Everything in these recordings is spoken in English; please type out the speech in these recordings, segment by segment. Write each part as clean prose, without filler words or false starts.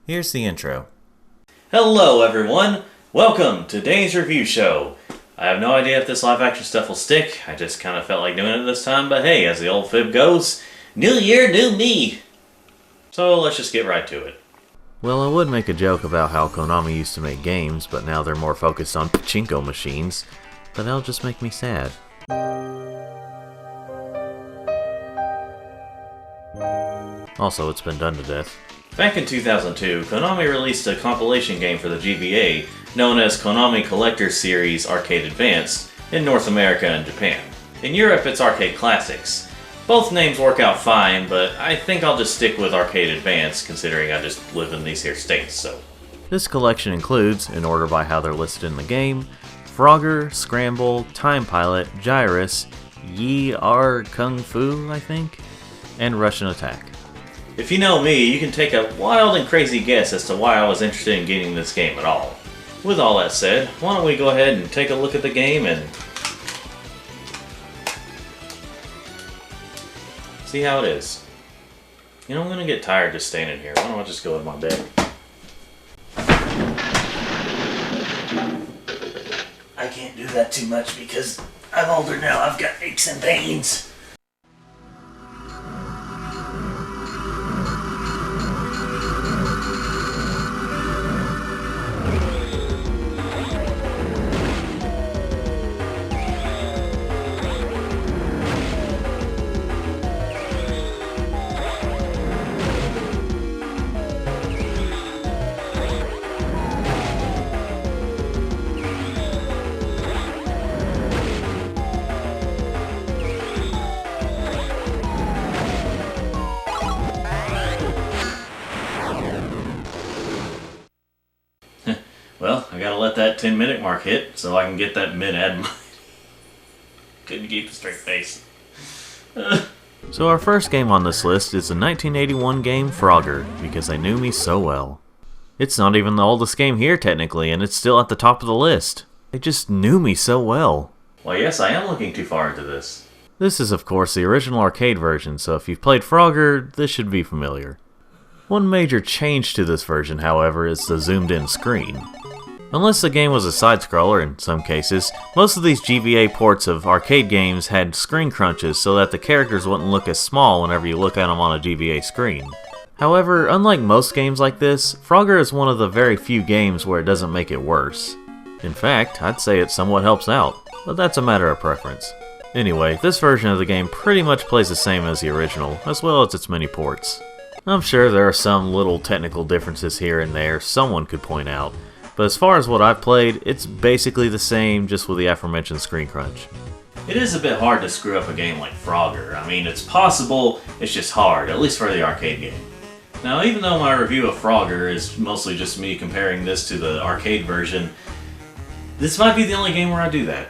Here's the intro. Hello everyone! Welcome to today's review show. I have no idea if this live action stuff will stick. I just kind of felt like doing it this time, but hey, as the old fib goes, new year, new me! So let's just get right to it. Well, I would make a joke about how Konami used to make games, but now they're more focused on pachinko machines. But that'll just make me sad. Also, it's been done to death. Back in 2002, Konami released a compilation game for the GBA known as Konami Collector's Series Arcade Advanced in North America and Japan. In Europe, it's Arcade Classics. Both names work out fine, but I think I'll just stick with Arcade Advanced considering I just live in these here states, so. This collection includes, in order by how they're listed in the game, Frogger, Scramble, Time Pilot, Gyrus, Yi R Kung Fu, I think, and Russian Attack. If you know me, you can take a wild and crazy guess as to why I was interested in getting this game at all. With all that said, why don't we go ahead and take a look at the game and see how it is. You know, I'm gonna get tired just staying in here. Why don't I just go in my bed? I can't do that too much because I'm older now. I've got aches and pains. Well, I gotta let that 10-minute mark hit so I can get that mid-ad. Couldn't keep a straight face. So our first game on this list is the 1981 game Frogger, because they knew me so well. It's not even the oldest game here technically, and it's still at the top of the list. They just knew me so well. Well, yes, I am looking too far into this. This is of course the original arcade version, so if you've played Frogger, this should be familiar. One major change to this version, however, is the zoomed-in screen. Unless the game was a side-scroller in some cases, most of these GBA ports of arcade games had screen crunches so that the characters wouldn't look as small whenever you look at them on a GBA screen. However, unlike most games like this, Frogger is one of the very few games where it doesn't make it worse. In fact, I'd say it somewhat helps out, but that's a matter of preference. Anyway, this version of the game pretty much plays the same as the original, as well as its many ports. I'm sure there are some little technical differences here and there someone could point out, but as far as what I've played, it's basically the same, just with the aforementioned screen crunch. It is a bit hard to screw up a game like Frogger. I mean, it's possible, it's just hard, at least for the arcade game. Now, even though my review of Frogger is mostly just me comparing this to the arcade version, this might be the only game where I do that.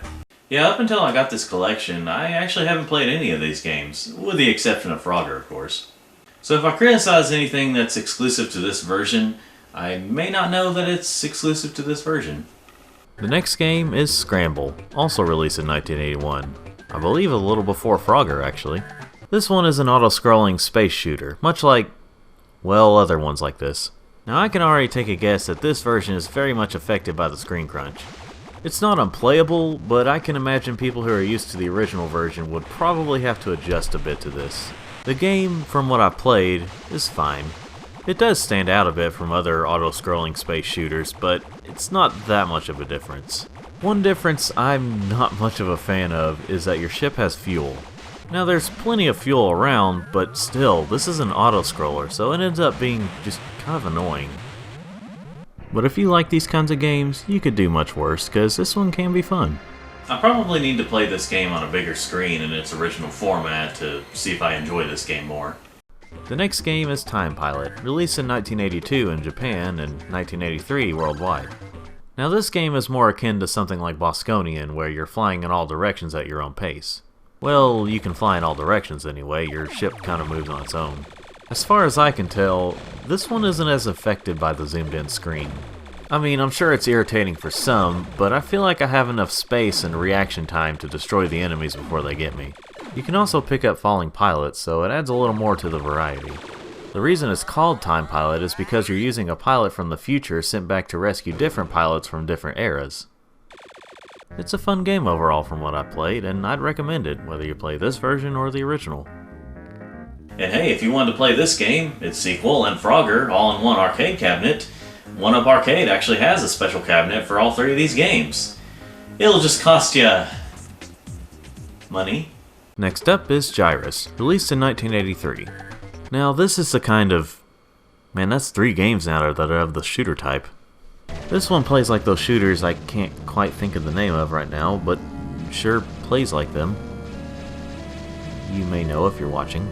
Yeah, up until I got this collection, I actually haven't played any of these games, with the exception of Frogger, of course. So if I criticize anything that's exclusive to this version, I may not know that it's exclusive to this version. The next game is Scramble, also released in 1981. I believe a little before Frogger, actually. This one is an auto-scrolling space shooter, much like, well, other ones like this. Now I can already take a guess that this version is very much affected by the screen crunch. It's not unplayable, but I can imagine people who are used to the original version would probably have to adjust a bit to this. The game, from what I've played, is fine. It does stand out a bit from other auto-scrolling space shooters, but it's not that much of a difference. One difference I'm not much of a fan of is that your ship has fuel. Now there's plenty of fuel around, but still, this is an auto-scroller, so it ends up being just kind of annoying. But if you like these kinds of games, you could do much worse, because this one can be fun. I probably need to play this game on a bigger screen in its original format to see if I enjoy this game more. The next game is Time Pilot, released in 1982 in Japan and 1983 worldwide. Now this game is more akin to something like Bosconian, where you're flying in all directions at your own pace. Well, you can fly in all directions anyway, your ship kind of moves on its own. As far as I can tell, this one isn't as affected by the zoomed in screen. I mean, I'm sure it's irritating for some, but I feel like I have enough space and reaction time to destroy the enemies before they get me. You can also pick up falling pilots, so it adds a little more to the variety. The reason it's called Time Pilot is because you're using a pilot from the future sent back to rescue different pilots from different eras. It's a fun game overall from what I played, and I'd recommend it, whether you play this version or the original. And hey, if you wanted to play this game, its sequel, and Frogger all in one arcade cabinet, 1UP Arcade actually has a special cabinet for all 3 of these games. It'll just cost you money. Next up is Gyrus, released in 1983. Now this is the kind of... Man, that's 3 games now that are of the shooter type. This one plays like those shooters I can't quite think of the name of right now, but sure plays like them. You may know if you're watching.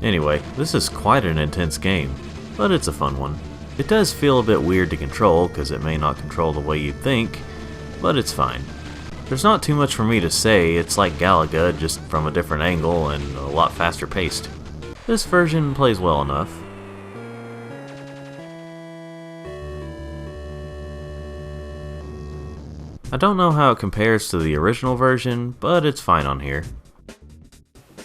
Anyway, this is quite an intense game, but it's a fun one. It does feel a bit weird to control, because it may not control the way you'd think, but it's fine. There's not too much for me to say, it's like Galaga, just from a different angle and a lot faster paced. This version plays well enough. I don't know how it compares to the original version, but it's fine on here.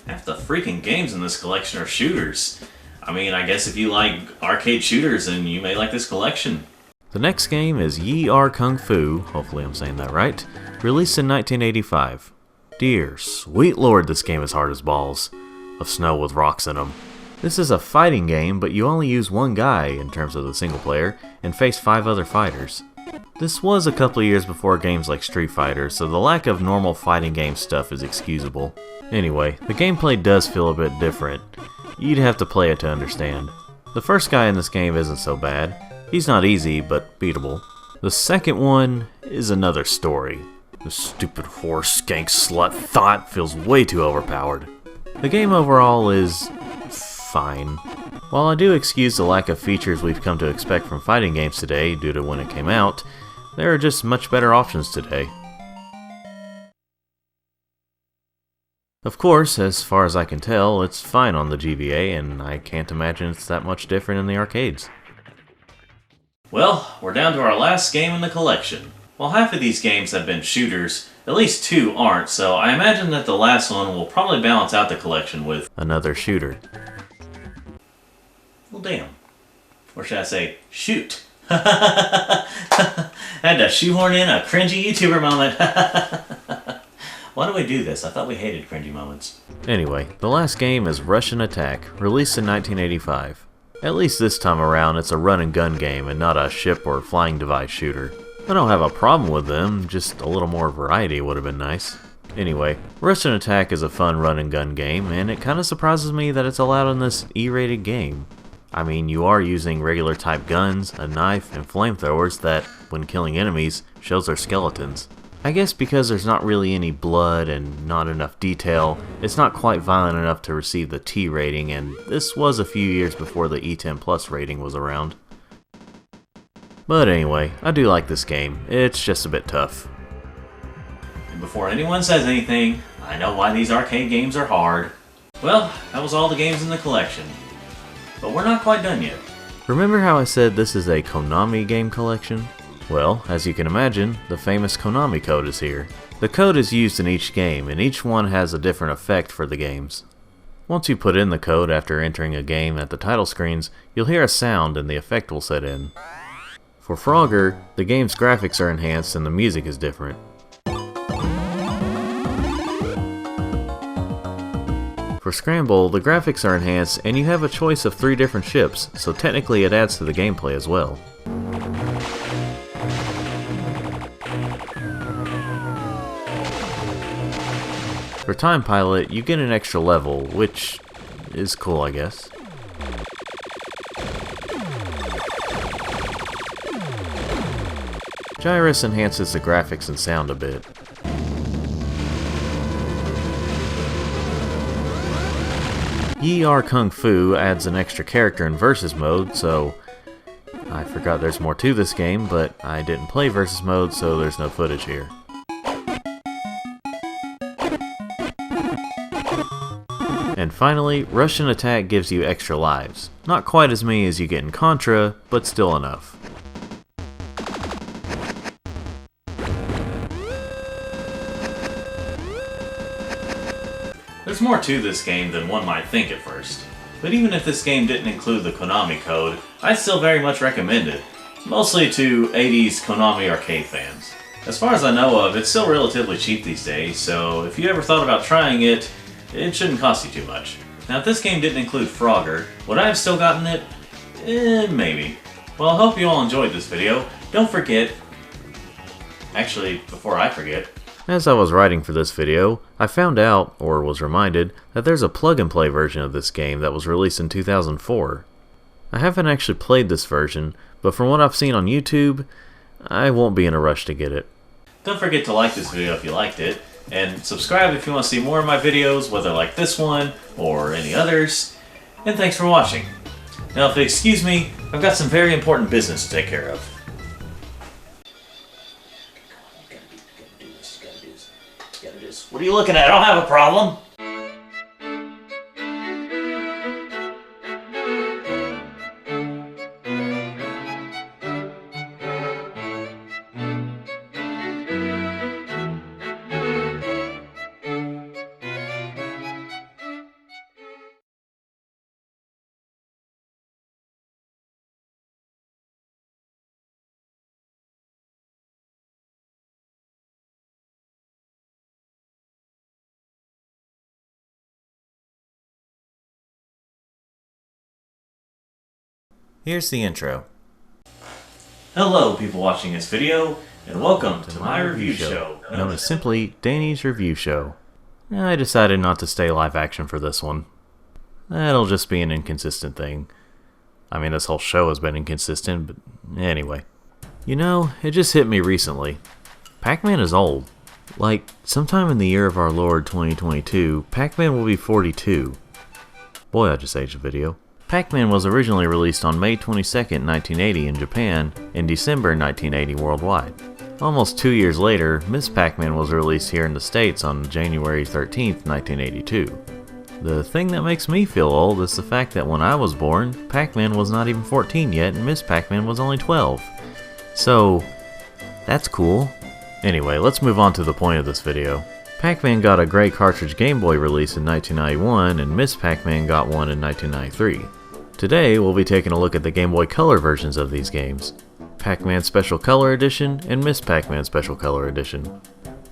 Half the freaking games in this collection are shooters. I mean, I guess if you like arcade shooters, then you may like this collection. The next game is Ye Are Kung Fu, hopefully I'm saying that right, released in 1985. Dear sweet lord, this game is hard as balls, of snow with rocks in them. This is a fighting game, but you only use one guy in terms of the single player, and face 5 other fighters. This was a couple of years before games like Street Fighter, so the lack of normal fighting game stuff is excusable. Anyway, the gameplay does feel a bit different. You'd have to play it to understand. The first guy in this game isn't so bad. He's not easy, but beatable. The second one is another story. The stupid whore skank slut thought feels way too overpowered. The game overall is fine. While I do excuse the lack of features we've come to expect from fighting games today due to when it came out, there are just much better options today. Of course, as far as I can tell, it's fine on the GBA, and I can't imagine it's that much different in the arcades. Well, we're down to our last game in the collection. While half of these games have been shooters, at least 2 aren't, so I imagine that the last one will probably balance out the collection with another shooter. Well, damn. Or should I say, shoot. I had to shoehorn in a cringy YouTuber moment. Why do we do this? I thought we hated cringy moments. Anyway, the last game is Russian Attack, released in 1985. At least this time around, it's a run and gun game and not a ship or flying device shooter. I don't have a problem with them, just a little more variety would have been nice. Anyway, Russian Attack is a fun run and gun game, and it kinda surprises me that it's allowed in this E-rated game. I mean, you are using regular type guns, a knife, and flamethrowers that, when killing enemies, shows their skeletons. I guess because there's not really any blood and not enough detail, it's not quite violent enough to receive the T rating, and this was a few years before the E10 Plus rating was around. But anyway, I do like this game. It's just a bit tough. And before anyone says anything, I know why these arcade games are hard. Well, that was all the games in the collection. But we're not quite done yet. Remember how I said this is a Konami game collection? Well, as you can imagine, the famous Konami code is here. The code is used in each game, and each one has a different effect for the games. Once you put in the code after entering a game at the title screens, you'll hear a sound and the effect will set in. For Frogger, the game's graphics are enhanced and the music is different. For Scramble, the graphics are enhanced and you have a choice of 3 different ships, so technically it adds to the gameplay as well. For Time Pilot, you get an extra level, which is cool, I guess. Gyrus enhances the graphics and sound a bit. Ye Are Kung Fu adds an extra character in Versus mode, so I forgot there's more to this game, but I didn't play Versus mode, so there's no footage here. And finally, Russian Attack gives you extra lives. Not quite as many as you get in Contra, but still enough. There's more to this game than one might think at first. but even if this game didn't include the Konami code, I'd still very much recommend it, mostly to 80s Konami arcade fans. As far as I know of, it's still relatively cheap these days, so if you ever thought about trying it, it shouldn't cost you too much. Now if this game didn't include Frogger, would I have still gotten it? Maybe. Well, I hope you all enjoyed this video. Don't forget... Actually, before I forget... As I was writing for this video, I found out, or was reminded, that there's a plug-and-play version of this game that was released in 2004. I haven't actually played this version, but from what I've seen on YouTube, I won't be in a rush to get it. Don't forget to like this video if you liked it, and subscribe if you want to see more of my videos, whether like this one, or any others. And thanks for watching. Now if you'll excuse me, I've got some very important business to take care of. What are you looking at? I don't have a problem. Here's the intro. Hello people watching this video, and welcome to my review show. Known as simply Danny's Review Show. I decided not to stay live action for this one. That'll just be an inconsistent thing. I mean, this whole show has been inconsistent, but anyway. You know, it just hit me recently. Pac-Man is old. Like, sometime in the year of our Lord 2022, Pac-Man will be 42. Boy, I just aged a video. Pac-Man was originally released on May 22nd, 1980 in Japan, and December 1980 worldwide. Almost 2 years later, Miss Pac-Man was released here in the States on January 13th, 1982. The thing that makes me feel old is the fact that when I was born, Pac-Man was not even 14 yet and Miss Pac-Man was only 12. So, that's cool. Anyway, let's move on to the point of this video. Pac-Man got a gray cartridge Game Boy release in 1991 and Miss Pac-Man got one in 1993. Today, we'll be taking a look at the Game Boy Color versions of these games, Pac-Man Special Color Edition and Miss Pac-Man Special Color Edition.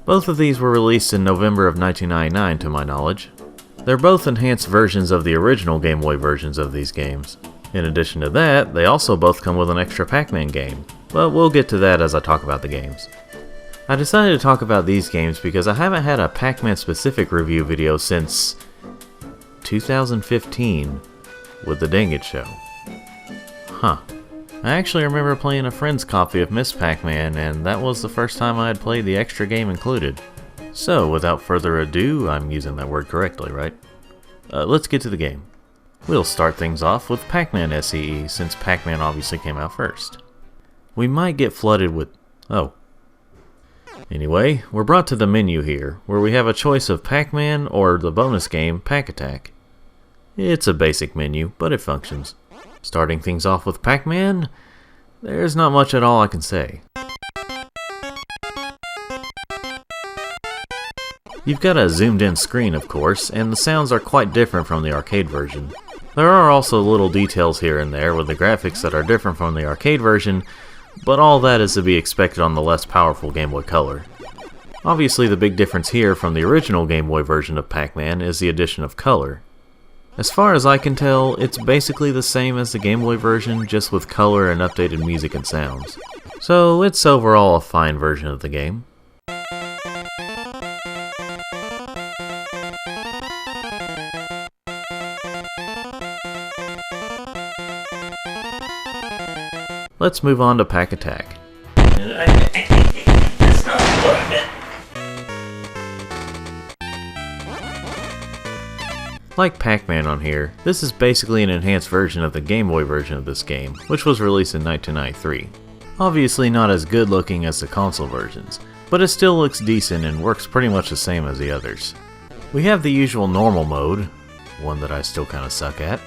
Both of these were released in November of 1999 to my knowledge. They're both enhanced versions of the original Game Boy versions of these games. In addition to that, they also both come with an extra Pac-Man game, but we'll get to that as I talk about the games. I decided to talk about these games because I haven't had a Pac-Man specific review video since 2015 with the Dang It Show. Huh. I actually remember playing a friend's copy of Miss Pac-Man, and that was the first time I had played the extra game included. So, without further ado, I'm using that word correctly, right? Let's get to the game. We'll start things off with Pac-Man SEE, since Pac-Man obviously came out first. We might get flooded with... oh. Anyway, we're brought to the menu here, where we have a choice of Pac-Man or the bonus game, Pac-Attack. It's a basic menu, but it functions. Starting things off with Pac-Man, there's not much at all I can say. You've got a zoomed in screen, of course, and the sounds are quite different from the arcade version. There are also little details here and there with the graphics that are different from the arcade version, but all that is to be expected on the less powerful Game Boy Color. Obviously the big difference here from the original Game Boy version of Pac-Man is the addition of color. As far as I can tell, it's basically the same as the Game Boy version, just with color and updated music and sounds. So it's overall a fine version of the game. Let's move on to Pac-Attack. That's not what I meant. Like Pac-Man on here, this is basically an enhanced version of the Game Boy version of this game, which was released in 1993. Obviously not as good looking as the console versions, but it still looks decent and works pretty much the same as the others. We have the usual normal mode, one that I still kinda suck at.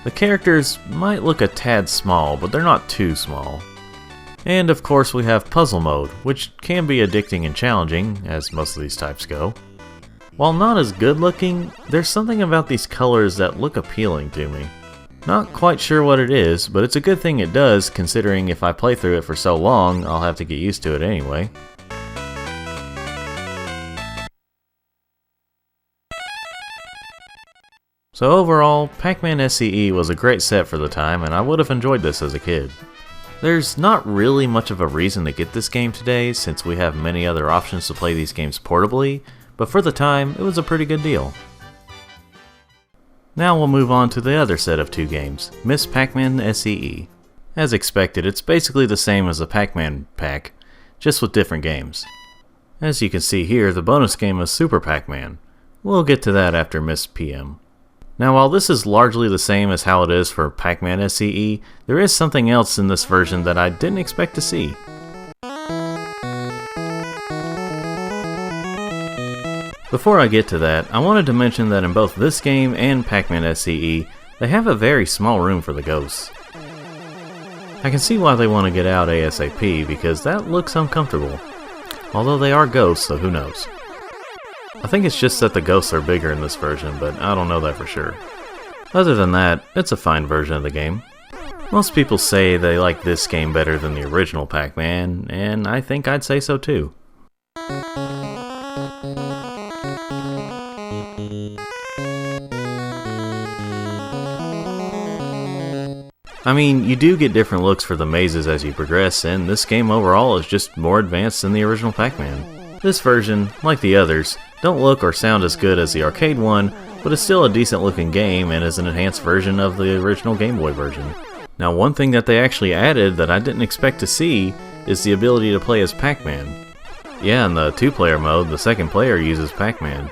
The characters might look a tad small, but they're not too small. And of course we have puzzle mode, which can be addicting and challenging, as most of these types go. While not as good looking, there's something about these colors that look appealing to me. Not quite sure what it is, but it's a good thing it does, considering if I play through it for so long, I'll have to get used to it anyway. So overall, Pac-Man SCE was a great set for the time, and I would have enjoyed this as a kid. There's not really much of a reason to get this game today, since we have many other options to play these games portably, but for the time, it was a pretty good deal. Now we'll move on to the other set of two games, Miss Pac-Man SCE. As expected, it's basically the same as the Pac-Man pack, just with different games. As you can see here, the bonus game is Super Pac-Man. We'll get to that after Miss PM. Now while this is largely the same as how it is for Pac-Man SCE, there is something else in this version that I didn't expect to see. Before I get to that, I wanted to mention that in both this game and Pac-Man SCE, they have a very small room for the ghosts. I can see why they want to get out ASAP, because that looks uncomfortable. Although they are ghosts, so who knows. I think it's just that the ghosts are bigger in this version, but I don't know that for sure. Other than that, it's a fine version of the game. Most people say they like this game better than the original Pac-Man, and I think I'd say so too. I mean, you do get different looks for the mazes as you progress, and this game overall is just more advanced than the original Pac-Man. This version, like the others, don't look or sound as good as the arcade one, but it's still a decent looking game and is an enhanced version of the original Game Boy version. Now one thing that they actually added that I didn't expect to see is the ability to play as Pac-Man. Yeah, in the 2-player mode, the second player uses Pac-Man.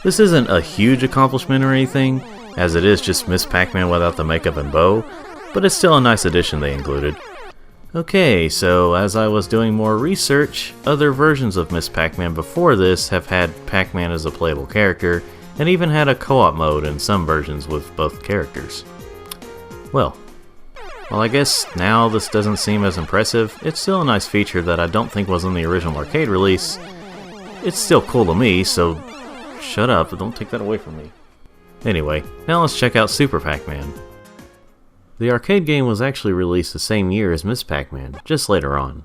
This isn't a huge accomplishment or anything, as it is just Miss Pac-Man without the makeup and bow, but it's still a nice addition they included. Okay, so as I was doing more research, other versions of Miss Pac-Man before this have had Pac-Man as a playable character, and even had a co-op mode in some versions with both characters. Well, I guess now this doesn't seem as impressive, it's still a nice feature that I don't think was in the original arcade release. It's still cool to me, so shut up, don't take that away from me. Anyway, now let's check out Super Pac-Man. The arcade game was actually released the same year as Miss Pac-Man, just later on.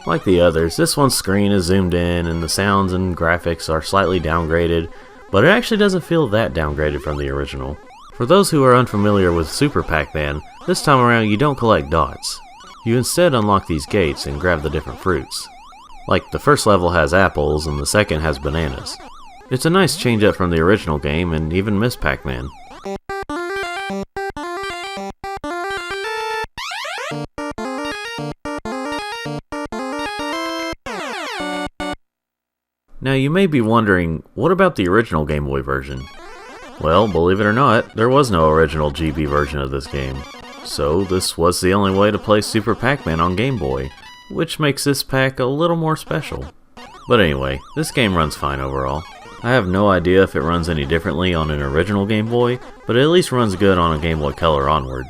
Like the others, this one's screen is zoomed in and the sounds and graphics are slightly downgraded, but it actually doesn't feel that downgraded from the original. For those who are unfamiliar with Super Pac-Man, this time around you don't collect dots. You instead unlock these gates and grab the different fruits. Like the first level has apples and the second has bananas. It's a nice change up from the original game and even Miss Pac-Man. Now you may be wondering, what about the original Game Boy version? Well, believe it or not, there was no original GB version of this game. So this was the only way to play Super Pac-Man on Game Boy, which makes this pack a little more special. But anyway, this game runs fine overall. I have no idea if it runs any differently on an original Game Boy, but it at least runs good on a Game Boy Color onward.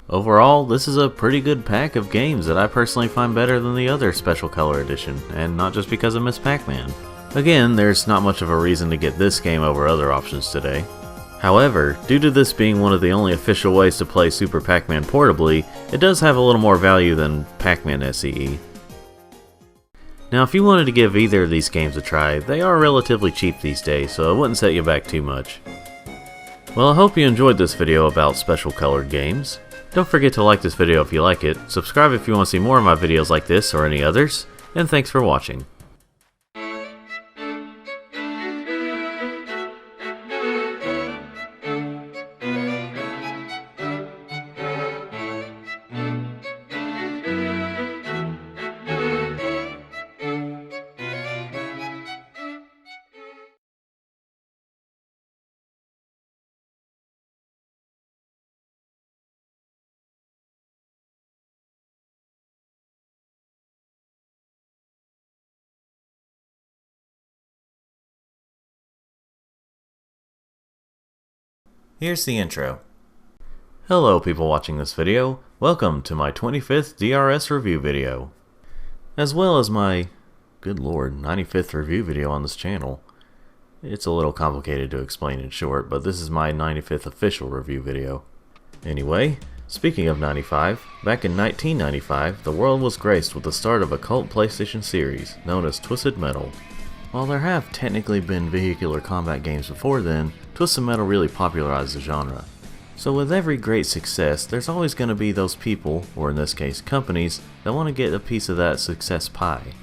Overall, this is a pretty good pack of games that I personally find better than the other Special Color Edition, and not just because of Miss Pac-Man. Again, there's not much of a reason to get this game over other options today. However, due to this being one of the only official ways to play Super Pac-Man portably, it does have a little more value than Pac-Man SCE. Now if you wanted to give either of these games a try, they are relatively cheap these days, so it wouldn't set you back too much. Well, I hope you enjoyed this video about special colored games. Don't forget to like this video if you like it, subscribe if you want to see more of my videos like this or any others, and thanks for watching. Here's the intro. Hello people watching this video, welcome to my 25th DRS review video. as well as my, good lord, 95th review video on this channel. It's a little complicated to explain in short, but this is my 95th official review video. Anyway, speaking of 95, back in 1995, the world was graced with the start of a cult PlayStation series known as Twisted Metal. While there have technically been vehicular combat games before then, Twisted Metal really popularized the genre. So with every great success, there's always going to be those people, or in this case companies, that want to get a piece of that success pie.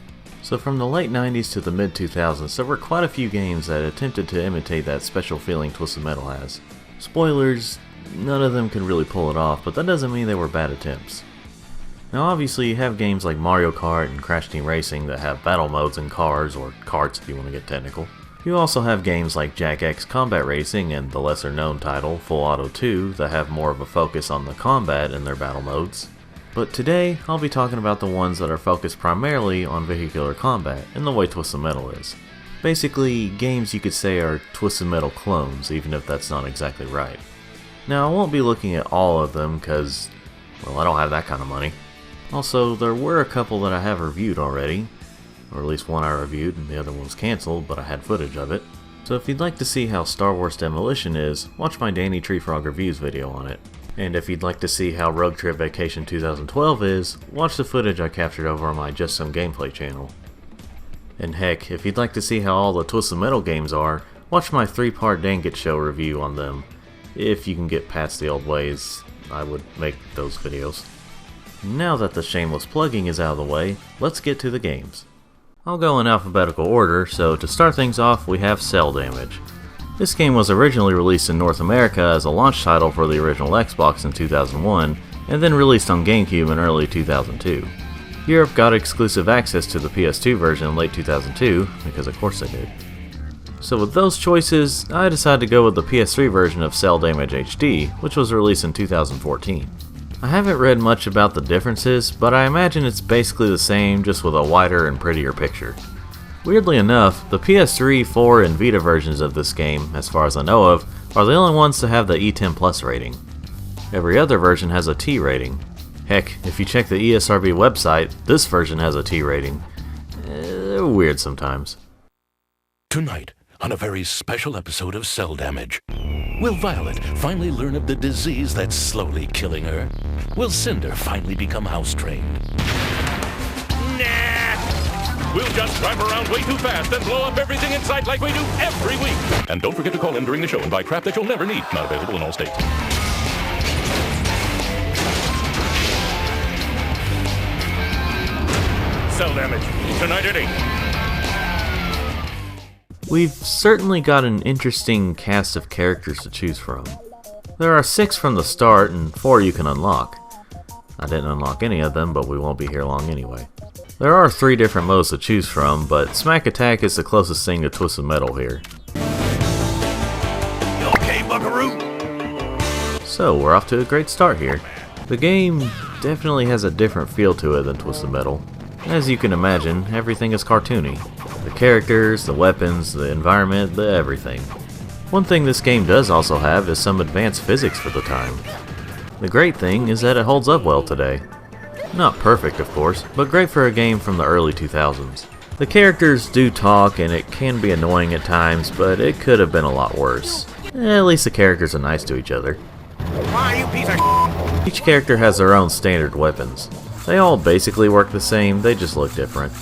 So from the late 90s to the mid 2000s, there were quite a few games that attempted to imitate that special feeling Twisted Metal has. Spoilers, none of them could really pull it off, but that doesn't mean they were bad attempts. Now obviously you have games like Mario Kart and Crash Team Racing that have battle modes in cars, or karts if you want to get technical. You also have games like Jak X Combat Racing and the lesser known title Full Auto 2 that have more of a focus on the combat in their battle modes. But today I'll be talking about the ones that are focused primarily on vehicular combat in the way Twisted Metal is. Basically, games you could say are Twisted Metal clones, even if that's not exactly right. Now I won't be looking at all of them because, well, I don't have that kind of money. Also, there were a couple that I have reviewed already, or at least one I reviewed and the other one was cancelled, but I had footage of it. So if you'd like to see how Star Wars Demolition is, watch my Danny Treefrog reviews video on it. And if you'd like to see how Road Trip Vacation 2012 is, watch the footage I captured over on my Just Some Gameplay channel. And heck, if you'd like to see how all the Twisted Metal games are, watch my 3-part Dangit Show review on them. If you can get past the old ways, I would make those videos. Now that the shameless plugging is out of the way, let's get to the games. I'll go in alphabetical order, so to start things off we have Cell Damage. This game was originally released in North America as a launch title for the original Xbox in 2001, and then released on GameCube in early 2002. Europe got exclusive access to the PS2 version in late 2002, because of course they did. So with those choices, I decided to go with the PS3 version of Cell Damage HD, which was released in 2014. I haven't read much about the differences, but I imagine it's basically the same, just with a wider and prettier picture. Weirdly enough, the PS3, 4, and Vita versions of this game, as far as I know of, are the only ones to have the E10 Plus rating. Every other version has a T rating. Heck, if you check the ESRB website, this version has a T rating. They're weird sometimes. Tonight, on a very special episode of Cell Damage, will Violet finally learn of the disease that's slowly killing her? Will Cinder finally become house-trained? Nah! We'll just drive around way too fast and blow up everything in sight like we do every week. And don't forget to call in during the show and buy crap that you'll never need. Not available in all states. Cell Damage, tonight at 8. We've certainly got an interesting cast of characters to choose from. There are 6 from the start and 4 you can unlock. I didn't unlock any of them, but we won't be here long anyway. There are 3 different modes to choose from, but Smack Attack is the closest thing to Twisted Metal here. You okay, Buckaroo? So we're off to a great start here. The game definitely has a different feel to it than Twisted Metal. As you can imagine, everything is cartoony. The characters, the weapons, the environment, the everything. One thing this game does also have is some advanced physics for the time. The great thing is that it holds up well today. Not perfect of course, but great for a game from the early 2000s. The characters do talk and it can be annoying at times, but it could have been a lot worse. At least the characters are nice to each other. Each character has their own standard weapons. They all basically work the same, they just look different.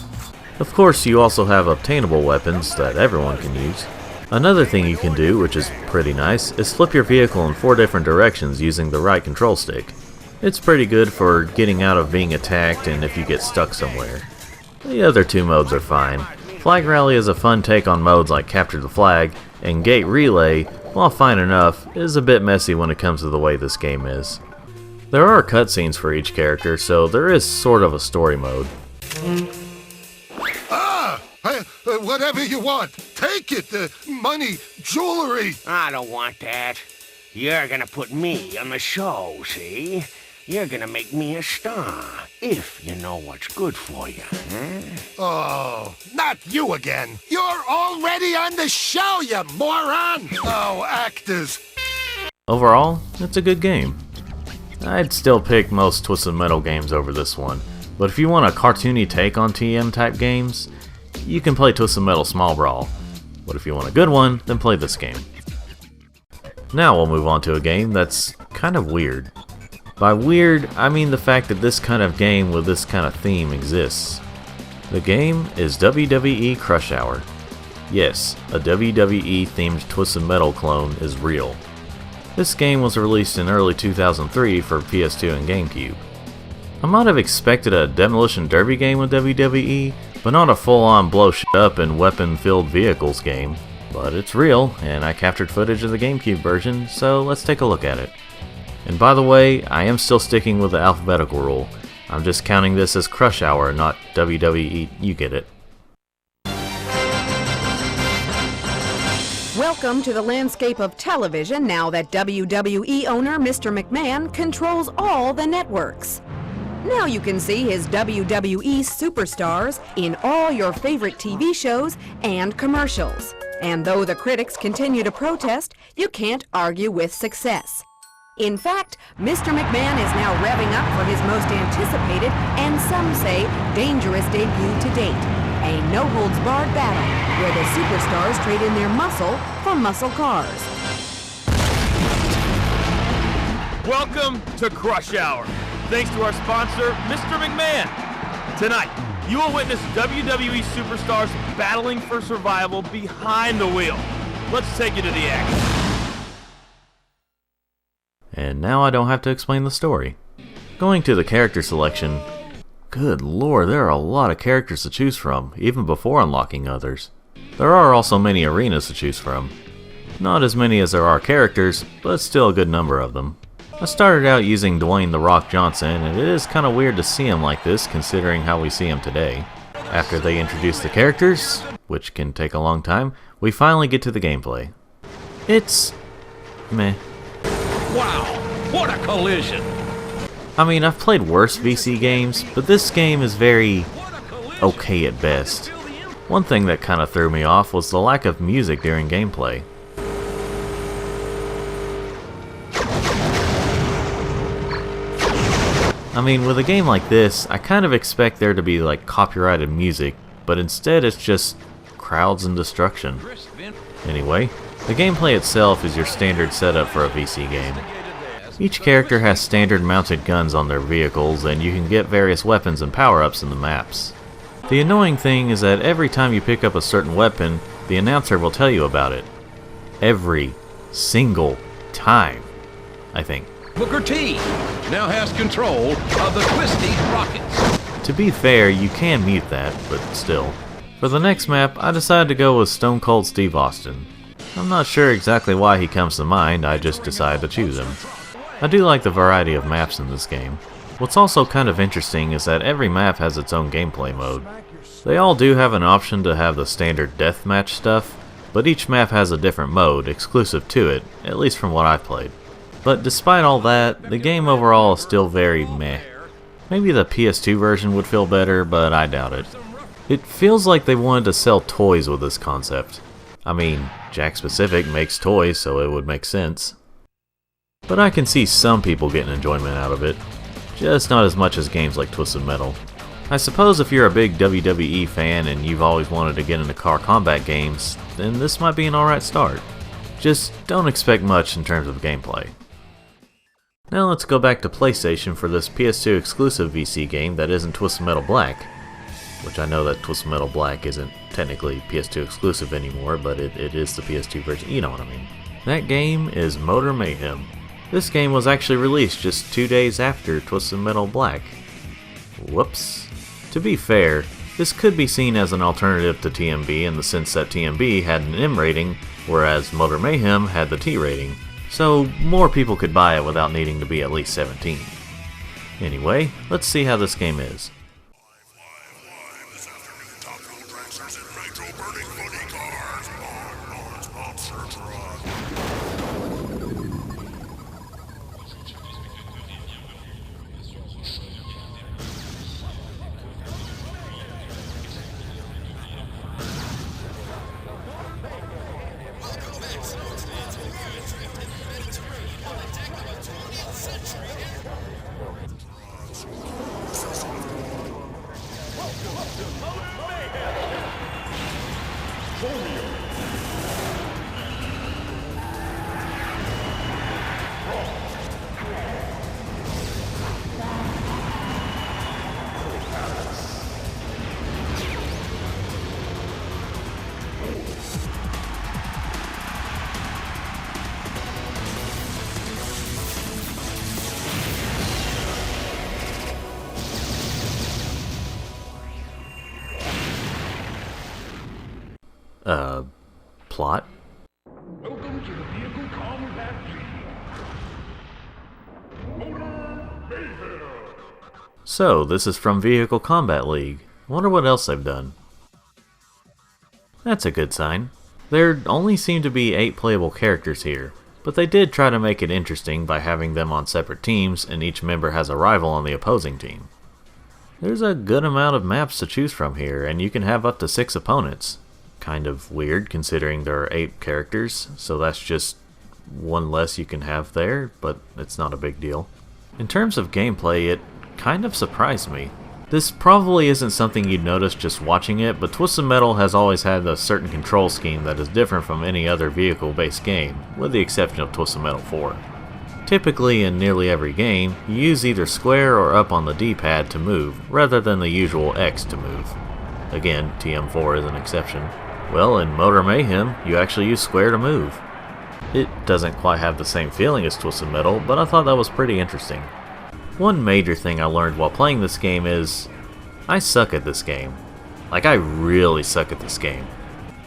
Of course, you also have obtainable weapons that everyone can use. Another thing you can do, which is pretty nice, is flip your vehicle in 4 different directions using the right control stick. It's pretty good for getting out of being attacked and if you get stuck somewhere. The other 2 modes are fine. Flag Rally is a fun take on modes like Capture the Flag, and Gate Relay, while fine enough, is a bit messy when it comes to the way this game is. There are cutscenes for each character, so there is sort of a story mode. Whatever you want. Take it. Money, jewelry. I don't want that. You're gonna put me on the show, see? You're gonna make me a star, if you know what's good for you, huh? Oh, not you again. You're already on the show, you moron. Oh, actors. Overall, it's a good game. I'd still pick most Twisted Metal games over this one, But if you want a cartoony take on TM type games, you can play Twisted Metal Small Brawl. But if you want a good one, then play this game. Now we'll move on to a game that's kind of weird. By weird, I mean the fact that this kind of game with this kind of theme exists. The game is WWE Crush Hour. Yes, a WWE themed Twisted Metal clone is real. This game was released in early 2003 for PS2 and GameCube. I might have expected a Demolition Derby game with WWE, but not a full-on blow shit up in weapon-filled vehicles game. But it's real, and I captured footage of the GameCube version, so let's take a look at it. And by the way, I am still sticking with the alphabetical rule. I'm just counting this as Crush Hour, not WWE, you get it. Welcome to the landscape of television now that WWE owner Mr. McMahon controls all the networks. Now you can see his WWE superstars in all your favorite TV shows and commercials. And though the critics continue to protest, you can't argue with success. In fact, Mr. McMahon is now revving up for his most anticipated and some say dangerous debut to date. A no-holds-barred battle where the superstars trade in their muscle for muscle cars. Welcome to Crush Hour. Thanks to our sponsor, Mr. McMahon. Tonight, you will witness WWE superstars battling for survival behind the wheel. Let's take you to the action. And now I don't have to explain the story. Going to the character selection, good lord, there are a lot of characters to choose from, even before unlocking others. There are also many arenas to choose from. Not as many as there are characters, but still a good number of them. I started out using Dwayne "The Rock" Johnson, and it is kinda weird to see him like this considering how we see him today. After they introduce the characters, which can take a long time, we finally get to the gameplay. It's meh. Wow, what a collision! I mean, I've played worse VC games, but this game is very okay at best. One thing that kinda threw me off was the lack of music during gameplay. I mean, with a game like this, I kind of expect there to be like copyrighted music, but instead it's just crowds and destruction. Anyway, the gameplay itself is your standard setup for a VC game. Each character has standard mounted guns on their vehicles, and you can get various weapons and power-ups in the maps. The annoying thing is that every time you pick up a certain weapon, the announcer will tell you about it. Every single time, I think. Booker T now has control of the Twisty Rockets. To be fair, you can mute that, but still. For the next map, I decided to go with Stone Cold Steve Austin. I'm not sure exactly why he comes to mind, I just decided to choose him. I do like the variety of maps in this game. What's also kind of interesting is that every map has its own gameplay mode. They all do have an option to have the standard deathmatch stuff, but each map has a different mode exclusive to it, at least from what I've played. But despite all that, the game overall is still very meh. Maybe the PS2 version would feel better, but I doubt it. It feels like they wanted to sell toys with this concept. I mean, Jakks Pacific makes toys, so it would make sense. But I can see some people getting enjoyment out of it, just not as much as games like Twisted Metal. I suppose if you're a big WWE fan and you've always wanted to get into car combat games, then this might be an alright start. Just don't expect much in terms of gameplay. Now let's go back to PlayStation for this PS2 exclusive VC game that isn't Twisted Metal Black. Which I know that Twisted Metal Black isn't technically PS2 exclusive anymore, but it is the PS2 version, you know what I mean. That game is Motor Mayhem. This game was actually released just 2 days after Twisted Metal Black. Whoops. To be fair, this could be seen as an alternative to TMB in the sense that TMB had an M rating, whereas Motor Mayhem had the T rating. So more people could buy it without needing to be at least 17. Anyway, let's see how this game is. Plot? Welcome to the Vehicle Combat League. Motor Mayhem. So, this is from Vehicle Combat League. I wonder what else they've done. That's a good sign. There only seem to be 8 playable characters here, but they did try to make it interesting by having them on separate teams and each member has a rival on the opposing team. There's a good amount of maps to choose from here, and you can have up to 6 opponents. Kind of weird considering there are 8 characters, so that's just one less you can have there, but it's not a big deal. In terms of gameplay, it kind of surprised me. This probably isn't something you'd notice just watching it, but Twisted Metal has always had a certain control scheme that is different from any other vehicle-based game, with the exception of Twisted Metal 4. Typically, in nearly every game, you use either square or up on the D-pad to move, rather than the usual X to move. Again, TM4 is an exception. Well, in Motor Mayhem, you actually use square to move. It doesn't quite have the same feeling as Twisted Metal, but I thought that was pretty interesting. One major thing I learned while playing this game is, I suck at this game. Like, I really suck at this game.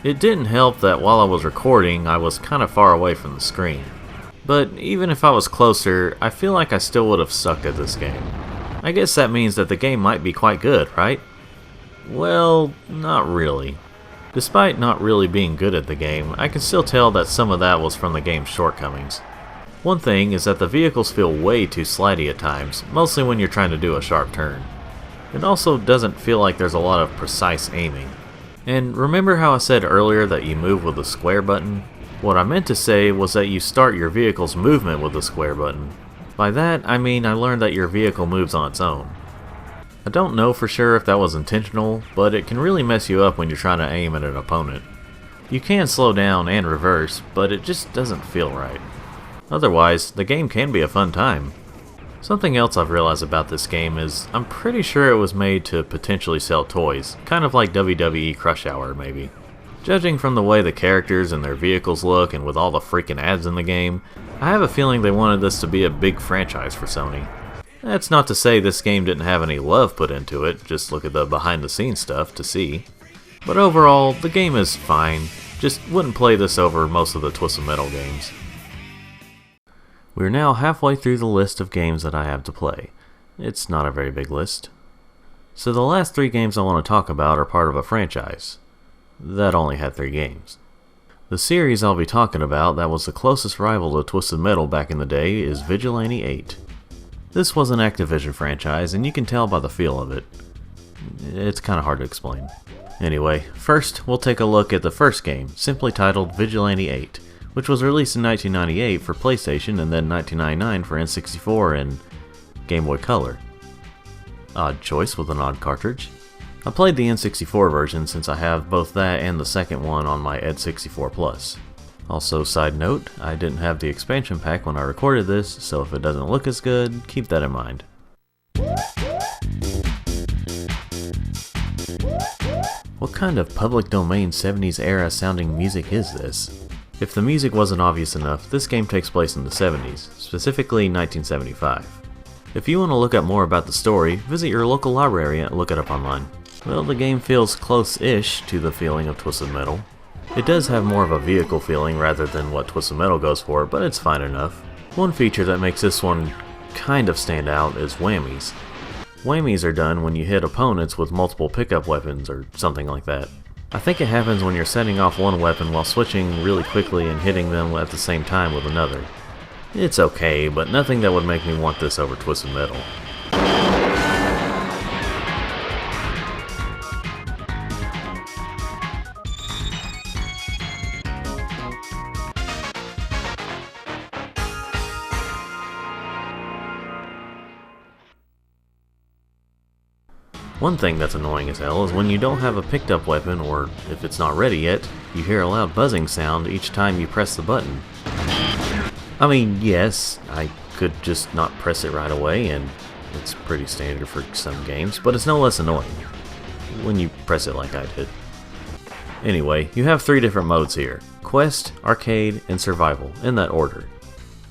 It didn't help that while I was recording, I was kind of far away from the screen. But even if I was closer, I feel like I still would have sucked at this game. I guess that means that the game might be quite good, right? Well, not really. Despite not really being good at the game, I can still tell that some of that was from the game's shortcomings. One thing is that the vehicles feel way too slidey at times, mostly when you're trying to do a sharp turn. It also doesn't feel like there's a lot of precise aiming. And remember how I said earlier that you move with the square button? What I meant to say was that you start your vehicle's movement with the square button. By that, I mean I learned that your vehicle moves on its own. I don't know for sure if that was intentional, but it can really mess you up when you're trying to aim at an opponent. You can slow down and reverse, but it just doesn't feel right. Otherwise, the game can be a fun time. Something else I've realized about this game is I'm pretty sure it was made to potentially sell toys, kind of like WWE Crush Hour maybe. Judging from the way the characters and their vehicles look and with all the freaking ads in the game, I have a feeling they wanted this to be a big franchise for Sony. That's not to say this game didn't have any love put into it, just look at the behind the scenes stuff to see. But overall, the game is fine, just wouldn't play this over most of the Twisted Metal games. We're now halfway through the list of games that I have to play. It's not a very big list. So the last 3 games I want to talk about are part of a franchise that only had 3 games. The series I'll be talking about that was the closest rival to Twisted Metal back in the day is Vigilante 8. This was an Activision franchise, and you can tell by the feel of it. It's kind of hard to explain. Anyway, first we'll take a look at the first game, simply titled Vigilante 8, which was released in 1998 for PlayStation and then 1999 for N64 and Game Boy Color. Odd choice with an odd cartridge. I played the N64 version since I have both that and the second one on my Ed64 Plus. Also, side note, I didn't have the expansion pack when I recorded this, so if it doesn't look as good, keep that in mind. What kind of public domain 70s era sounding music is this? If the music wasn't obvious enough, this game takes place in the 70s, specifically 1975. If you want to look up more about the story, visit your local library and look it up online. Well, the game feels close-ish to the feeling of Twisted Metal. It does have more of a vehicle feeling rather than what Twisted Metal goes for, but it's fine enough. One feature that makes this one kind of stand out is whammies. Whammies are done when you hit opponents with multiple pickup weapons or something like that. I think it happens when you're setting off one weapon while switching really quickly and hitting them at the same time with another. It's okay, but nothing that would make me want this over Twisted Metal. One thing that's annoying as hell is when you don't have a picked up weapon, or if it's not ready yet, you hear a loud buzzing sound each time you press the button. I mean, yes, I could just not press it right away, and it's pretty standard for some games, but it's no less annoying when you press it like I did. Anyway, you have 3 different modes here: Quest, Arcade, and Survival, in that order.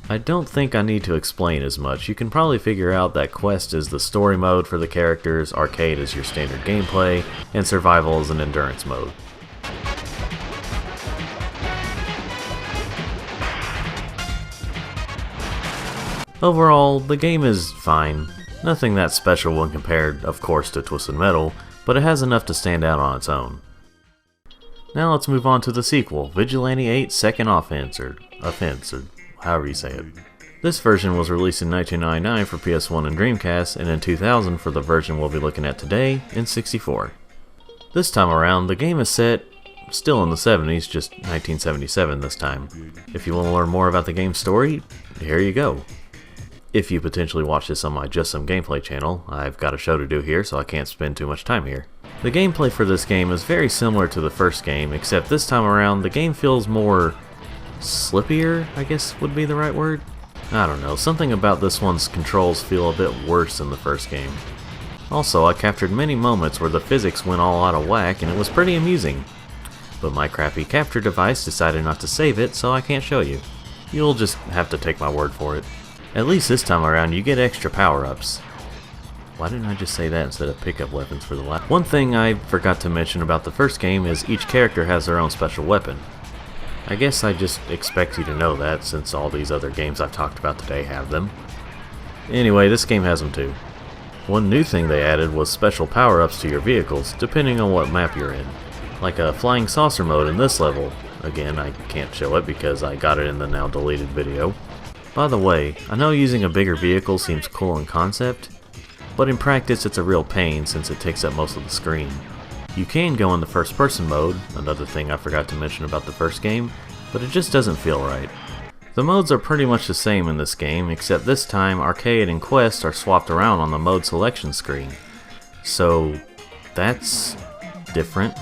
I don't think I need to explain as much. You can probably figure out that Quest is the story mode for the characters, Arcade is your standard gameplay, and Survival is an endurance mode. Overall, the game is fine. Nothing that special when compared, of course, to Twisted Metal, but it has enough to stand out on its own. Now let's move on to the sequel, Vigilante 8 Second Offense, or however you say it. This version was released in 1999 for PS1 and Dreamcast, and in 2000 for the version we'll be looking at today, in 64. This time around, the game is set still in the 70s, just 1977 this time. If you want to learn more about the game's story, here you go. If you potentially watch this on my Just Some Gameplay channel, I've got a show to do here, so I can't spend too much time here. The gameplay for this game is very similar to the first game, except this time around the game feels more slippier, I guess would be the right word. I don't know, something about this one's controls feel a bit worse than the first game. Also, I captured many moments where the physics went all out of whack and it was pretty amusing. But my crappy capture device decided not to save it, so I can't show you. You'll just have to take my word for it. At least this time around you get extra power-ups. Why didn't I just say that instead of pickup weapons for the last? One thing I forgot to mention about the first game is each character has their own special weapon. I guess I just expect you to know that since all these other games I've talked about today have them. Anyway, this game has them too. One new thing they added was special power-ups to your vehicles, depending on what map you're in. Like a flying saucer mode in this level. Again, I can't show it because I got it in the now deleted video. By the way, I know using a bigger vehicle seems cool in concept, but in practice it's a real pain since it takes up most of the screen. You can go into first person mode, another thing I forgot to mention about the first game, but it just doesn't feel right. The modes are pretty much the same in this game, except this time Arcade and Quest are swapped around on the mode selection screen. So, that's different.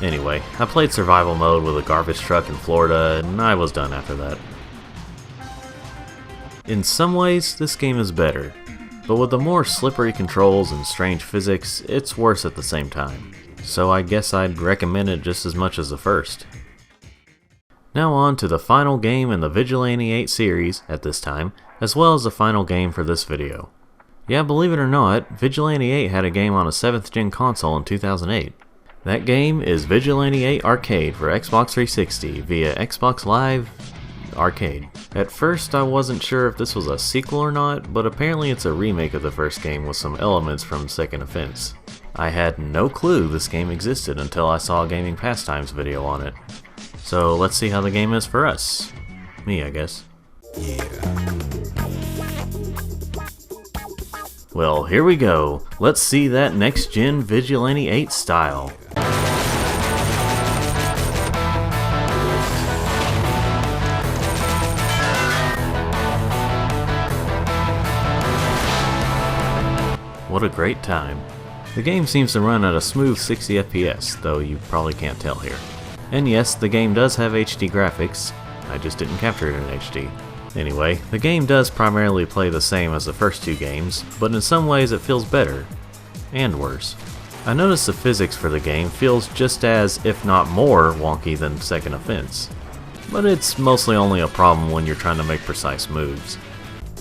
Anyway, I played survival mode with a garbage truck in Florida, and I was done after that. In some ways, this game is better, but with the more slippery controls and strange physics, it's worse at the same time. So I guess I'd recommend it just as much as the first. Now on to the final game in the Vigilante 8 series at this time, as well as the final game for this video. Yeah, believe it or not, Vigilante 8 had a game on a 7th gen console in 2008. That game is Vigilante 8 Arcade for Xbox 360 via Xbox Live Arcade. At first I wasn't sure if this was a sequel or not, but apparently it's a remake of the first game with some elements from Second Offense. I had no clue this game existed until I saw a Gaming Pastimes video on it. So let's see how the game is for us. Me, I guess. Well, here we go. Let's see that next gen Vigilante 8 style. What a great time. The game seems to run at a smooth 60 FPS, though you probably can't tell here. And yes, the game does have HD graphics, I just didn't capture it in HD. Anyway, the game does primarily play the same as the first two games, but in some ways it feels better, and worse. I noticed the physics for the game feels just as, if not more, wonky than Second Offense. But it's mostly only a problem when you're trying to make precise moves.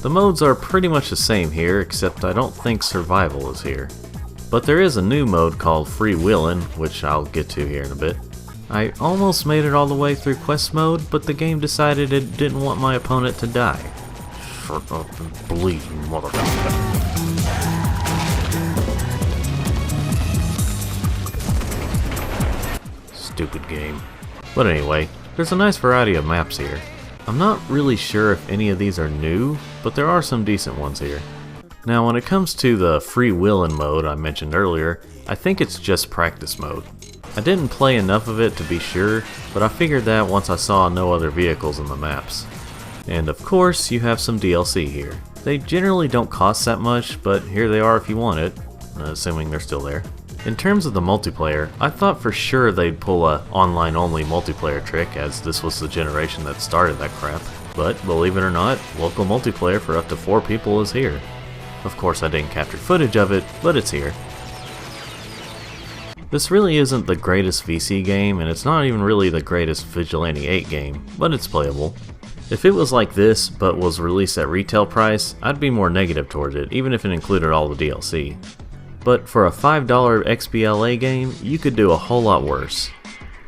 The modes are pretty much the same here, except I don't think survival is here. But there is a new mode called Freewheelin', which I'll get to here in a bit. I almost made it all the way through quest mode, but the game decided it didn't want my opponent to die. Shut up and bleed, motherfucker. Stupid game. But anyway, there's a nice variety of maps here. I'm not really sure if any of these are new, but there are some decent ones here. Now when it comes to the Freewheelin' mode I mentioned earlier, I think it's just practice mode. I didn't play enough of it to be sure, but I figured that once I saw no other vehicles in the maps. And of course, you have some DLC here. They generally don't cost that much, but here they are if you want it, assuming they're still there. In terms of the multiplayer, I thought for sure they'd pull a online-only multiplayer trick, as this was the generation that started that crap. But believe it or not, local multiplayer for up to 4 people is here. Of course I didn't capture footage of it, but it's here. This really isn't the greatest VC game, and it's not even really the greatest Vigilante 8 game, but it's playable. If it was like this, but was released at retail price, I'd be more negative towards it, even if it included all the DLC. But for a $5 XBLA game, you could do a whole lot worse.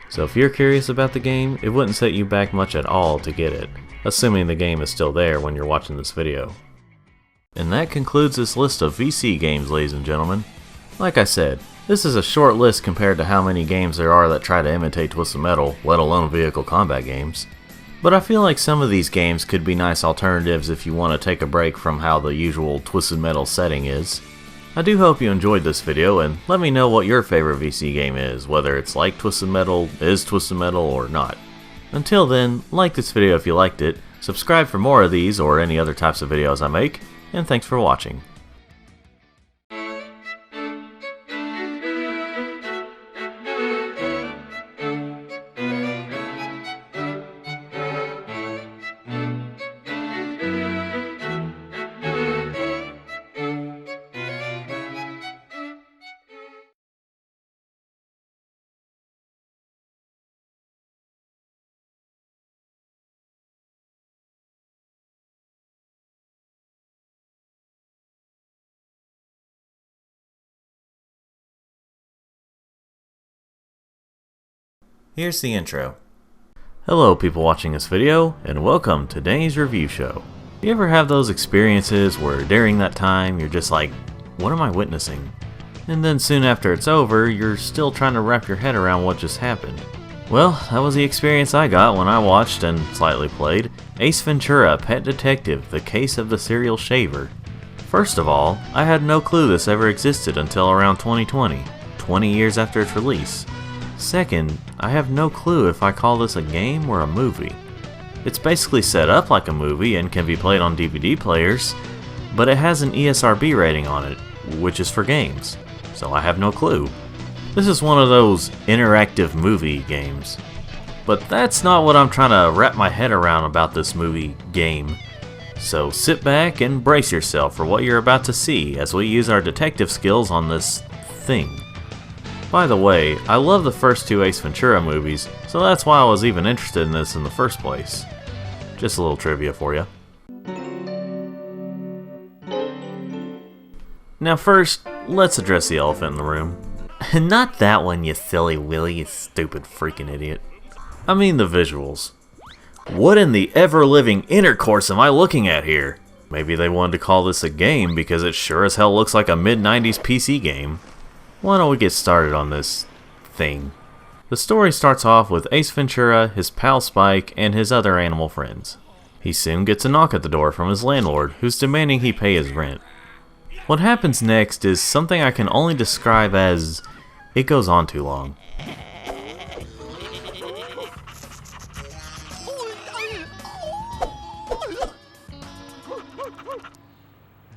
So if you're curious about the game, it wouldn't set you back much at all to get it, assuming the game is still there when you're watching this video. And that concludes this list of VC games, ladies and gentlemen. Like I said, this is a short list compared to how many games there are that try to imitate Twisted Metal, let alone vehicle combat games. But I feel like some of these games could be nice alternatives if you want to take a break from how the usual Twisted Metal setting is. I do hope you enjoyed this video, and let me know what your favorite VC game is, whether it's like Twisted Metal, is Twisted Metal, or not. Until then, like this video if you liked it, subscribe for more of these or any other types of videos I make, and thanks for watching. Here's the intro. Hello people watching this video, and welcome to Danny's Review Show. You ever have those experiences where during that time you're just like, what am I witnessing? And then soon after it's over, you're still trying to wrap your head around what just happened. Well, that was the experience I got when I watched and slightly played Ace Ventura: Pet Detective: The Case of the Serial Shaver. First of all, I had no clue this ever existed until around 2020, 20 years after its release. Second, I have no clue if I call this a game or a movie. It's basically set up like a movie and can be played on DVD players, but it has an ESRB rating on it, which is for games, so I have no clue. This is one of those interactive movie games. But that's not what I'm trying to wrap my head around about this movie game. So sit back and brace yourself for what you're about to see as we use our detective skills on this thing. By the way, I love the first two Ace Ventura movies, so that's why I was even interested in this in the first place. Just a little trivia for you. Now first, let's address the elephant in the room. Not that one, you silly Willy, you stupid freaking idiot. I mean the visuals. What in the ever-living intercourse am I looking at here? Maybe they wanted to call this a game because it sure as hell looks like a mid-90s PC game. Why don't we get started on this thing? The story starts off with Ace Ventura, his pal Spike, and his other animal friends. He soon gets a knock at the door from his landlord, who's demanding he pay his rent. What happens next is something I can only describe as, it goes on too long.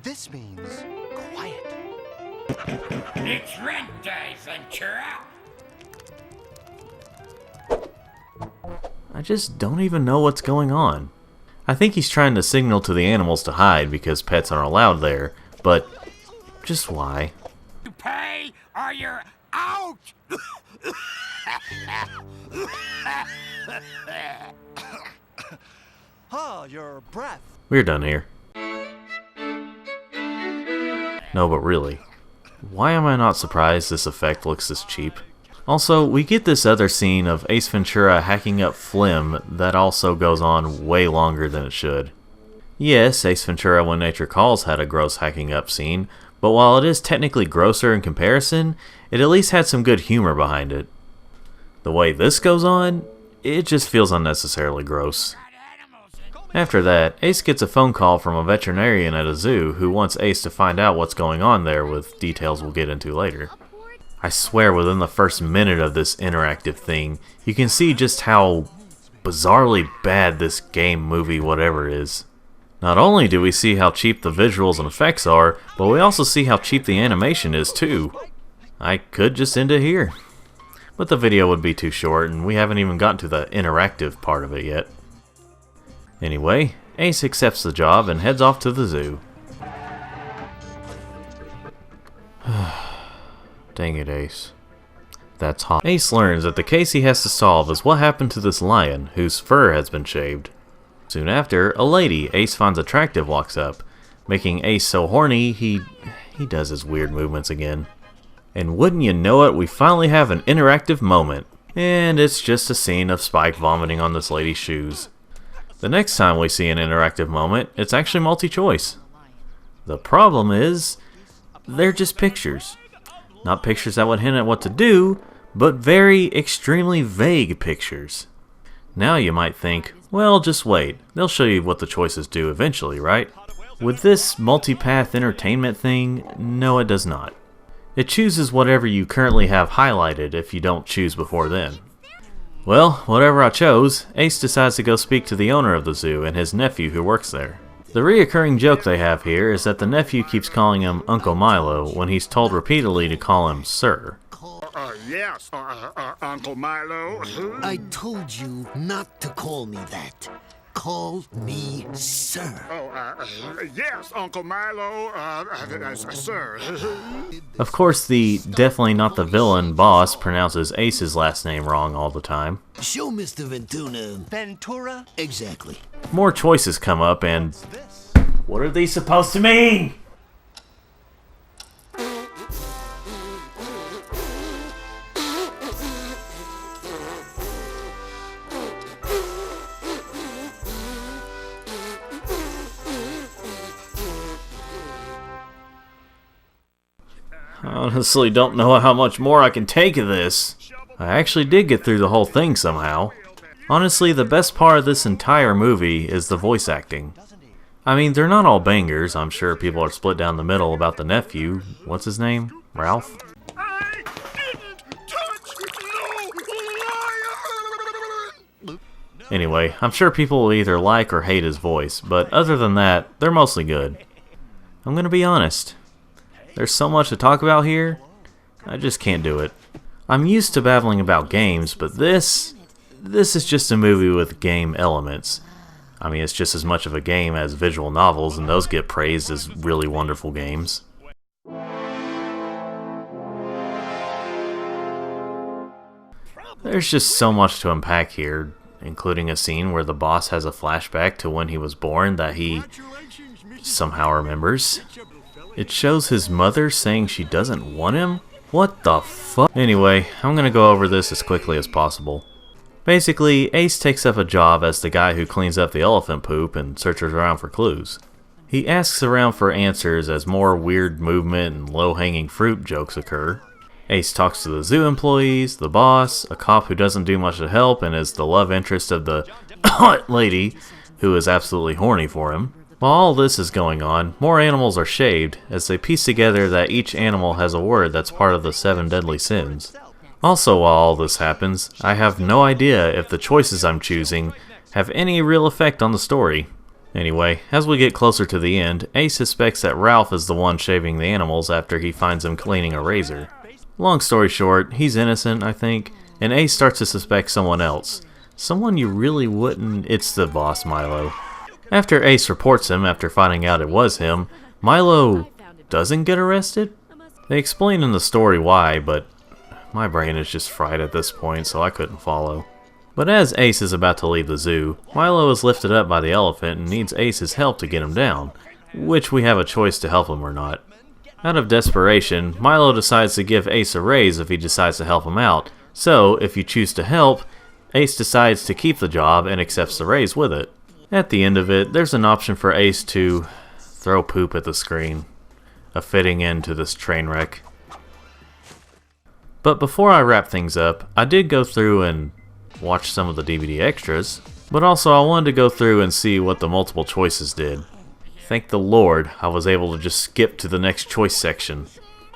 This means quiet. It's rent day, Ventura. I just don't even know what's going on. I think he's trying to signal to the animals to hide because pets aren't allowed there, but just why? You pay or you're out. Oh, your breath. We're done here. No, but really, why am I not surprised this effect looks this cheap? Also, we get this other scene of Ace Ventura hacking up Flim that also goes on way longer than it should. Yes, Ace Ventura When Nature Calls had a gross hacking up scene, but while it is technically grosser in comparison, it at least had some good humor behind it. The way this goes on, it just feels unnecessarily gross. After that, Ace gets a phone call from a veterinarian at a zoo who wants Ace to find out what's going on there with details we'll get into later. I swear within the first minute of this interactive thing, you can see just how bizarrely bad this game, movie, whatever is. Not only do we see how cheap the visuals and effects are, but we also see how cheap the animation is too. I could just end it here. But the video would be too short and we haven't even gotten to the interactive part of it yet. Anyway, Ace accepts the job and heads off to the zoo. Dang it, Ace. That's hot. Ace learns that the case he has to solve is what happened to this lion, whose fur has been shaved. Soon after, a lady Ace finds attractive walks up, making Ace so horny he does his weird movements again. And wouldn't you know it, we finally have an interactive moment. And it's just a scene of Spike vomiting on this lady's shoes. The next time we see an interactive moment, it's actually multi-choice. The problem is, they're just pictures. Not pictures that would hint at what to do, but very extremely vague pictures. Now you might think, well, just wait. They'll show you what the choices do eventually, right? With this multipath entertainment thing, no it does not. It chooses whatever you currently have highlighted if you don't choose before then. Well, whatever I chose, Ace decides to go speak to the owner of the zoo and his nephew who works there. The reoccurring joke they have here is that the nephew keeps calling him Uncle Milo when he's told repeatedly to call him Sir. Yes, Uncle Milo. I told you not to call me that. Call me Sir. Yes, Uncle Milo, sir. Of course, the definitely not the villain boss pronounces Ace's last name wrong all the time. Show Mr. Ventura. Exactly. More choices come up and... what are these supposed to mean? I honestly don't know how much more I can take of this. I actually did get through the whole thing somehow. Honestly, the best part of this entire movie is the voice acting. I mean, they're not all bangers. I'm sure people are split down the middle about the nephew. What's his name? Ralph? I didn't touch no liar! Anyway, I'm sure people will either like or hate his voice, but other than that, they're mostly good. I'm gonna be honest. There's so much to talk about here, I just can't do it. I'm used to babbling about games, but this is just a movie with game elements. I mean, it's just as much of a game as visual novels, and those get praised as really wonderful games. There's just so much to unpack here, including a scene where the boss has a flashback to when he was born that he somehow remembers. It shows his mother saying she doesn't want him? What the fuck? Anyway, I'm gonna go over this as quickly as possible. Basically, Ace takes up a job as the guy who cleans up the elephant poop and searches around for clues. He asks around for answers as more weird movement and low-hanging fruit jokes occur. Ace talks to the zoo employees, the boss, a cop who doesn't do much to help and is the love interest of the lady who is absolutely horny for him. While all this is going on, more animals are shaved as they piece together that each animal has a word that's part of the 7 deadly sins. Also, while all this happens, I have no idea if the choices I'm choosing have any real effect on the story. Anyway, as we get closer to the end, Ace suspects that Ralph is the one shaving the animals after he finds him cleaning a razor. Long story short, he's innocent, I think, and Ace starts to suspect someone else. Someone you really wouldn't. It's the boss, Milo. After Ace reports him after finding out it was him, Milo doesn't get arrested? They explain in the story why, but my brain is just fried at this point, so I couldn't follow. But as Ace is about to leave the zoo, Milo is lifted up by the elephant and needs Ace's help to get him down, which we have a choice to help him or not. Out of desperation, Milo decides to give Ace a raise if he decides to help him out, so if you choose to help, Ace decides to keep the job and accepts the raise with it. At the end of it, there's an option for Ace to throw poop at the screen, a fitting end to this train wreck. But before I wrap things up, I did go through and watch some of the DVD extras, but also I wanted to go through and see what the multiple choices did. Thank the Lord I was able to just skip to the next choice section.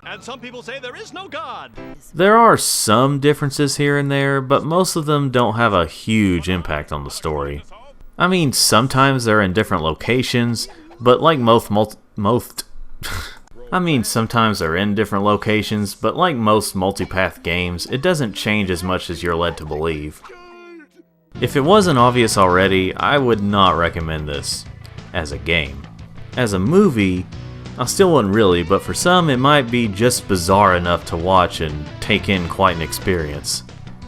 And some people say there is no God. There are some differences here and there, but most of them don't have a huge impact on the story. I mean, sometimes they're in different locations, but like most multipath games, it doesn't change as much as you're led to believe. If it wasn't obvious already, I would not recommend this as a game. As a movie, I still wouldn't really, but for some it might be just bizarre enough to watch and take in quite an experience.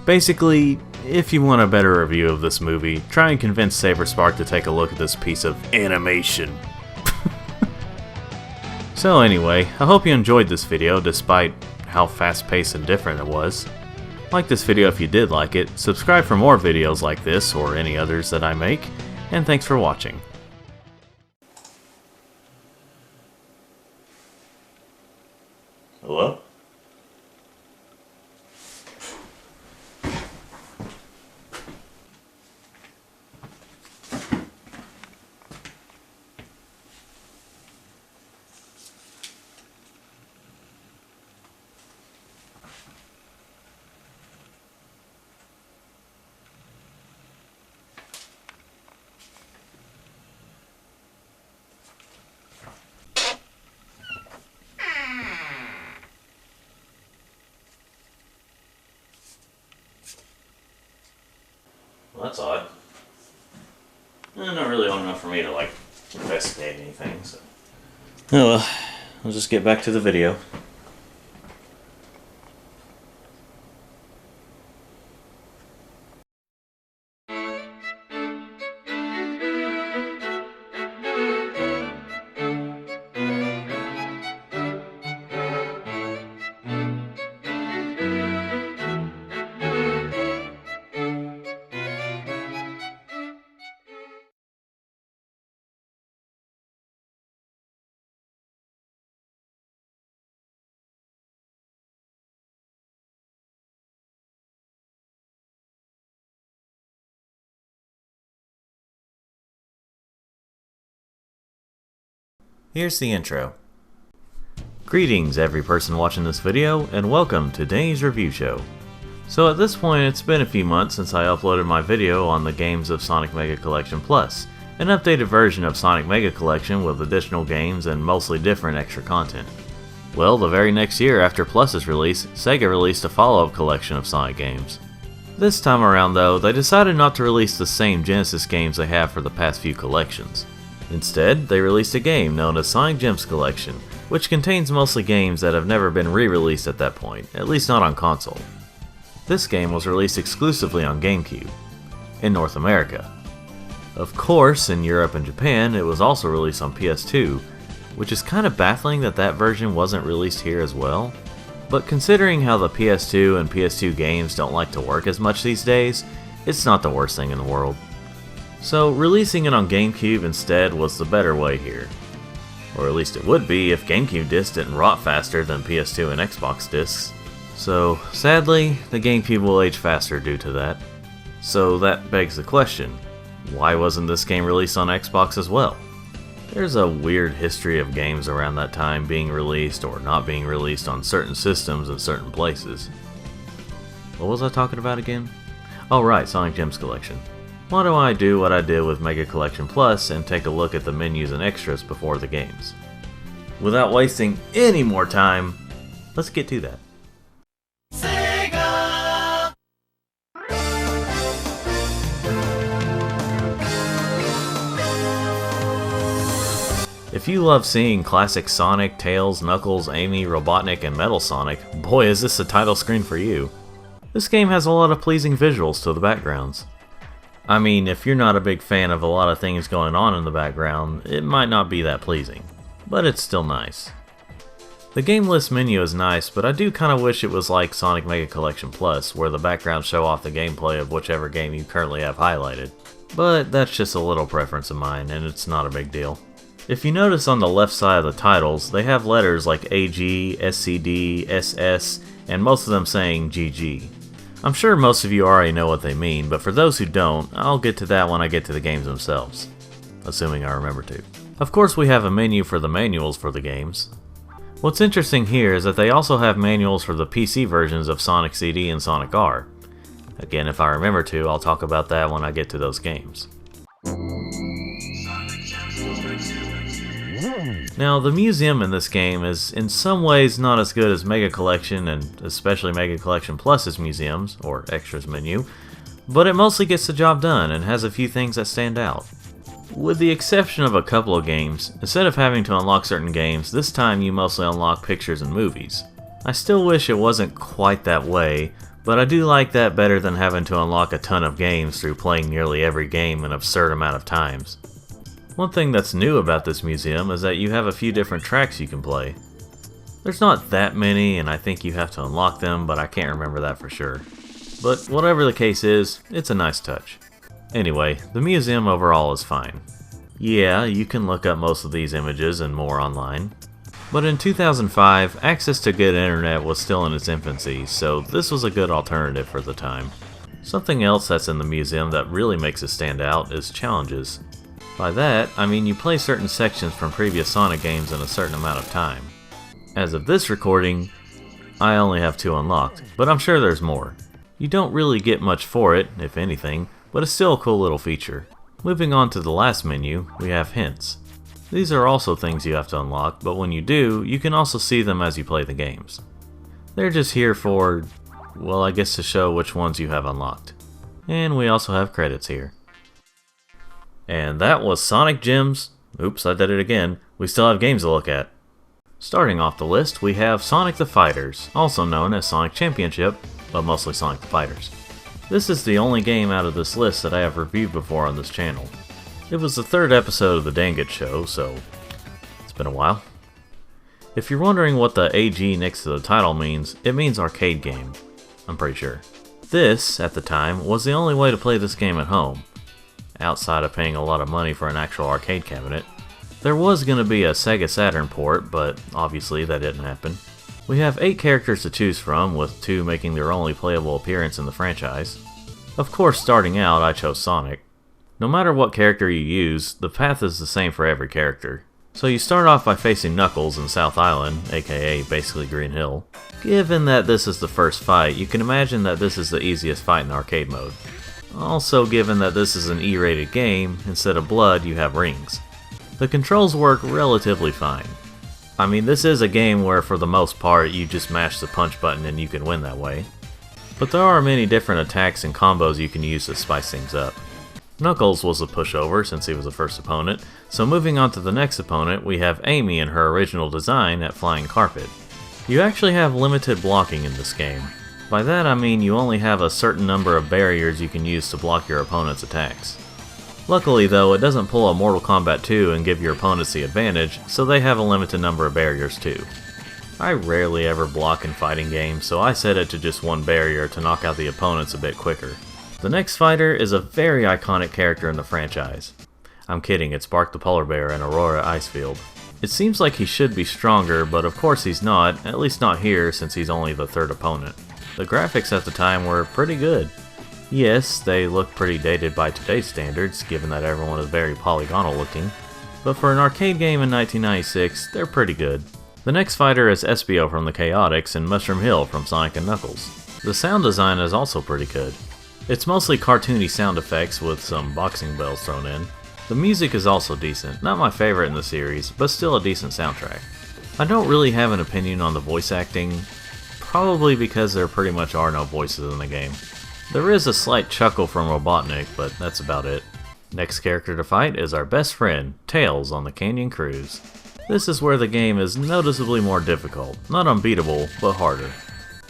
Basically, if you want a better review of this movie, try and convince SaberSpark to take a look at this piece of animation. So anyway, I hope you enjoyed this video despite how fast-paced and different it was. Like this video if you did like it, subscribe for more videos like this or any others that I make, and thanks for watching. Hello? Well, that's odd. Not really long enough for me to, like, investigate anything, so... Oh well, I'll just get back to the video. Here's the intro. Greetings every person watching this video, and welcome to Danny's Review Show. So at this point it's been a few months since I uploaded my video on the games of Sonic Mega Collection Plus, an updated version of Sonic Mega Collection with additional games and mostly different extra content. Well, the very next year after Plus's release, Sega released a follow-up collection of Sonic games. This time around though, they decided not to release the same Genesis games they have for the past few collections. Instead, they released a game known as Sonic Gems Collection, which contains mostly games that have never been re-released at that point, at least not on console. This game was released exclusively on GameCube, in North America. Of course, in Europe and Japan, it was also released on PS2, which is kind of baffling that that version wasn't released here as well. But considering how the PS2 and PS2 games don't like to work as much these days, it's not the worst thing in the world. So releasing it on GameCube instead was the better way here. Or at least it would be if GameCube discs didn't rot faster than PS2 and Xbox discs. So sadly, the GameCube will age faster due to that. So that begs the question, why wasn't this game released on Xbox as well? There's a weird history of games around that time being released or not being released on certain systems in certain places. What was I talking about again? Oh right, Sonic Gems Collection. Why don't I do what I did with Mega Collection Plus and take a look at the menus and extras before the games? Without wasting any more time, let's get to that. Sega! If you love seeing classic Sonic, Tails, Knuckles, Amy, Robotnik, and Metal Sonic, boy is this a title screen for you. This game has a lot of pleasing visuals to the backgrounds. I mean, if you're not a big fan of a lot of things going on in the background, it might not be that pleasing, but it's still nice. The game list menu is nice, but I do kind of wish it was like Sonic Mega Collection Plus, where the backgrounds show off the gameplay of whichever game you currently have highlighted. But that's just a little preference of mine, and it's not a big deal. If you notice on the left side of the titles, they have letters like AG, SCD, SS, and most of them saying GG. I'm sure most of you already know what they mean, but for those who don't, I'll get to that when I get to the games themselves. Assuming I remember to. Of course we have a menu for the manuals for the games. What's interesting here is that they also have manuals for the PC versions of Sonic CD and Sonic R. Again, if I remember to, I'll talk about that when I get to those games. Now, the museum in this game is in some ways not as good as Mega Collection and especially Mega Collection Plus's museums, or extras menu, but it mostly gets the job done and has a few things that stand out. With the exception of a couple of games, instead of having to unlock certain games, this time you mostly unlock pictures and movies. I still wish it wasn't quite that way, but I do like that better than having to unlock a ton of games through playing nearly every game an absurd amount of times. One thing that's new about this museum is that you have a few different tracks you can play. There's not that many, and I think you have to unlock them, but I can't remember that for sure. But whatever the case is, it's a nice touch. Anyway, the museum overall is fine. Yeah, you can look up most of these images and more online, But in 2005, access to good internet was still in its infancy, so this was a good alternative for the time. Something else that's in the museum that really makes it stand out is challenges. By that, I mean you play certain sections from previous Sonic games in a certain amount of time. As of this recording, I only have 2 unlocked, but I'm sure there's more. You don't really get much for it, if anything, but it's still a cool little feature. Moving on to the last menu, we have hints. These are also things you have to unlock, but when you do, you can also see them as you play the games. They're just here for, well, I guess to show which ones you have unlocked. And we also have credits here. And that was Sonic Gems. Oops, I did it again. We still have games to look at. Starting off the list, we have Sonic the Fighters, also known as Sonic Championship, but mostly Sonic the Fighters. This is the only game out of this list that I have reviewed before on this channel. It was the 3rd episode of the Dangit Show, so it's been a while. If you're wondering what the AG next to the title means, it means arcade game. I'm pretty sure. This, at the time, was the only way to play this game at home, outside of paying a lot of money for an actual arcade cabinet. There was going to be a Sega Saturn port, but obviously that didn't happen. We have 8 characters to choose from, with 2 making their only playable appearance in the franchise. Of course, starting out, I chose Sonic. No matter what character you use, the path is the same for every character. So you start off by facing Knuckles in South Island, aka basically Green Hill. Given that this is the first fight, you can imagine that this is the easiest fight in arcade mode. Also, given that this is an E-rated game, instead of blood you have rings. The controls work relatively fine. I mean, this is a game where for the most part you just mash the punch button and you can win that way. But there are many different attacks and combos you can use to spice things up. Knuckles was a pushover since he was the first opponent, so moving on to the next opponent, we have Amy in her original design at Flying Carpet. You actually have limited blocking in this game. By that I mean you only have a certain number of barriers you can use to block your opponent's attacks. Luckily though, it doesn't pull a Mortal Kombat 2 and give your opponents the advantage, so they have a limited number of barriers too. I rarely ever block in fighting games, so I set it to just 1 barrier to knock out the opponents a bit quicker. The next fighter is a very iconic character in the franchise. I'm kidding, it's Bark the Polar Bear in Aurora Icefield. It seems like he should be stronger, but of course he's not, at least not here since he's only the 3rd opponent. The graphics at the time were pretty good. Yes, they look pretty dated by today's standards, given that everyone is very polygonal looking, but for an arcade game in 1996, they're pretty good. The next fighter is Espio from the Chaotix and Mushroom Hill from Sonic & Knuckles. The sound design is also pretty good. It's mostly cartoony sound effects with some boxing bells thrown in. The music is also decent, not my favorite in the series, but still a decent soundtrack. I don't really have an opinion on the voice acting, probably because there pretty much are no voices in the game. There is a slight chuckle from Robotnik, but that's about it. Next character to fight is our best friend, Tails on the Canyon Cruise. This is where the game is noticeably more difficult, not unbeatable, but harder.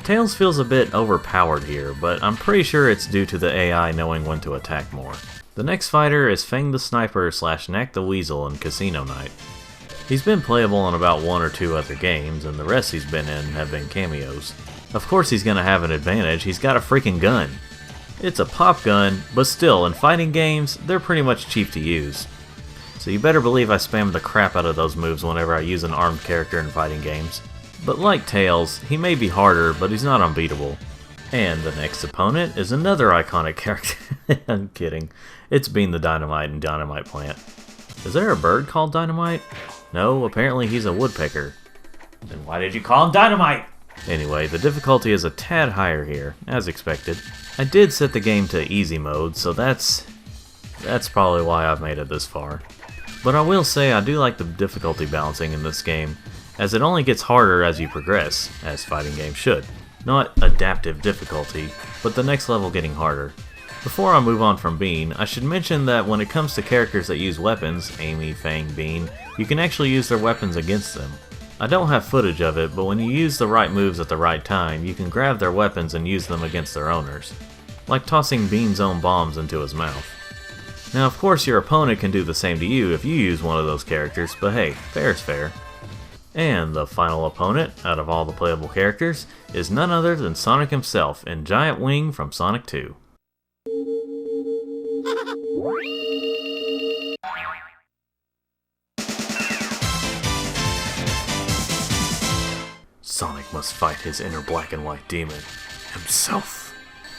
Tails feels a bit overpowered here, but I'm pretty sure it's due to the AI knowing when to attack more. The next fighter is Fang the Sniper / Knack the Weasel in Casino Night. He's been playable in about 1 or 2 other games, and the rest he's been in have been cameos. Of course he's gonna have an advantage, he's got a freaking gun. It's a pop gun, but still, in fighting games, they're pretty much cheap to use. So you better believe I spam the crap out of those moves whenever I use an armed character in fighting games. But like Tails, he may be harder, but he's not unbeatable. And the next opponent is another iconic character. I'm kidding. It's Bean the Dynamite in Dynamite Plant. Is there a bird called Dynamite? No, apparently he's a woodpecker. Then why did you call him Dynamite? Anyway, the difficulty is a tad higher here, as expected. I did set the game to easy mode, so that's probably why I've made it this far. But I will say I do like the difficulty balancing in this game, as it only gets harder as you progress, as fighting games should. Not adaptive difficulty, but the next level getting harder. Before I move on from Bean, I should mention that when it comes to characters that use weapons, Amy, Fang, Bean, you can actually use their weapons against them. I don't have footage of it, but when you use the right moves at the right time, you can grab their weapons and use them against their owners. Like tossing Bean's own bombs into his mouth. Now of course your opponent can do the same to you if you use one of those characters, but hey, fair is fair. And the final opponent, out of all the playable characters, is none other than Sonic himself in Giant Wing from Sonic 2. Sonic must fight his inner black and white demon, himself.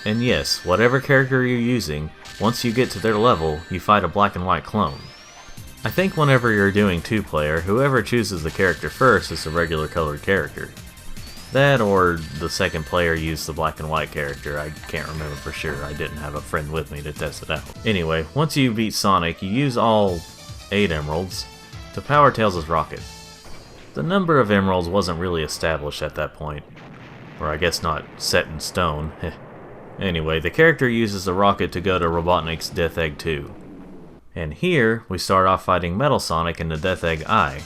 And yes, whatever character you're using, once you get to their level, you fight a black and white clone. I think whenever you're doing 2-player, whoever chooses the character first is the regular colored character. That or the second player used the black and white character, I can't remember for sure, I didn't have a friend with me to test it out. Anyway, once you beat Sonic, you use all 8 emeralds to power Tails' rocket. The number of emeralds wasn't really established at that point, or I guess not set in stone. Anyway, the character uses the rocket to go to Robotnik's Death Egg 2. And here, we start off fighting Metal Sonic in the Death Egg Eye.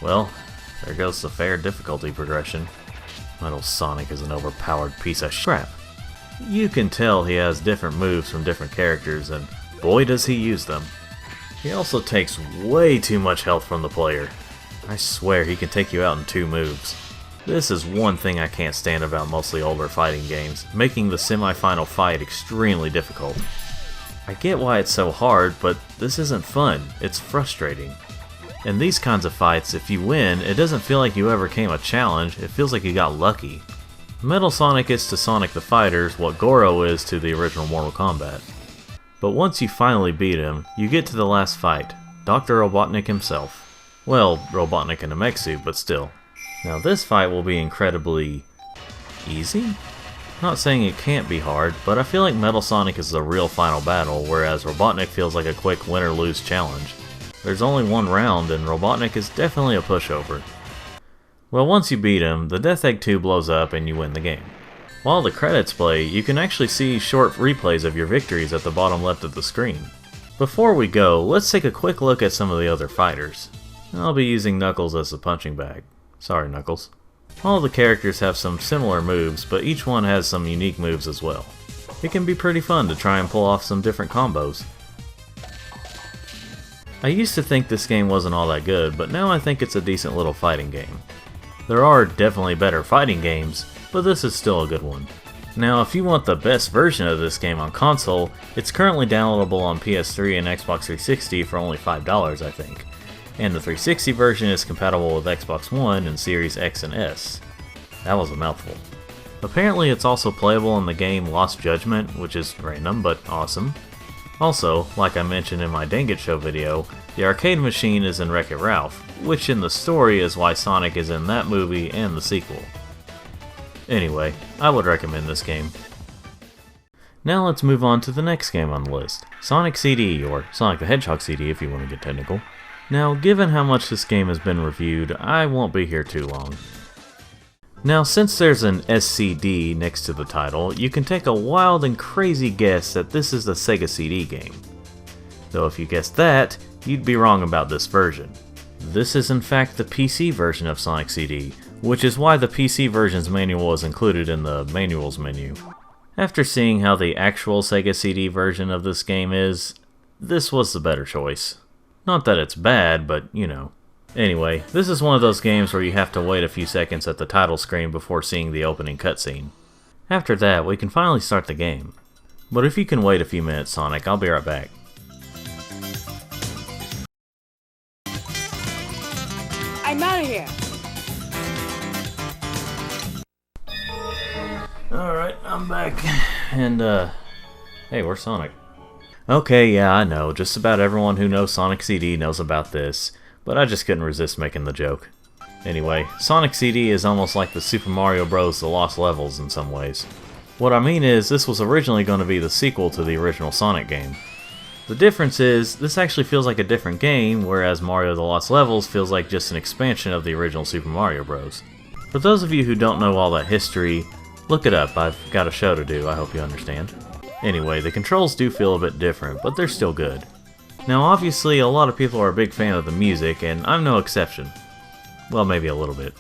Well, there goes the fair difficulty progression. Metal Sonic is an overpowered piece of crap. You can tell he has different moves from different characters, and boy does he use them. He also takes way too much health from the player. I swear he can take you out in 2 moves. This is one thing I can't stand about mostly older fighting games, making the semi-final fight extremely difficult. I get why it's so hard, but this isn't fun, it's frustrating. In these kinds of fights, if you win, it doesn't feel like you overcame a challenge, it feels like you got lucky. Metal Sonic is to Sonic the Fighters what Goro is to the original Mortal Kombat. But once you finally beat him, you get to the last fight, Dr. Robotnik himself. Well, Robotnik in a mech suit, but still. Now this fight will be incredibly easy? Not saying it can't be hard, but I feel like Metal Sonic is the real final battle, whereas Robotnik feels like a quick win-or-lose challenge. There's only one round, and Robotnik is definitely a pushover. Well, once you beat him, the Death Egg 2 blows up and you win the game. While the credits play, you can actually see short replays of your victories at the bottom left of the screen. Before we go, let's take a quick look at some of the other fighters. I'll be using Knuckles as the punching bag. Sorry, Knuckles. All the characters have some similar moves, but each one has some unique moves as well. It can be pretty fun to try and pull off some different combos. I used to think this game wasn't all that good, but now I think it's a decent little fighting game. There are definitely better fighting games, but this is still a good one. Now, if you want the best version of this game on console, it's currently downloadable on PS3 and Xbox 360 for only $5, I think. And the 360 version is compatible with Xbox One and Series X and S. That was a mouthful. Apparently it's also playable in the game Lost Judgment, which is random but awesome. Also, like I mentioned in my Dang It Show video, the arcade machine is in Wreck-It Ralph, which in the story is why Sonic is in that movie and the sequel. Anyway, I would recommend this game. Now let's move on to the next game on the list, Sonic CD, or Sonic the Hedgehog CD if you want to get technical. Now, given how much this game has been reviewed, I won't be here too long. Now, since there's an SCD next to the title, you can take a wild and crazy guess that this is the Sega CD game. Though if you guessed that, you'd be wrong about this version. This is in fact the PC version of Sonic CD, which is why the PC version's manual is included in the manuals menu. After seeing how the actual Sega CD version of this game is, this was the better choice. Not that it's bad, but you know. Anyway, this is one of those games where you have to wait a few seconds at the title screen before seeing the opening cutscene. After that, we can finally start the game. But if you can wait a few minutes, Sonic, I'll be right back. I'm out of here! Alright, I'm back. And, hey, where's Sonic? Okay, yeah, I know, just about everyone who knows Sonic CD knows about this, but I just couldn't resist making the joke. Anyway, Sonic CD is almost like the Super Mario Bros. The Lost Levels in some ways. What I mean is, this was originally going to be the sequel to the original Sonic game. The difference is, this actually feels like a different game, whereas Mario the Lost Levels feels like just an expansion of the original Super Mario Bros. For those of you who don't know all that history, look it up, I've got a show to do, I hope you understand. Anyway, the controls do feel a bit different, but they're still good. Now obviously a lot of people are a big fan of the music, and I'm no exception. Well, maybe a little bit.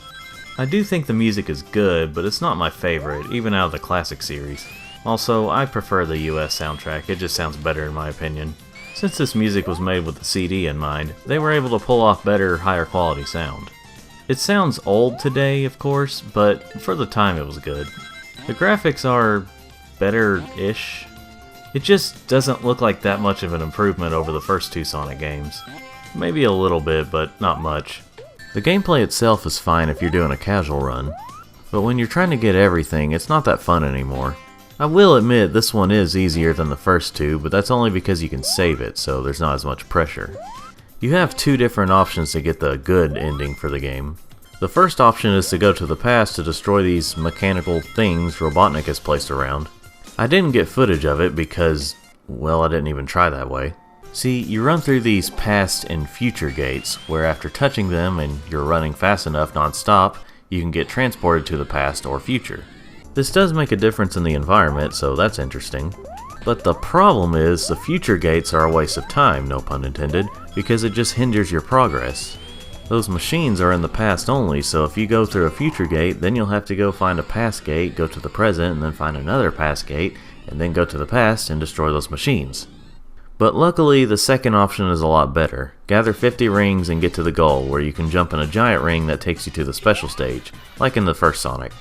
I do think the music is good, but it's not my favorite, even out of the classic series. Also, I prefer the US soundtrack, it just sounds better in my opinion. Since this music was made with the CD in mind, they were able to pull off better, higher quality sound. It sounds old today, of course, but for the time it was good. The graphics are better-ish. It just doesn't look like that much of an improvement over the first two Sonic games. Maybe a little bit, but not much. The gameplay itself is fine if you're doing a casual run, but when you're trying to get everything, it's not that fun anymore. I will admit this one is easier than the first two, but that's only because you can save it, so there's not as much pressure. You have two different options to get the good ending for the game. The first option is to go to the past to destroy these mechanical things Robotnik has placed around. I didn't get footage of it because, well, I didn't even try that way. See, you run through these past and future gates, where after touching them and you're running fast enough non-stop, you can get transported to the past or future. This does make a difference in the environment, so that's interesting. But the problem is, the future gates are a waste of time, no pun intended, because it just hinders your progress. Those machines are in the past only, so if you go through a future gate, then you'll have to go find a past gate, go to the present, and then find another past gate, and then go to the past and destroy those machines. But luckily, the second option is a lot better. Gather 50 rings and get to the goal, where you can jump in a giant ring that takes you to the special stage, like in the first Sonic.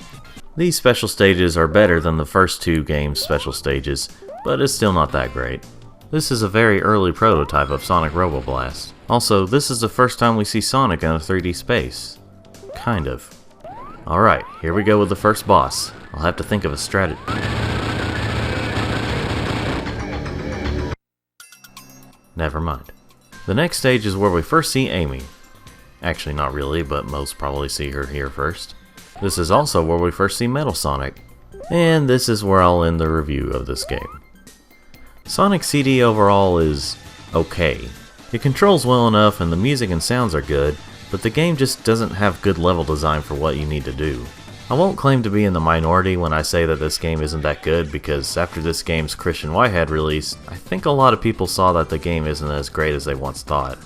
These special stages are better than the first two games' special stages, but it's still not that great. This is a very early prototype of Sonic Roboblast. Also, this is the first time we see Sonic in a 3D space. Kind of. Alright, here we go with the first boss. I'll have to think of a strategy. Never mind. The next stage is where we first see Amy. Actually, not really, but most probably see her here first. This is also where we first see Metal Sonic. And this is where I'll end the review of this game. Sonic CD overall is okay. It controls well enough and the music and sounds are good, but the game just doesn't have good level design for what you need to do. I won't claim to be in the minority when I say that this game isn't that good, because after this game's Christian Whitehead release, I think a lot of people saw that the game isn't as great as they once thought.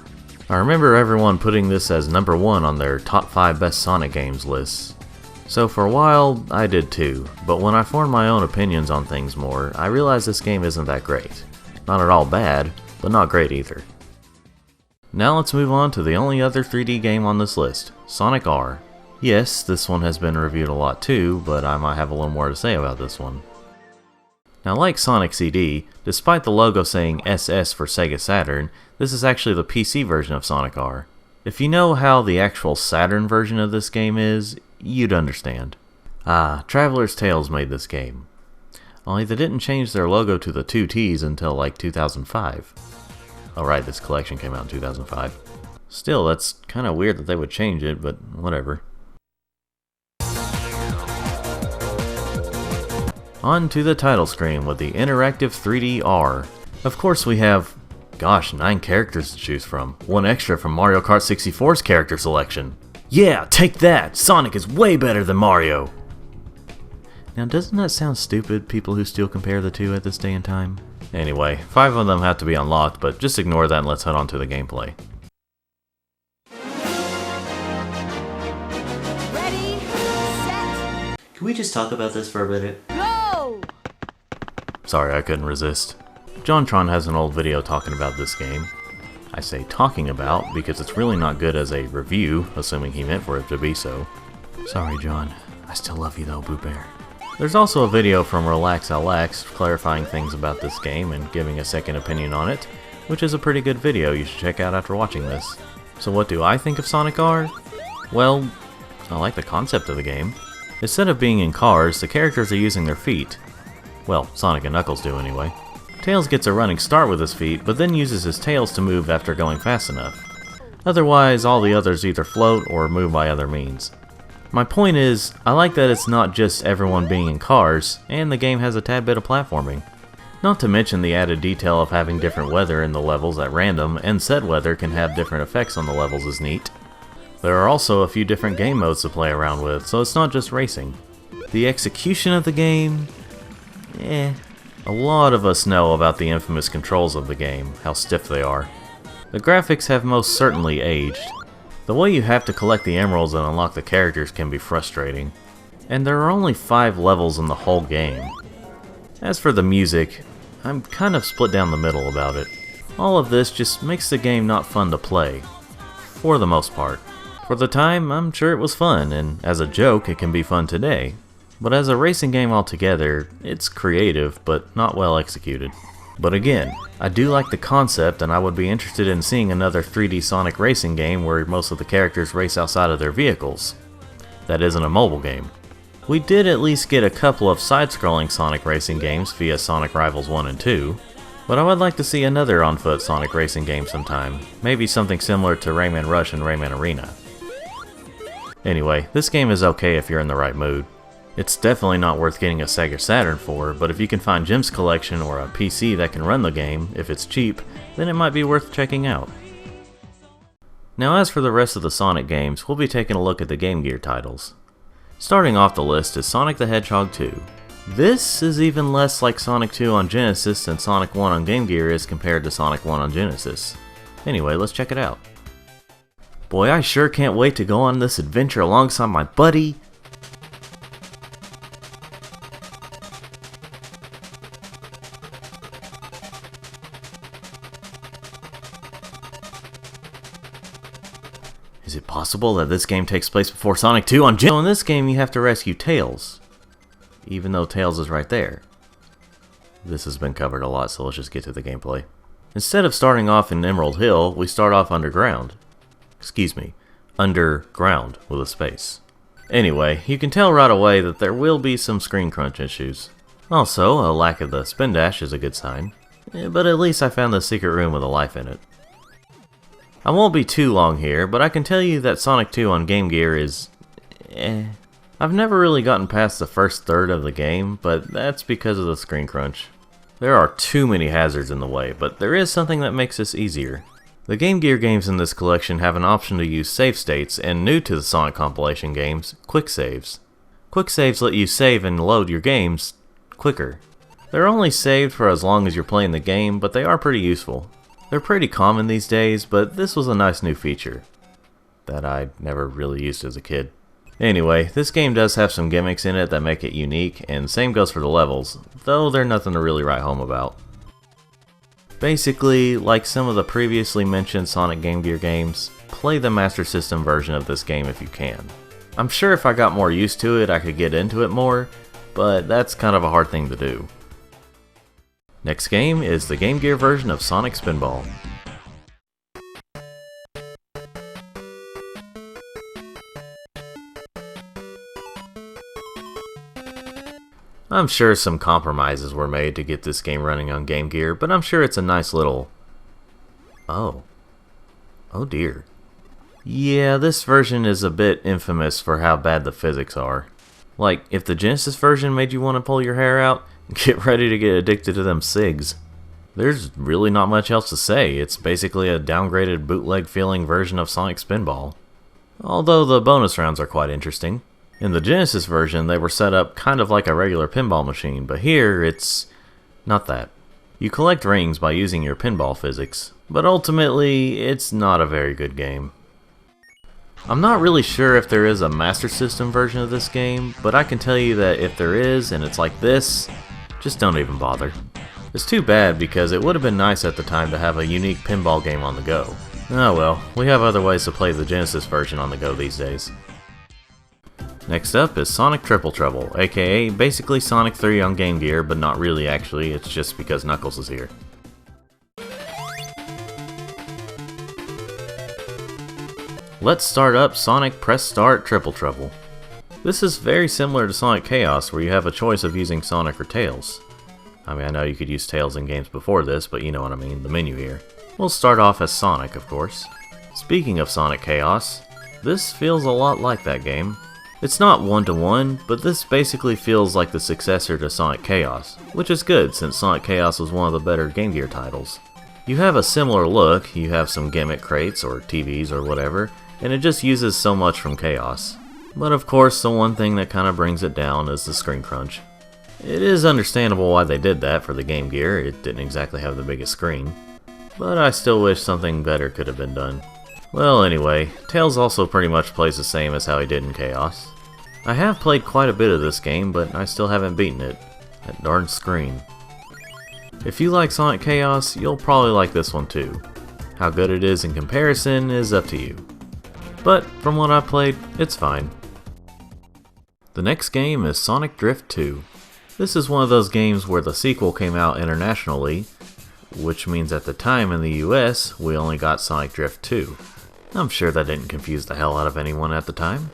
I remember everyone putting this as number 1 on their top 5 best Sonic games lists. So for a while, I did too, but when I formed my own opinions on things more, I realized this game isn't that great. Not at all bad, but not great either. Now let's move on to the only other 3D game on this list, Sonic R. Yes, this one has been reviewed a lot too, but I might have a little more to say about this one. Now like Sonic CD, despite the logo saying SS for Sega Saturn, this is actually the PC version of Sonic R. If you know how the actual Saturn version of this game is, you'd understand. Traveler's Tales made this game. Only they didn't change their logo to the 2 T's until like 2005. Alright, this collection came out in 2005. Still, that's kinda weird that they would change it, but whatever. On to the title screen with the interactive 3D R. Of course we have, 9 characters to choose from. One extra from Mario Kart 64's character selection. Yeah, take that! Sonic is way better than Mario! Now doesn't that sound stupid, people who still compare the two at this day and time? Anyway, 5 of them have to be unlocked, but just ignore that and let's head on to the gameplay. Ready, set, Can we just talk about this for a minute? go! Sorry, I couldn't resist. JonTron has an old video talking about this game. I say talking about because it's really not good as a review, assuming he meant for it to be so. Sorry, John. I still love you though, Boo Bear. There's also a video from Relax Alex clarifying things about this game and giving a second opinion on it, which is a pretty good video you should check out after watching this. So what do I think of Sonic R? Well, I like the concept of the game. Instead of being in cars, the characters are using their feet. Well, Sonic and Knuckles do anyway. Tails gets a running start with his feet, but then uses his tails to move after going fast enough. Otherwise, all the others either float or move by other means. My point is, I like that it's not just everyone being in cars, and the game has a tad bit of platforming. Not to mention the added detail of having different weather in the levels at random, and said weather can have different effects on the levels is neat. There are also a few different game modes to play around with, so it's not just racing. The execution of the game? A lot of us know about the infamous controls of the game, how stiff they are. The graphics have most certainly aged. The way you have to collect the emeralds and unlock the characters can be frustrating. And there are only 5 levels in the whole game. As for the music, I'm kind of split down the middle about it. All of this just makes the game not fun to play. For the most part. For the time, I'm sure it was fun, and as a joke, it can be fun today. But as a racing game altogether, it's creative, but not well executed. But again, I do like the concept and I would be interested in seeing another 3D Sonic racing game where most of the characters race outside of their vehicles. That isn't a mobile game. We did at least get a couple of side-scrolling Sonic racing games via Sonic Rivals 1 and 2, but I would like to see another on-foot Sonic racing game sometime, maybe something similar to Rayman Rush and Rayman Arena. Anyway, this game is okay if you're in the right mood. It's definitely not worth getting a Sega Saturn for, but if you can find Jim's Collection or a PC that can run the game, if it's cheap, then it might be worth checking out. Now as for the rest of the Sonic games, we'll be taking a look at the Game Gear titles. Starting off the list is Sonic the Hedgehog 2. This is even less like Sonic 2 on Genesis than Sonic 1 on Game Gear is compared to Sonic 1 on Genesis. Anyway, let's check it out. Boy, I sure can't wait to go on this adventure alongside my buddy. Is it possible that this game takes place before Sonic 2 on Genesis? So in this game you have to rescue Tails, even though Tails is right there. This has been covered a lot, so let's just get to the gameplay. Instead of starting off in Emerald Hill, we start off underground. Excuse me, underground with a space. Anyway, you can tell right away that there will be some screen crunch issues. Also, a lack of the spin dash is a good sign, but at least I found the secret room with a life in it. I won't be too long here, but I can tell you that Sonic 2 on Game Gear is I've never really gotten past the first third of the game, but that's because of the screen crunch. There are too many hazards in the way, but there is something that makes this easier. The Game Gear games in this collection have an option to use save states, and new to the Sonic Compilation games, quick saves. Quick saves let you save and load your games quicker. They're only saved for as long as you're playing the game, but they are pretty useful. They're pretty common these days, but this was a nice new feature that I never really used as a kid. Anyway, this game does have some gimmicks in it that make it unique, and same goes for the levels, though they're nothing to really write home about. Basically, like some of the previously mentioned Sonic Game Gear games, play the Master System version of this game if you can. I'm sure if I got more used to it I could get into it more, but that's kind of a hard thing to do. Next game is the Game Gear version of Sonic Spinball. I'm sure some compromises were made to get this game running on Game Gear, but I'm sure it's a nice little... Oh dear. Yeah, this version is a bit infamous for how bad the physics are. Like, if the Genesis version made you want to pull your hair out, get ready to get addicted to them cigs. There's really not much else to say. It's basically a downgraded bootleg feeling version of Sonic Spinball. Although the bonus rounds are quite interesting. In the Genesis version they were set up kind of like a regular pinball machine, but here it's not that. You collect rings by using your pinball physics, but ultimately it's not a very good game. I'm not really sure if there is a Master System version of this game, but I can tell you that if there is and it's like this, just don't even bother. It's too bad because it would have been nice at the time to have a unique pinball game on the go. Oh well, we have other ways to play the Genesis version on the go these days. Next up is Sonic Triple Trouble, aka basically Sonic 3 on Game Gear, but not really actually, it's just because Knuckles is here. Let's start up Sonic Press Start Triple Trouble. This is very similar to Sonic Chaos, where you have a choice of using Sonic or Tails. I mean, I know you could use Tails in games before this, but you know what I mean, the menu here. We'll start off as Sonic, of course. Speaking of Sonic Chaos, this feels a lot like that game. It's not one-to-one, but this basically feels like the successor to Sonic Chaos, which is good since Sonic Chaos was one of the better Game Gear titles. You have a similar look, you have some gimmick crates or TVs or whatever, and it just uses so much from Chaos. But of course, the one thing that kind of brings it down is the screen crunch. It is understandable why they did that for the Game Gear, it didn't exactly have the biggest screen. But I still wish something better could have been done. Well anyway, Tails also pretty much plays the same as how he did in Chaos. I have played quite a bit of this game, but I still haven't beaten it. That darn screen. If you like Sonic Chaos, you'll probably like this one too. How good it is in comparison is up to you. But from what I played, it's fine. The next game is Sonic Drift 2. This is one of those games where the sequel came out internationally, which means at the time in the US, we only got Sonic Drift 2. I'm sure that didn't confuse the hell out of anyone at the time.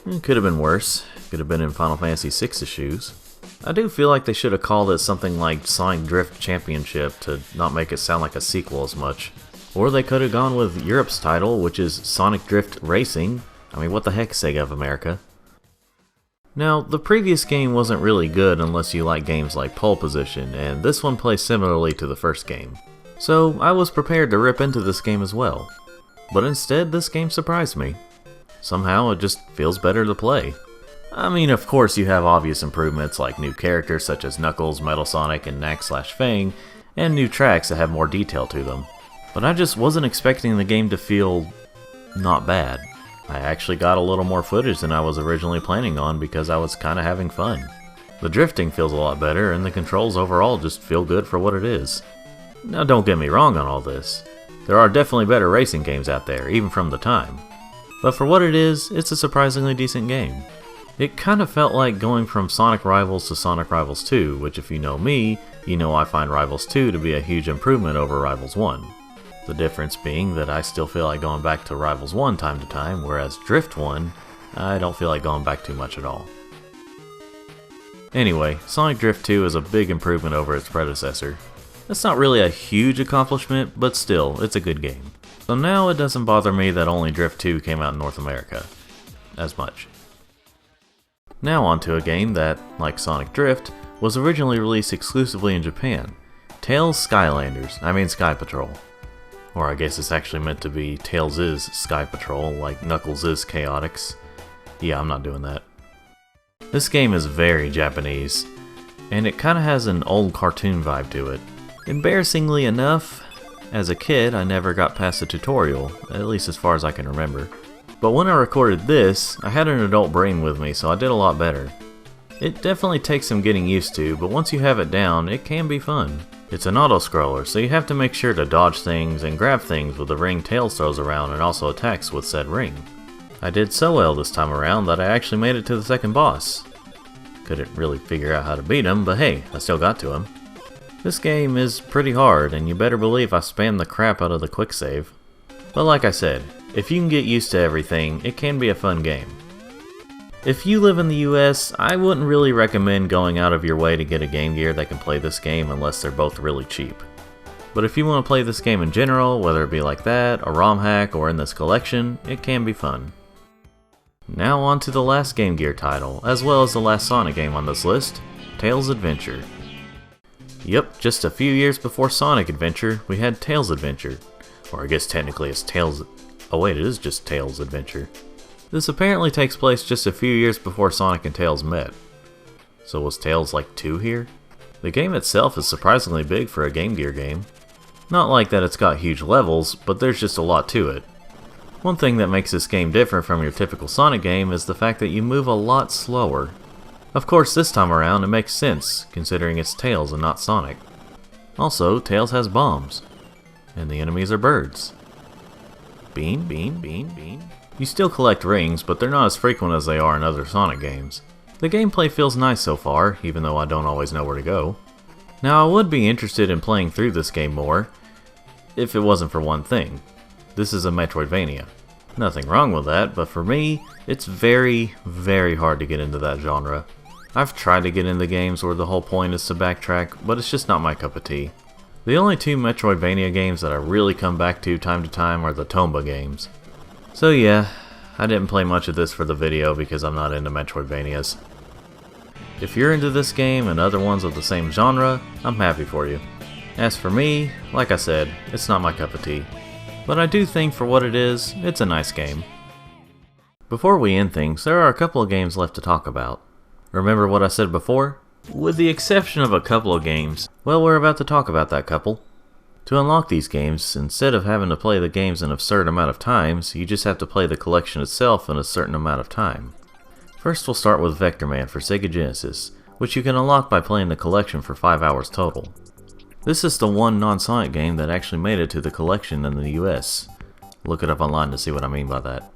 It could have been worse. Could have been in Final Fantasy VI's shoes. I do feel like they should have called it something like Sonic Drift Championship to not make it sound like a sequel as much. Or they could have gone with Europe's title, which is Sonic Drift Racing. I mean, what the heck, Sega of America? Now, the previous game wasn't really good unless you like games like Pole Position, and this one plays similarly to the first game. So, I was prepared to rip into this game as well. But instead, this game surprised me. Somehow, it just feels better to play. I mean, of course you have obvious improvements like new characters such as Knuckles, Metal Sonic, and Knack/Fang, and new tracks that have more detail to them. But I just wasn't expecting the game to feel not bad. I actually got a little more footage than I was originally planning on because I was kinda having fun. The drifting feels a lot better and the controls overall just feel good for what it is. Now don't get me wrong on all this. There are definitely better racing games out there, even from the time. But for what it is, it's a surprisingly decent game. It kinda felt like going from Sonic Rivals to Sonic Rivals 2, which if you know me, you know I find Rivals 2 to be a huge improvement over Rivals 1. The difference being that I still feel like going back to Rivals 1 time to time, whereas Drift 1, I don't feel like going back too much at all. Anyway, Sonic Drift 2 is a big improvement over its predecessor. It's not really a huge accomplishment, but still, it's a good game. So now it doesn't bother me that only Drift 2 came out in North America as much. Now onto a game that, like Sonic Drift, was originally released exclusively in Japan. Tails Sky Patrol. Or I guess it's actually meant to be Tails' Sky Patrol, like Knuckles' Chaotix. Yeah, I'm not doing that. This game is very Japanese, and it kinda has an old cartoon vibe to it. Embarrassingly enough, as a kid I never got past the tutorial, at least as far as I can remember. But when I recorded this, I had an adult brain with me, so I did a lot better. It definitely takes some getting used to, but once you have it down, it can be fun. It's an auto-scroller, so you have to make sure to dodge things and grab things with the ring Tails throws around and also attacks with said ring. I did so well this time around that I actually made it to the second boss. Couldn't really figure out how to beat him, but hey, I still got to him. This game is pretty hard, and you better believe I spammed the crap out of the quick save. But like I said, if you can get used to everything, it can be a fun game. If you live in the US, I wouldn't really recommend going out of your way to get a Game Gear that can play this game unless they're both really cheap. But if you want to play this game in general, whether it be like that, a ROM hack, or in this collection, it can be fun. Now on to the last Game Gear title, as well as the last Sonic game on this list, Tails Adventure. Yep, just a few years before Sonic Adventure, we had Tails Adventure. Or I guess technically it's Tails... Oh wait, it is just Tails Adventure. This apparently takes place just a few years before Sonic and Tails met. So was Tails like 2 here? The game itself is surprisingly big for a Game Gear game. Not like that it's got huge levels, but there's just a lot to it. One thing that makes this game different from your typical Sonic game is the fact that you move a lot slower. Of course, this time around it makes sense, considering it's Tails and not Sonic. Also, Tails has bombs. And the enemies are birds. Bean, bean, bean, bean. You still collect rings, but they're not as frequent as they are in other Sonic games. The gameplay feels nice so far, even though I don't always know where to go. Now, I would be interested in playing through this game more, if it wasn't for one thing. This is a Metroidvania. Nothing wrong with that, but for me, it's very, very hard to get into that genre. I've tried to get into games where the whole point is to backtrack, but it's just not my cup of tea. The only 2 Metroidvania games that I really come back to time are the Tomba games. So yeah, I didn't play much of this for the video because I'm not into Metroidvanias. If you're into this game and other ones of the same genre, I'm happy for you. As for me, like I said, it's not my cup of tea. But I do think for what it is, it's a nice game. Before we end things, there are a couple of games left to talk about. Remember what I said before? With the exception of a couple of games, well, we're about to talk about that couple. To unlock these games, instead of having to play the games an absurd amount of times, you just have to play the collection itself in a certain amount of time. First we'll start with Vector Man for Sega Genesis, which you can unlock by playing the collection for 5 hours total. This is the one non-Sonic game that actually made it to the collection in the US. Look it up online to see what I mean by that.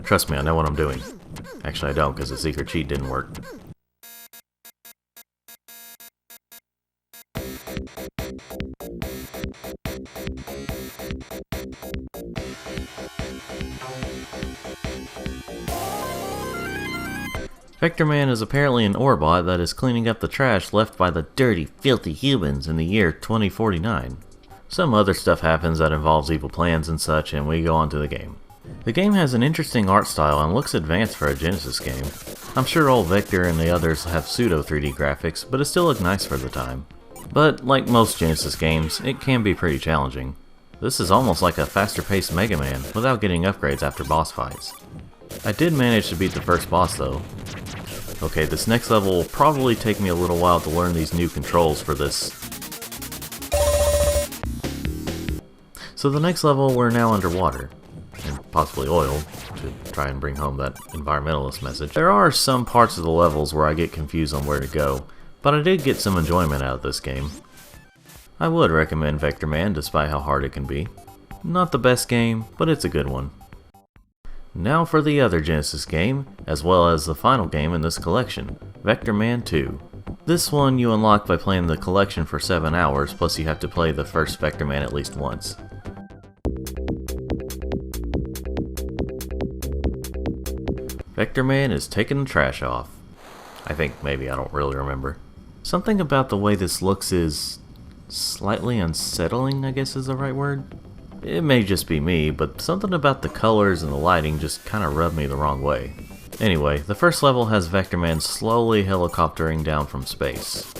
Trust me, I know what I'm doing. Actually I don't, because the secret cheat didn't work. Vector Man is apparently an Orbot that is cleaning up the trash left by the dirty, filthy humans in the year 2049. Some other stuff happens that involves evil plans and such, and we go on to the game. The game has an interesting art style and looks advanced for a Genesis game. I'm sure old Vector and the others have pseudo 3D graphics, but it still looked nice for the time. But like most Genesis games, it can be pretty challenging. This is almost like a faster paced Mega Man without getting upgrades after boss fights. I did manage to beat the first boss though. Okay, this next level will probably take me a little while to learn these new controls for this. So the next level we're now underwater, and possibly oil, to try and bring home that environmentalist message. There are some parts of the levels where I get confused on where to go, but I did get some enjoyment out of this game. I would recommend Vector Man despite how hard it can be. Not the best game, but it's a good one. Now for the other Genesis game, as well as the final game in this collection, Vector Man 2. This one you unlock by playing the collection for 7 hours, plus you have to play the first Vector Man at least once. Vector Man is taking the trash off. I think maybe, I don't really remember. Something about the way this looks is slightly unsettling, I guess is the right word. It may just be me, but something about the colors and the lighting just kinda rubbed me the wrong way. Anyway, the first level has Vector Man slowly helicoptering down from space.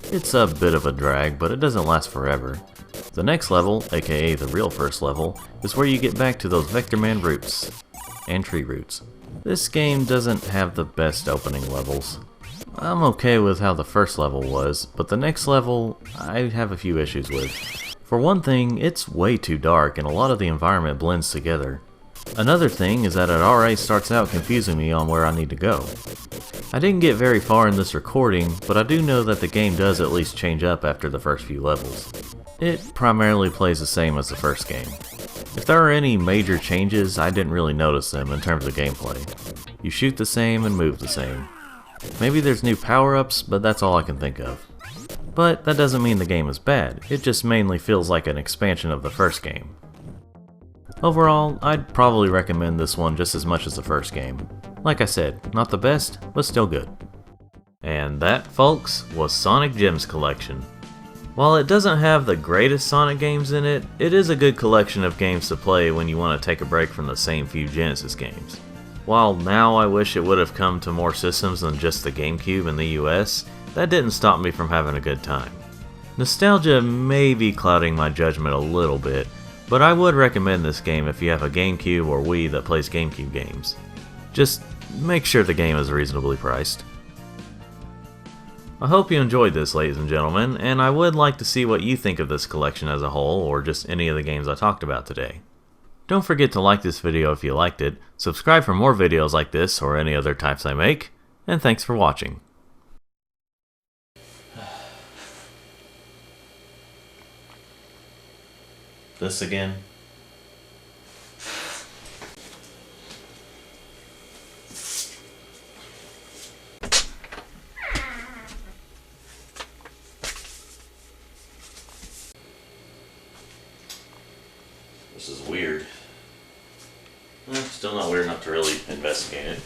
It's a bit of a drag, but it doesn't last forever. The next level, aka the real first level, is where you get back to those Vector Man roots. And tree roots. This game doesn't have the best opening levels. I'm okay with how the first level was, but the next level I have a few issues with. For one thing, it's way too dark and a lot of the environment blends together. Another thing is that it already starts out confusing me on where I need to go. I didn't get very far in this recording, but I do know that the game does at least change up after the first few levels. It primarily plays the same as the first game. If there are any major changes, I didn't really notice them in terms of gameplay. You shoot the same and move the same. Maybe there's new power-ups, but that's all I can think of. But that doesn't mean the game is bad, it just mainly feels like an expansion of the first game. Overall, I'd probably recommend this one just as much as the first game. Like I said, not the best, but still good. And that, folks, was Sonic Gems Collection. While it doesn't have the greatest Sonic games in it, it is a good collection of games to play when you want to take a break from the same few Genesis games. While now I wish it would have come to more systems than just the GameCube in the US, that didn't stop me from having a good time. Nostalgia may be clouding my judgment a little bit, but I would recommend this game if you have a GameCube or Wii that plays GameCube games. Just make sure the game is reasonably priced. I hope you enjoyed this, ladies and gentlemen, and I would like to see what you think of this collection as a whole, or just any of the games I talked about today. Don't forget to like this video if you liked it, subscribe for more videos like this or any other types I make, and thanks for watching. This again? This is weird. Still not weird enough to really investigate it.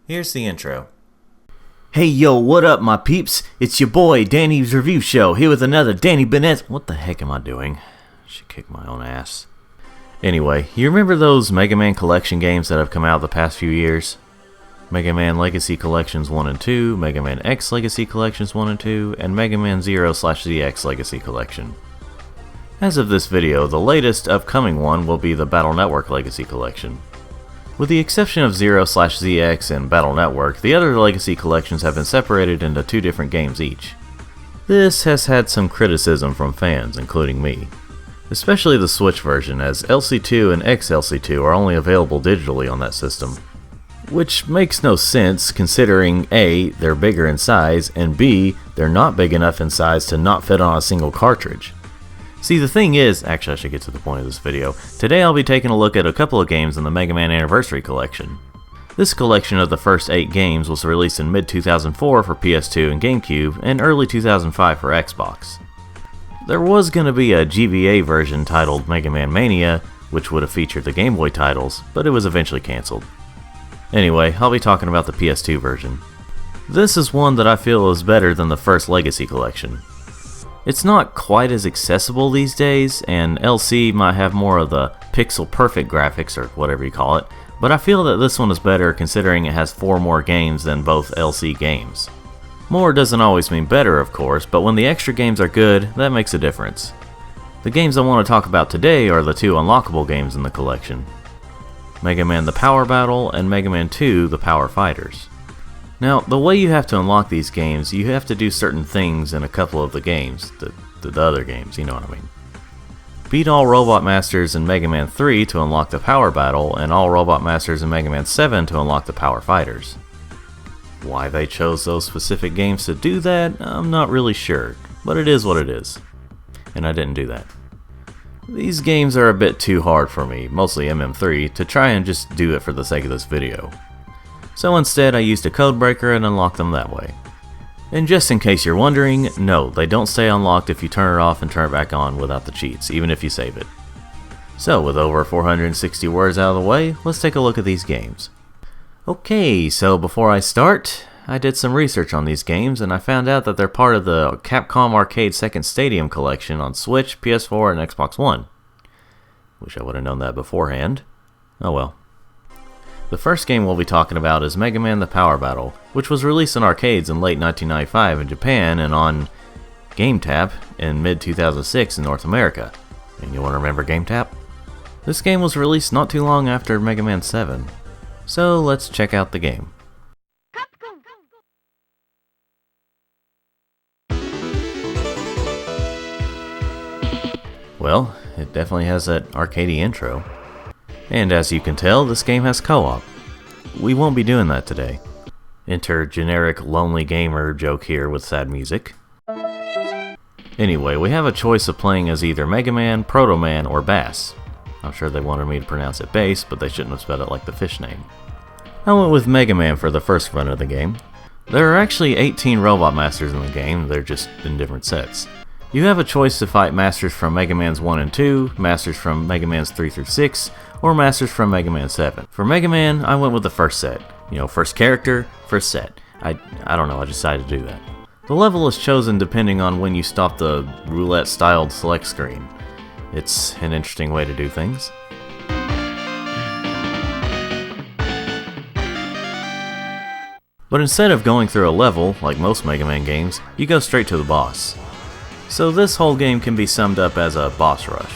Here's the intro. Hey yo, what up my peeps? It's your boy Danny's Review Show, here with another Danny Bennett. What the heck am I doing? Should kick my own ass. Anyway, you remember those Mega Man collection games that have come out the past few years? Mega Man Legacy Collections 1 and 2, Mega Man X Legacy Collections 1 and 2, and Mega Man 0/ZX Legacy Collection. As of this video, the latest upcoming one will be the Battle Network Legacy Collection. With the exception of 0/ZX and Battle Network, the other Legacy collections have been separated into 2 different games each. This has had some criticism from fans, including me. especially the Switch version, as LC2 and XLC2 are only available digitally on that system. Which makes no sense considering A, they're bigger in size, and B, they're not big enough in size to not fit on a single cartridge. See, the thing is, actually I should get to the point of this video, today I'll be taking a look at a couple of games in the Mega Man Anniversary Collection. This collection of the first 8 games was released in mid-2004 for PS2 and GameCube, and early 2005 for Xbox. There was going to be a GBA version titled Mega Man Mania, which would have featured the Game Boy titles, but it was eventually cancelled. Anyway, I'll be talking about the PS2 version. This is one that I feel is better than the first Legacy collection. It's not quite as accessible these days, and LC might have more of the pixel-perfect graphics, or whatever you call it, but I feel that this one is better considering it has 4 more games than both LC games. More doesn't always mean better, of course, but when the extra games are good, that makes a difference. The games I want to talk about today are the 2 unlockable games in the collection. Mega Man The Power Battle and Mega Man 2 The Power Fighters. Now, the way you have to unlock these games, you have to do certain things in a couple of the games, the other games, you know what I mean. Beat all Robot Masters in Mega Man 3 to unlock the Power Battle, and all Robot Masters in Mega Man 7 to unlock the Power Fighters. Why they chose those specific games to do that, I'm not really sure, but it is what it is. And I didn't do that. These games are a bit too hard for me, mostly MM3, to try and just do it for the sake of this video. So instead I used a code breaker and unlocked them that way. And just in case you're wondering, no, they don't stay unlocked if you turn it off and turn it back on without the cheats, even if you save it. So with over 460 words out of the way, let's take a look at these games. Okay, so before I start, I did some research on these games and I found out that they're part of the Capcom Arcade Second Stadium collection on Switch, PS4, and Xbox One. Wish I would have known that beforehand. Oh well. The first game we'll be talking about is Mega Man The Power Battle, which was released in arcades in late 1995 in Japan and on GameTap in mid-2006 in North America. And you want to remember GameTap? This game was released not too long after Mega Man 7. So let's check out the game. Well, it definitely has that arcadey intro. And as you can tell, this game has co-op. We won't be doing that today. Enter generic lonely gamer joke here with sad music. Anyway, we have a choice of playing as either Mega Man, Proto Man, or Bass. I'm sure they wanted me to pronounce it Bass, but they shouldn't have spelled it like the fish name. I went with Mega Man for the first run of the game. There are actually 18 Robot Masters in the game, they're just in different sets. You have a choice to fight Masters from Mega Man's 1 and 2, Masters from Mega Man's 3 through 6, or Masters from Mega Man 7. For Mega Man, I went with the first set. You know, first character, first set. I don't know, I decided to do that. The level is chosen depending on when you stop the roulette-styled select screen. It's an interesting way to do things. But instead of going through a level, like most Mega Man games, you go straight to the boss. So this whole game can be summed up as a boss rush.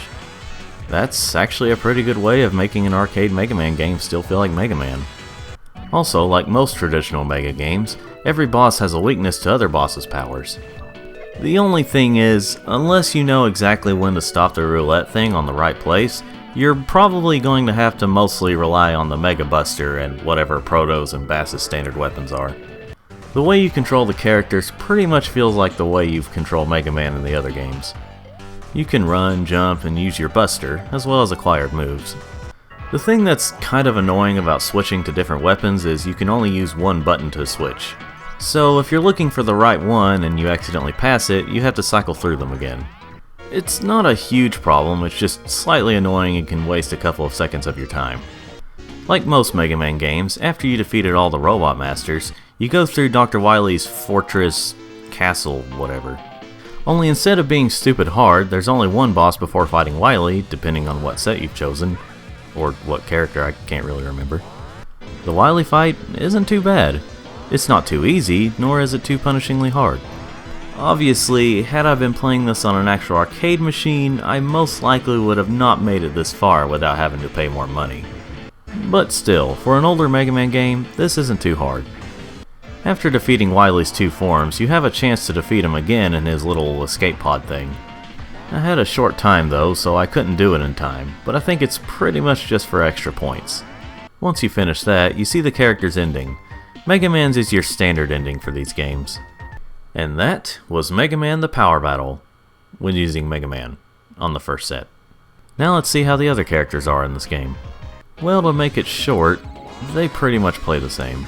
That's actually a pretty good way of making an arcade Mega Man game still feel like Mega Man. Also, like most traditional Mega games, every boss has a weakness to other bosses' powers. The only thing is, unless you know exactly when to stop the roulette thing on the right place, you're probably going to have to mostly rely on the Mega Buster and whatever Proto's and Bass's standard weapons are. The way you control the characters pretty much feels like the way you've controlled Mega Man in the other games. You can run, jump, and use your Buster, as well as acquired moves. The thing that's kind of annoying about switching to different weapons is you can only use one button to switch. So if you're looking for the right one and you accidentally pass it, you have to cycle through them again. It's not a huge problem, it's just slightly annoying and can waste a couple of seconds of your time. Like most Mega Man games, after you defeated all the Robot Masters, you go through Dr. Wily's fortress, castle, whatever. Only instead of being stupid hard, there's only one boss before fighting Wily, depending on what set you've chosen. Or what character, I can't really remember. The Wily fight isn't too bad. It's not too easy, nor is it too punishingly hard. Obviously, had I been playing this on an actual arcade machine, I most likely would have not made it this far without having to pay more money. But still, for an older Mega Man game, this isn't too hard. After defeating Wily's 2 forms, you have a chance to defeat him again in his little escape pod thing. I had a short time though, so I couldn't do it in time, but I think it's pretty much just for extra points. Once you finish that, you see the character's ending. Mega Man's is your standard ending for these games. And that was Mega Man the Power Battle, when using Mega Man on the first set. Now let's see how the other characters are in this game. Well, to make it short, they pretty much play the same.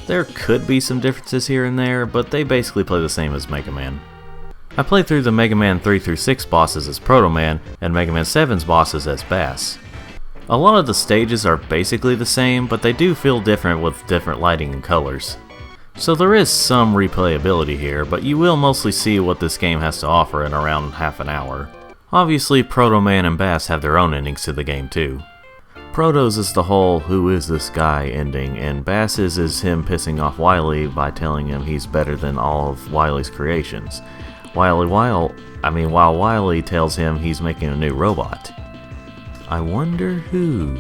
There could be some differences here and there, but they basically play the same as Mega Man. I played through the Mega Man 3 through 6 bosses as Proto Man and Mega Man 7's bosses as Bass. A lot of the stages are basically the same, but they do feel different with different lighting and colors. So there is some replayability here, but you will mostly see what this game has to offer in around half an hour. Obviously, Proto Man and Bass have their own endings to the game too. Proto's is the whole "who is this guy" ending, and Bass's is him pissing off Wily by telling him he's better than all of Wily's creations. While Wily tells him he's making a new robot. I wonder who?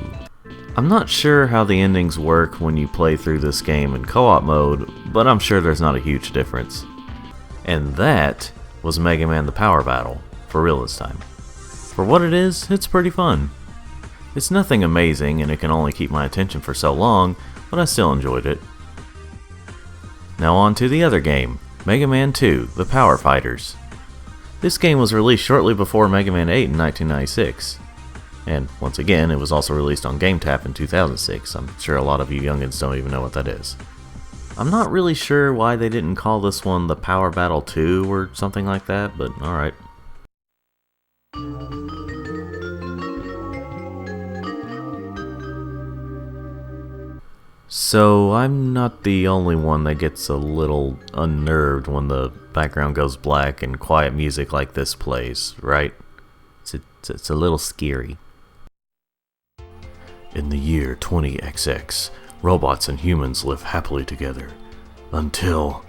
I'm not sure how the endings work when you play through this game in co-op mode, but I'm sure there's not a huge difference. And that was Mega Man the Power Battle, for real this time. For what it is, it's pretty fun. It's nothing amazing and it can only keep my attention for so long, but I still enjoyed it. Now on to the other game, Mega Man 2, The Power Fighters. This game was released shortly before Mega Man 8 in 1996. And once again, it was also released on GameTap in 2006. I'm sure a lot of you youngins don't even know what that is. I'm not really sure why they didn't call this one the Power Battle 2 or something like that, but alright. So I'm not the only one that gets a little unnerved when the background goes black and quiet music like this plays, right? It's a little scary. In the year 20XX, robots and humans live happily together. Until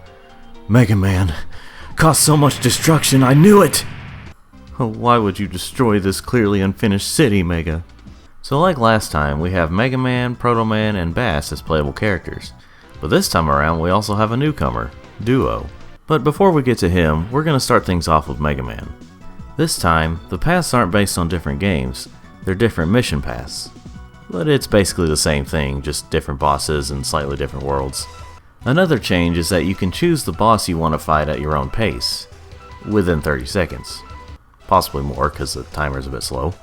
Mega Man caused so much destruction, I knew it! Why would you destroy this clearly unfinished city, Mega? So like last time, we have Mega Man, Proto Man, and Bass as playable characters. But this time around, we also have a newcomer, Duo. But before we get to him, we're going to start things off with Mega Man. This time, the paths aren't based on different games, they're different mission paths. But it's basically the same thing, just different bosses and slightly different worlds. Another change is that you can choose the boss you want to fight at your own pace, within 30 seconds. Possibly more, because the timer's a bit slow.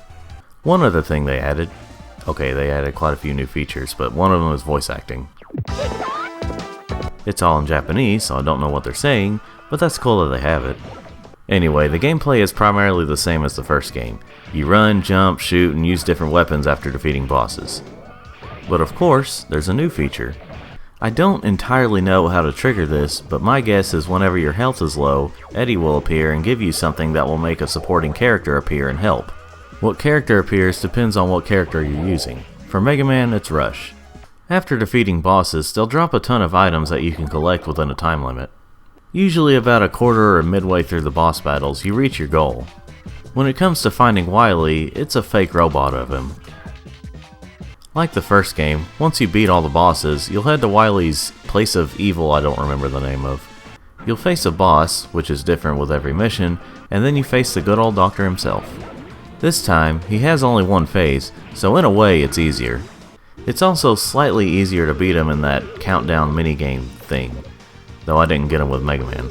One other thing they added, they added quite a few new features, but one of them is voice acting. It's all in Japanese, so I don't know what they're saying, but that's cool that they have it. Anyway, the gameplay is primarily the same as the first game. You run, jump, shoot, and use different weapons after defeating bosses. But of course, there's a new feature. I don't entirely know how to trigger this, but my guess is whenever your health is low, Eddie will appear and give you something that will make a supporting character appear and help. What character appears depends on what character you're using. For Mega Man, it's Rush. After defeating bosses, they'll drop a ton of items that you can collect within a time limit. Usually about a quarter or midway through the boss battles, you reach your goal. When it comes to finding Wily, it's a fake robot of him. Like the first game, once you beat all the bosses, you'll head to Wily's Place of Evil I don't remember the name of. You'll face a boss, which is different with every mission, and then you face the good old doctor himself. This time, he has only one phase, so in a way it's easier. It's also slightly easier to beat him in that countdown minigame thing, though I didn't get him with Mega Man.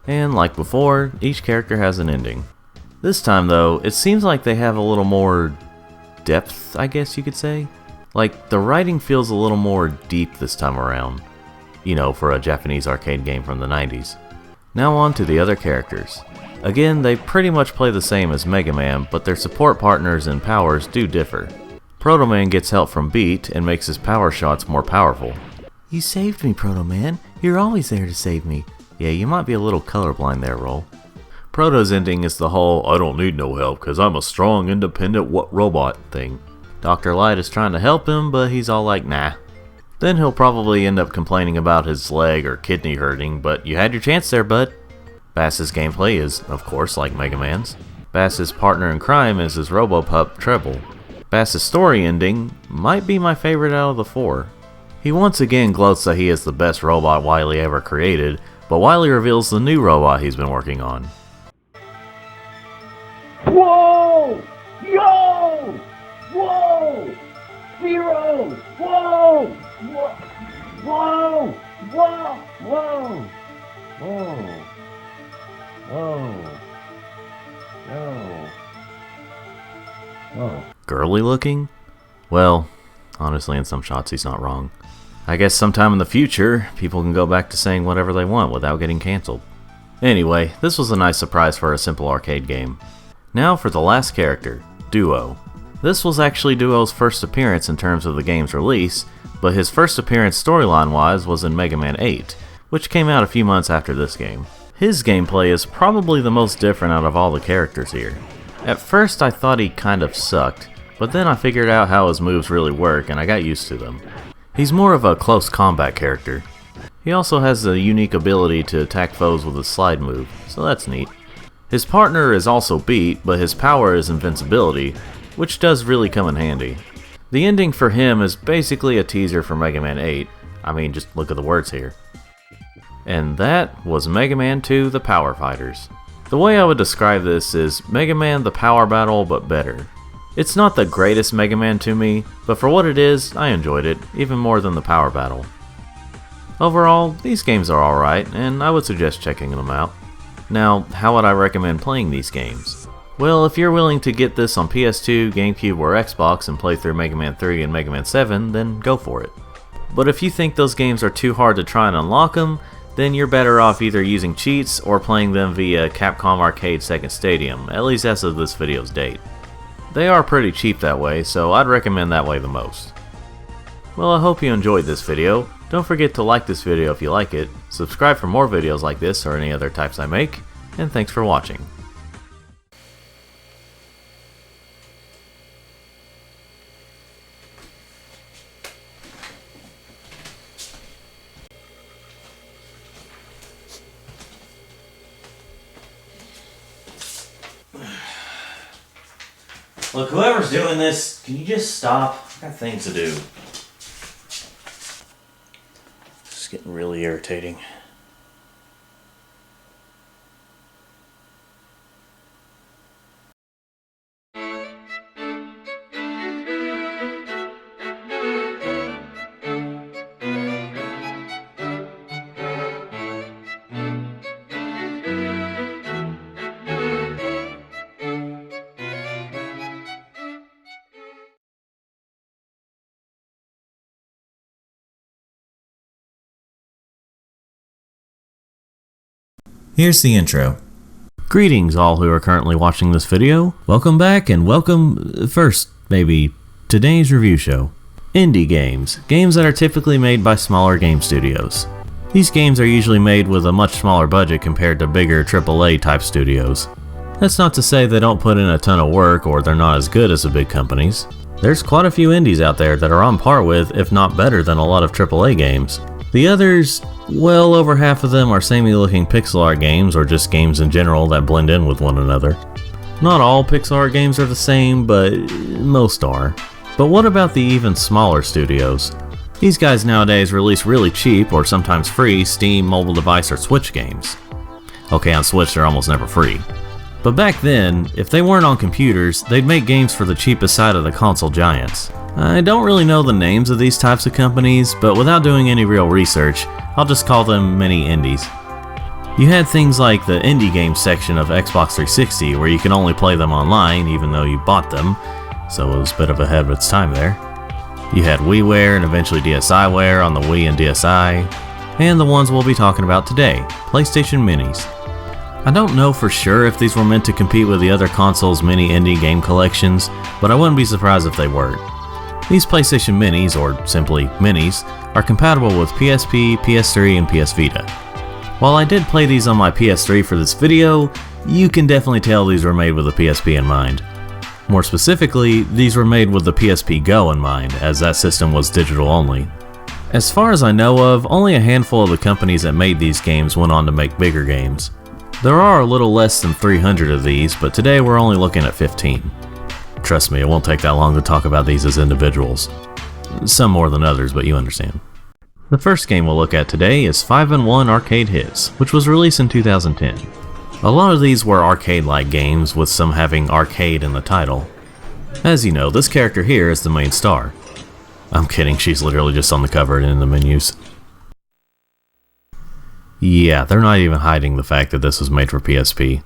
And like before, each character has an ending. This time though, it seems like they have a little more depth, I guess you could say. Like, the writing feels a little more deep this time around. You know, for a Japanese arcade game from the 90s. Now on to the other characters. Again, they pretty much play the same as Mega Man, but their support partners and powers do differ. Proto Man gets help from Beat and makes his power shots more powerful. You saved me, Proto Man. You're always there to save me. Yeah, you might be a little colorblind there, Roll. Proto's ending is the whole "I don't need no help cause I'm a strong, independent robot" thing. Dr. Light is trying to help him, but he's all like, nah. Then he'll probably end up complaining about his leg or kidney hurting, but you had your chance there, bud. Bass's gameplay is, of course, like Mega Man's. Bass's partner in crime is his Robopup, Treble. Bass's story ending might be my favorite out of the four. He once again gloats that he is the best robot Wily ever created, but Wily reveals the new robot he's been working on. Whoa. Girly looking? Well, honestly, in some shots he's not wrong. I guess sometime in the future, people can go back to saying whatever they want without getting cancelled. Anyway, this was a nice surprise for a simple arcade game. Now for the last character, Duo. This was actually Duo's first appearance in terms of the game's release, but his first appearance storyline-wise was in Mega Man 8, which came out a few months after this game. His gameplay is probably the most different out of all the characters here. At first I thought he kind of sucked, but then I figured out how his moves really work and I got used to them. He's more of a close combat character. He also has the unique ability to attack foes with a slide move, so that's neat. His partner is also Beat, but his power is invincibility, which does really come in handy. The ending for him is basically a teaser for Mega Man 8. I mean, just look at the words here. And that was Mega Man 2 The Power Fighters. The way I would describe this is Mega Man The Power Battle, but better. It's not the greatest Mega Man to me, but for what it is, I enjoyed it, even more than the Power Battle. Overall, these games are alright, and I would suggest checking them out. Now, how would I recommend playing these games? Well, if you're willing to get this on PS2, GameCube, or Xbox and play through Mega Man 3 and Mega Man 7, then go for it. But if you think those games are too hard to try and unlock them, then you're better off either using cheats or playing them via Capcom Arcade Second Stadium, at least as of this video's date. They are pretty cheap that way, so I'd recommend that way the most. Well, I hope you enjoyed this video. Don't forget to like this video if you like it, subscribe for more videos like this or any other types I make, and thanks for watching. Look, whoever's doing this, can you just stop? I've got things to do. It's getting really irritating. Here's the intro. Greetings all who are currently watching this video. Welcome back and welcome, first, maybe, today's review show. Indie games. Games that are typically made by smaller game studios. These games are usually made with a much smaller budget compared to bigger AAA type studios. That's not to say they don't put in a ton of work or they're not as good as the big companies. There's quite a few indies out there that are on par with, if not better than a lot of AAA games. The others, well over half of them are samey looking pixel art games or just games in general that blend in with one another. Not all pixel art games are the same, but most are. But what about the even smaller studios? These guys nowadays release really cheap or sometimes free Steam, mobile device, or Switch games. Okay, on Switch they're almost never free. But back then, if they weren't on computers, they'd make games for the cheapest side of the console giants. I don't really know the names of these types of companies, but without doing any real research, I'll just call them mini indies. You had things like the indie games section of Xbox 360 where you can only play them online even though you bought them, so it was a bit of ahead of its time there. You had WiiWare and eventually DSiWare on the Wii and DSi, and the ones we'll be talking about today, PlayStation Minis. I don't know for sure if these were meant to compete with the other consoles' mini indie game collections, but I wouldn't be surprised if they were. These PlayStation Minis, or simply Minis, are compatible with PSP, PS3, and PS Vita. While I did play these on my PS3 for this video, you can definitely tell these were made with the PSP in mind. More specifically, these were made with the PSP Go in mind, as that system was digital only. As far as I know of, only a handful of the companies that made these games went on to make bigger games. There are a little less than 300 of these, but today we're only looking at 15. Trust me, it won't take that long to talk about these as individuals. Some more than others, but you understand. The first game we'll look at today is 5-in-1 Arcade Hits, which was released in 2010. A lot of these were arcade-like games, with some having arcade in the title. As you know, this character here is the main star. I'm kidding, she's literally just on the cover and in the menus. Yeah, they're not even hiding the fact that this was made for PSP.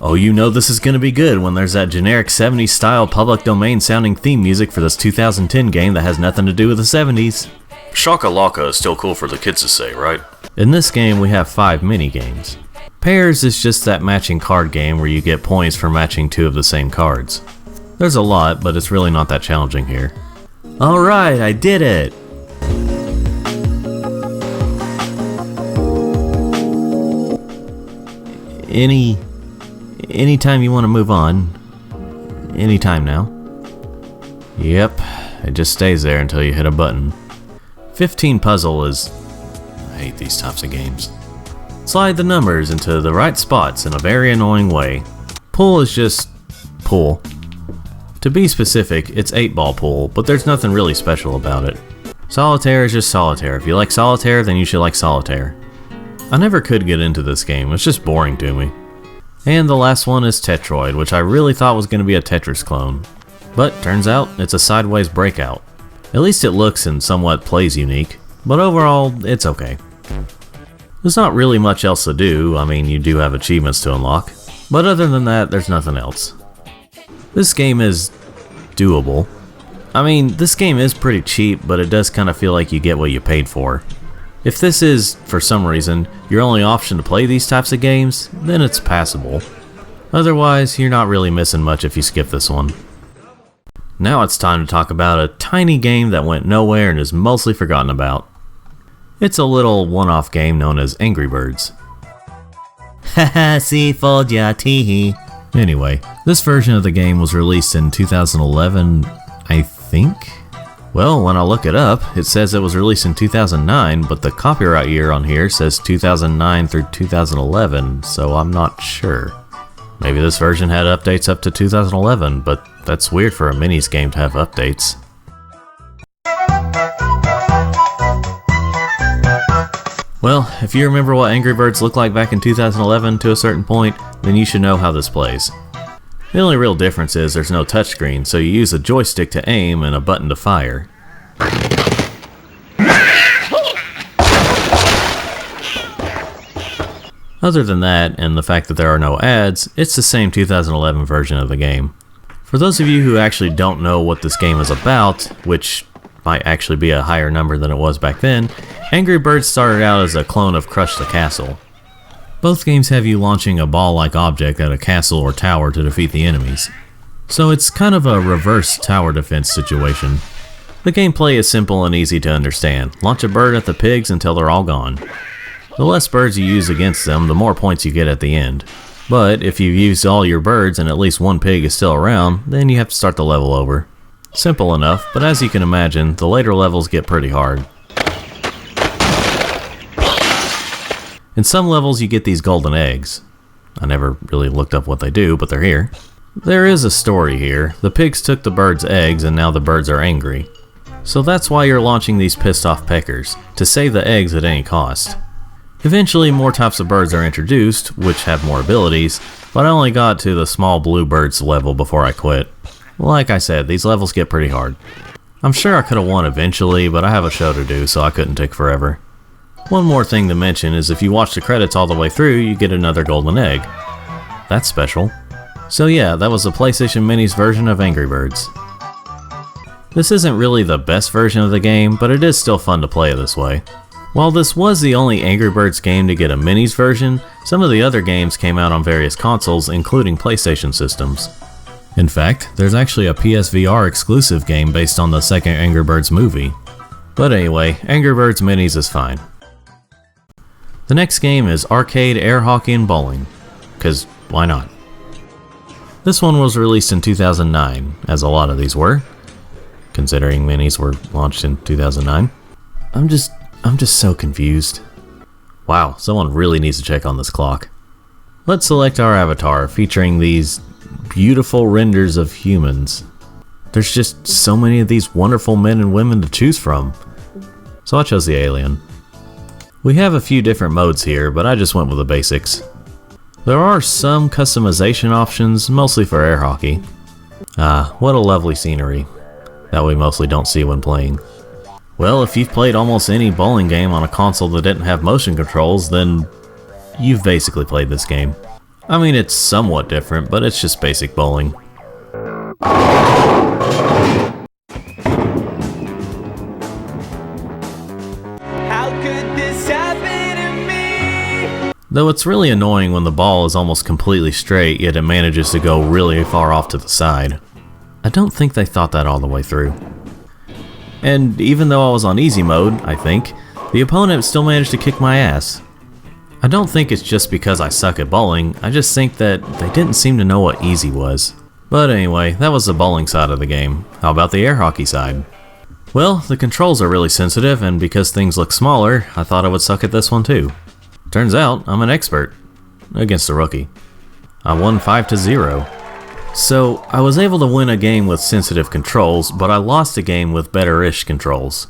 Oh, you know this is gonna be good when there's that generic 70s style public domain sounding theme music for this 2010 game that has nothing to do with the 70s. Shaka-laka is still cool for the kids to say, right? In this game we have 5 mini-games. Pairs is just that matching card game where you get points for matching 2 of the same cards. There's a lot, but it's really not that challenging here. Alright, I did it! Anytime you want to move on. Anytime now. Yep, it just stays there until you hit a button. 15 puzzle is... I hate these types of games. Slide the numbers into the right spots in a very annoying way. Pool is just... pool. To be specific, it's 8-ball pool, but there's nothing really special about it. Solitaire is just solitaire. If you like solitaire, then you should like solitaire. I never could get into this game, it's just boring to me. And the last one is Tetroid, which I really thought was going to be a Tetris clone. But turns out, it's a sideways breakout. At least it looks and somewhat plays unique, but overall, it's okay. There's not really much else to do. I mean, you do have achievements to unlock, but other than that, there's nothing else. This game is doable. I mean, this game is pretty cheap, but it does kind of feel like you get what you paid for. If this is, for some reason, your only option to play these types of games, then it's passable. Otherwise, you're not really missing much if you skip this one. Now it's time to talk about a tiny game that went nowhere and is mostly forgotten about. It's a little one-off game known as Angry Birds. Haha, see, fold ya, tee. Anyway, this version of the game was released in 2011, I think? Well, when I look it up, it says it was released in 2009, but the copyright year on here says 2009 through 2011, so I'm not sure. Maybe this version had updates up to 2011, but that's weird for a minis game to have updates. Well, if you remember what Angry Birds looked like back in 2011 to a certain point, then you should know how this plays. The only real difference is there's no touchscreen, so you use a joystick to aim and a button to fire. Other than that, and the fact that there are no ads, it's the same 2011 version of the game. For those of you who actually don't know what this game is about, which might actually be a higher number than it was back then, Angry Birds started out as a clone of Crush the Castle. Both games have you launching a ball-like object at a castle or tower to defeat the enemies. So it's kind of a reverse tower defense situation. The gameplay is simple and easy to understand. Launch a bird at the pigs until they're all gone. The less birds you use against them, the more points you get at the end. But if you've used all your birds and at least one pig is still around, then you have to start the level over. Simple enough, but as you can imagine, the later levels get pretty hard. In some levels you get these golden eggs. I never really looked up what they do, but they're here. There is a story here. The pigs took the birds' eggs and now the birds are angry. So that's why you're launching these pissed off peckers, to save the eggs at any cost. Eventually more types of birds are introduced, which have more abilities, but I only got to the small blue birds level before I quit. Like I said, these levels get pretty hard. I'm sure I could have won eventually, but I have a show to do, so I couldn't take forever. One more thing to mention is if you watch the credits all the way through, you get another golden egg. That's special. So yeah, that was the PlayStation Mini's version of Angry Birds. This isn't really the best version of the game, but it is still fun to play this way. While this was the only Angry Birds game to get a Minis version, some of the other games came out on various consoles, including PlayStation systems. In fact, there's actually a PSVR exclusive game based on the second Angry Birds movie. But anyway, Angry Birds Minis is fine. The next game is Arcade Air Hockey and Bowling, 'cause why not? This one was released in 2009, as a lot of these were, considering minis were launched in 2009. I'm just so confused. Wow, someone really needs to check on this clock. Let's select our avatar, featuring these beautiful renders of humans. There's just so many of these wonderful men and women to choose from. So I chose the alien. We have a few different modes here, but I just went with the basics. There are some customization options, mostly for air hockey. Ah, what a lovely scenery that we mostly don't see when playing. Well, if you've played almost any bowling game on a console that didn't have motion controls, then you've basically played this game. I mean, it's somewhat different, but it's just basic bowling. How could this happen to me? Though it's really annoying when the ball is almost completely straight, yet it manages to go really far off to the side. I don't think they thought that all the way through. And even though I was on easy mode, I think, the opponent still managed to kick my ass. I don't think it's just because I suck at bowling, I just think that they didn't seem to know what easy was. But anyway, that was the bowling side of the game. How about the air hockey side? Well, the controls are really sensitive, and because things look smaller, I thought I would suck at this one too. Turns out, I'm an expert. Against a rookie. I won 5-0. So, I was able to win a game with sensitive controls, but I lost a game with better-ish controls.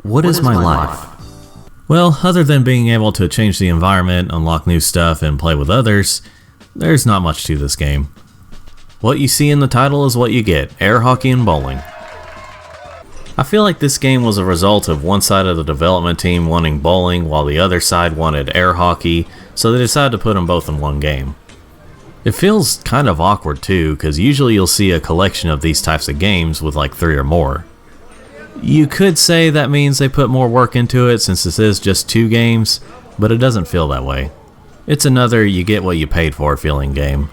What is my life? Well, other than being able to change the environment, unlock new stuff, and play with others, there's not much to this game. What you see in the title is what you get, air hockey and bowling. I feel like this game was a result of one side of the development team wanting bowling while the other side wanted air hockey, so they decided to put them both in one game. It feels kind of awkward too, because usually you'll see a collection of these types of games with like 3 or more. You could say that means they put more work into it since this is just 2 games, but it doesn't feel that way. It's another you get what you paid for feeling game.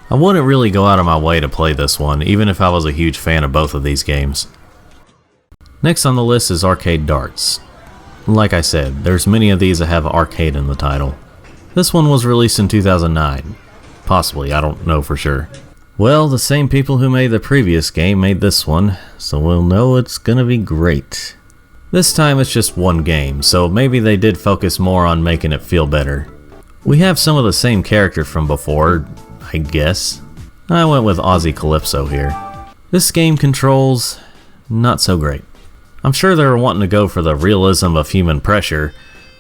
I wouldn't really go out of my way to play this one, even if I was a huge fan of both of these games. Next on the list is arcade darts. Like I said, there's many of these that have arcade in the title. This one was released in 2009. Possibly, I don't know for sure. Well, the same people who made the previous game made this one, so we'll know it's gonna be great. This time it's just one game, so maybe they did focus more on making it feel better. We have some of the same character from before, I guess. I went with Aussie Calypso here. This game controls not so great. I'm sure they were wanting to go for the realism of human pressure,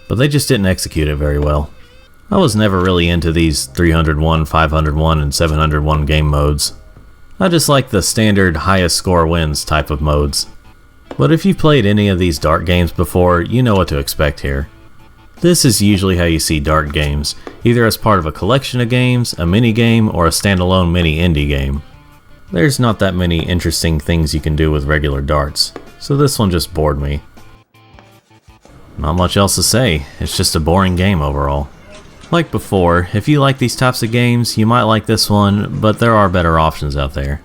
but they just didn't execute it very well. I was never really into these 301, 501, and 701 game modes. I just like the standard highest score wins type of modes. But if you've played any of these dart games before, you know what to expect here. This is usually how you see dart games, either as part of a collection of games, a mini game, or a standalone mini indie game. There's not that many interesting things you can do with regular darts, so this one just bored me. Not much else to say, it's just a boring game overall. Like before, if you like these types of games, you might like this one, but there are better options out there.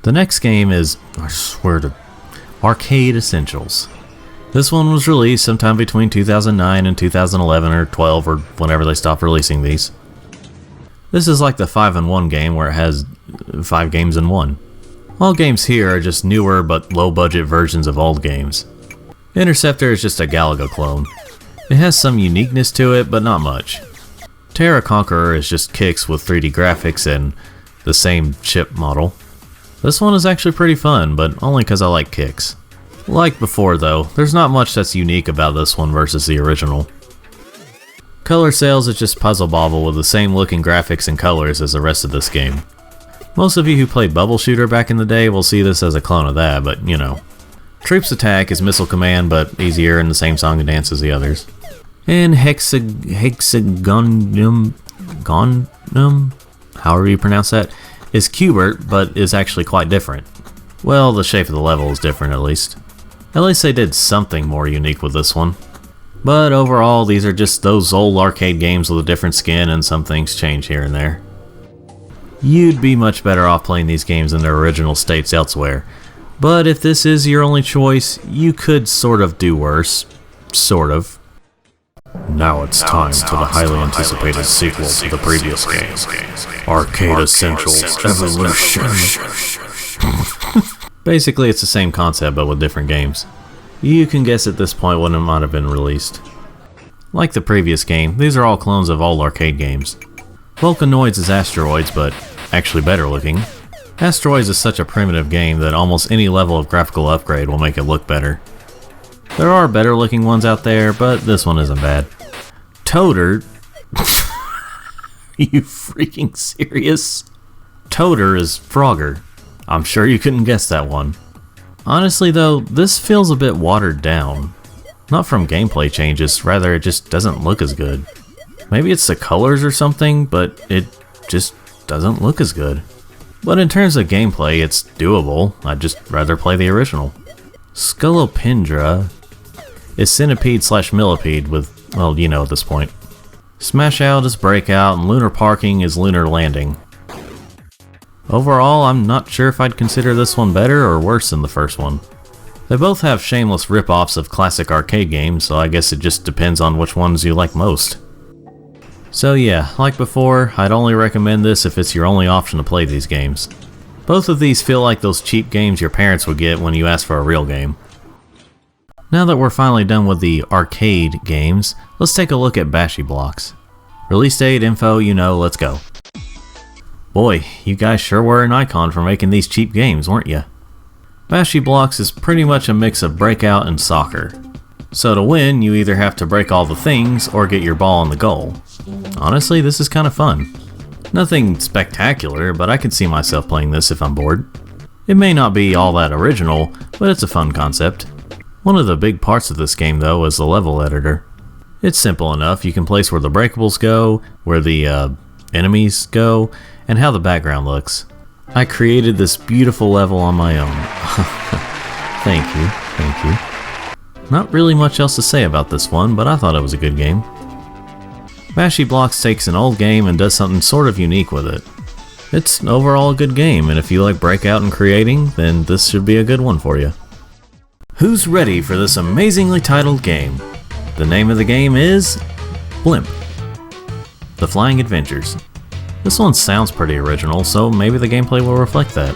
The next game is, I swear to, Arcade Essentials. This one was released sometime between 2009 and 2011 or 12 or whenever they stopped releasing these. This is like the 5-in-1 game where it has 5 games in one. All games here are just newer but low budget versions of old games. Interceptor is just a Galaga clone. It has some uniqueness to it, but not much. Terra Conqueror is just kicks with 3D graphics and the same chip model. This one is actually pretty fun, but only because I like kicks. Like before though, there's not much that's unique about this one versus the original. Color Sales is just Puzzle Bobble with the same looking graphics and colors as the rest of this game. Most of you who played Bubble Shooter back in the day will see this as a clone of that, but you know. Troops Attack is Missile Command, but easier and the same song and dance as the others. And Hexagonum, however you pronounce that, is Cubert, but is actually quite different. Well, the shape of the level is different at least. At least they did something more unique with this one. But overall, these are just those old arcade games with a different skin and some things change here and there. You'd be much better off playing these games in their original states elsewhere. But if this is your only choice, you could sort of do worse. Sort of. Now it's time for the highly anticipated sequel to the previous game, Arcade Essentials Evolution. Basically, it's the same concept but with different games. You can guess at this point when it might have been released. Like the previous game, these are all clones of old arcade games. Vulcanoids is Asteroids, but actually better looking. Asteroids is such a primitive game that almost any level of graphical upgrade will make it look better. There are better looking ones out there, but this one isn't bad. Toader? Are you freaking serious? Toader is Frogger. I'm sure you couldn't guess that one. Honestly though, this feels a bit watered down. Not from gameplay changes, rather it just doesn't look as good. Maybe it's the colors or something, but it just doesn't look as good. But in terms of gameplay, it's doable. I'd just rather play the original. Scolopendra is centipede/millipede with, well, you know at this point. Smash Out is Breakout, and Lunar Parking is Lunar Landing. Overall, I'm not sure if I'd consider this one better or worse than the first one. They both have shameless rip-offs of classic arcade games, so I guess it just depends on which ones you like most. So yeah, like before, I'd only recommend this if it's your only option to play these games. Both of these feel like those cheap games your parents would get when you ask for a real game. Now that we're finally done with the arcade games, let's take a look at Bashy Blocks. Release date, info, you know, let's go. Boy, you guys sure were an icon for making these cheap games, weren't you? Bashy Blocks is pretty much a mix of Breakout and soccer. So to win, you either have to break all the things or get your ball on the goal. Honestly, this is kind of fun. Nothing spectacular, but I can see myself playing this if I'm bored. It may not be all that original, but it's a fun concept. One of the big parts of this game though is the level editor. It's simple enough, you can place where the breakables go, where the enemies go, and how the background looks. I created this beautiful level on my own. Thank you. Not really much else to say about this one, but I thought it was a good game. Bashy Blocks takes an old game and does something sort of unique with it. It's overall a good game, and if you like Breakout and creating, then this should be a good one for you. Who's ready for this amazingly titled game? The name of the game is Blimp. The Flying Adventures. This one sounds pretty original, so maybe the gameplay will reflect that.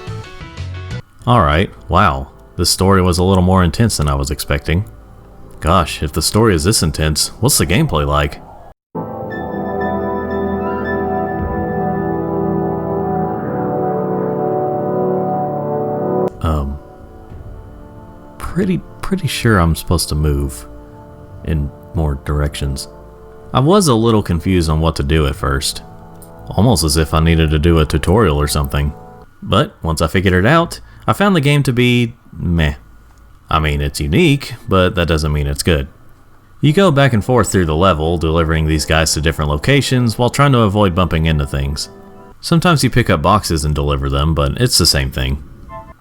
Alright, wow, this story was a little more intense than I was expecting. Gosh, if the story is this intense, what's the gameplay like? Pretty sure I'm supposed to move in more directions. I was a little confused on what to do at first. Almost as if I needed to do a tutorial or something. But once I figured it out, I found the game to be meh. I mean, it's unique, but that doesn't mean it's good. You go back and forth through the level, delivering these guys to different locations while trying to avoid bumping into things. Sometimes you pick up boxes and deliver them, but it's the same thing.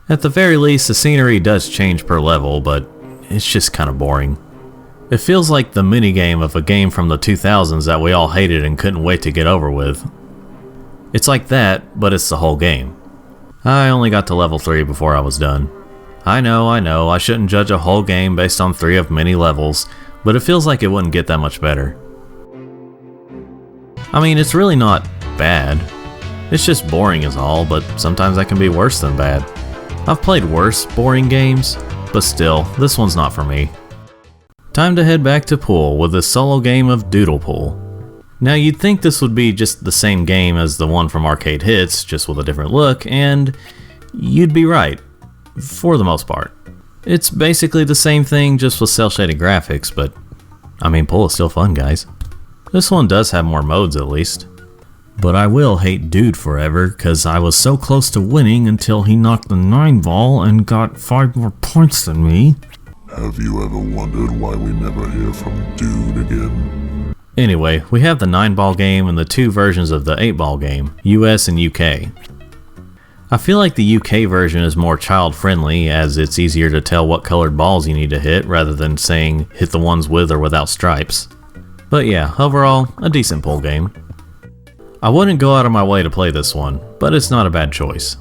At the very least, the scenery does change per level, but it's just kind of boring. It feels like the minigame of a game from the 2000s that we all hated and couldn't wait to get over with. It's like that, but it's the whole game. I only got to level 3 before I was done. I know, I shouldn't judge a whole game based on 3 of many levels, but it feels like it wouldn't get that much better. I mean, it's really not bad. It's just boring is all, but sometimes that can be worse than bad. I've played worse, boring games, but still, this one's not for me. Time to head back to Pool with this solo game of Doodle Pool. Now you'd think this would be just the same game as the one from Arcade Hits, just with a different look, and you'd be right, for the most part. It's basically the same thing, just with cel-shaded graphics, but I mean, Pool is still fun, guys. This one does have more modes at least. But I will hate Dude forever, cause I was so close to winning until he knocked the 9 ball and got 5 more points than me. Have you ever wondered why we never hear from Dude again? Anyway, we have the 9 ball game and the 2 versions of the 8 ball game, US and UK. I feel like the UK version is more child friendly, as it's easier to tell what colored balls you need to hit rather than saying hit the ones with or without stripes. But yeah, overall, a decent pool game. I wouldn't go out of my way to play this one, but it's not a bad choice.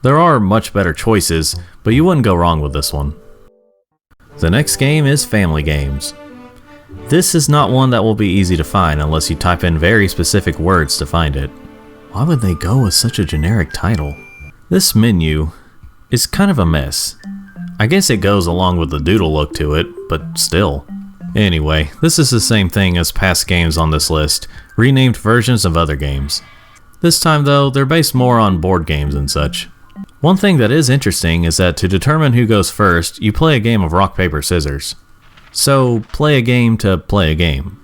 There are much better choices, but you wouldn't go wrong with this one. The next game is Family Games. This is not one that will be easy to find unless you type in very specific words to find it. Why would they go with such a generic title? This menu is kind of a mess. I guess it goes along with the doodle look to it, but still. Anyway, this is the same thing as past games on this list, renamed versions of other games. This time though, they're based more on board games and such. One thing that is interesting is that to determine who goes first, you play a game of rock, paper, scissors. So, play a game to play a game.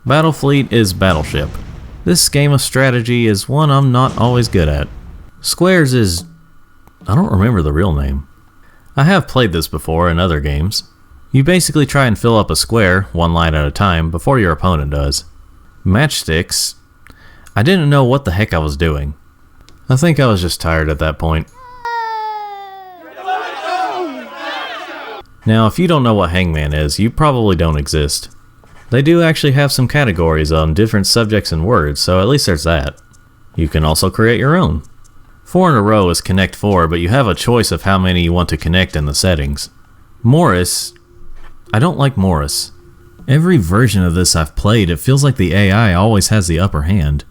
Battlefleet is Battleship. This game of strategy is one I'm not always good at. Squares is... I don't remember the real name. I have played this before in other games. You basically try and fill up a square, one line at a time, before your opponent does. Matchsticks, I didn't know what the heck I was doing. I think I was just tired at that point. Now, if you don't know what Hangman is, you probably don't exist. They do actually have some categories on different subjects and words, so at least there's that. You can also create your own. 4 in a row is connect 4, but you have a choice of how many you want to connect in the settings. Morris, I don't like Morris. Every version of this I've played, it feels like the AI always has the upper hand.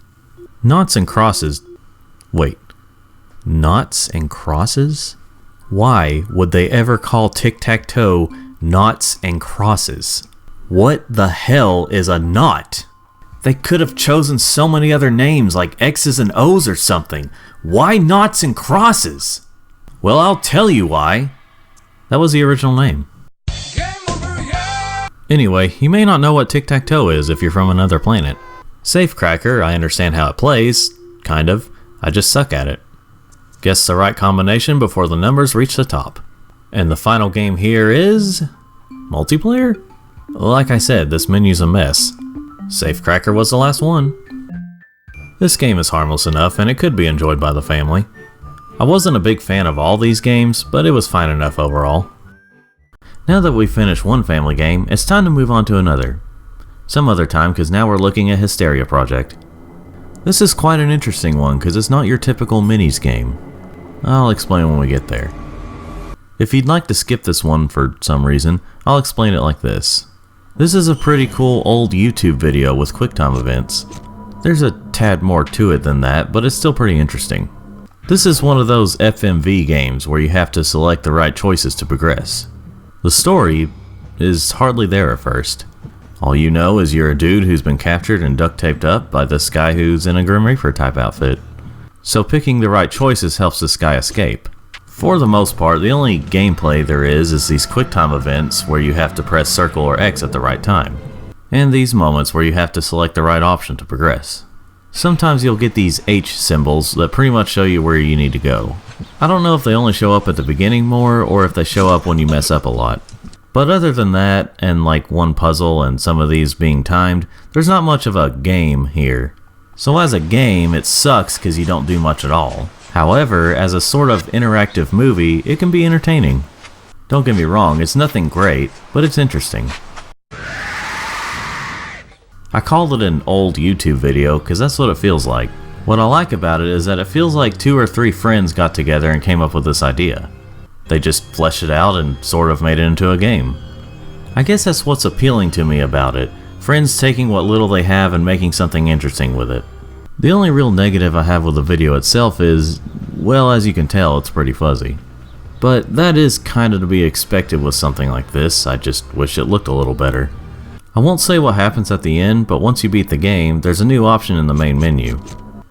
Noughts and crosses. Wait. Noughts and crosses? Why would they ever call tic-tac-toe noughts and crosses? What the hell is a knot? They could have chosen so many other names like X's and O's or something. Why noughts and crosses? Well, I'll tell you why. That was the original name. Anyway, you may not know what tic-tac-toe is if you're from another planet. Safecracker, I understand how it plays. Kind of. I just suck at it. Guess the right combination before the numbers reach the top. And the final game here is... multiplayer? Like I said, this menu's a mess. Safecracker was the last one. This game is harmless enough and it could be enjoyed by the family. I wasn't a big fan of all these games, but it was fine enough overall. Now that we've finished one family game, it's time to move on to another. Some other time, because now we're looking at Hysteria Project. This is quite an interesting one because it's not your typical minis game. I'll explain when we get there. If you'd like to skip this one for some reason, I'll explain it like this. This is a pretty cool old YouTube video with QuickTime events. There's a tad more to it than that, but it's still pretty interesting. This is one of those FMV games where you have to select the right choices to progress. The story is hardly there at first. All you know is you're a dude who's been captured and duct taped up by this guy who's in a Grim Reaper type outfit. So picking the right choices helps this guy escape. For the most part, the only gameplay there is these QuickTime events where you have to press circle or X at the right time. And these moments where you have to select the right option to progress. Sometimes you'll get these H symbols that pretty much show you where you need to go. I don't know if they only show up at the beginning more or if they show up when you mess up a lot. But other than that, and like one puzzle and some of these being timed, there's not much of a game here. So as a game, it sucks because you don't do much at all. However, as a sort of interactive movie, it can be entertaining. Don't get me wrong, it's nothing great, but it's interesting. I called it an old YouTube video because that's what it feels like. What I like about it is that it feels like 2 or 3 friends got together and came up with this idea. They just fleshed it out and sort of made it into a game. I guess that's what's appealing to me about it. Friends taking what little they have and making something interesting with it. The only real negative I have with the video itself is, well, as you can tell, it's pretty fuzzy. But that is kind of to be expected with something like this. I just wish it looked a little better. I won't say what happens at the end, but once you beat the game, there's a new option in the main menu.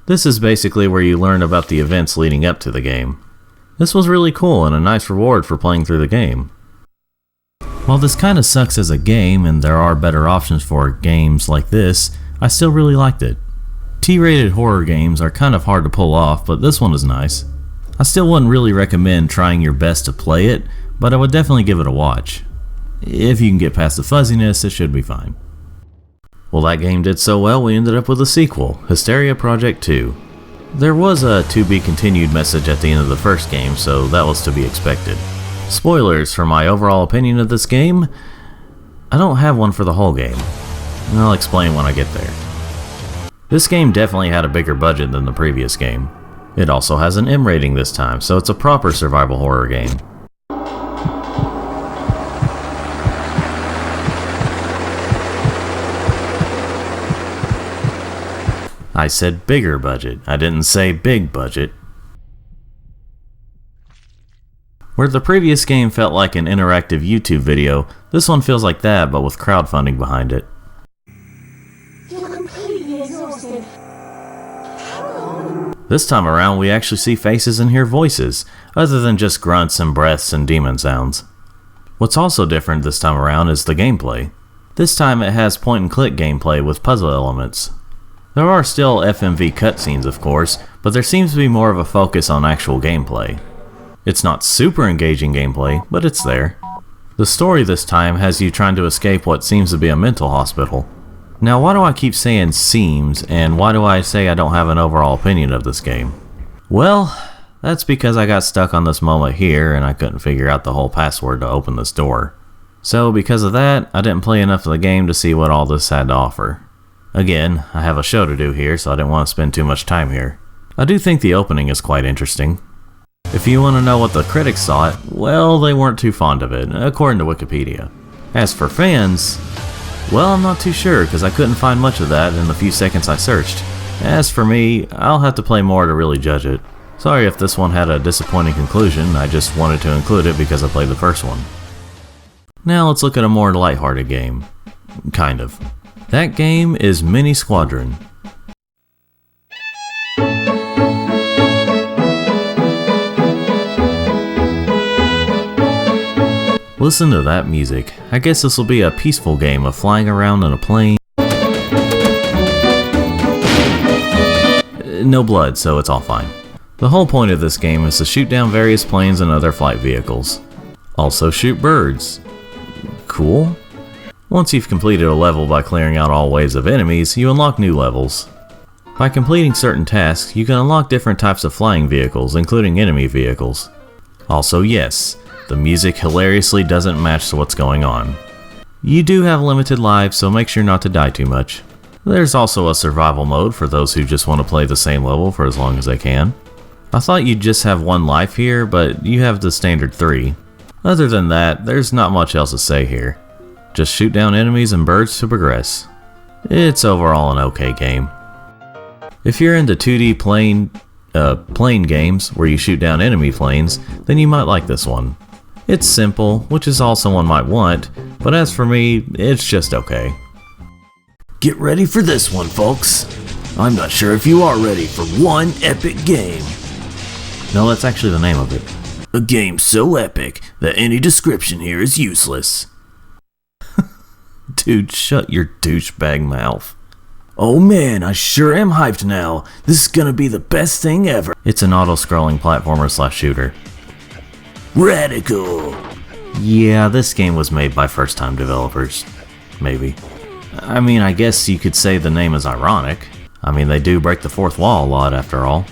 This is basically where you learn about the events leading up to the game. This was really cool and a nice reward for playing through the game. While this kinda sucks as a game and there are better options for games like this, I still really liked it. T-rated horror games are kind of hard to pull off, but this one is nice. I still wouldn't really recommend trying your best to play it, but I would definitely give it a watch. If you can get past the fuzziness, it should be fine. Well, that game did so well we ended up with a sequel, Hysteria Project 2. There was a to be continued message at the end of the first game, so that was to be expected. Spoilers for my overall opinion of this game? I don't have one for the whole game. I'll explain when I get there. This game definitely had a bigger budget than the previous game. It also has an M rating this time, so it's a proper survival horror game. I said bigger budget, I didn't say big budget. Where the previous game felt like an interactive YouTube video, this one feels like that but with crowdfunding behind it. This time around we actually see faces and hear voices, other than just grunts and breaths and demon sounds. What's also different this time around is the gameplay. This time it has point and click gameplay with puzzle elements. There are still FMV cutscenes of course, but there seems to be more of a focus on actual gameplay. It's not super engaging gameplay, but it's there. The story this time has you trying to escape what seems to be a mental hospital. Now, why do I keep saying seems, and why do I say I don't have an overall opinion of this game? Well, that's because I got stuck on this moment here and I couldn't figure out the whole password to open this door. So because of that, I didn't play enough of the game to see what all this had to offer. Again, I have a show to do here, so I didn't want to spend too much time here. I do think the opening is quite interesting. If you want to know what the critics thought, well, they weren't too fond of it, according to Wikipedia. As for fans, well, I'm not too sure because I couldn't find much of that in the few seconds I searched. As for me, I'll have to play more to really judge it. Sorry if this one had a disappointing conclusion, I just wanted to include it because I played the first one. Now let's look at a more lighthearted game. Kind of. That game is Mini Squadron. Listen to that music. I guess this will be a peaceful game of flying around in a plane. No blood, so it's all fine. The whole point of this game is to shoot down various planes and other flight vehicles. Also shoot birds. Cool. Once you've completed a level by clearing out all waves of enemies, you unlock new levels. By completing certain tasks, you can unlock different types of flying vehicles, including enemy vehicles. Also, yes, the music hilariously doesn't match to what's going on. You do have limited lives, so make sure not to die too much. There's also a survival mode for those who just want to play the same level for as long as they can. I thought you'd just have one life here, but you have the standard 3. Other than that, there's not much else to say here. Just shoot down enemies and birds to progress. It's overall an okay game. If you're into 2D plane games where you shoot down enemy planes, then you might like this one. It's simple, which is all someone might want, but as for me, it's just okay. Get ready for this one, folks. I'm not sure if you are ready for one epic game. No, that's actually the name of it. A game so epic that any description here is useless. Dude, shut your douchebag mouth. Oh man, I sure am hyped now. This is gonna be the best thing ever. It's an auto-scrolling platformer/shooter. Radical. Yeah, this game was made by first-time developers. Maybe. I mean, I guess you could say the name is ironic. I mean, they do break the fourth wall a lot after all.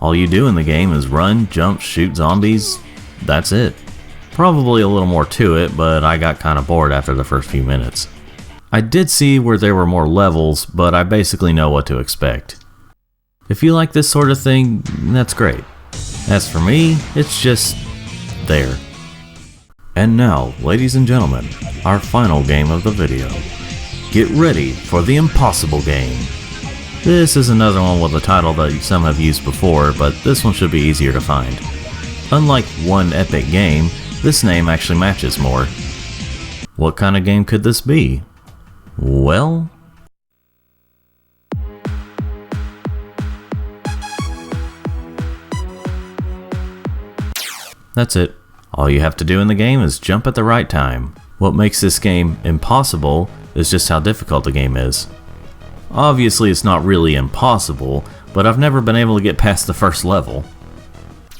All you do in the game is run, jump, shoot zombies. That's it. Probably a little more to it, but I got kinda bored after the first few minutes. I did see where there were more levels, but I basically know what to expect. If you like this sort of thing, that's great. As for me, it's just there. And now, ladies and gentlemen, our final game of the video. Get ready for the impossible game. This is another one with a title that some have used before, but this one should be easier to find. Unlike One Epic Game, this name actually matches more. What kind of game could this be? Well, that's it. All you have to do in the game is jump at the right time. What makes this game impossible is just how difficult the game is. Obviously it's not really impossible, but I've never been able to get past the first level.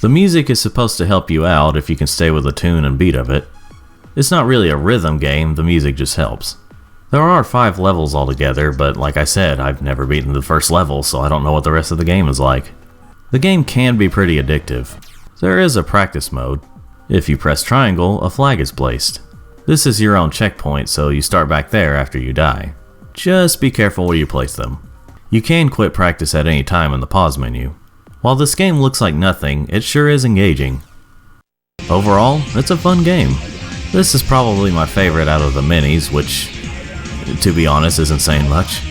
The music is supposed to help you out if you can stay with the tune and beat of it. It's not really a rhythm game, the music just helps. There are 5 levels altogether, but like I said, I've never beaten the first level, so I don't know what the rest of the game is like. The game can be pretty addictive. There is a practice mode. If you press triangle, a flag is placed. This is your own checkpoint, so you start back there after you die. Just be careful where you place them. You can quit practice at any time in the pause menu. While this game looks like nothing, it sure is engaging. Overall, it's a fun game. This is probably my favorite out of the minis, which, to be honest, isn't saying much.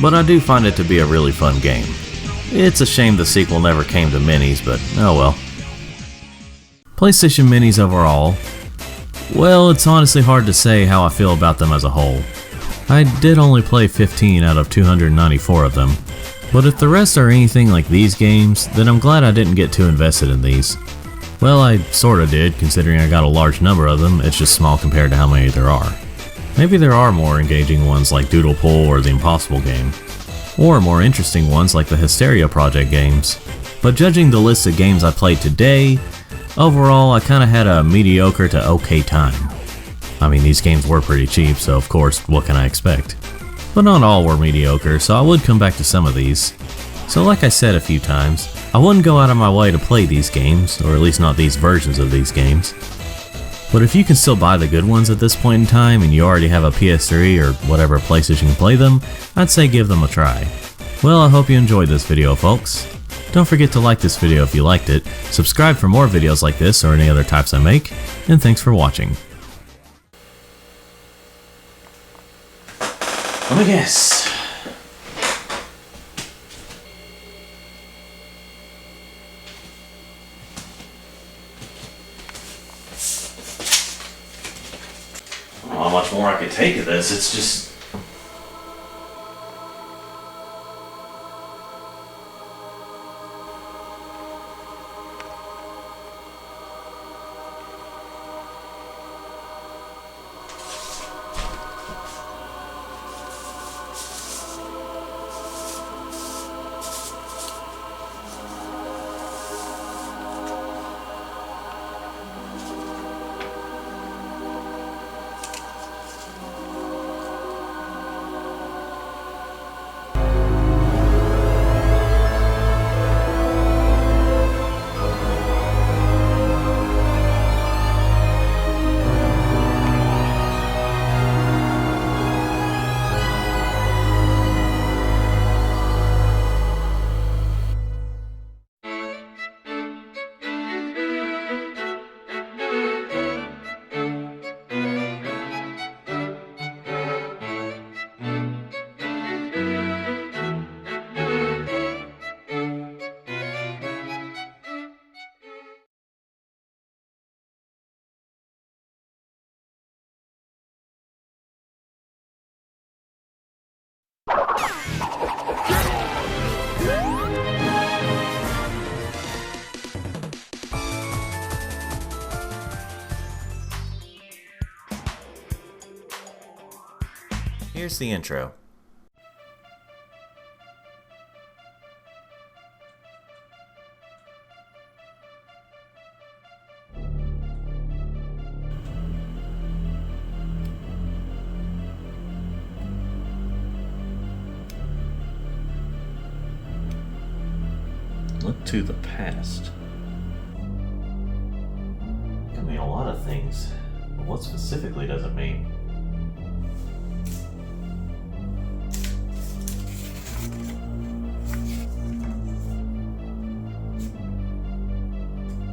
But I do find it to be a really fun game. It's a shame the sequel never came to minis, but oh well. PlayStation Minis overall, well, it's honestly hard to say how I feel about them as a whole. I did only play 15 out of 294 of them, but if the rest are anything like these games, then I'm glad I didn't get too invested in these. Well, I sorta did, considering I got a large number of them, it's just small compared to how many there are. Maybe there are more engaging ones like Doodle Pool or the Impossible Game, or more interesting ones like the Hysteria Project games. But judging the list of games I played today, Overall, I kinda had a mediocre to okay time. I mean, these games were pretty cheap, so of course, what can I expect? But not all were mediocre, so I would come back to some of these. So like I said a few times, I wouldn't go out of my way to play these games, or at least not these versions of these games. But if you can still buy the good ones at this point in time and you already have a PS3 or whatever places you can play them, I'd say give them a try. Well, I hope you enjoyed this video, folks. Don't forget to like this video if you liked it, subscribe for more videos like this or any other types I make, and thanks for watching. Let me guess. I don't know how much more I could take of this. It's just... Here's the intro. Look to the past. It can mean a lot of things, but what specifically does it mean?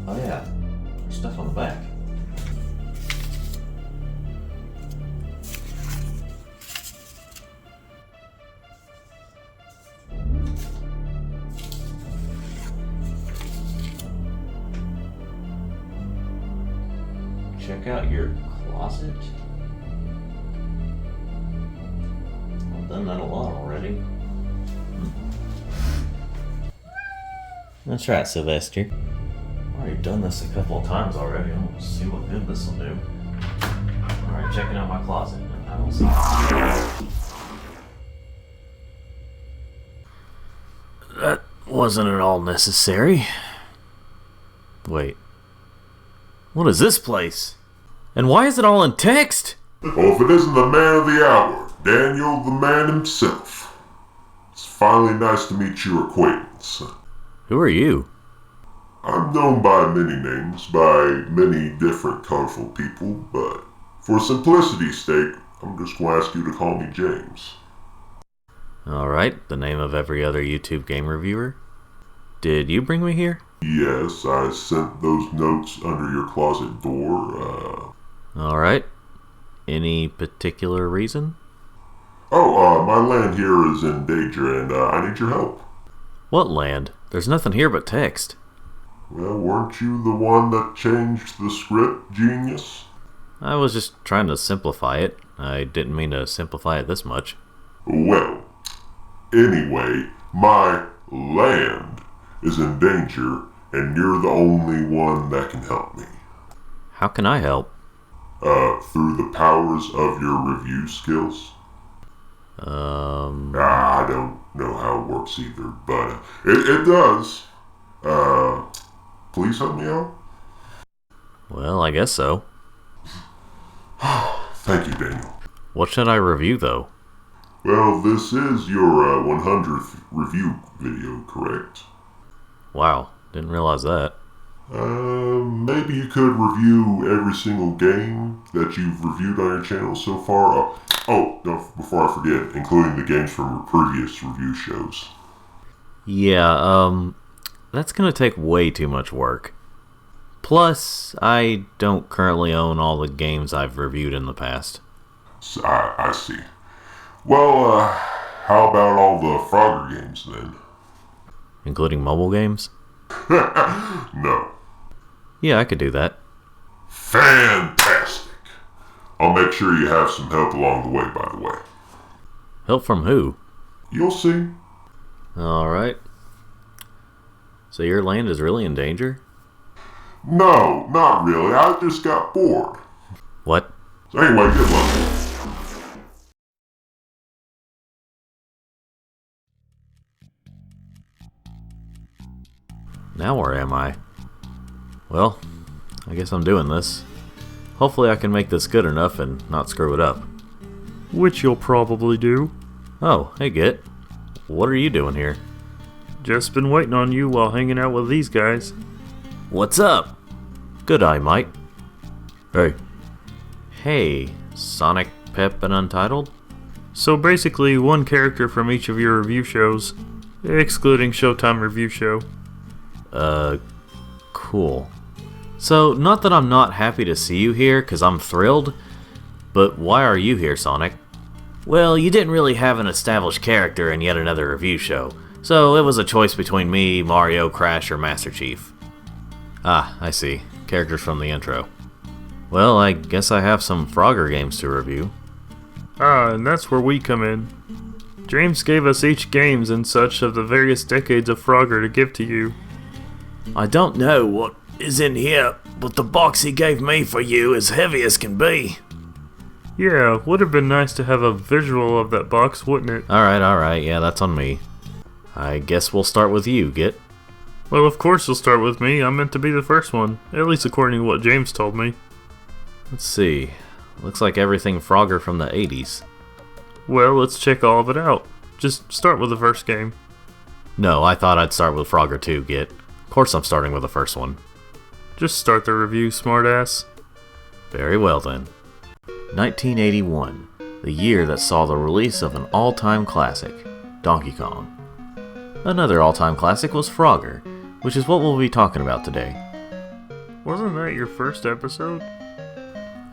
Oh yeah, there's stuff on the back. Check out your closet. I've done that a lot already. That's right, Sylvester. I've already done this a couple of times already. I want to see what good this will do. Alright, checking out my closet. I don't see That wasn't at all necessary. Wait. What is this place? And why is it all in text? Well, if it isn't the man of the hour, Daniel the man himself. It's finally nice to meet your acquaintance. Who are you? I'm known by many names, by many different colorful people, but for simplicity's sake, I'm just going to ask you to call me James. Alright, the name of every other YouTube game reviewer. Did you bring me here? Yes, I sent those notes under your closet door. Alright. Any particular reason? My land here is in danger and I need your help. What land? There's nothing here but text. Well, weren't you the one that changed the script, genius? I was just trying to simplify it. I didn't mean to simplify it this much. Well, anyway, my land is in danger and you're the only one that can help me. How can I help? Through the powers of your review skills. I don't know how it works either, but it does. Please help me out. Well, I guess so. Thank you, Daniel. What should I review, though? Well, this is your 100th review video, correct? Wow, didn't realize that. Maybe you could review every single game that you've reviewed on your channel so far. Oh, no, before I forget, including the games from your previous review shows. Yeah, that's gonna take way too much work. Plus, I don't currently own all the games I've reviewed in the past. So, I see. Well, how about all the Frogger games then? Including mobile games? No. Yeah, I could do that. Fantastic! I'll make sure you have some help along the way, by the way. Help from who? You'll see. Alright. So your land is really in danger? No, not really. I just got bored. What? So anyway, good luck. Now where am I? Well, I guess I'm doing this. Hopefully I can make this good enough and not screw it up. Which you'll probably do. Oh, hey Git. What are you doing here? Just been waiting on you while hanging out with these guys. What's up? Good eye, Mike. Hey. Hey, Sonic, Pep, and Untitled? So basically, one character from each of your review shows, excluding Showtime Review Show. Cool. So, not that I'm not happy to see you here, because I'm thrilled, but why are you here, Sonic? Well, you didn't really have an established character in yet another review show, so it was a choice between me, Mario, Crash, or Master Chief. Ah, I see. Characters from the intro. Well, I guess I have some Frogger games to review. Ah, and that's where we come in. James gave us each games and such of the various decades of Frogger to give to you. I don't know what is in here, but the box he gave me for you is heavy as can be. Yeah, would have been nice to have a visual of that box, wouldn't it? Alright, yeah, that's on me. I guess we'll start with you, Git. Well, of course you'll start with me. I'm meant to be the first one, at least according to what James told me. Let's see. Looks like everything Frogger from the 80s. Well, let's check all of it out. Just start with the first game. No, I thought I'd start with Frogger 2, Git. Of course I'm starting with the first one. Just start the review, smartass. Very well then. 1981, the year that saw the release of an all-time classic, Donkey Kong. Another all-time classic was Frogger, which is what we'll be talking about today. Wasn't that your first episode?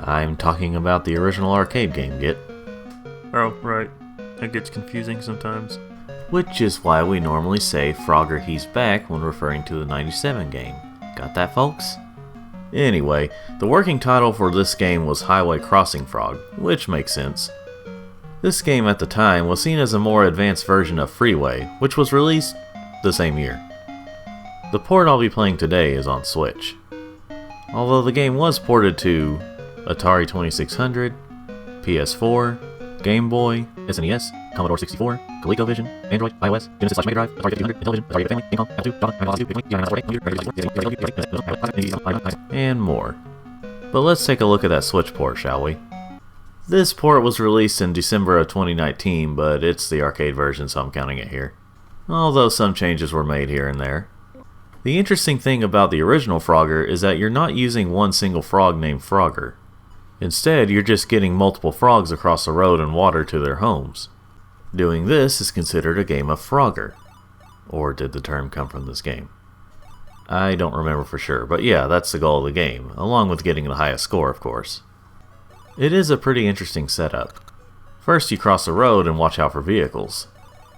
I'm talking about the original arcade game, Git. Oh, right. That gets confusing sometimes. Which is why we normally say Frogger He's Back when referring to the 97 game. Got that, folks? Anyway, the working title for this game was Highway Crossing Frog, which makes sense. This game at the time was seen as a more advanced version of Freeway, which was released the same year. The port I'll be playing today is on Switch. Although the game was ported to Atari 2600, PS4, Game Boy, SNES, Commodore 64, ColecoVision, Android, iOS, Genesis/Mega Drive, Atari 500, Intellivision, Atari Family, Incom, Apple II, Java, 2, and more. But let's take a look at that Switch port, shall we? This port was released in December of 2019, but it's the arcade version, so I'm counting it here. Although some changes were made here and there. The interesting thing about the original Frogger is that you're not using one single frog named Frogger. Instead, you're just getting multiple frogs across the road and water to their homes. Doing this is considered a game of Frogger. Or did the term come from this game? I don't remember for sure, but yeah, that's the goal of the game, along with getting the highest score, of course. It is a pretty interesting setup. First, you cross the road and watch out for vehicles.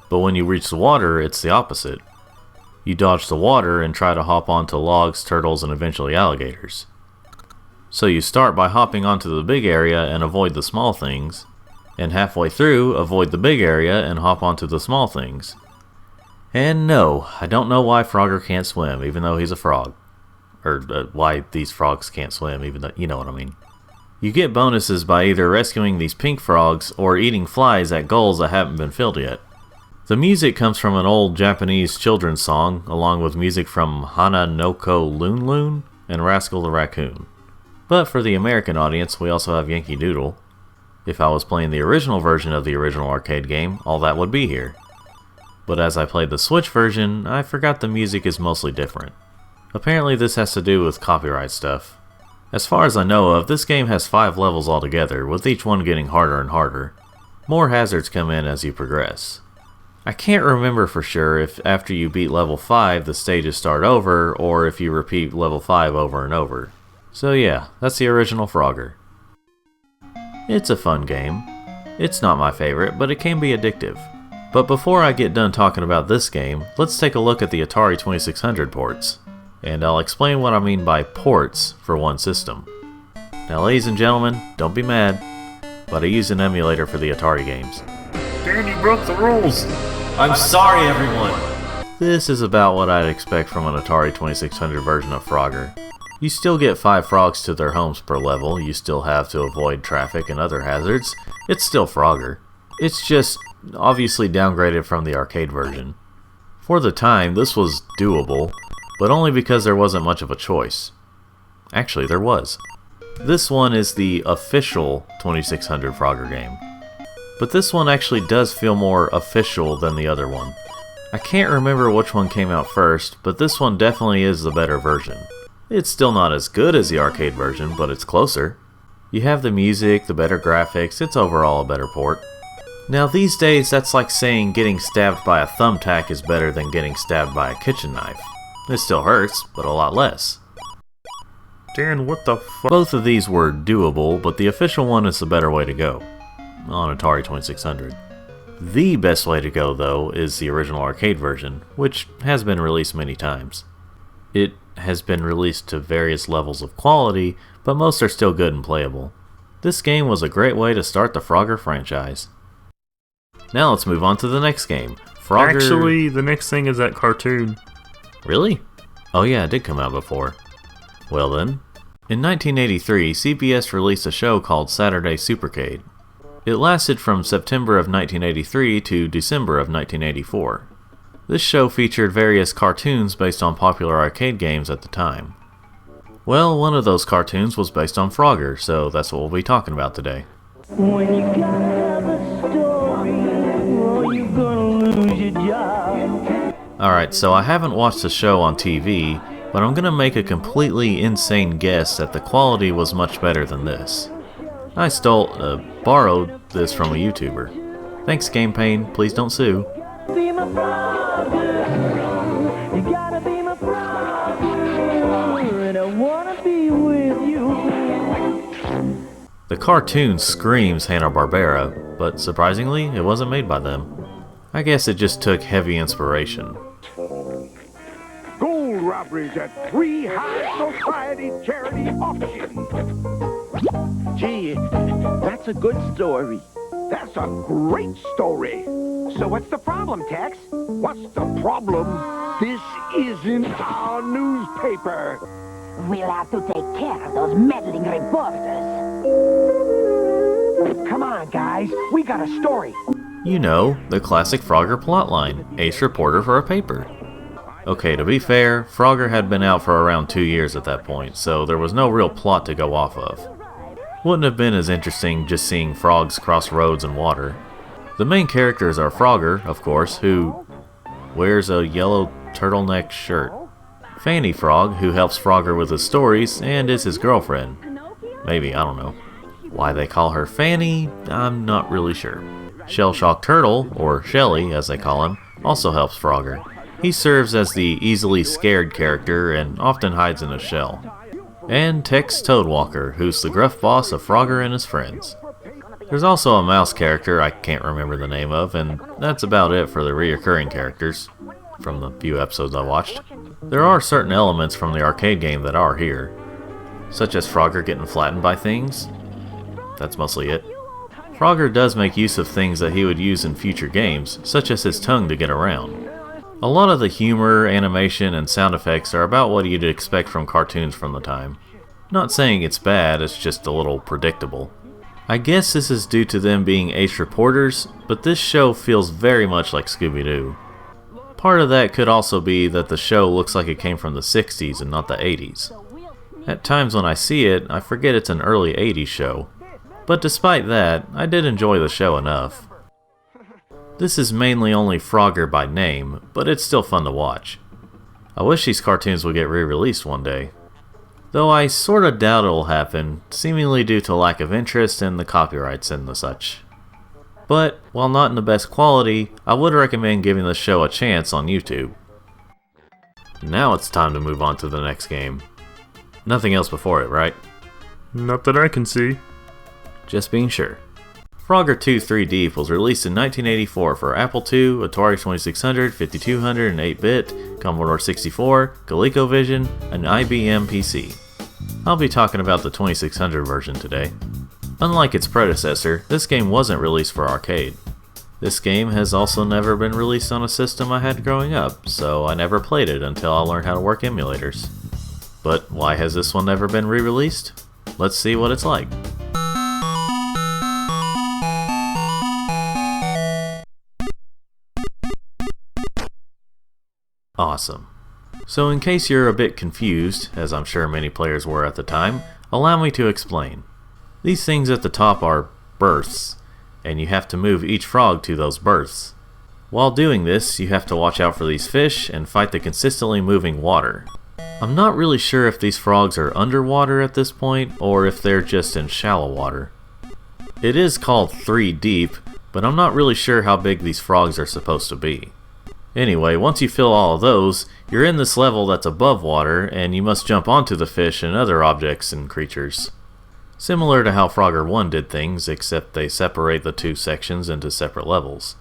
But when you reach the water, it's the opposite. You dodge the water and try to hop onto logs, turtles, and eventually alligators. So you start by hopping onto the big area and avoid the small things, and halfway through, avoid the big area and hop onto the small things. And no, I don't know why Frogger can't swim, even though he's a frog. Or why these frogs can't swim, even though, you know what I mean. You get bonuses by either rescuing these pink frogs or eating flies at goals that haven't been filled yet. The music comes from an old Japanese children's song, along with music from Hana no Ko Loon Loon and Rascal the Raccoon. But for the American audience, we also have Yankee Doodle. If I was playing the original version of the original arcade game, all that would be here. But as I played the Switch version, I forgot the music is mostly different. Apparently this has to do with copyright stuff. As far as I know of, this game has 5 levels altogether, with each one getting harder and harder. More hazards come in as you progress. I can't remember for sure if after you beat level 5 the stages start over, or if you repeat level 5 over and over. So yeah, that's the original Frogger. It's a fun game. It's not my favorite, but it can be addictive. But before I get done talking about this game, let's take a look at the Atari 2600 ports. And I'll explain what I mean by ports for one system. Now ladies and gentlemen, don't be mad, but I used an emulator for the Atari games. Danny broke the rules! I'm sorry everyone! This is about what I'd expect from an Atari 2600 version of Frogger. You still get 5 frogs to their homes per level, you still have to avoid traffic and other hazards. It's still Frogger. It's just obviously downgraded from the arcade version. For the time, this was doable, but only because there wasn't much of a choice. Actually, there was. This one is the official 2600 Frogger game. But this one actually does feel more official than the other one. I can't remember which one came out first, but this one definitely is the better version. It's still not as good as the arcade version, but it's closer. You have the music, the better graphics, it's overall a better port. Now these days, that's like saying getting stabbed by a thumbtack is better than getting stabbed by a kitchen knife. It still hurts, but a lot less. Dan, what the fuck? Both of these were doable, but the official one is the better way to go on Atari 2600. The best way to go, though, is the original arcade version, which has been released many times. It has been released to various levels of quality, but most are still good and playable. This game was a great way to start the Frogger franchise. Now let's move on to the next game. Frogger... Actually, the next thing is that cartoon. Really? Oh yeah, it did come out before. Well then. In 1983, CBS released a show called Saturday Supercade. It lasted from September of 1983 to December of 1984. This show featured various cartoons based on popular arcade games at the time. Well, one of those cartoons was based on Frogger, so that's what we'll be talking about today. When you gotta have a story, or you're gonna lose your job. Alright, so I haven't watched the show on TV, but I'm gonna make a completely insane guess that the quality was much better than this. I borrowed this from a YouTuber. Thanks, Game Pain, please don't sue. Be my Frogger, you gotta be my Frogger, and I wanna be with you. The cartoon screams Hanna-Barbera, but surprisingly, it wasn't made by them. I guess it just took heavy inspiration. Gold robberies at 3 high society charity auctions. Gee, that's a good story. That's a great story. So what's the problem, Tex? What's the problem? This isn't our newspaper. We'll have to take care of those meddling reporters. Come on, guys. We got a story. You know, the classic Frogger plotline, ace reporter for a paper. Okay, to be fair, Frogger had been out for around 2 years at that point, so there was no real plot to go off of. Wouldn't have been as interesting just seeing frogs cross roads and water. The main characters are Frogger, of course, who wears a yellow turtleneck shirt. Fanny Frog, who helps Frogger with his stories and is his girlfriend. Maybe, I don't know. Why they call her Fanny, I'm not really sure. Shell-Shock Turtle, or Shelly as they call him, also helps Frogger. He serves as the easily scared character and often hides in a shell. And Tex Toadwalker, who's the gruff boss of Frogger and his friends. There's also a mouse character I can't remember the name of, and that's about it for the reoccurring characters, from the few episodes I watched. There are certain elements from the arcade game that are here, such as Frogger getting flattened by things. That's mostly it. Frogger does make use of things that he would use in future games, such as his tongue to get around. A lot of the humor, animation, and sound effects are about what you'd expect from cartoons from the time. Not saying it's bad, it's just a little predictable. I guess this is due to them being ace reporters, but this show feels very much like Scooby-Doo. Part of that could also be that the show looks like it came from the 60s and not the 80s. At times when I see it, I forget it's an early 80s show. But despite that, I did enjoy the show enough. This is mainly only Frogger by name, but it's still fun to watch. I wish these cartoons would get re-released one day. Though I sorta doubt it'll happen, seemingly due to lack of interest in the copyrights and the such. But, while not in the best quality, I would recommend giving the show a chance on YouTube. Now it's time to move on to the next game. Nothing else before it, right? Not that I can see. Just being sure. Frogger 2 3 Deep was released in 1984 for Apple II, Atari 2600, 5200, and 8-bit, Commodore 64, ColecoVision, and IBM PC. I'll be talking about the 2600 version today. Unlike its predecessor, this game wasn't released for arcade. This game has also never been released on a system I had growing up, so I never played it until I learned how to work emulators. But why has this one never been re-released? Let's see what it's like. Awesome. So in case you're a bit confused, as I'm sure many players were at the time, allow me to explain. These things at the top are berths, and you have to move each frog to those berths. While doing this, you have to watch out for these fish and fight the consistently moving water. I'm not really sure if these frogs are underwater at this point, or if they're just in shallow water. It is called 3 Deep, but I'm not really sure how big these frogs are supposed to be. Anyway, once you fill all of those, you're in this level that's above water, and you must jump onto the fish and other objects and creatures. Similar to how Frogger 1 did things, except they separate the two sections into separate levels.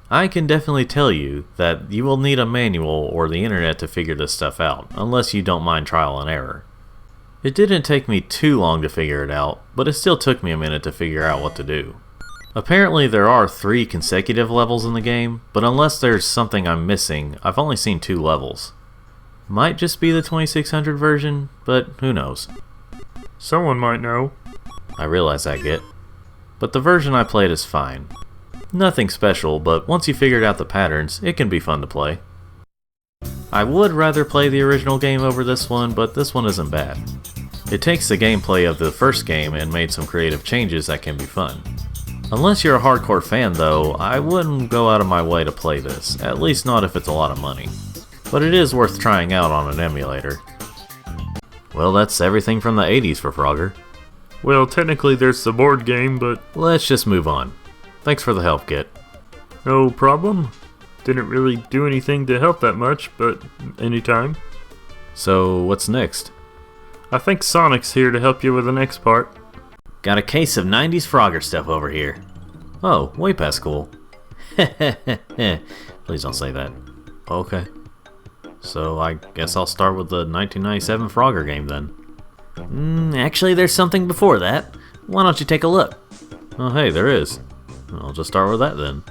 I can definitely tell you that you will need a manual or the internet to figure this stuff out, unless you don't mind trial and error. It didn't take me too long to figure it out, but it still took me a minute to figure out what to do. Apparently there are 3 consecutive levels in the game, but unless there's something I'm missing, I've only seen 2 levels. Might just be the 2600 version, but who knows. Someone might know. I realize that, Git. But the version I played is fine. Nothing special, but once you figured out the patterns, it can be fun to play. I would rather play the original game over this one, but this one isn't bad. It takes the gameplay of the first game and made some creative changes that can be fun. Unless you're a hardcore fan though, I wouldn't go out of my way to play this, at least not if it's a lot of money. But it is worth trying out on an emulator. Well, that's everything from the 80s for Frogger. Well, technically there's the board game, but... Let's just move on. Thanks for the help, Git. No problem. Didn't really do anything to help that much, but anytime. So, what's next? I think Sonic's here to help you with the next part. Got a case of 90s Frogger stuff over here. Oh, way past cool. Please don't say that. Okay. So I guess I'll start with the 1997 Frogger game then. Actually there's something before that. Why don't you take a look? Oh hey, there is. I'll just start with that then.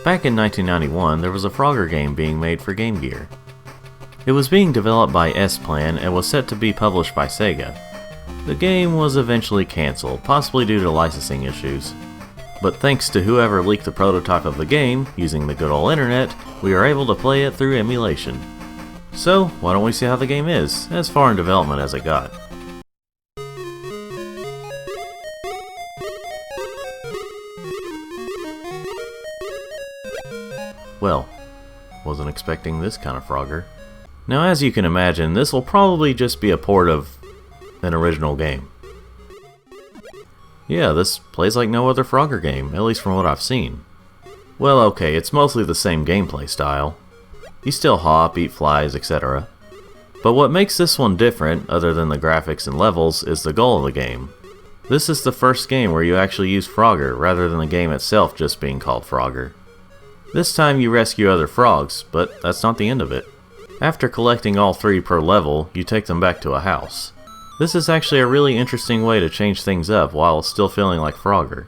Back in 1991, there was a Frogger game being made for Game Gear. It was being developed by S-Plan and was set to be published by Sega. The game was eventually cancelled, possibly due to licensing issues. But thanks to whoever leaked the prototype of the game, using the good old internet, we are able to play it through emulation. So, why don't we see how the game is, as far in development as it got. Well, wasn't expecting this kind of Frogger. Now as you can imagine, this will probably just be a port of an original game. Yeah, this plays like no other Frogger game, at least from what I've seen. Well, okay, it's mostly the same gameplay style. You still hop, eat flies, etc. But what makes this one different, other than the graphics and levels, is the goal of the game. This is the first game where you actually use Frogger, rather than the game itself just being called Frogger. This time you rescue other frogs, but that's not the end of it. After collecting all 3 per level, you take them back to a house. This is actually a really interesting way to change things up while still feeling like Frogger.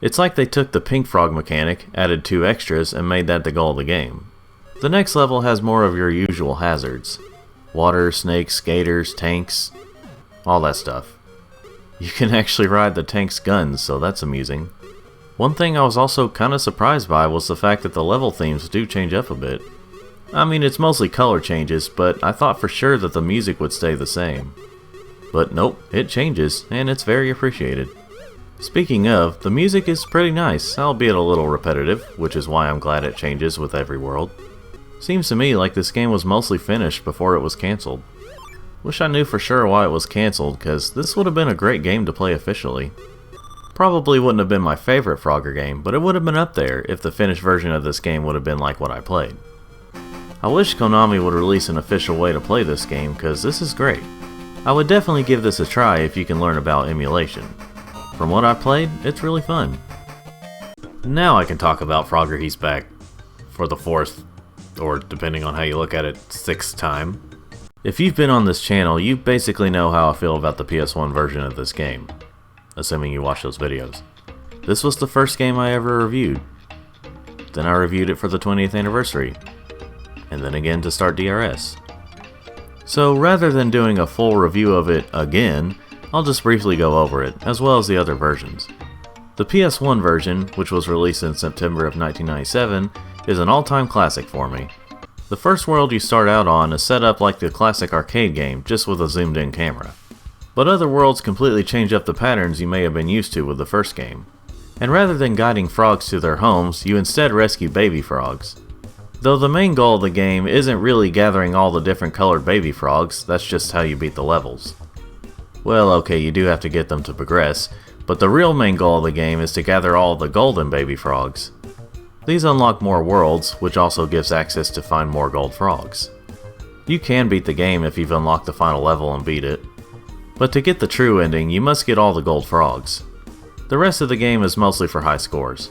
It's like they took the pink frog mechanic, added 2 extras, and made that the goal of the game. The next level has more of your usual hazards. Water, snakes, skaters, tanks, all that stuff. You can actually ride the tank's guns, so that's amusing. One thing I was also kinda surprised by was the fact that the level themes do change up a bit. I mean, it's mostly color changes, but I thought for sure that the music would stay the same. But nope, it changes, and it's very appreciated. Speaking of, the music is pretty nice, albeit a little repetitive, which is why I'm glad it changes with every world. Seems to me like this game was mostly finished before it was cancelled. Wish I knew for sure why it was cancelled, cause this would have been a great game to play officially. Probably wouldn't have been my favorite Frogger game, but it would have been up there if the finished version of this game would have been like what I played. I wish Konami would release an official way to play this game, cause this is great. I would definitely give this a try if you can learn about emulation. From what I played, it's really fun. Now I can talk about Frogger He's Back for the 4th, or depending on how you look at it, 6th time. If you've been on this channel, you basically know how I feel about the PS1 version of this game, assuming you watch those videos. This was the first game I ever reviewed. Then I reviewed it for the 20th anniversary, and then again to start DRS. So rather than doing a full review of it again, I'll just briefly go over it, as well as the other versions. The PS1 version, which was released in September of 1997, is an all-time classic for me. The first world you start out on is set up like the classic arcade game, just with a zoomed-in camera. But other worlds completely change up the patterns you may have been used to with the first game. And rather than guiding frogs to their homes, you instead rescue baby frogs. Though the main goal of the game isn't really gathering all the different colored baby frogs, that's just how you beat the levels. Well, okay, you do have to get them to progress, but the real main goal of the game is to gather all the golden baby frogs. These unlock more worlds, which also gives access to find more gold frogs. You can beat the game if you've unlocked the final level and beat it, but to get the true ending, you must get all the gold frogs. The rest of the game is mostly for high scores.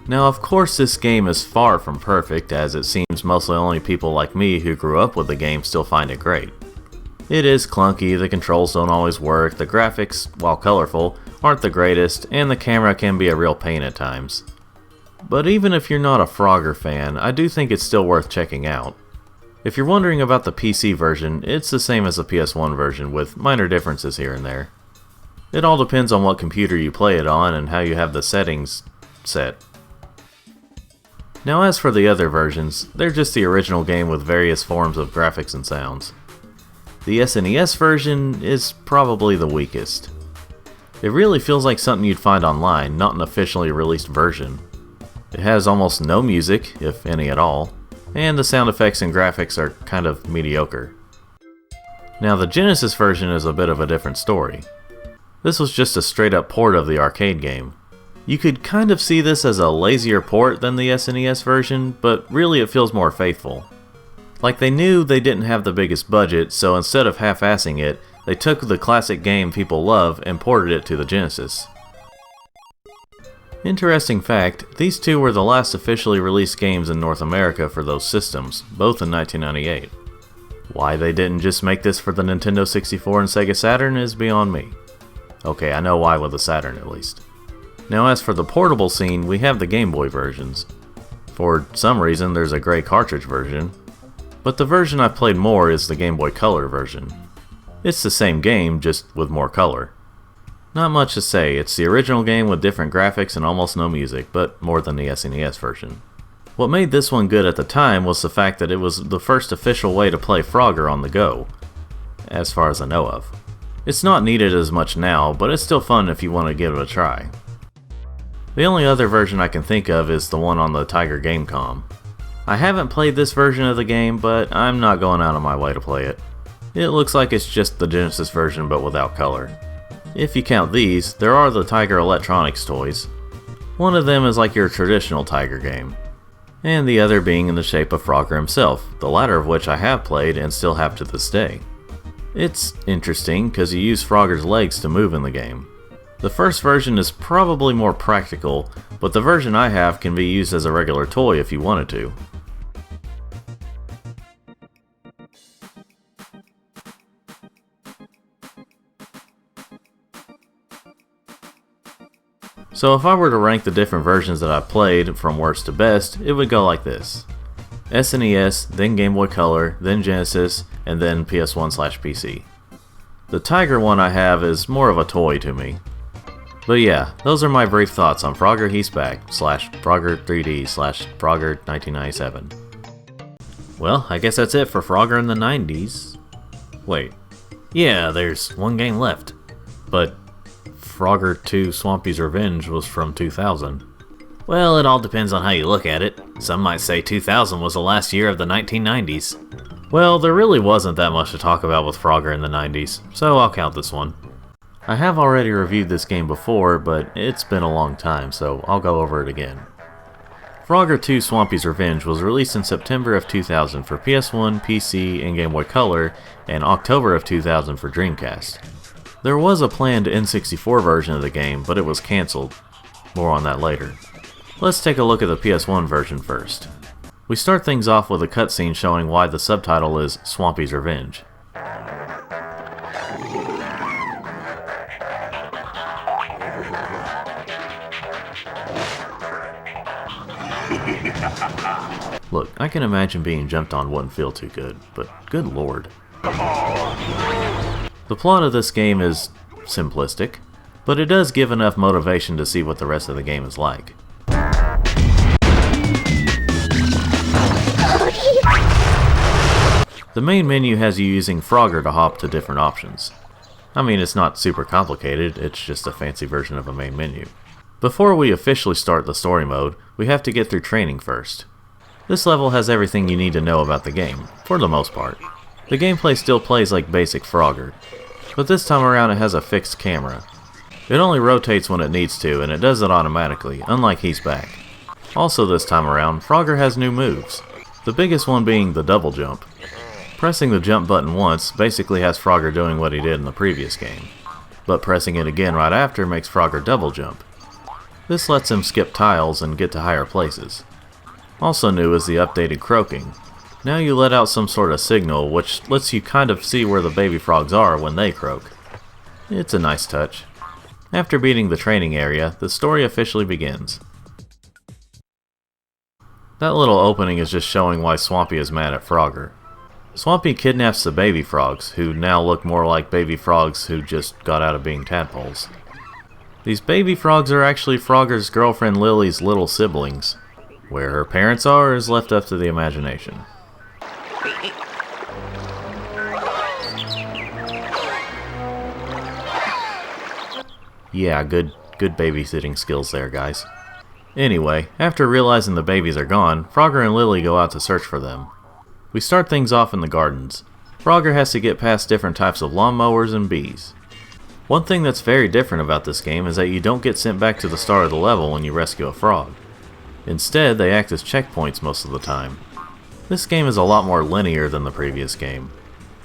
Now, of course, this game is far from perfect, as it seems mostly only people like me who grew up with the game still find it great. It is clunky, the controls don't always work, the graphics, while colorful, aren't the greatest, and the camera can be a real pain at times. But even if you're not a Frogger fan, I do think it's still worth checking out. If you're wondering about the PC version, it's the same as the PS1 version, with minor differences here and there. It all depends on what computer you play it on and how you have the settings set. Now as for the other versions, they're just the original game with various forms of graphics and sounds. The SNES version is probably the weakest. It really feels like something you'd find online, not an officially released version. It has almost no music, if any at all, and the sound effects and graphics are kind of mediocre. Now the Genesis version is a bit of a different story. This was just a straight up port of the arcade game. You could kind of see this as a lazier port than the SNES version, but really it feels more faithful. Like they knew they didn't have the biggest budget, so instead of half-assing it, they took the classic game people love and ported it to the Genesis. Interesting fact, these two were the last officially released games in North America for those systems, both in 1998. Why they didn't just make this for the Nintendo 64 and Sega Saturn is beyond me. Okay, I know why with the Saturn at least. Now as for the portable scene, we have the Game Boy versions. For some reason there's a gray cartridge version, but the version I've played more is the Game Boy Color version. It's the same game, just with more color. Not much to say, it's the original game with different graphics and almost no music, but more than the SNES version. What made this one good at the time was the fact that it was the first official way to play Frogger on the go, as far as I know of. It's not needed as much now, but it's still fun if you want to give it a try. The only other version I can think of is the one on the Tiger Gamecom. I haven't played this version of the game, but I'm not going out of my way to play it. It looks like it's just the Genesis version but without color. If you count these, there are the Tiger Electronics toys. One of them is like your traditional Tiger game, and the other being in the shape of Frogger himself, the latter of which I have played and still have to this day. It's interesting because you use Frogger's legs to move in the game. The first version is probably more practical, but the version I have can be used as a regular toy if you wanted to. So if I were to rank the different versions that I've played from worst to best, it would go like this. SNES, then Game Boy Color, then Genesis, and then PS1/PC. The Tiger one I have is more of a toy to me. But yeah, those are my brief thoughts on Frogger He's Back, /Frogger 3D, /Frogger 1997. Well, I guess that's it for Frogger in the 90s. Wait, Yeah, there's one game left. But Frogger 2 Swampy's Revenge was from 2000. Well, it all depends on how you look at it. Some might say 2000 was the last year of the 1990s. Well, there really wasn't that much to talk about with Frogger in the 90s, so I'll count this one. I have already reviewed this game before, but it's been a long time, so I'll go over it again. Frogger 2 Swampy's Revenge was released in September of 2000 for PS1, PC, and Game Boy Color, and October of 2000 for Dreamcast. There was a planned N64 version of the game, but it was cancelled. More on that later. Let's take a look at the PS1 version first. We start things off with a cutscene showing why the subtitle is Swampy's Revenge. Look, I can imagine being jumped on wouldn't feel too good, but good lord. The plot of this game is simplistic, but it does give enough motivation to see what the rest of the game is like. The main menu has you using Frogger to hop to different options. I mean, it's not super complicated, it's just a fancy version of a main menu. Before we officially start the story mode, we have to get through training first. This level has everything you need to know about the game, for the most part. The gameplay still plays like basic Frogger, but this time around it has a fixed camera. It only rotates when it needs to, and it does it automatically, unlike He's Back. Also this time around, Frogger has new moves, the biggest one being the double jump. Pressing the jump button once basically has Frogger doing what he did in the previous game, but pressing it again right after makes Frogger double jump. This lets him skip tiles and get to higher places. Also new is the updated croaking. Now you let out some sort of signal which lets you kind of see where the baby frogs are when they croak. It's a nice touch. After beating the training area, the story officially begins. That little opening is just showing why Swampy is mad at Frogger. Swampy kidnaps the baby frogs, who now look more like baby frogs who just got out of being tadpoles. These baby frogs are actually Frogger's girlfriend Lily's little siblings. Where her parents are is left up to the imagination. Yeah, good babysitting skills there, guys. Anyway, after realizing the babies are gone, Frogger and Lily go out to search for them. We start things off in the gardens. Frogger has to get past different types of lawnmowers and bees. One thing that's very different about this game is that you don't get sent back to the start of the level when you rescue a frog. Instead, they act as checkpoints most of the time. This game is a lot more linear than the previous game.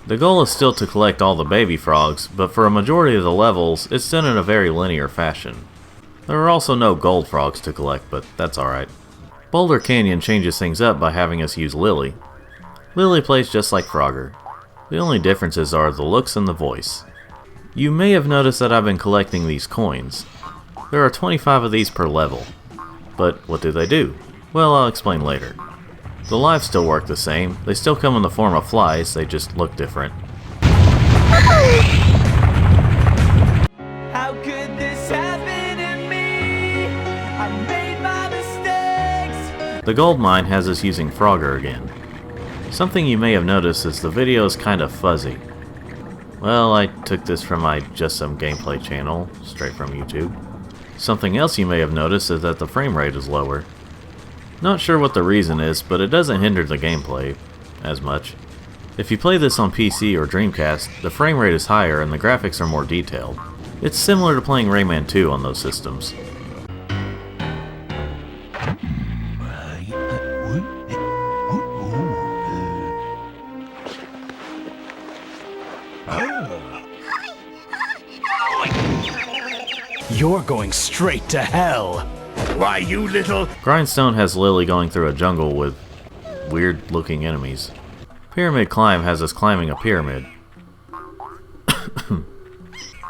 The goal is still to collect all the baby frogs, but for a majority of the levels, it's done in a very linear fashion. There are also no gold frogs to collect, but that's alright. Boulder Canyon changes things up by having us use Lily. Lily plays just like Frogger. The only differences are the looks and the voice. You may have noticed that I've been collecting these coins. There are 25 of these per level. But what do? Well, I'll explain later. The lives still work the same. They still come in the form of flies, they just look different. How could this happen to me? I made my mistakes. The gold mine has us using Frogger again. Something you may have noticed is the video is kind of fuzzy. Well, I took this from my Just Some Gameplay channel, straight from YouTube. Something else you may have noticed is that the frame rate is lower. Not sure what the reason is, but it doesn't hinder the gameplay as much. If you play this on PC or Dreamcast, the frame rate is higher and the graphics are more detailed. It's similar to playing Rayman 2 on those systems. You're going straight to hell. Why, you little... Grindstone has Lily going through a jungle with weird looking enemies. Pyramid Climb has us climbing a pyramid.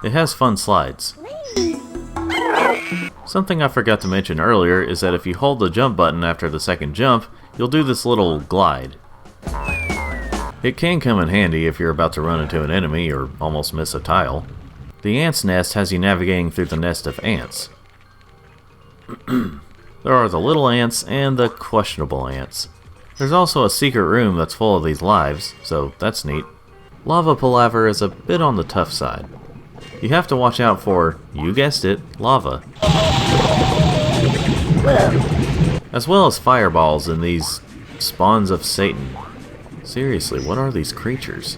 It has fun slides. Something I forgot to mention earlier is that if you hold the jump button after the second jump, you'll do this little glide. It can come in handy if you're about to run into an enemy or almost miss a tile. The ant's nest has you navigating through the nest of ants. There are the little ants and the questionable ants. There's also a secret room that's full of these lives, so that's neat. Lava palaver is a bit on the tough side. You have to watch out for, you guessed it, lava. As well as fireballs and these spawns of Satan. Seriously, what are these creatures?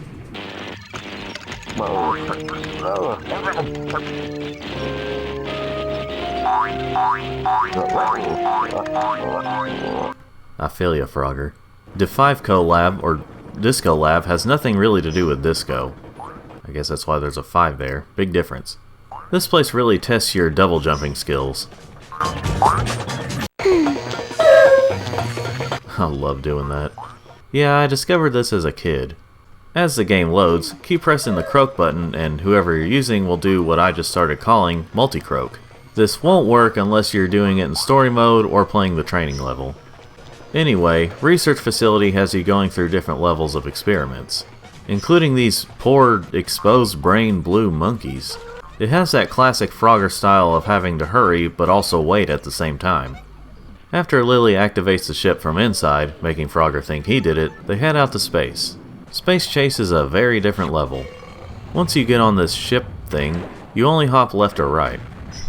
I feel ya, Frogger. D5Co Lab, or Disco Lab, has nothing really to do with disco. I guess that's why there's a 5 there. Big difference. This place really tests your double jumping skills. I love doing that. Yeah, I discovered this as a kid. As the game loads, keep pressing the croak button and whoever you're using will do what I just started calling multi-croak. This won't work unless you're doing it in story mode or playing the training level. Anyway, Research Facility has you going through different levels of experiments, including these poor, exposed brain blue monkeys. It has that classic Frogger style of having to hurry but also wait at the same time. After Lily activates the ship from inside, making Frogger think he did it, they head out to space. Space Chase is a very different level. Once you get on this ship thing, you only hop left or right.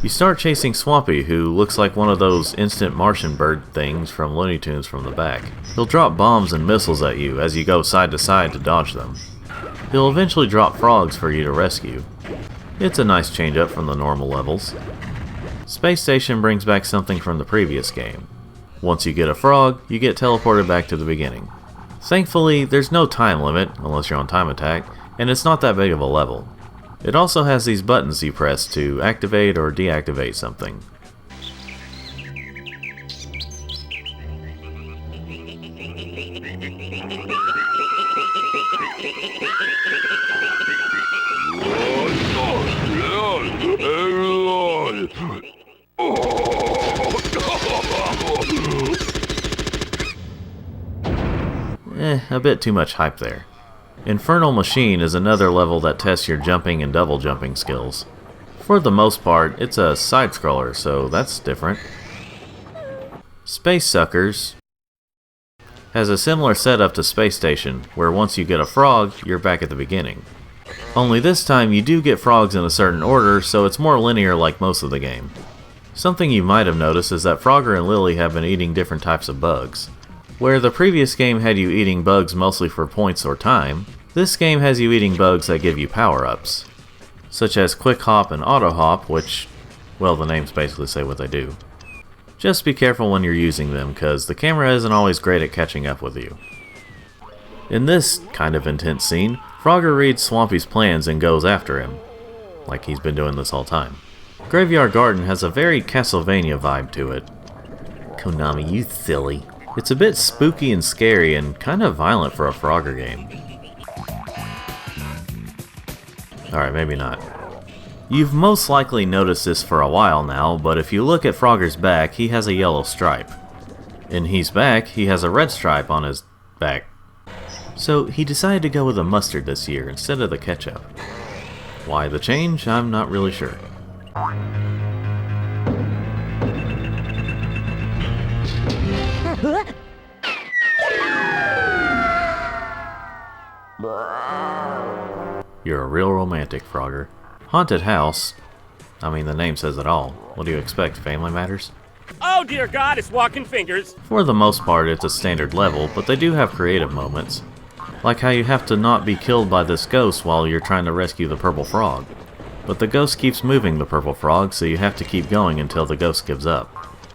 You start chasing Swampy, who looks like one of those instant Martian bird things from Looney Tunes from the back. He'll drop bombs and missiles at you as you go side to side to dodge them. He'll eventually drop frogs for you to rescue. It's a nice change up from the normal levels. Space Station brings back something from the previous game. Once you get a frog, you get teleported back to the beginning. Thankfully, there's no time limit, unless you're on time attack, and it's not that big of a level. It also has these buttons you press to activate or deactivate something. A bit too much hype there. Infernal Machine is another level that tests your jumping and double jumping skills. For the most part, it's a side-scroller, so that's different. Space Suckers has a similar setup to Space Station, where once you get a frog, you're back at the beginning. Only this time you do get frogs in a certain order, so it's more linear like most of the game. Something you might have noticed is that Frogger and Lily have been eating different types of bugs. Where the previous game had you eating bugs mostly for points or time, this game has you eating bugs that give you power-ups, such as Quick Hop and Auto Hop, which, well, the names basically say what they do. Just be careful when you're using them, cause the camera isn't always great at catching up with you. In this kind of intense scene, Frogger reads Swampy's plans and goes after him, like he's been doing this whole time. Graveyard Garden has a very Castlevania vibe to it. Konami, you silly. It's a bit spooky and scary and kind of violent for a Frogger game. Alright, maybe not. You've most likely noticed this for a while now, but if you look at Frogger's back, he has a yellow stripe. In He's Back, he has a red stripe on his back. So he decided to go with a mustard this year instead of the ketchup. Why the change? I'm not really sure. You're a real romantic, Frogger. Haunted House. I mean, the name says it all. What do you expect, Family Matters? Oh dear God, it's walking fingers. For the most part, it's a standard level, but they do have creative moments. Like how you have to not be killed by this ghost while you're trying to rescue the purple frog. But the ghost keeps moving the purple frog, so you have to keep going until the ghost gives up.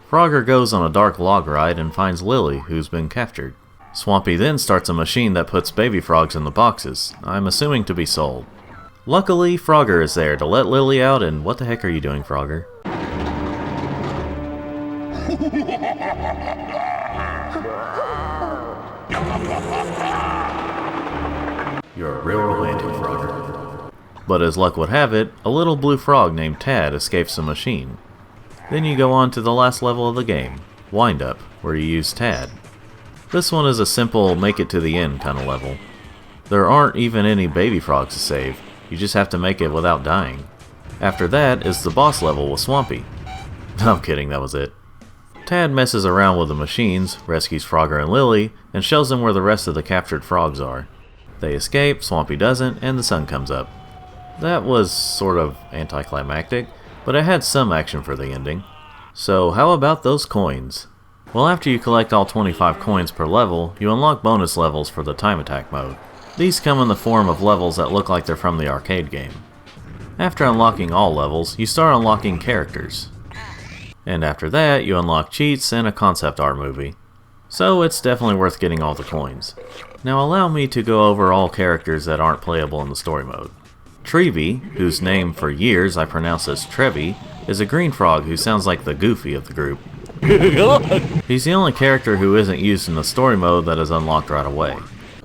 Frogger goes on a dark log ride and finds Lily, who's been captured. Swampy then starts a machine that puts baby frogs in the boxes, I'm assuming to be sold. Luckily, Frogger is there to let Lily out, and what the heck are you doing, Frogger? You're a real romantic, Frogger. But as luck would have it, a little blue frog named Tad escapes the machine. Then you go on to the last level of the game, Wind Up, where you use Tad. This one is a simple make it to the end kind of level. There aren't even any baby frogs to save, you just have to make it without dying. After that is the boss level with Swampy. I'm kidding, that was it. Tad messes around with the machines, rescues Frogger and Lily, and shows them where the rest of the captured frogs are. They escape, Swampy doesn't, and the sun comes up. That was sort of anticlimactic, but it had some action for the ending. So how about those coins? Well, after you collect all 25 coins per level, you unlock bonus levels for the time attack mode. These come in the form of levels that look like they're from the arcade game. After unlocking all levels, you start unlocking characters. And after that, you unlock cheats and a concept art movie. So it's definitely worth getting all the coins. Now allow me to go over all characters that aren't playable in the story mode. Treevee, whose name for years I pronounced as Trevi, is a green frog who sounds like the Goofy of the group. He's the only character who isn't used in the story mode that is unlocked right away.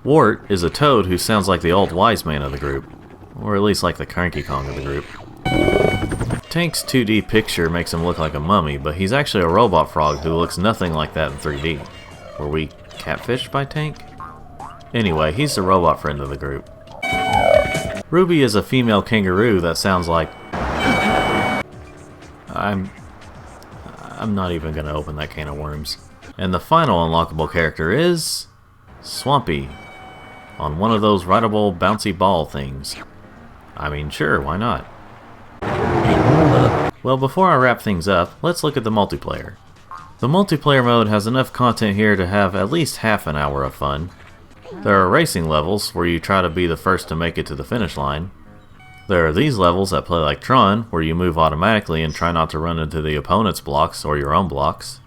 Wart is a toad who sounds like the old wise man of the group, or at least like the Cranky Kong of the group. Tank's 2D picture makes him look like a mummy, but he's actually a robot frog who looks nothing like that in 3D. Were we catfished by Tank? Anyway, he's the robot friend of the group. Ruby is a female kangaroo that sounds like... I'm not even gonna open that can of worms. And the final unlockable character is... Swampy. On one of those rideable bouncy ball things. I mean, sure, why not? Well, before I wrap things up, let's look at the multiplayer. The multiplayer mode has enough content here to have at least half an hour of fun. There are racing levels, where you try to be the first to make it to the finish line. There are these levels that play like Tron, where you move automatically and try not to run into the opponent's blocks or your own blocks.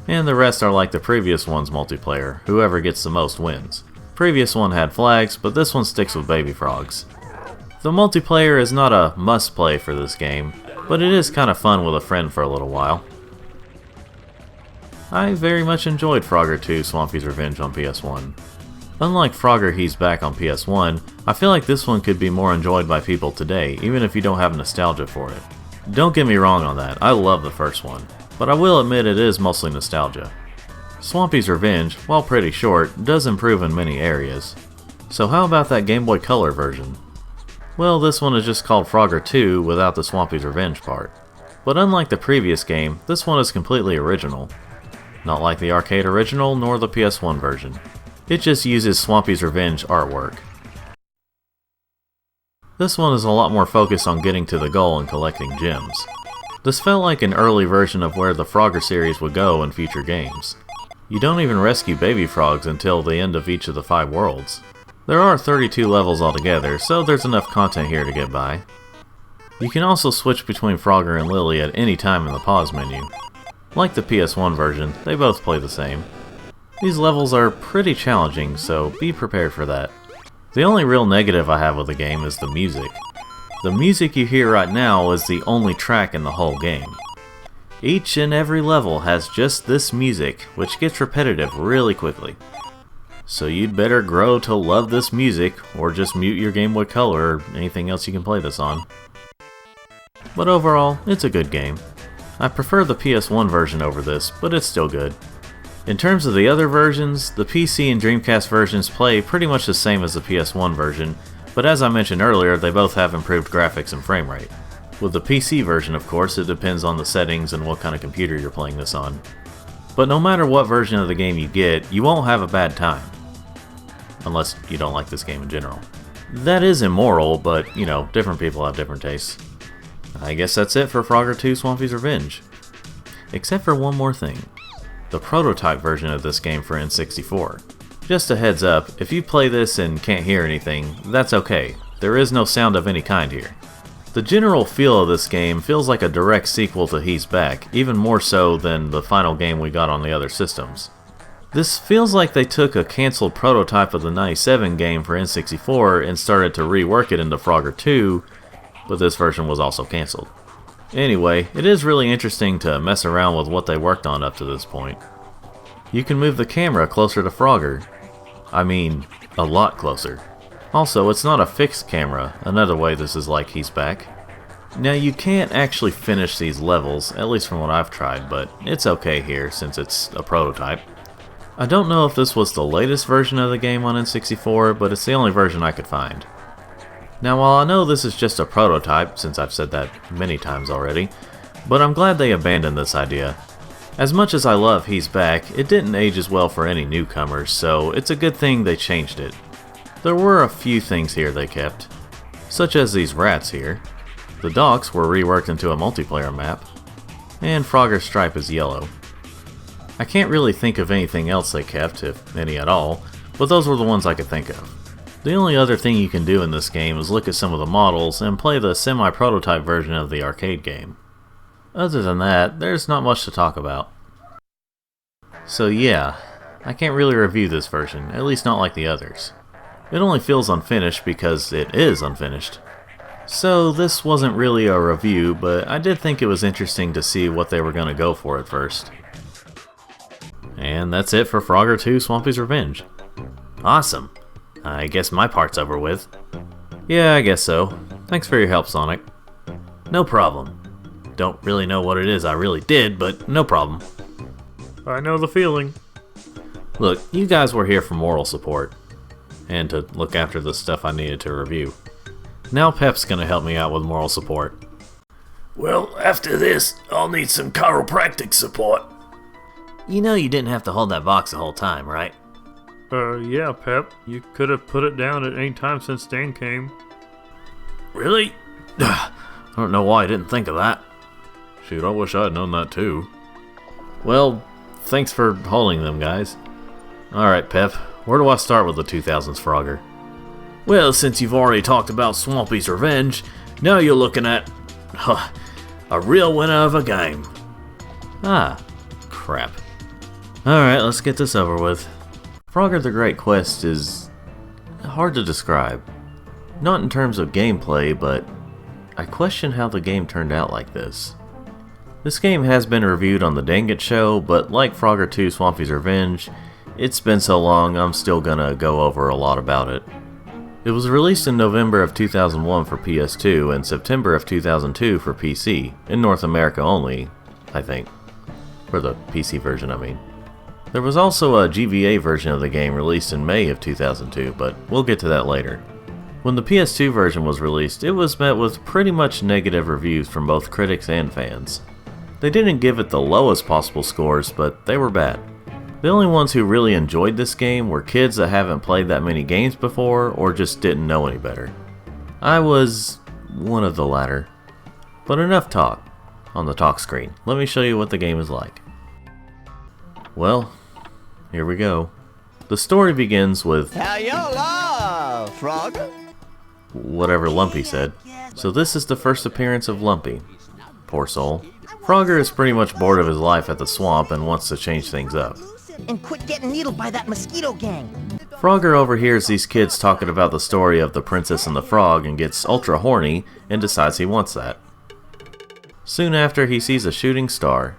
And the rest are like the previous one's multiplayer, whoever gets the most wins. Previous one had flags, but this one sticks with baby frogs. The multiplayer is not a must-play for this game, but it is kind of fun with a friend for a little while. I very much enjoyed Frogger 2 Swampy's Revenge on PS1. Unlike Frogger He's Back on PS1, I feel like this one could be more enjoyed by people today, even if you don't have nostalgia for it. Don't get me wrong on that, I love the first one, but I will admit it is mostly nostalgia. Swampy's Revenge, while pretty short, does improve in many areas. So how about that Game Boy Color version? Well, this one is just called Frogger 2 without the Swampy's Revenge part. But unlike the previous game, this one is completely original. Not like the arcade original nor the PS1 version. It just uses Swampy's Revenge artwork. This one is a lot more focused on getting to the goal and collecting gems. This felt like an early version of where the Frogger series would go in future games. You don't even rescue baby frogs until the end of each of the 5 worlds. There are 32 levels altogether, so there's enough content here to get by. You can also switch between Frogger and Lily at any time in the pause menu. Like the PS1 version, they both play the same. These levels are pretty challenging, so be prepared for that. The only real negative I have with the game is the music. The music you hear right now is the only track in the whole game. Each and every level has just this music, which gets repetitive really quickly. So you'd better grow to love this music, or just mute your Game Boy Color or anything else you can play this on. But overall, it's a good game. I prefer the PS1 version over this, but it's still good. In terms of the other versions, the PC and Dreamcast versions play pretty much the same as the PS1 version, but as I mentioned earlier, they both have improved graphics and frame rate. With the PC version, of course, it depends on the settings and what kind of computer you're playing this on. But no matter what version of the game you get, you won't have a bad time. Unless you don't like this game in general. That is immoral, but, you know, different people have different tastes. I guess that's it for Frogger 2 Swampy's Revenge. Except for one more thing. The prototype version of this game for N64. Just a heads up, if you play this and can't hear anything, that's okay. There is no sound of any kind here. The general feel of this game feels like a direct sequel to He's Back, even more so than the final game we got on the other systems. This feels like they took a cancelled prototype of the 97 game for N64 and started to rework it into Frogger 2, but this version was also cancelled. Anyway, it is really interesting to mess around with what they worked on up to this point. You can move the camera closer to Frogger. I mean, a lot closer. Also, it's not a fixed camera, another way this is like He's Back. Now you can't actually finish these levels, at least from what I've tried, but it's okay here since it's a prototype. I don't know if this was the latest version of the game on N64, but it's the only version I could find. Now while I know this is just a prototype, since I've said that many times already, but I'm glad they abandoned this idea. As much as I love He's Back, it didn't age as well for any newcomers, so it's a good thing they changed it. There were a few things here they kept, such as these rats here. The docks were reworked into a multiplayer map, and Frogger's stripe is yellow. I can't really think of anything else they kept, if any at all, but those were the ones I could think of. The only other thing you can do in this game is look at some of the models and play the semi-prototype version of the arcade game. Other than that, there's not much to talk about. So yeah, I can't really review this version, at least not like the others. It only feels unfinished because it is unfinished. So this wasn't really a review, but I did think it was interesting to see what they were going to go for at first. And that's it for Frogger 2 Swampy's Revenge. Awesome. I guess my part's over with. Yeah, I guess so. Thanks for your help, Sonic. No problem. Don't really know what it is I really did, but no problem. I know the feeling. Look, you guys were here for moral support, and to look after the stuff I needed to review. Now Pep's gonna help me out with moral support. Well, after this, I'll need some chiropractic support. You know you didn't have to hold that box the whole time, right? Yeah, Pep. You could have put it down at any time since Dan came. Really? I don't know why I didn't think of that. Shoot, I wish I'd known that too. Well, thanks for holding them, guys. Alright, Pep, where do I start with the 2000s Frogger? Well, since you've already talked about Swampy's Revenge, now you're looking at a real winner of a game. Ah, crap. Alright, let's get this over with. Frogger the Great Quest is hard to describe. Not in terms of gameplay, but I question how the game turned out like this. This game has been reviewed on the Dang It Show, but like Frogger 2 Swampy's Revenge, it's been so long I'm still gonna go over a lot about it. It was released in November of 2001 for PS2 and September of 2002 for PC, in North America only, I think. For the PC version, I mean. There was also a GBA version of the game released in May of 2002, but we'll get to that later. When the PS2 version was released, it was met with pretty much negative reviews from both critics and fans. They didn't give it the lowest possible scores, but they were bad. The only ones who really enjoyed this game were kids that haven't played that many games before or just didn't know any better. I was one of the latter. But enough talk on the talk screen. Let me show you what the game is like. Well, here we go. The story begins with Hello, Frogger. Whatever Lumpy said. So this is the first appearance of Lumpy. Poor soul. Frogger is pretty much bored of his life at the swamp and wants to change things up. And quit getting needled by that mosquito gang. Frogger overhears these kids talking about the story of the Princess and the Frog and gets ultra horny and decides he wants that. Soon after, he sees a shooting star.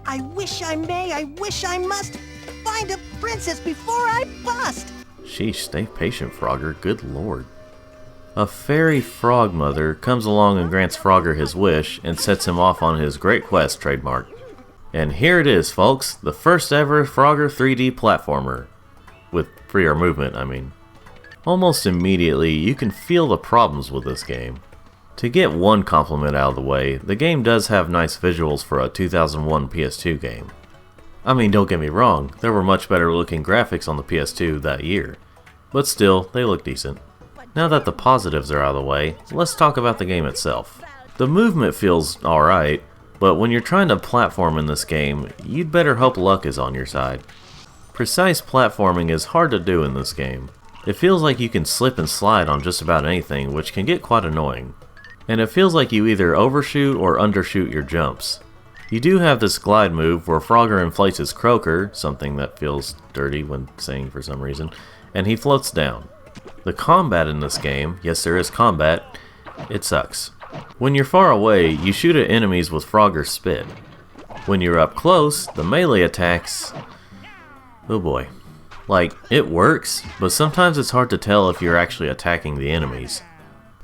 I wish I may, I wish I must find a princess before I bust. Sheesh, stay patient, Frogger, good lord. A fairy frog mother comes along and grants Frogger his wish and sets him off on his great quest trademark. And here it is, folks, the first ever Frogger 3D platformer. With freer movement, I mean. Almost immediately, you can feel the problems with this game. To get one compliment out of the way, the game does have nice visuals for a 2001 PS2 game. I mean, don't get me wrong, there were much better looking graphics on the PS2 that year. But still, they look decent. Now that the positives are out of the way, let's talk about the game itself. The movement feels alright, but when you're trying to platform in this game, you'd better hope luck is on your side. Precise platforming is hard to do in this game. It feels like you can slip and slide on just about anything, which can get quite annoying. And it feels like you either overshoot or undershoot your jumps. You do have this glide move where Frogger inflates his croaker, something that feels dirty when saying for some reason, and he floats down. The combat in this game, yes there is combat, it sucks. When you're far away, you shoot at enemies with Frogger's spit. When you're up close, the melee attacks... oh boy. Like, it works, but sometimes it's hard to tell if you're actually attacking the enemies.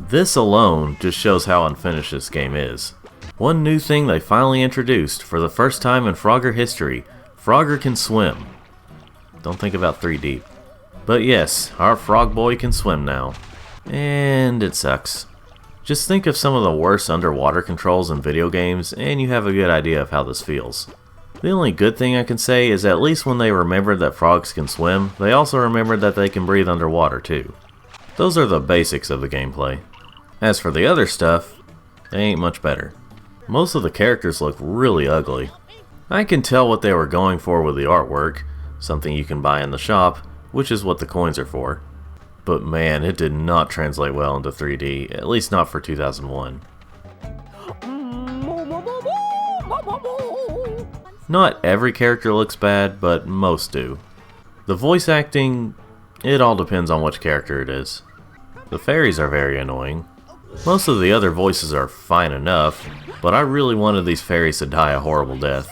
This alone just shows how unfinished this game is. One new thing they finally introduced, for the first time in Frogger history, Frogger can swim. Don't think about 3D. But yes, our frog boy can swim now. And it sucks. Just think of some of the worst underwater controls in video games, and you have a good idea of how this feels. The only good thing I can say is at least when they remembered that frogs can swim, they also remembered that they can breathe underwater too. Those are the basics of the gameplay. As for the other stuff, they ain't much better. Most of the characters look really ugly. I can tell what they were going for with the artwork, something you can buy in the shop, which is what the coins are for. But man, it did not translate well into 3D, at least not for 2001. Not every character looks bad, but most do. The voice acting, it all depends on which character it is. The fairies are very annoying. Most of the other voices are fine enough, but I really wanted these fairies to die a horrible death.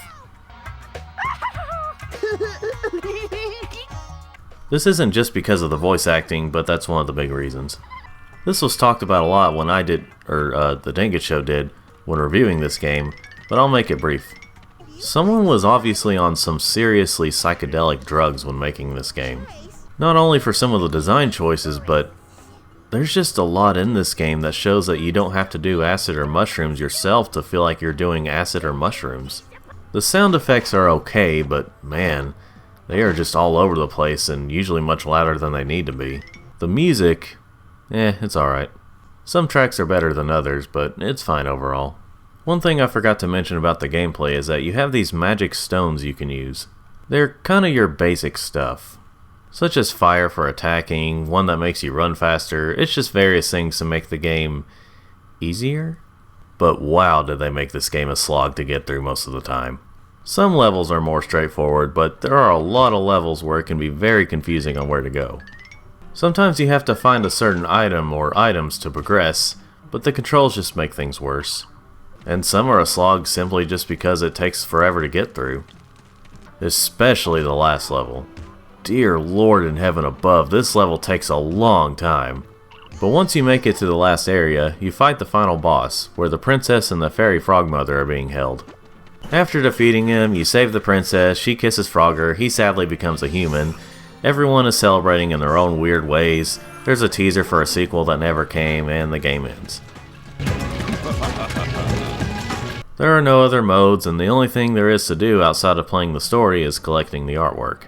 This isn't just because of the voice acting, but that's one of the big reasons. This was talked about a lot when I did, or the Dang It Show did, when reviewing this game, but I'll make it brief. Someone was obviously on some seriously psychedelic drugs when making this game. Not only for some of the design choices, but there's just a lot in this game that shows that you don't have to do acid or mushrooms yourself to feel like you're doing acid or mushrooms. The sound effects are okay, but man, they are just all over the place and usually much louder than they need to be. The music, it's alright. Some tracks are better than others, but it's fine overall. One thing I forgot to mention about the gameplay is that you have these magic stones you can use. They're kinda your basic stuff, such as fire for attacking, one that makes you run faster. It's just various things to make the game easier. But wow, did they make this game a slog to get through most of the time. Some levels are more straightforward, but there are a lot of levels where it can be very confusing on where to go. Sometimes you have to find a certain item or items to progress, but the controls just make things worse. And some are a slog simply just because it takes forever to get through. Especially the last level. Dear Lord in heaven above, this level takes a long time. But once you make it to the last area, you fight the final boss, where the princess and the fairy frogmother are being held. After defeating him, you save the princess, she kisses Frogger, he sadly becomes a human. Everyone is celebrating in their own weird ways. There's a teaser for a sequel that never came, and the game ends. There are no other modes, and the only thing there is to do outside of playing the story is collecting the artwork.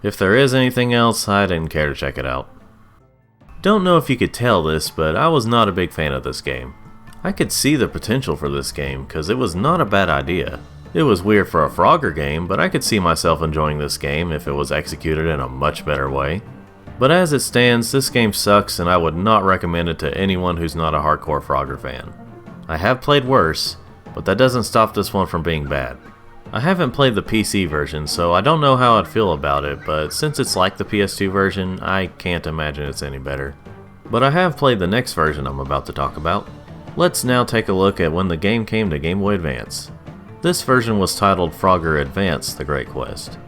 If there is anything else, I didn't care to check it out. Don't know if you could tell this, but I was not a big fan of this game. I could see the potential for this game, because it was not a bad idea. It was weird for a Frogger game, but I could see myself enjoying this game if it was executed in a much better way. But as it stands, this game sucks and I would not recommend it to anyone who's not a hardcore Frogger fan. I have played worse, but that doesn't stop this one from being bad. I haven't played the PC version, so I don't know how I'd feel about it, but since it's like the PS2 version, I can't imagine it's any better. But I have played the next version I'm about to talk about. Let's now take a look at when the game came to Game Boy Advance. This version was titled Frogger Advance: The Great Quest.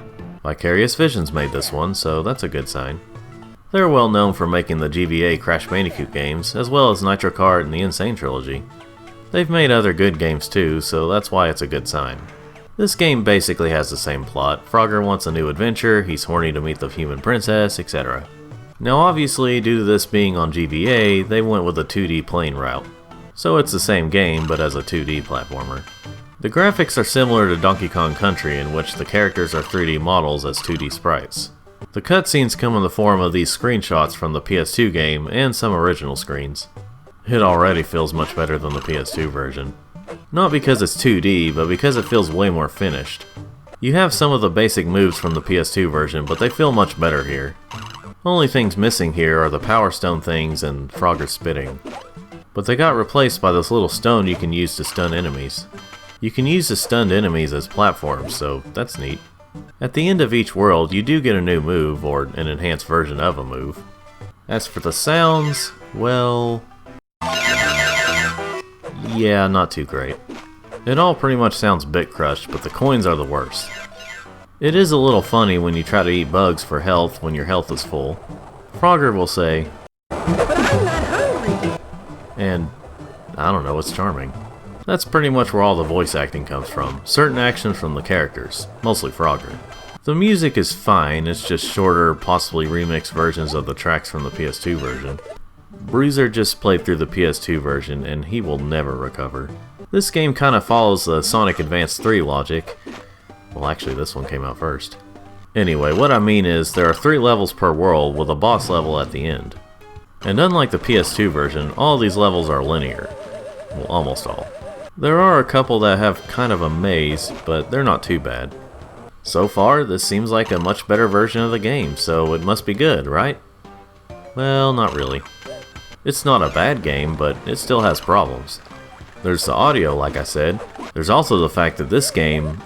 Vicarious Visions made this one, so that's a good sign. They're well known for making the GBA Crash Bandicoot games, as well as Nitro Kart and the Insane Trilogy. They've made other good games too, so that's why it's a good sign. This game basically has the same plot. Frogger wants a new adventure, he's horny to meet the human princess, etc. Now obviously, due to this being on GBA, they went with a 2D plane route. So it's the same game, but as a 2D platformer. The graphics are similar to Donkey Kong Country, in which the characters are 3D models as 2D sprites. The cutscenes come in the form of these screenshots from the PS2 game and some original screens. It already feels much better than the PS2 version. Not because it's 2D, but because it feels way more finished. You have some of the basic moves from the PS2 version, but they feel much better here. Only things missing here are the Power Stone things and Frogger spitting. But they got replaced by this little stone you can use to stun enemies. You can use the stunned enemies as platforms, so that's neat. At the end of each world, you do get a new move, or an enhanced version of a move. As for the sounds, well... yeah, not too great. It all pretty much sounds bit crushed, but the coins are the worst. It is a little funny when you try to eat bugs for health when your health is full. Frogger will say, "But I'm not hungry!" And, I don't know, it's charming. That's pretty much where all the voice acting comes from, certain actions from the characters, mostly Frogger. The music is fine, it's just shorter, possibly remixed versions of the tracks from the PS2 version. Bruiser just played through the PS2 version and he will never recover. This game kinda follows the Sonic Advance 3 logic. Well, actually this one came out first. Anyway, what I mean is there are 3 levels per world with a boss level at the end. And unlike the PS2 version, all these levels are linear. Well, almost all. There are a couple that have kind of a maze, but they're not too bad. So far, this seems like a much better version of the game, so it must be good, right? Well, not really. It's not a bad game, but it still has problems. There's the audio, like I said. There's also the fact that this game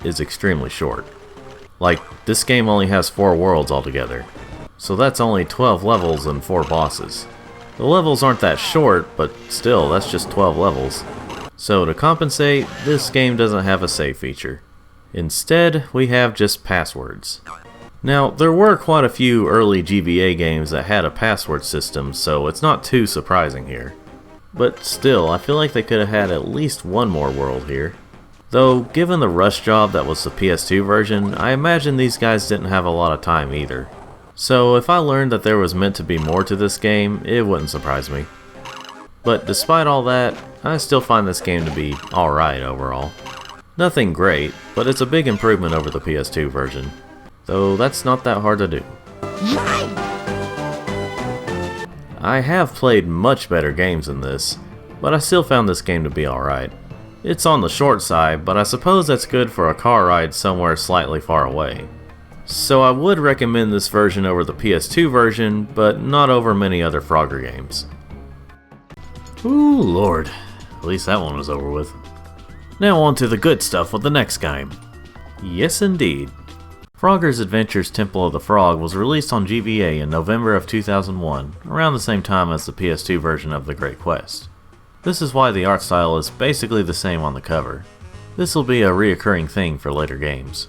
is extremely short. Like, this game only has 4 worlds altogether. So that's only 12 levels and 4 bosses. The levels aren't that short, but still, that's just 12 levels. So to compensate, this game doesn't have a save feature. Instead, we have just passwords. Now, there were quite a few early GBA games that had a password system, so it's not too surprising here. But still, I feel like they could have had at least one more world here. Though, given the rush job that was the PS2 version, I imagine these guys didn't have a lot of time either. So if I learned that there was meant to be more to this game, it wouldn't surprise me. But despite all that, I still find this game to be alright overall. Nothing great, but it's a big improvement over the PS2 version. Though that's not that hard to do. I have played much better games than this, but I still found this game to be alright. It's on the short side, but I suppose that's good for a car ride somewhere slightly far away. So I would recommend this version over the PS2 version, but not over many other Frogger games. Ooh, Lord. At least that one was over with. Now on to the good stuff with the next game. Yes, indeed. Frogger's Adventures Temple of the Frog was released on GBA in November of 2001, around the same time as the PS2 version of The Great Quest. This is why the art style is basically the same on the cover. This will be a reoccurring thing for later games.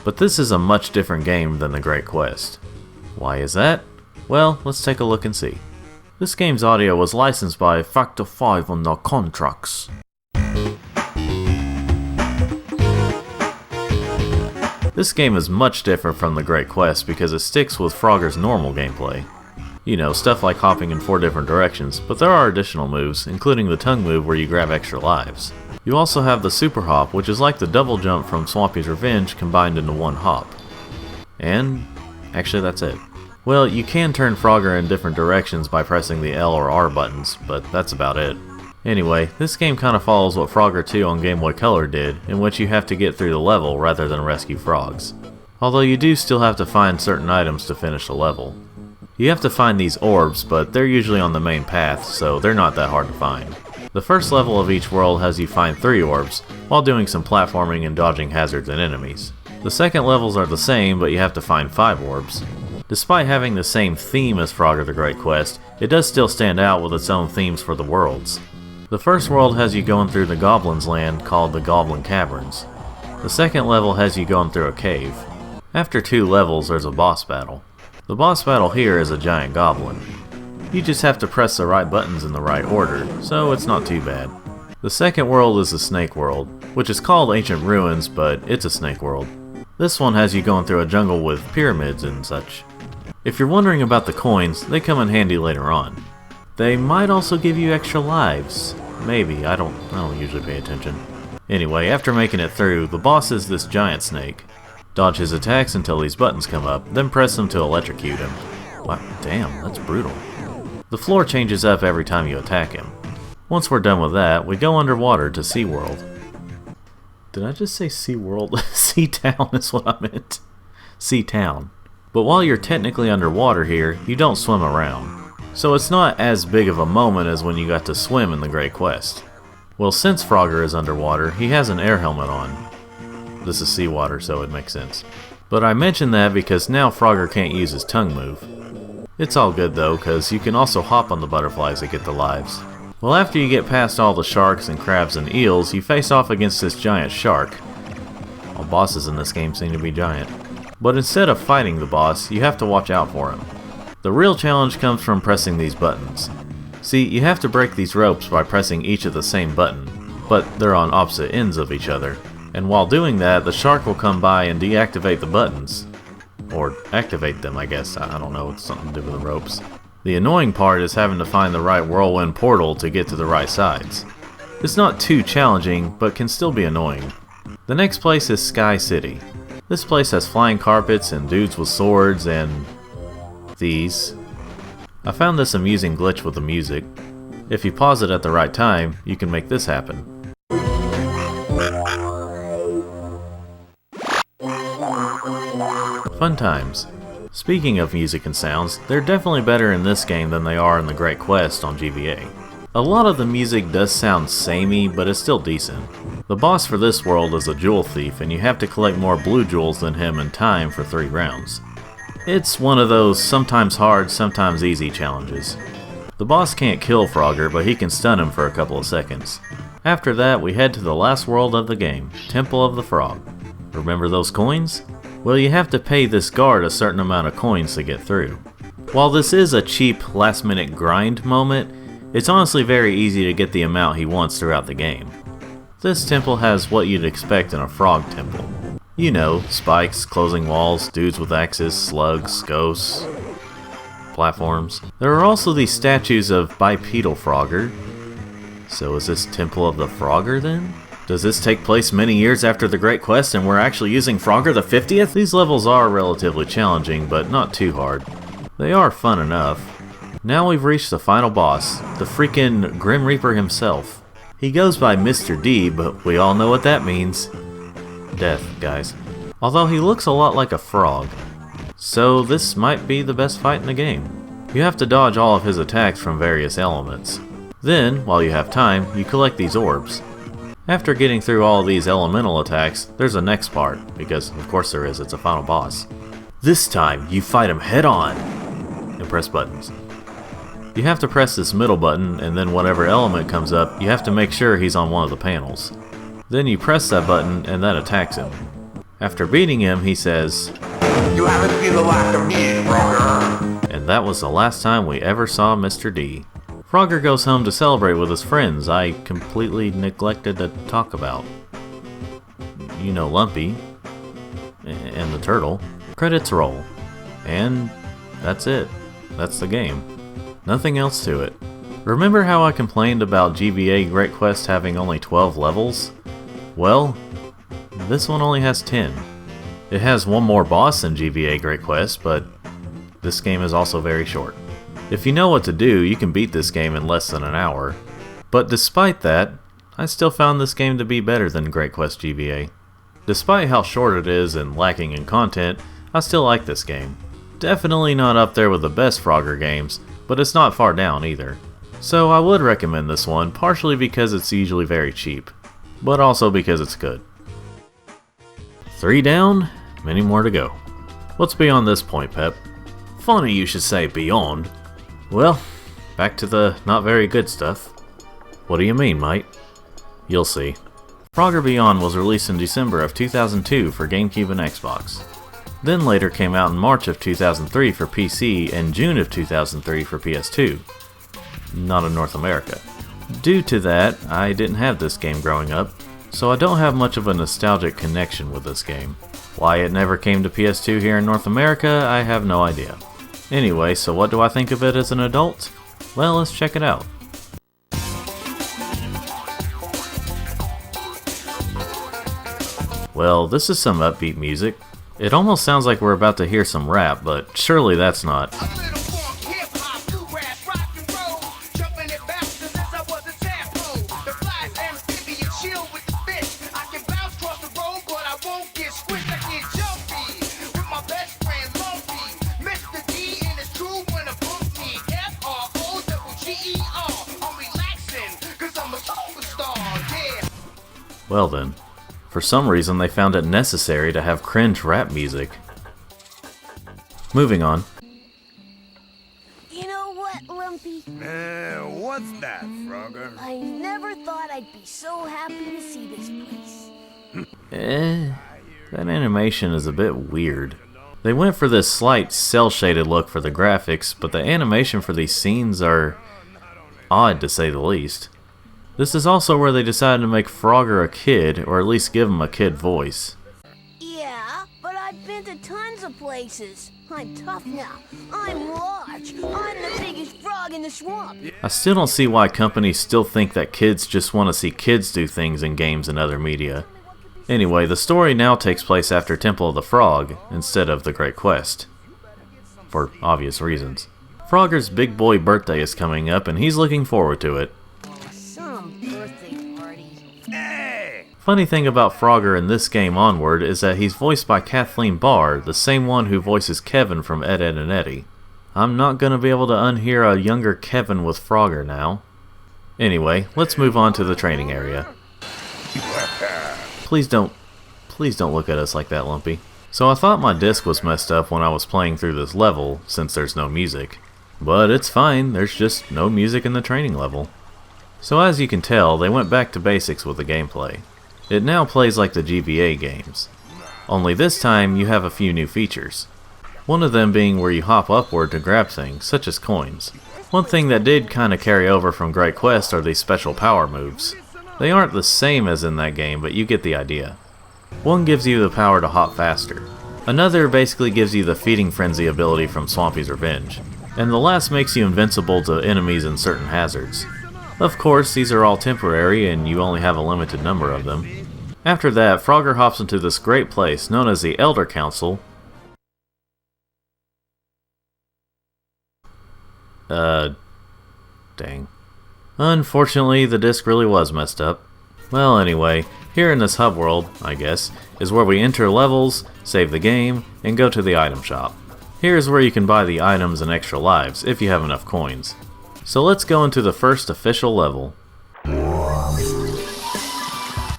But this is a much different game than The Great Quest. Why is that? Well, let's take a look and see. This game's audio was licensed by Factor 5 on their contracts. This game is much different from The Great Quest because it sticks with Frogger's normal gameplay. You know, stuff like hopping in 4 different directions, but there are additional moves, including the tongue move where you grab extra lives. You also have the super hop, which is like the double jump from Swampy's Revenge combined into one hop. And actually that's it. Well, you can turn Frogger in different directions by pressing the L or R buttons, but that's about it. Anyway, this game kind of follows what Frogger 2 on Game Boy Color did, in which you have to get through the level rather than rescue frogs. Although you do still have to find certain items to finish the level. You have to find these orbs, but they're usually on the main path, so they're not that hard to find. The first level of each world has you find 3 orbs, while doing some platforming and dodging hazards and enemies. The second levels are the same, but you have to find 5 orbs. Despite having the same theme as Frogger the Great Quest, it does still stand out with its own themes for the worlds. The first world has you going through the Goblin's land called the Goblin Caverns. The second level has you going through a cave. After 2 levels there's a boss battle. The boss battle here is a giant goblin. You just have to press the right buttons in the right order, so it's not too bad. The second world is the Snake World, which is called Ancient Ruins, but it's a snake world. This one has you going through a jungle with pyramids and such. If you're wondering about the coins, they come in handy later on. They might also give you extra lives. Maybe, I don't usually pay attention. Anyway, after making it through, the boss is this giant snake. Dodge his attacks until these buttons come up, then press them to electrocute him. Wow, damn, that's brutal. The floor changes up every time you attack him. Once we're done with that, we go underwater to SeaWorld. Did I just say SeaWorld? SeaTown is what I meant. SeaTown. But while you're technically underwater here, you don't swim around. So it's not as big of a moment as when you got to swim in The Great Quest. Well, since Frogger is underwater, he has an air helmet on. This is seawater, so it makes sense. But I mention that because now Frogger can't use his tongue move. It's all good though, cause you can also hop on the butterflies to get the lives. Well, after you get past all the sharks and crabs and eels, you face off against this giant shark. All bosses in this game seem to be giant. But instead of fighting the boss, you have to watch out for him. The real challenge comes from pressing these buttons. See, you have to break these ropes by pressing each of the same button, but they're on opposite ends of each other. And while doing that, the shark will come by and deactivate the buttons. Or activate them, I guess. I don't know, it's something to do with the ropes. The annoying part is having to find the right whirlwind portal to get to the right sides. It's not too challenging, but can still be annoying. The next place is Sky City. This place has flying carpets and dudes with swords and... these. I found this amusing glitch with the music. If you pause it at the right time, you can make this happen. Fun times. Speaking of music and sounds, they're definitely better in this game than they are in The Great Quest on GBA. A lot of the music does sound samey, but it's still decent. The boss for this world is a jewel thief, and you have to collect more blue jewels than him in time for 3 rounds. It's one of those sometimes hard, sometimes easy challenges. The boss can't kill Frogger, but he can stun him for a couple of seconds. After that, we head to the last world of the game, Temple of the Frog. Remember those coins? Well, you have to pay this guard a certain amount of coins to get through. While this is a cheap, last-minute grind moment, it's honestly very easy to get the amount he wants throughout the game. This temple has what you'd expect in a frog temple. You know, spikes, closing walls, dudes with axes, slugs, ghosts, platforms. There are also these statues of bipedal Frogger. So is this Temple of the Frogger then? Does this take place many years after the Great Quest and we're actually using Frogger the 50th? These levels are relatively challenging, but not too hard. They are fun enough. Now we've reached the final boss, the freaking Grim Reaper himself. He goes by Mr. D, but we all know what that means. Death, guys. Although he looks a lot like a frog. So this might be the best fight in the game. You have to dodge all of his attacks from various elements. Then, while you have time, you collect these orbs. After getting through all of these elemental attacks, there's a next part, because of course there is, it's a final boss. This time, you fight him head on, and press buttons. You have to press this middle button, and then whatever element comes up, you have to make sure he's on one of the panels. Then you press that button, and that attacks him. After beating him, he says, "You haven't seen the last of me, Frogger." And that was the last time we ever saw Mr. D. Frogger goes home to celebrate with his friends I completely neglected to talk about. You know, Lumpy. And the turtle. Credits roll. And that's it. That's the game. Nothing else to it. Remember how I complained about GBA Great Quest having only 12 levels? Well, this one only has 10. It has one more boss than GBA Great Quest, but this game is also very short. If you know what to do, you can beat this game in less than an hour. But despite that, I still found this game to be better than Great Quest GBA. Despite how short it is and lacking in content, I still like this game. Definitely not up there with the best Frogger games, but it's not far down either. So I would recommend this one, partially because it's usually very cheap, but also because it's good. 3 down, many more to go. What's beyond this point, Pep? Funny you should say beyond. Well, back to the not very good stuff. What do you mean, mate? You'll see. Frogger Beyond was released in December of 2002 for GameCube and Xbox. Then later came out in March of 2003 for PC and June of 2003 for PS2. Not in North America. Due to that, I didn't have this game growing up, so I don't have much of a nostalgic connection with this game. Why it never came to PS2 here in North America, I have no idea. Anyway, so what do I think of it as an adult? Well, let's check it out. Well, this is some upbeat music. It almost sounds like we're about to hear some rap, but surely that's not. Well then, for some reason they found it necessary to have cringe rap music. Moving on. You know what, Lumpy? What's that, Frogger? I never thought I'd be so happy to see this place. That animation is a bit weird. They went for this slight cel-shaded look for the graphics, but the animation for these scenes are odd to say the least. This is also where they decided to make Frogger a kid, or at least give him a kid voice. Yeah, but I've been to tons of places. I'm tough now. I'm large. I'm the biggest frog in the swamp. I still don't see why companies still think that kids just want to see kids do things in games and other media. Anyway, the story now takes place after Temple of the Frog, instead of the Great Quest. For obvious reasons. Frogger's big boy birthday is coming up and he's looking forward to it. Some birthday party. Funny thing about Frogger in this game onward is that he's voiced by Kathleen Barr, the same one who voices Kevin from Ed, Edd and Eddy. I'm not gonna be able to unhear a younger Kevin with Frogger now. Anyway, let's move on to the training area. Please don't look at us like that, Lumpy. So I thought my disc was messed up when I was playing through this level, since there's no music. But it's fine, there's just no music in the training level. So as you can tell, they went back to basics with the gameplay. It now plays like the DBAG games. Only this time, you have a few new features. One of them being where you hop upward to grab things, such as coins. One thing that did kinda carry over from Great Quest are these special power moves. They aren't the same as in that game, but you get the idea. One gives you the power to hop faster. Another basically gives you the feeding frenzy ability from Swampy's Revenge. And the last makes you invincible to enemies and certain hazards. Of course, these are all temporary and you only have a limited number of them. After that, Frogger hops into this great place known as the Elder Council. Dang. Unfortunately, the disc really was messed up. Well, anyway, here in this hub world, I guess, is where we enter levels, save the game, and go to the item shop. Here's where you can buy the items and extra lives, if you have enough coins. So let's go into the first official level.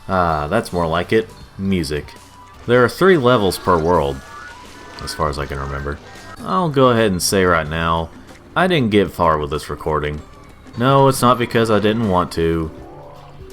Ah, that's more like it. Music. There are 3 levels per world, as far as I can remember. I'll go ahead and say right now, I didn't get far with this recording. No, it's not because I didn't want to.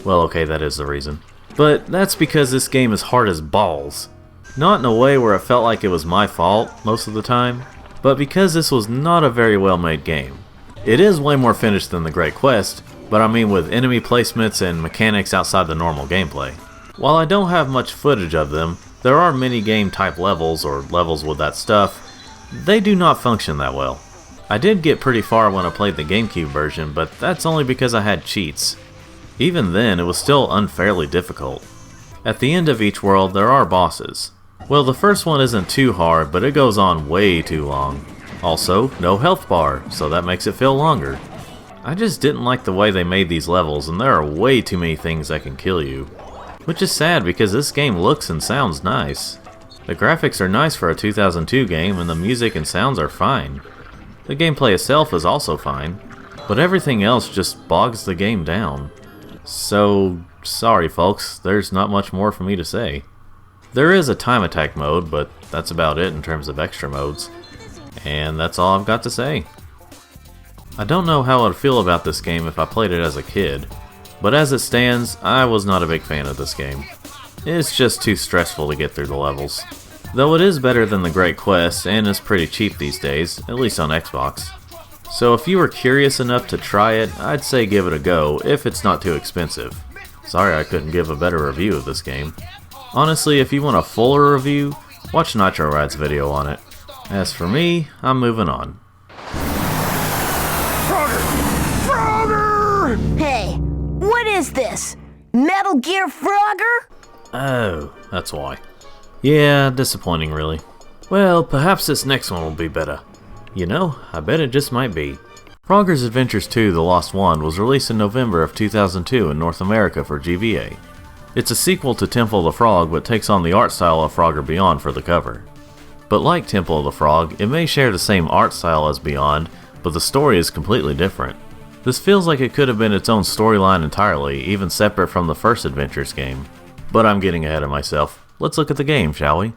Well, okay, that is the reason. But that's because this game is hard as balls. Not in a way where it felt like it was my fault most of the time, but because this was not a very well made game. It is way more finished than the Great Quest, but I mean with enemy placements and mechanics outside the normal gameplay. While I don't have much footage of them, there are mini-game type levels or levels with that stuff. They do not function that well. I did get pretty far when I played the GameCube version, but that's only because I had cheats. Even then, it was still unfairly difficult. At the end of each world, there are bosses. Well, the first one isn't too hard, but it goes on way too long. Also, no health bar, so that makes it feel longer. I just didn't like the way they made these levels, and there are way too many things that can kill you. Which is sad because this game looks and sounds nice. The graphics are nice for a 2002 game, and the music and sounds are fine. The gameplay itself is also fine, but everything else just bogs the game down. So, sorry folks, there's not much more for me to say. There is a time attack mode, but that's about it in terms of extra modes. And that's all I've got to say. I don't know how I'd feel about this game if I played it as a kid, but as it stands, I was not a big fan of this game. It's just too stressful to get through the levels. Though it is better than the Great Quest, and is pretty cheap these days, at least on Xbox. So if you were curious enough to try it, I'd say give it a go, if it's not too expensive. Sorry I couldn't give a better review of this game. Honestly, if you want a fuller review, watch Nitro Ride's video on it. As for me, I'm moving on. Frogger! Hey, what is this? Metal Gear Frogger? Oh, that's why. Yeah, disappointing really. Well, perhaps this next one will be better. You know, I bet it just might be. Frogger's Adventures 2 The Lost Wand was released in November of 2002 in North America for GBA. It's a sequel to Temple of the Frog but takes on the art style of Frogger Beyond for the cover. But like Temple of the Frog, it may share the same art style as Beyond, but the story is completely different. This feels like it could have been its own storyline entirely, even separate from the first Adventures game. But I'm getting ahead of myself. Let's look at the game, shall we?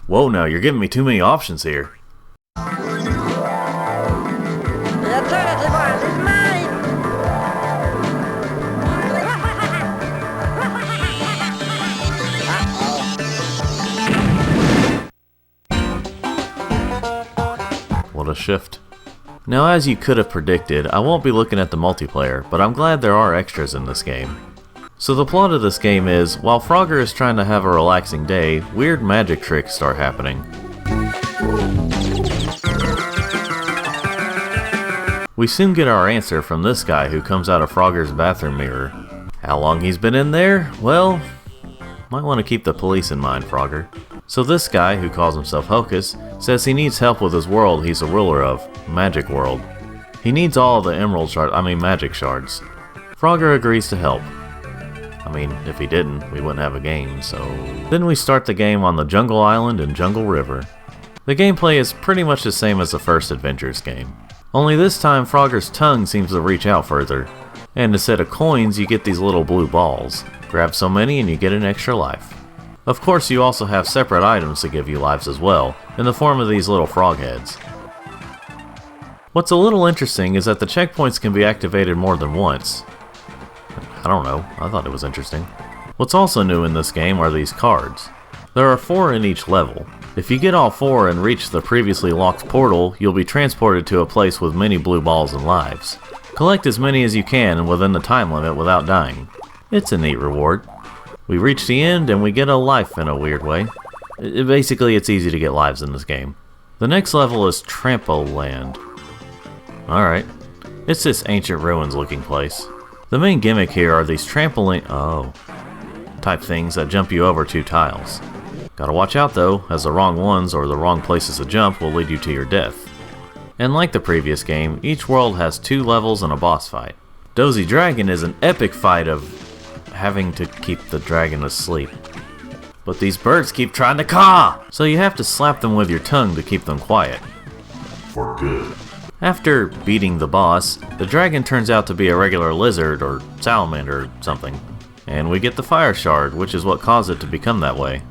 Whoa now, you're giving me too many options here. What a shift. Now as you could have predicted, I won't be looking at the multiplayer, but I'm glad there are extras in this game. So the plot of this game is, while Frogger is trying to have a relaxing day, weird magic tricks start happening. We soon get our answer from this guy who comes out of Frogger's bathroom mirror. How long he's been in there? Well, might want to keep the police in mind, Frogger. So this guy, who calls himself Hocus, says he needs help with his world he's the ruler of, Magic World. He needs all of the magic shards. Frogger agrees to help. I mean, if he didn't, we wouldn't have a game, so... Then we start the game on the Jungle Island and Jungle River. The gameplay is pretty much the same as the first Adventures game. Only this time, Frogger's tongue seems to reach out further. And instead of coins, you get these little blue balls. Grab so many and you get an extra life. Of course, you also have separate items to give you lives as well, in the form of these little frog heads. What's a little interesting is that the checkpoints can be activated more than once. I don't know, I thought it was interesting. What's also new in this game are these cards. There are 4 in each level. If you get all 4 and reach the previously locked portal, you'll be transported to a place with many blue balls and lives. Collect as many as you can within the time limit without dying. It's a neat reward. We reach the end and we get a life in a weird way. Basically, it's easy to get lives in this game. The next level is Trampoland. Alright. It's this ancient ruins looking place. The main gimmick here are these trampoline type things that jump you over 2 tiles. Gotta watch out though, as the wrong ones or the wrong places to jump will lead you to your death. And like the previous game, each world has 2 levels and a boss fight. Dozy Dragon is an epic fight of having to keep the dragon asleep. But these birds keep trying to caw! So you have to slap them with your tongue to keep them quiet. For good. After beating the boss, the dragon turns out to be a regular lizard or salamander or something. And we get the fire shard, which is what caused it to become that way.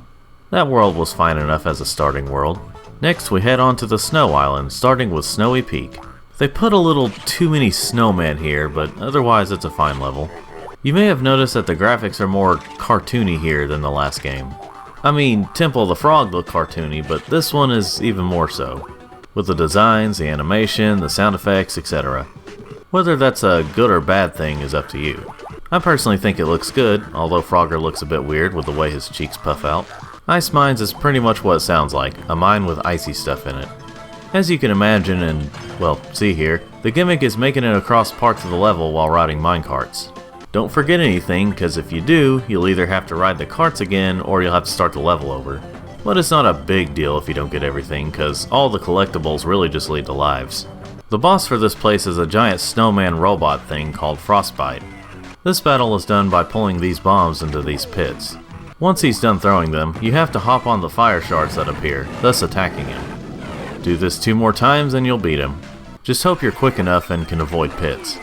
That world was fine enough as a starting world. Next we head on to the Snow Island, starting with Snowy Peak. They put a little too many snowmen here, but otherwise it's a fine level. You may have noticed that the graphics are more cartoony here than the last game. I mean, Temple of the Frog looked cartoony, but this one is even more so. With the designs, the animation, the sound effects, etc. Whether that's a good or bad thing is up to you. I personally think it looks good, although Frogger looks a bit weird with the way his cheeks puff out. Ice Mines is pretty much what it sounds like, a mine with icy stuff in it. As you can imagine and, well, see here, the gimmick is making it across parts of the level while riding minecarts. Don't forget anything, because if you do, you'll either have to ride the carts again or you'll have to start the level over. But it's not a big deal if you don't get everything, because all the collectibles really just lead to lives. The boss for this place is a giant snowman robot thing called Frostbite. This battle is done by pulling these bombs into these pits. Once he's done throwing them, you have to hop on the fire shards that appear, thus attacking him. Do this 2 more times and you'll beat him. Just hope you're quick enough and can avoid pits.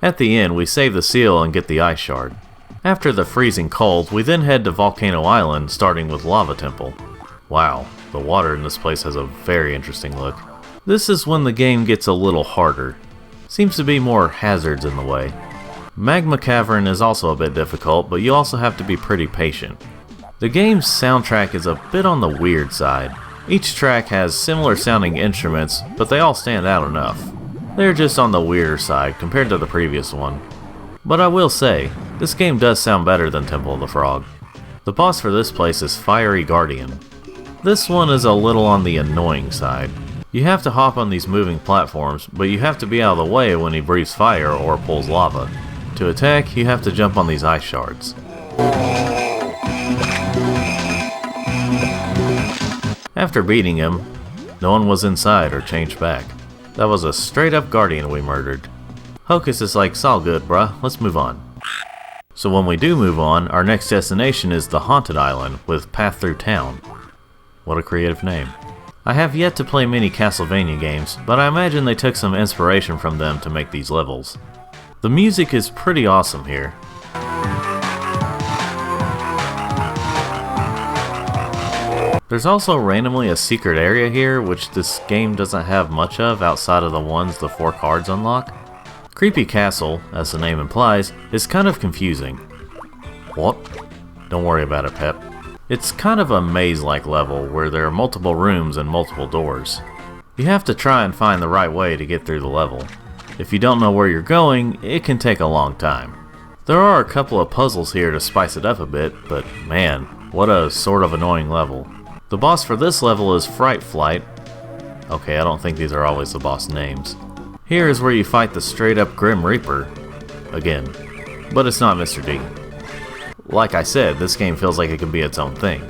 At the end, we save the seal and get the ice shard. After the freezing cold, we then head to Volcano Island, starting with Lava Temple. Wow, the water in this place has a very interesting look. This is when the game gets a little harder. Seems to be more hazards in the way. Magma Cavern is also a bit difficult, but you also have to be pretty patient. The game's soundtrack is a bit on the weird side. Each track has similar sounding instruments, but they all stand out enough. They're just on the weirder side compared to the previous one. But I will say, this game does sound better than Temple of the Frog. The boss for this place is Fiery Guardian. This one is a little on the annoying side. You have to hop on these moving platforms, but you have to be out of the way when he breathes fire or pulls lava. To attack, you have to jump on these ice shards. After beating him, no one was inside or changed back. That was a straight up guardian we murdered. Hocus is like, "It's all good, bruh, let's move on." So when we do move on, our next destination is the Haunted Island with Path Through Town. What a creative name. I have yet to play many Castlevania games, but I imagine they took some inspiration from them to make these levels. The music is pretty awesome here. There's also randomly a secret area here, which this game doesn't have much of outside of the ones the 4 cards unlock. Creepy Castle, as the name implies, is kind of confusing. What? Don't worry about it, Pep. It's kind of a maze-like level where there are multiple rooms and multiple doors. You have to try and find the right way to get through the level. If you don't know where you're going, it can take a long time. There are a couple of puzzles here to spice it up a bit, but man, what a sort of annoying level. The boss for this level is Fright Flight. Okay, I don't think these are always the boss names. Here is where you fight the straight up Grim Reaper. Again. But it's not Mr. D. Like I said, this game feels like it can be its own thing.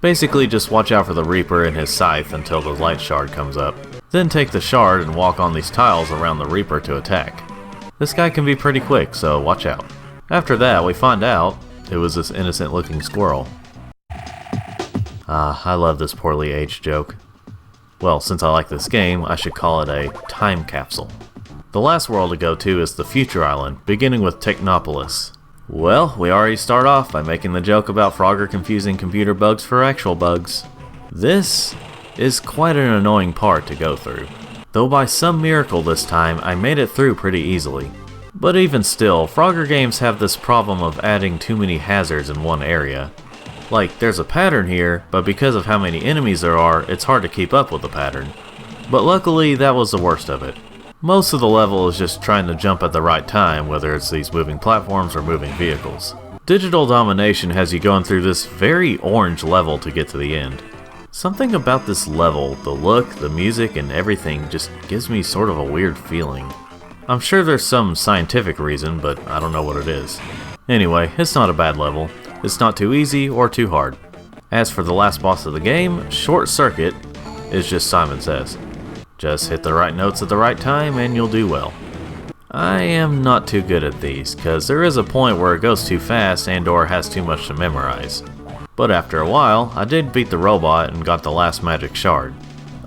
Basically just watch out for the Reaper and his scythe until the light shard comes up. Then take the shard and walk on these tiles around the Reaper to attack. This guy can be pretty quick, so watch out. After that, we find out it was this innocent looking squirrel. I love this poorly aged joke. Well, since I like this game, I should call it a time capsule. The last world to go to is the Future Island, beginning with Technopolis. Well, we already start off by making the joke about Frogger confusing computer bugs for actual bugs. This is quite an annoying part to go through, though by some miracle this time I made it through pretty easily. But even still, Frogger games have this problem of adding too many hazards in one area. Like, there's a pattern here, but because of how many enemies there are, it's hard to keep up with the pattern. But luckily, that was the worst of it. Most of the level is just trying to jump at the right time, whether it's these moving platforms or moving vehicles. Digital Domination has you going through this very orange level to get to the end. Something about this level, the look, the music, and everything just gives me sort of a weird feeling. I'm sure there's some scientific reason, but I don't know what it is. Anyway, it's not a bad level. It's not too easy or too hard. As for the last boss of the game, Short Circuit, is just Simon Says. Just hit the right notes at the right time and you'll do well. I am not too good at these, cause there is a point where it goes too fast and or has too much to memorize. But after a while, I did beat the robot and got the last magic shard.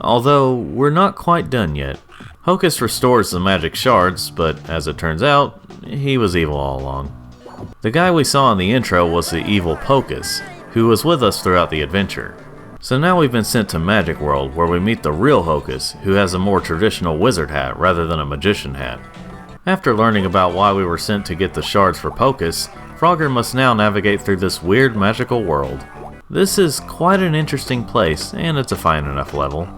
Although, we're not quite done yet. Hocus restores the magic shards, but as it turns out, he was evil all along. The guy we saw in the intro was the evil Pocus, who was with us throughout the adventure. So now we've been sent to Magic World, where we meet the real Hocus, who has a more traditional wizard hat rather than a magician hat. After learning about why we were sent to get the shards for Pocus, Frogger must now navigate through this weird magical world. This is quite an interesting place, and it's a fine enough level.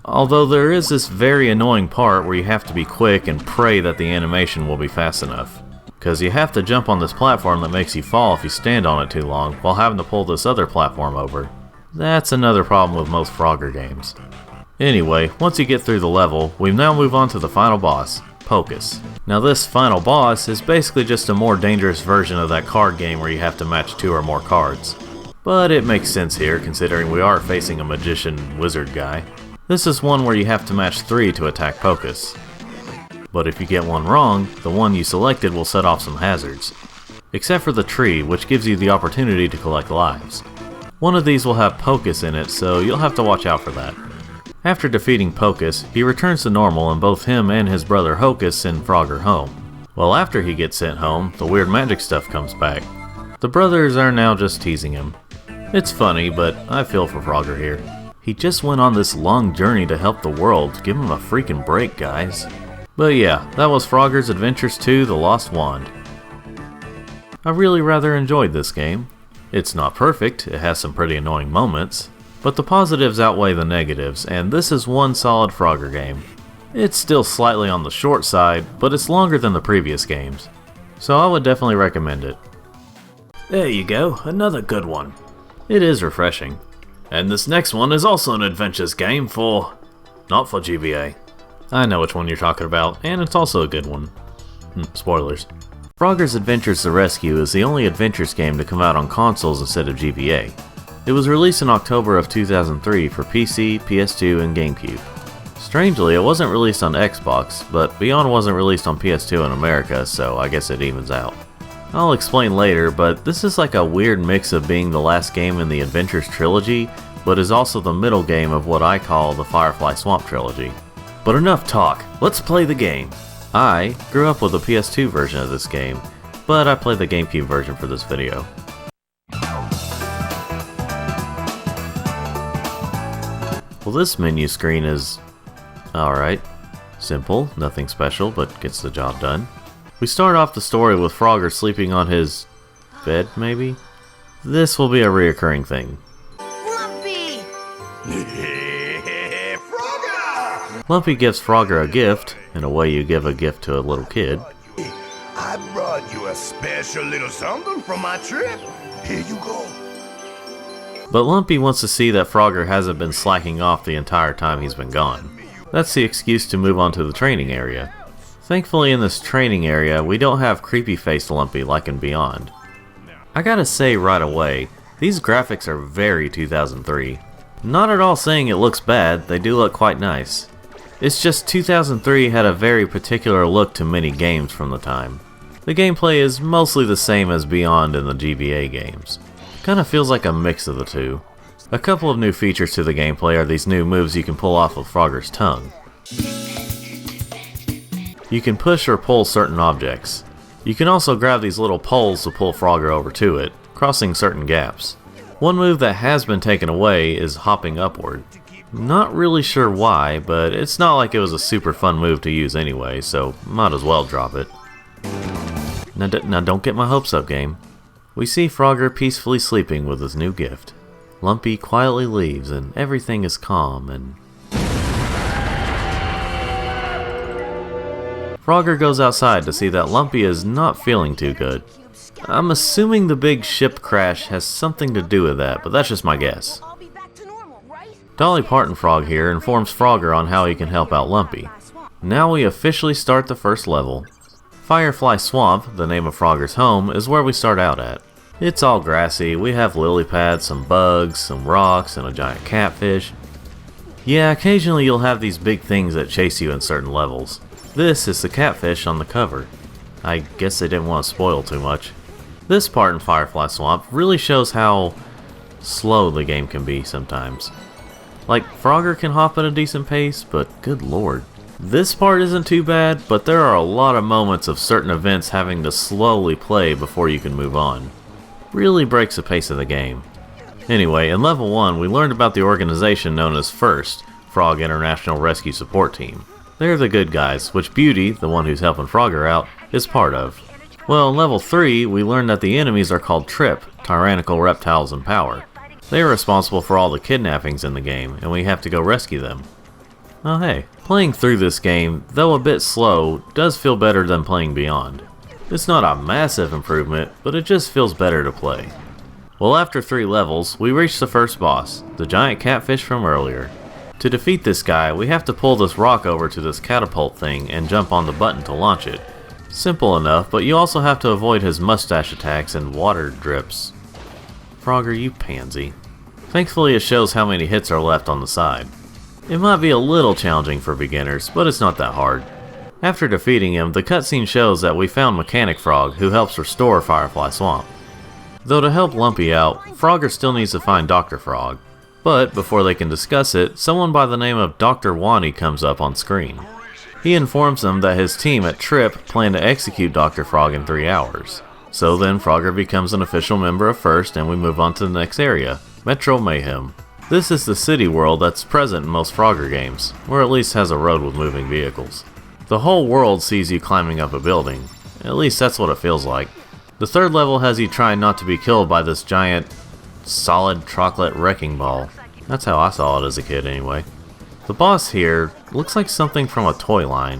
Although there is this very annoying part where you have to be quick and pray that the animation will be fast enough. Cause you have to jump on this platform that makes you fall if you stand on it too long, while having to pull this other platform over. That's another problem with most Frogger games. Anyway, once you get through the level, we now move on to the final boss, Pocus. Now this final boss is basically just a more dangerous version of that card game where you have to match 2 or more cards. But it makes sense here, considering we are facing a magician wizard guy. This is one where you have to match 3 to attack Pocus. But if you get one wrong, the one you selected will set off some hazards. Except for the tree, which gives you the opportunity to collect lives. One of these will have Pocus in it, so you'll have to watch out for that. After defeating Pocus, he returns to normal and both him and his brother Hocus send Frogger home. Well, after he gets sent home, the weird magic stuff comes back. The brothers are now just teasing him. It's funny, but I feel for Frogger here. He just went on this long journey to help the world. Give him a freaking break, guys. But yeah, that was Frogger's Adventures 2: The Lost Wand. I really rather enjoyed this game. It's not perfect, it has some pretty annoying moments, but the positives outweigh the negatives, and this is one solid Frogger game. It's still slightly on the short side, but it's longer than the previous games, so I would definitely recommend it. There you go, another good one. It is refreshing. And this next one is also an adventures game not for GBA. I know which one you're talking about, and it's also a good one. Spoilers. Frogger's Adventures: The Rescue is the only adventures game to come out on consoles instead of GBA. It was released in October of 2003 for PC, PS2, and GameCube. Strangely, it wasn't released on Xbox, but Beyond wasn't released on PS2 in America, so I guess it evens out. I'll explain later, but this is like a weird mix of being the last game in the Adventures trilogy, but is also the middle game of what I call the Firefly Swamp trilogy. But enough talk, let's play the game. I grew up with a PS2 version of this game, but I played the GameCube version for this video. Well, this menu screen is alright. Simple, nothing special, but gets the job done. We start off the story with Frogger sleeping on his bed, maybe? This will be a reoccurring thing. Lumpy gives Frogger a gift, in a way you give a gift to a little kid. I brought you a special little something from my trip. Here you go. But Lumpy wants to see that Frogger hasn't been slacking off the entire time he's been gone. That's the excuse to move on to the training area. Thankfully in this training area, we don't have creepy-faced Lumpy like in Beyond. I gotta say right away, These graphics are very 2003. Not at all saying it looks bad, they do look quite nice. It's just 2003 had a very particular look to many games from the time. The gameplay is mostly the same as Beyond in the GBA games. Kinda feels like a mix of the two. A couple of new features to the gameplay are these new moves you can pull off of Frogger's tongue. You can push or pull certain objects. You can also grab these little poles to pull Frogger over to it, crossing certain gaps. One move that has been taken away is hopping upward. Not really sure why, but it's not like it was a super fun move to use anyway, so might as well drop it. Now don't get my hopes up, game. We see Frogger peacefully sleeping with his new gift. Lumpy quietly leaves and everything is calm and... Frogger goes outside to see that Lumpy is not feeling too good. I'm assuming the big ship crash has something to do with that, but that's just my guess. Dolly Parton Frog here informs Frogger on how he can help out Lumpy. Now we officially start the first level. Firefly Swamp, the name of Frogger's home, is where we start out at. It's all grassy, we have lily pads, some bugs, some rocks, and a giant catfish. Yeah, occasionally you'll have these big things that chase you in certain levels. This is the catfish on the cover. I guess they didn't want to spoil too much. This part in Firefly Swamp really shows how slow the game can be sometimes. Like, Frogger can hop at a decent pace, but good lord. This part isn't too bad, but there are a lot of moments of certain events having to slowly play before you can move on. Really breaks the pace of the game. Anyway, in level 1 we learned about the organization known as FIRST, Frog International Rescue Support Team. They're the good guys, which Beauty, the one who's helping Frogger out, is part of. Well, in level 3 we learned that the enemies are called Trip, tyrannical reptiles in power. They are responsible for all the kidnappings in the game, and we have to go rescue them. Oh hey, playing through this game, though a bit slow, does feel better than playing Beyond. It's not a massive improvement, but it just feels better to play. Well, after 3 levels, we reach the first boss, the giant catfish from earlier. To defeat this guy, we have to pull this rock over to this catapult thing and jump on the button to launch it. Simple enough, but you also have to avoid his mustache attacks and water drips. Frogger, you pansy. Thankfully it shows how many hits are left on the side. It might be a little challenging for beginners, but it's not that hard. After defeating him, the cutscene shows that we found Mechanic Frog, who helps restore Firefly Swamp. Though to help Lumpy out, Frogger still needs to find Dr. Frog. But before they can discuss it, someone by the name of Dr. Wani comes up on screen. He informs them that his team at Trip plan to execute Dr. Frog in 3 hours. So then Frogger becomes an official member of FIRST and we move on to the next area, Metro Mayhem. This is the city world that's present in most Frogger games, or at least has a road with moving vehicles. The whole world sees you climbing up a building, at least that's what it feels like. The third level has you trying not to be killed by this giant, solid chocolate wrecking ball. That's how I saw it as a kid anyway. The boss here looks like something from a toy line.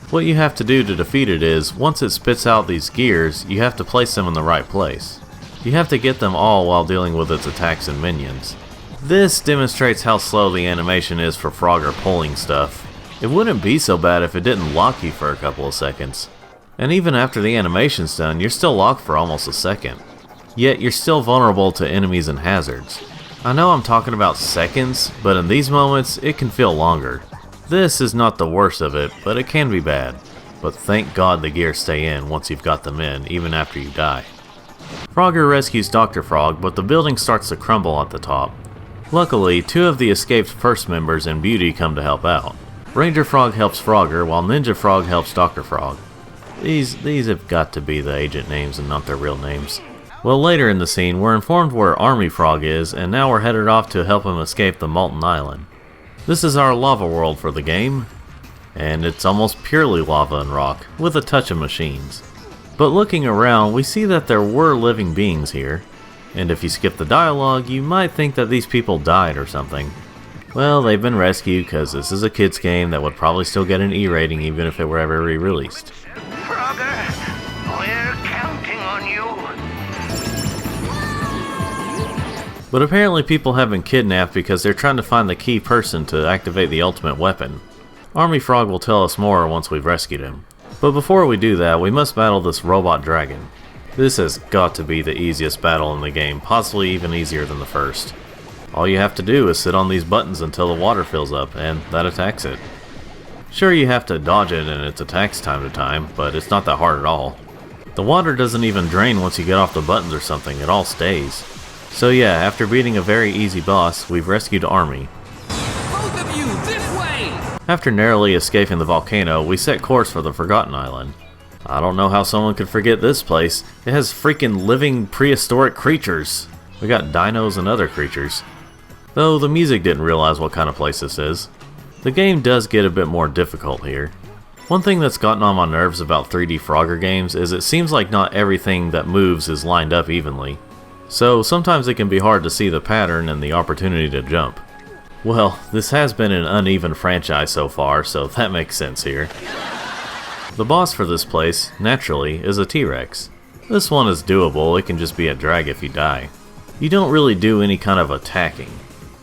What you have to do to defeat it is, once it spits out these gears, you have to place them in the right place. You have to get them all while dealing with its attacks and minions. This demonstrates how slow the animation is for Frogger pulling stuff. It wouldn't be so bad if it didn't lock you for a couple of seconds. And even after the animation's done, you're still locked for almost a second. Yet you're still vulnerable to enemies and hazards. I know I'm talking about seconds, but in these moments, it can feel longer. This is not the worst of it, but it can be bad. But thank God the gears stay in once you've got them in, even after you die. Frogger rescues Dr. Frog, but the building starts to crumble at the top. Luckily, 2 of the escaped FIRST members and Beauty come to help out. Ranger Frog helps Frogger, while Ninja Frog helps Dr. Frog. These have got to be the agent names and not their real names. Well, later in the scene, we're informed where Army Frog is, and now we're headed off to help him escape the Molten Island. This is our lava world for the game, and it's almost purely lava and rock, with a touch of machines. But looking around, we see that there were living beings here, and if you skip the dialogue, you might think that these people died or something. Well, they've been rescued because this is a kids game that would probably still get an E rating even if it were ever re-released. Frogger, we're counting on you. But apparently people have been kidnapped because they're trying to find the key person to activate the ultimate weapon. Army Frog will tell us more once we've rescued him. But before we do that, we must battle this robot dragon. This has got to be the easiest battle in the game, possibly even easier than the first. All you have to do is sit on these buttons until the water fills up, and that attacks it. Sure, you have to dodge it and its attacks time to time, but it's not that hard at all. The water doesn't even drain once you get off the buttons or something, it all stays. So yeah, after beating a very easy boss, we've rescued Army. Both of you, this way! After narrowly escaping the volcano, we set course for the Forgotten Island. I don't know how someone could forget this place. It has freaking living prehistoric creatures. We got dinos and other creatures. Though the music didn't realize what kind of place this is. The game does get a bit more difficult here. One thing that's gotten on my nerves about 3D Frogger games is it seems like not everything that moves is lined up evenly. So sometimes it can be hard to see the pattern and the opportunity to jump. Well, this has been an uneven franchise so far, so that makes sense here. The boss for this place, naturally, is a T-Rex. This one is doable, it can just be a drag if you die. You don't really do any kind of attacking.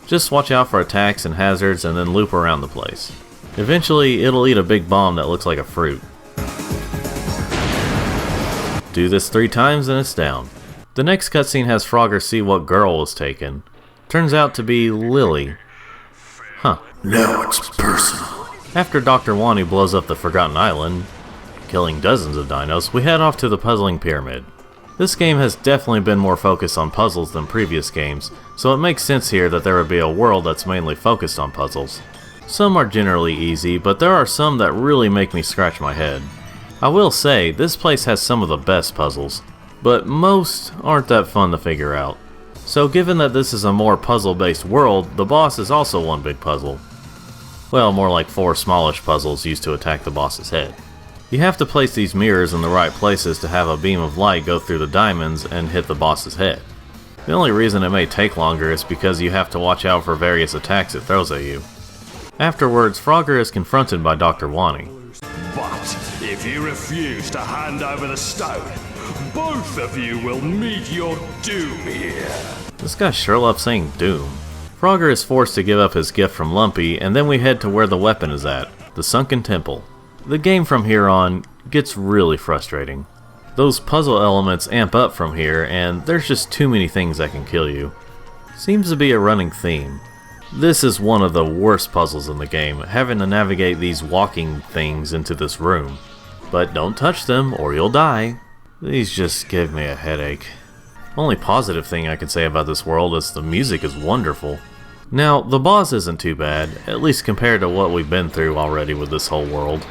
Just watch out for attacks and hazards and then loop around the place. Eventually, it'll eat a big bomb that looks like a fruit. Do this 3 times and it's down. The next cutscene has Frogger see what girl was taken. Turns out to be Lily. Huh. Now it's personal. After Dr. Wani blows up the Forgotten Island, killing dozens of dinos, we head off to the puzzling pyramid. This game has definitely been more focused on puzzles than previous games, so it makes sense here that there would be a world that's mainly focused on puzzles. Some are generally easy, but there are some that really make me scratch my head. I will say, this place has some of the best puzzles, but most aren't that fun to figure out. So given that this is a more puzzle-based world, the boss is also one big puzzle. Well, more like 4 smallish puzzles used to attack the boss's head. You have to place these mirrors in the right places to have a beam of light go through the diamonds and hit the boss's head. The only reason it may take longer is because you have to watch out for various attacks it throws at you. Afterwards, Frogger is confronted by Dr. Wani. But if you refuse to hand over the stone, both of you will meet your doom here. This guy sure loves saying doom. Frogger is forced to give up his gift from Lumpy, and then we head to where the weapon is at, the Sunken Temple. The game from here on gets really frustrating. Those puzzle elements amp up from here, and there's just too many things that can kill you. Seems to be a running theme. This is one of the worst puzzles in the game, having to navigate these walking things into this room. But don't touch them or you'll die. These just give me a headache. Only positive thing I can say about this world is the music is wonderful. Now, the boss isn't too bad, at least compared to what we've been through already with this whole world.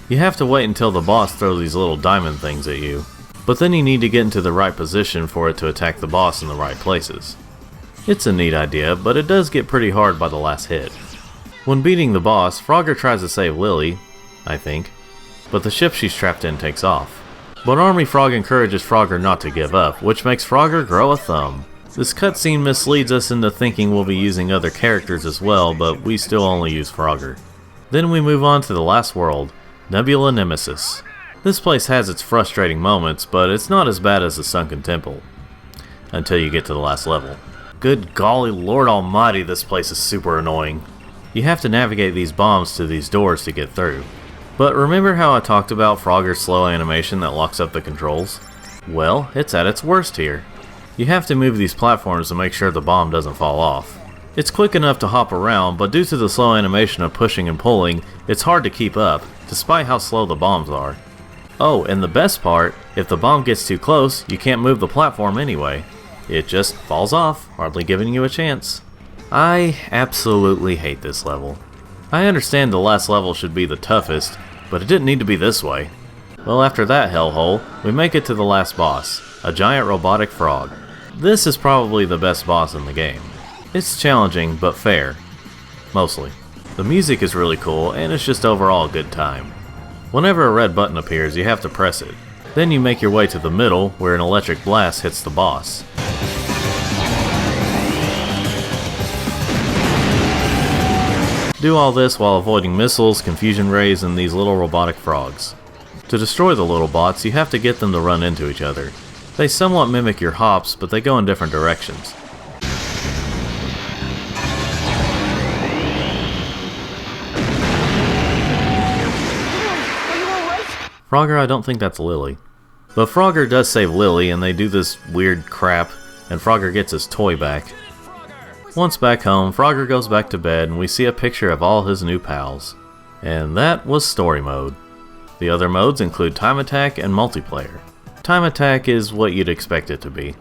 You have to wait until the boss throws these little diamond things at you, but then you need to get into the right position for it to attack the boss in the right places. It's a neat idea, but it does get pretty hard by the last hit. When beating the boss, Frogger tries to save Lily, I think, but the ship she's trapped in takes off. But Army Frog encourages Frogger not to give up, which makes Frogger grow a thumb. This cutscene misleads us into thinking we'll be using other characters as well, but we still only use Frogger. Then we move on to the last world, Nebula Nemesis. This place has its frustrating moments, but it's not as bad as the Sunken Temple. Until you get to the last level. Good golly lord almighty, this place is super annoying. You have to navigate these bombs to these doors to get through. But remember how I talked about Frogger's slow animation that locks up the controls? Well, it's at its worst here. You have to move these platforms to make sure the bomb doesn't fall off. It's quick enough to hop around, but due to the slow animation of pushing and pulling, it's hard to keep up, despite how slow the bombs are. Oh, and the best part, if the bomb gets too close, you can't move the platform anyway. It just falls off, hardly giving you a chance. I absolutely hate this level. I understand the last level should be the toughest, but it didn't need to be this way. Well, after that hellhole, we make it to the last boss, a giant robotic frog. This is probably the best boss in the game. It's challenging, but fair. Mostly. The music is really cool, and it's just overall a good time. Whenever a red button appears, you have to press it. Then you make your way to the middle, where an electric blast hits the boss. Do all this while avoiding missiles, confusion rays, and these little robotic frogs. To destroy the little bots, you have to get them to run into each other. They somewhat mimic your hops, but they go in different directions. Frogger, I don't think that's Lily. But Frogger does save Lily, and they do this weird crap, and Frogger gets his toy back. Once back home, Frogger goes back to bed, and we see a picture of all his new pals. And that was Story Mode. The other modes include Time Attack and Multiplayer. Time Attack is what you'd expect it to be.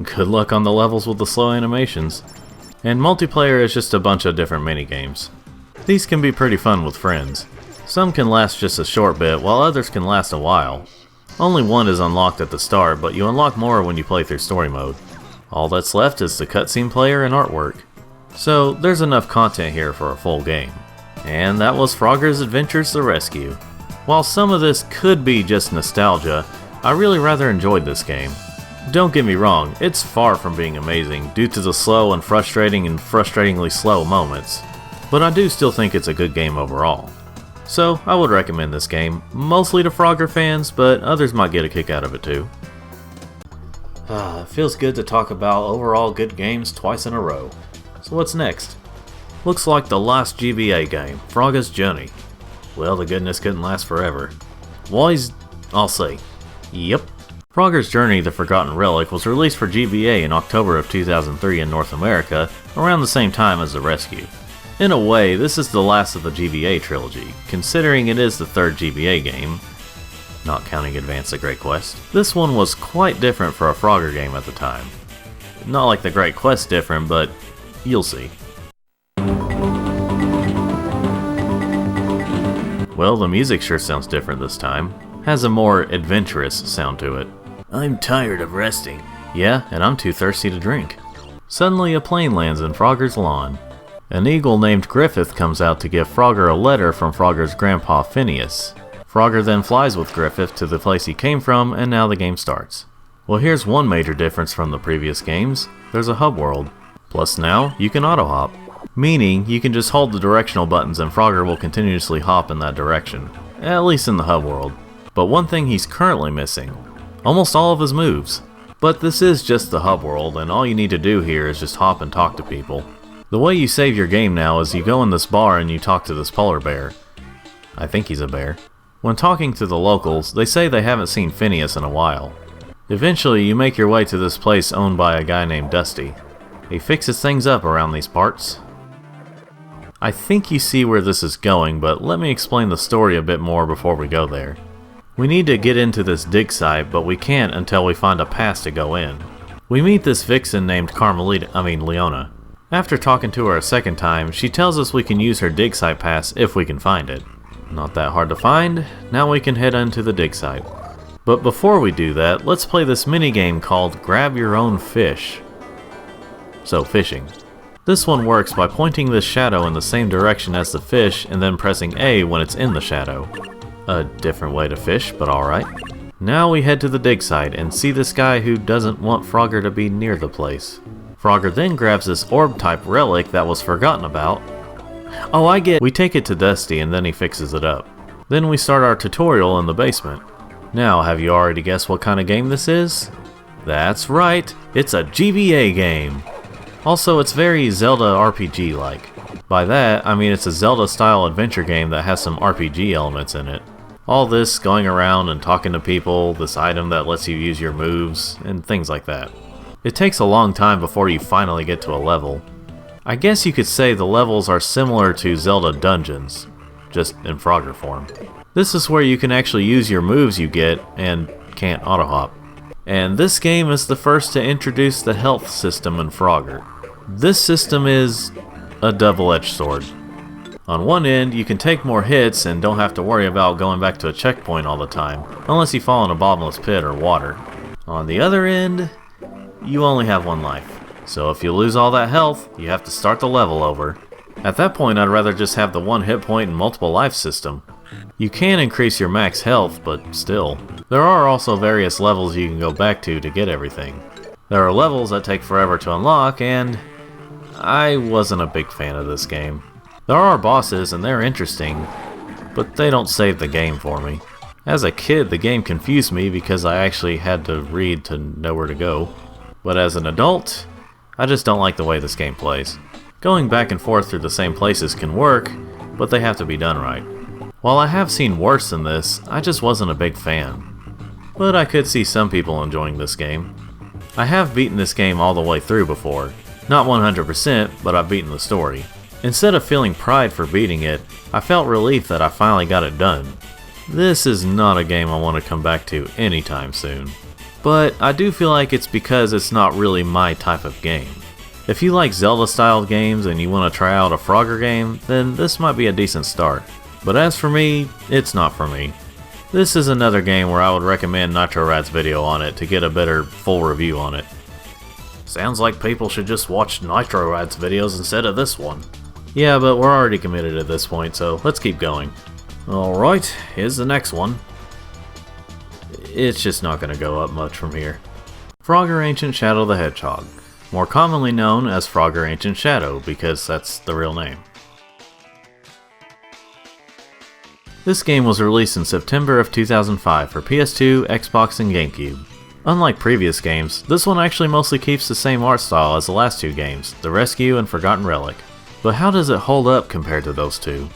Good luck on the levels with the slow animations. And Multiplayer is just a bunch of different minigames. These can be pretty fun with friends. Some can last just a short bit, while others can last a while. Only one is unlocked at the start, but you unlock more when you play through Story Mode. All that's left is the cutscene player and artwork. So there's enough content here for a full game. And that was Frogger's Adventures the Rescue. While some of this could be just nostalgia, I really rather enjoyed this game. Don't get me wrong, it's far from being amazing due to the slow and frustratingly slow moments, but I do still think it's a good game overall. So I would recommend this game, mostly to Frogger fans, but others might get a kick out of it too. It feels good to talk about overall good games twice in a row. So what's next? Looks like the last GBA game, Frogger's Journey. Well, the goodness couldn't last forever. Why's... I'll say. Yep. Frogger's Journey: The Forgotten Relic was released for GBA in October of 2003 in North America, around the same time as The Rescue. In a way, this is the last of the GBA trilogy, considering it is the third GBA game, not counting Advance the Great Quest. This one was quite different for a Frogger game at the time. Not like the Great Quest different, but you'll see. Well, the music sure sounds different this time. Has a more adventurous sound to it. I'm tired of resting. Yeah, and I'm too thirsty to drink. Suddenly a plane lands in Frogger's lawn. An eagle named Griffith comes out to give Frogger a letter from Frogger's grandpa Phineas. Frogger then flies with Griffith to the place he came from, and now the game starts. Well, here's one major difference from the previous games. There's a hub world. Plus now, you can auto-hop. Meaning, you can just hold the directional buttons and Frogger will continuously hop in that direction. At least in the hub world. But one thing he's currently missing. Almost all of his moves. But this is just the hub world, and all you need to do here is just hop and talk to people. The way you save your game now is you go in this bar and you talk to this polar bear. I think he's a bear. When talking to the locals, they say they haven't seen Phineas in a while. Eventually, you make your way to this place owned by a guy named Dusty. He fixes things up around these parts. I think you see where this is going, but let me explain the story a bit more before we go there. We need to get into this dig site, but we can't until we find a pass to go in. We meet this vixen named Leona. After talking to her a second time, she tells us we can use her dig site pass if we can find it. Not that hard to find, now we can head into the dig site. But before we do that, let's play this minigame called Grab Your Own Fish. So, fishing. This one works by pointing this shadow in the same direction as the fish and then pressing A when it's in the shadow. A different way to fish, but alright. Now we head to the dig site and see this guy who doesn't want Frogger to be near the place. Frogger then grabs this orb-type relic that was forgotten about. Oh, I get it. We take it to Dusty and then he fixes it up. Then we start our tutorial in the basement. Now, have you already guessed what kind of game this is? That's right, it's a GBA game! Also, it's very Zelda RPG-like. By that, I mean it's a Zelda-style adventure game that has some RPG elements in it. All this going around and talking to people, this item that lets you use your moves, and things like that. It takes a long time before you finally get to a level. I guess you could say the levels are similar to Zelda dungeons, just in Frogger form. This is where you can actually use your moves you get and can't auto-hop. And this game is the first to introduce the health system in Frogger. This system is a double-edged sword. On one end, you can take more hits and don't have to worry about going back to a checkpoint all the time, unless you fall in a bottomless pit or water. On the other end, you only have one life. So if you lose all that health, you have to start the level over. At that point, I'd rather just have the one hit point and multiple life system. You can increase your max health, but still. There are also various levels you can go back to get everything. There are levels that take forever to unlock, and I wasn't a big fan of this game. There are bosses and they're interesting, but they don't save the game for me. As a kid, the game confused me because I actually had to read to know where to go. But as an adult, I just don't like the way this game plays. Going back and forth through the same places can work, but they have to be done right. While I have seen worse than this, I just wasn't a big fan. but I could see some people enjoying this game. I have beaten this game all the way through before. Not 100%, but I've beaten the story. Instead of feeling pride for beating it, I felt relief that I finally got it done. This is not a game I want to come back to anytime soon. But I do feel like it's because it's not really my type of game. If you like Zelda-styled games and you want to try out a Frogger game, then this might be a decent start. But as for me, it's not for me. This is another game where I would recommend NitroRat's video on it to get a better full review on it. Sounds like people should just watch NitroRat's videos instead of this one. Yeah, but we're already committed at this point, so let's keep going. Alright, here's the next one. It's just not going to go up much from here. Frogger Ancient Shadow the Hedgehog. More commonly known as Frogger Ancient Shadow, because that's the real name. This game was released in September of 2005 for PS2, Xbox, and GameCube. Unlike previous games, this one actually mostly keeps the same art style as the last two games, The Rescue and Forgotten Relic. But how does it hold up compared to those two?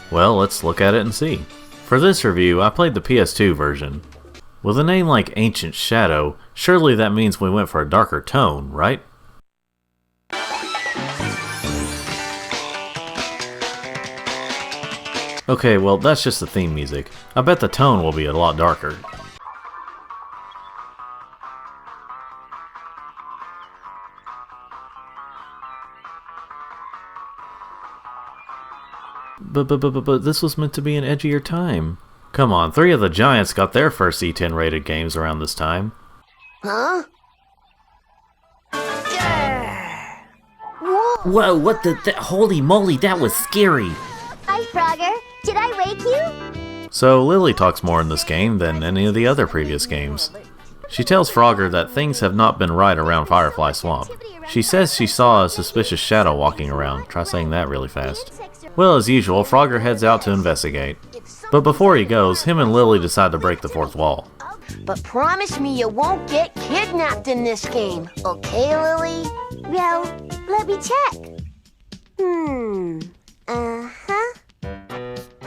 Well, let's look at it and see. For this review, I played the PS2 version. With a name like Ancient Shadow, surely that means we went for a darker tone, right? Okay, well that's just the theme music. I bet the tone will be a lot darker. But this was meant to be an edgier time. Come on, 3 of the Giants got their first E10 rated games around this time. Huh? Whoa, what the holy moly, that was scary! Hi, Frogger. Did I wake you? So Lily talks more in this game than any of the other previous games. She tells Frogger that things have not been right around Firefly Swamp. She says she saw a suspicious shadow walking around. Try saying that really fast. Well, as usual, Frogger heads out to investigate. But before he goes, him and Lily decide to break the fourth wall. But promise me you won't get kidnapped in this game, okay, Lily? Well, let me check. Uh-huh.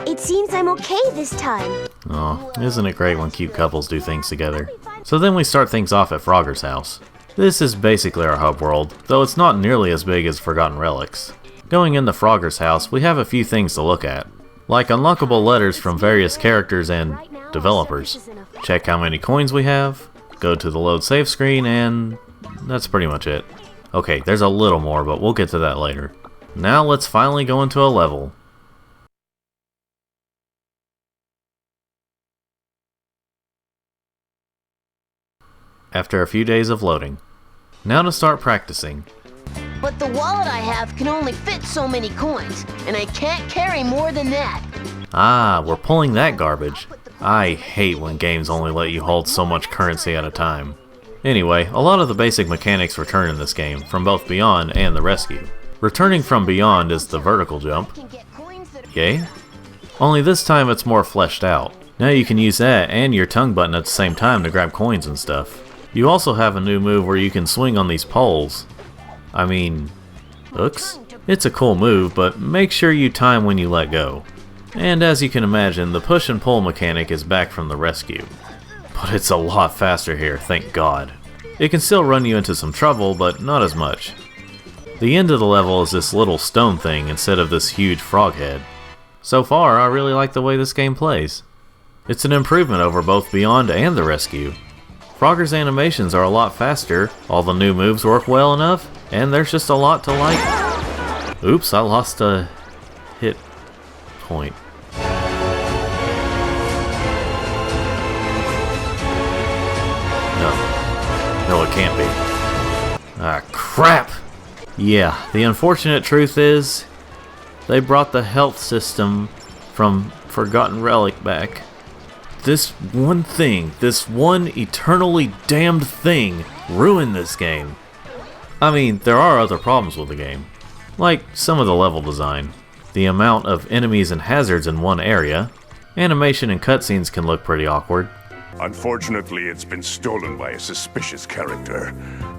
It seems I'm okay this time. Oh, isn't it great when cute couples do things together? So then we start things off at Frogger's house. This is basically our hub world, though it's not nearly as big as Forgotten Relics. Going into Frogger's house, we have a few things to look at, like unlockable letters from various characters and developers. Check how many coins we have, go to the load save screen, and that's pretty much it. Okay, there's a little more, but we'll get to that later. Now let's finally go into a level. After a few days of loading. Now to start practicing. But the wallet I have can only fit so many coins, and I can't carry more than that. Ah, we're pulling that garbage. I hate when games only let you hold so much currency at a time. Anyway, a lot of the basic mechanics return in this game, from both Beyond and The Rescue. Returning from Beyond is the vertical jump. Yay? Only this time it's more fleshed out. Now you can use that and your tongue button at the same time to grab coins and stuff. You also have a new move where you can swing on these poles. I mean, hooks? It's a cool move, but make sure you time when you let go. And as you can imagine, the push and pull mechanic is back from The Rescue. But it's a lot faster here, thank God. It can still run you into some trouble, but not as much. The end of the level is this little stone thing instead of this huge frog head. So far, I really like the way this game plays. It's an improvement over both Beyond and The Rescue. Frogger's animations are a lot faster, all the new moves work well enough, and there's just a lot to like. Oops, I lost a hit point. No, it can't be. Ah, crap! Yeah, the unfortunate truth is, they brought the health system from Forgotten Relic back. This one thing, this one eternally damned thing, ruined this game. I mean, there are other problems with the game, like some of the level design, the amount of enemies and hazards in one area, animation and cutscenes can look pretty awkward. Unfortunately, it's been stolen by a suspicious character.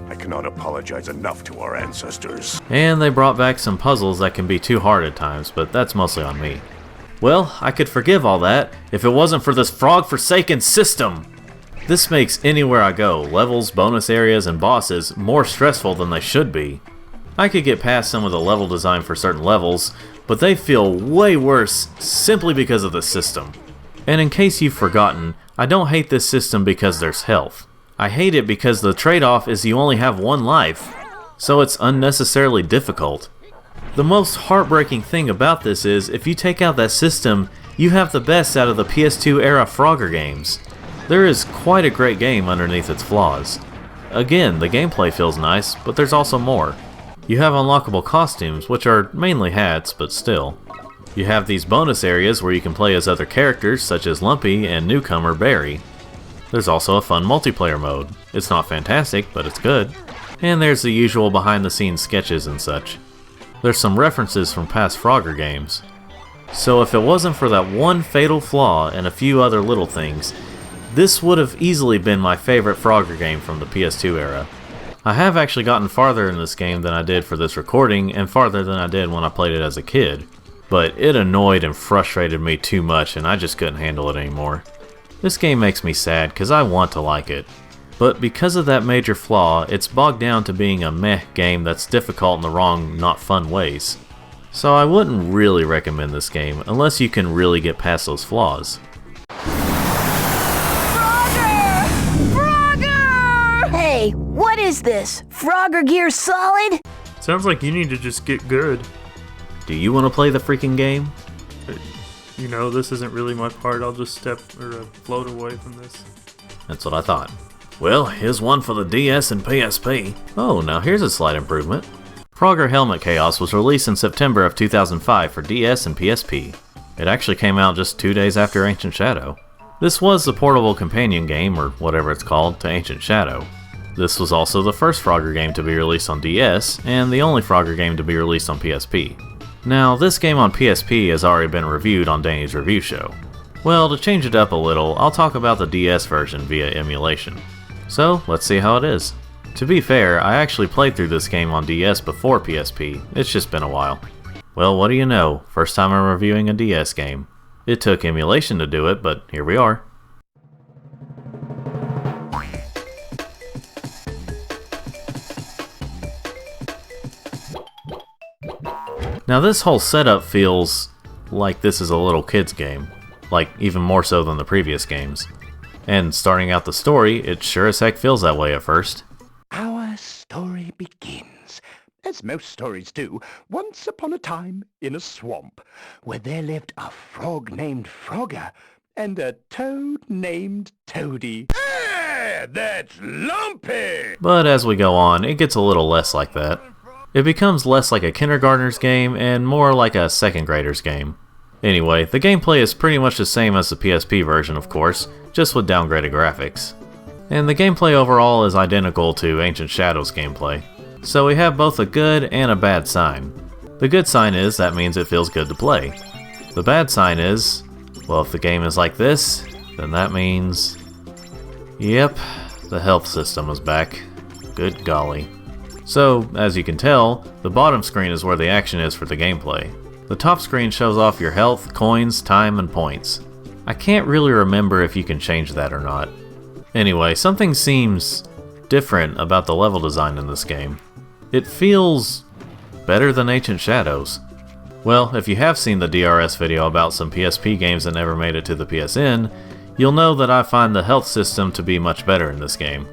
I cannot apologize enough to our ancestors. And they brought back some puzzles that can be too hard at times, but that's mostly on me. Well, I could forgive all that if it wasn't for this frog-forsaken system. This makes anywhere I go, levels, bonus areas, and bosses, more stressful than they should be. I could get past some of the level design for certain levels, but they feel way worse simply because of the system. And in case you've forgotten, I don't hate this system because there's health. I hate it because the trade-off is you only have one life, so it's unnecessarily difficult. The most heartbreaking thing about this is, if you take out that system, you have the best out of the PS2 era Frogger games. There is quite a great game underneath its flaws. Again, the gameplay feels nice, but there's also more. You have unlockable costumes, which are mainly hats, but still. You have these bonus areas where you can play as other characters such as Lumpy and newcomer Barry. There's also a fun multiplayer mode. It's not fantastic, but it's good. And there's the usual behind the scenes sketches and such. There's some references from past Frogger games. So if it wasn't for that one fatal flaw and a few other little things, this would have easily been my favorite Frogger game from the PS2 era. I have actually gotten farther in this game than I did for this recording, and farther than I did when I played it as a kid. But it annoyed and frustrated me too much, and I just couldn't handle it anymore. This game makes me sad because I want to like it. But because of that major flaw, it's bogged down to being a meh game that's difficult in the wrong, not fun ways. So I wouldn't really recommend this game unless you can really get past those flaws. Hey, what is this? Frogger Gear Solid? Sounds like you need to just get good. Do you want to play the freaking game? You know, this isn't really my part. I'll just float away from this. That's what I thought. Well, here's one for the DS and PSP. Oh, now here's a slight improvement. Frogger Helmet Chaos was released in September of 2005 for DS and PSP. It actually came out just 2 days after Ancient Shadow. This was the portable companion game, or whatever it's called, to Ancient Shadow. This was also the first Frogger game to be released on DS, and the only Frogger game to be released on PSP. Now, this game on PSP has already been reviewed on Danny's Review Show. Well, to change it up a little, I'll talk about the DS version via emulation. So, let's see how it is. To be fair, I actually played through this game on DS before PSP, it's just been a while. Well, what do you know, first time I'm reviewing a DS game. It took emulation to do it, but here we are. Now this whole setup feels like this is a little kid's game, like even more so than the previous games. And starting out the story, it sure as heck feels that way at first. Our story begins, as most stories do, once upon a time in a swamp, where there lived a frog named Frogger and a toad named Toady. Hey, that's Lumpy! But as we go on, it gets a little less like that. It becomes less like a kindergartner's game and more like a second grader's game. Anyway, the gameplay is pretty much the same as the PSP version, of course, just with downgraded graphics. And the gameplay overall is identical to Ancient Shadow's gameplay. So we have both a good and a bad sign. The good sign is that means it feels good to play. The bad sign is, well, if the game is like this, then that means... Yep, the health system is back. Good golly. So, as you can tell, the bottom screen is where the action is for the gameplay. The top screen shows off your health, coins, time, and points. I can't really remember if you can change that or not. Anyway, something seems different about the level design in this game. It feels better than Ancient Shadows. Well, if you have seen the DRS video about some PSP games that never made it to the PSN, you'll know that I find the health system to be much better in this game.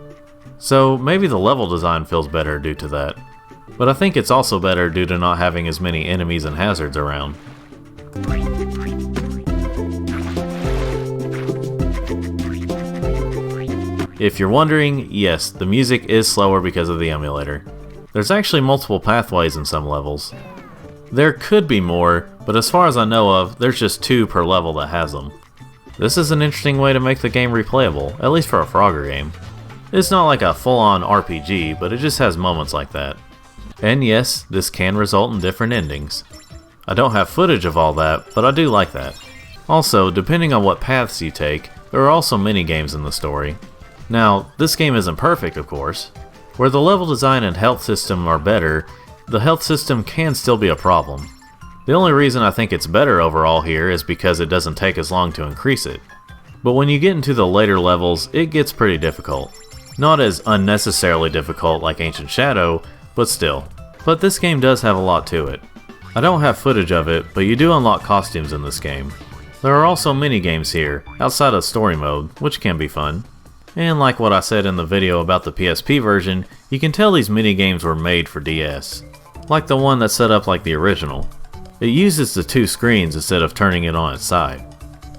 So maybe the level design feels better due to that. But I think it's also better due to not having as many enemies and hazards around. If you're wondering, yes, the music is slower because of the emulator. There's actually multiple pathways in some levels. There could be more, but as far as I know of, there's just 2 per level that has them. This is an interesting way to make the game replayable, at least for a Frogger game. It's not like a full-on RPG, but it just has moments like that. And yes, this can result in different endings. I don't have footage of all that, but I do like that. Also, depending on what paths you take, there are also mini-games in the story. Now, this game isn't perfect, of course. Where the level design and health system are better, the health system can still be a problem. The only reason I think it's better overall here is because it doesn't take as long to increase it. But when you get into the later levels, it gets pretty difficult. Not as unnecessarily difficult like Ancient Shadow, but still. But this game does have a lot to it. I don't have footage of it, but you do unlock costumes in this game. There are also mini-games here, outside of story mode, which can be fun. And like what I said in the video about the PSP version, you can tell these mini-games were made for DS. Like the one that's set up like the original. It uses the two screens instead of turning it on its side.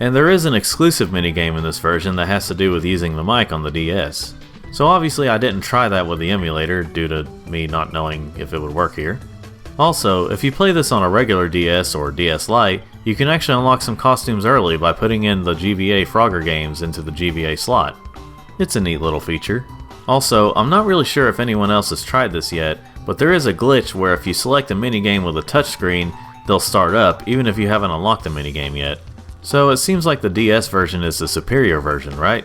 And there is an exclusive minigame in this version that has to do with using the mic on the DS. So obviously I didn't try that with the emulator due to me not knowing if it would work here. Also, if you play this on a regular DS or DS Lite, you can actually unlock some costumes early by putting in the GBA Frogger games into the GBA slot. It's a neat little feature. Also, I'm not really sure if anyone else has tried this yet, but there is a glitch where if you select a minigame with a touchscreen, they'll start up even if you haven't unlocked the minigame yet. So it seems like the DS version is the superior version, right?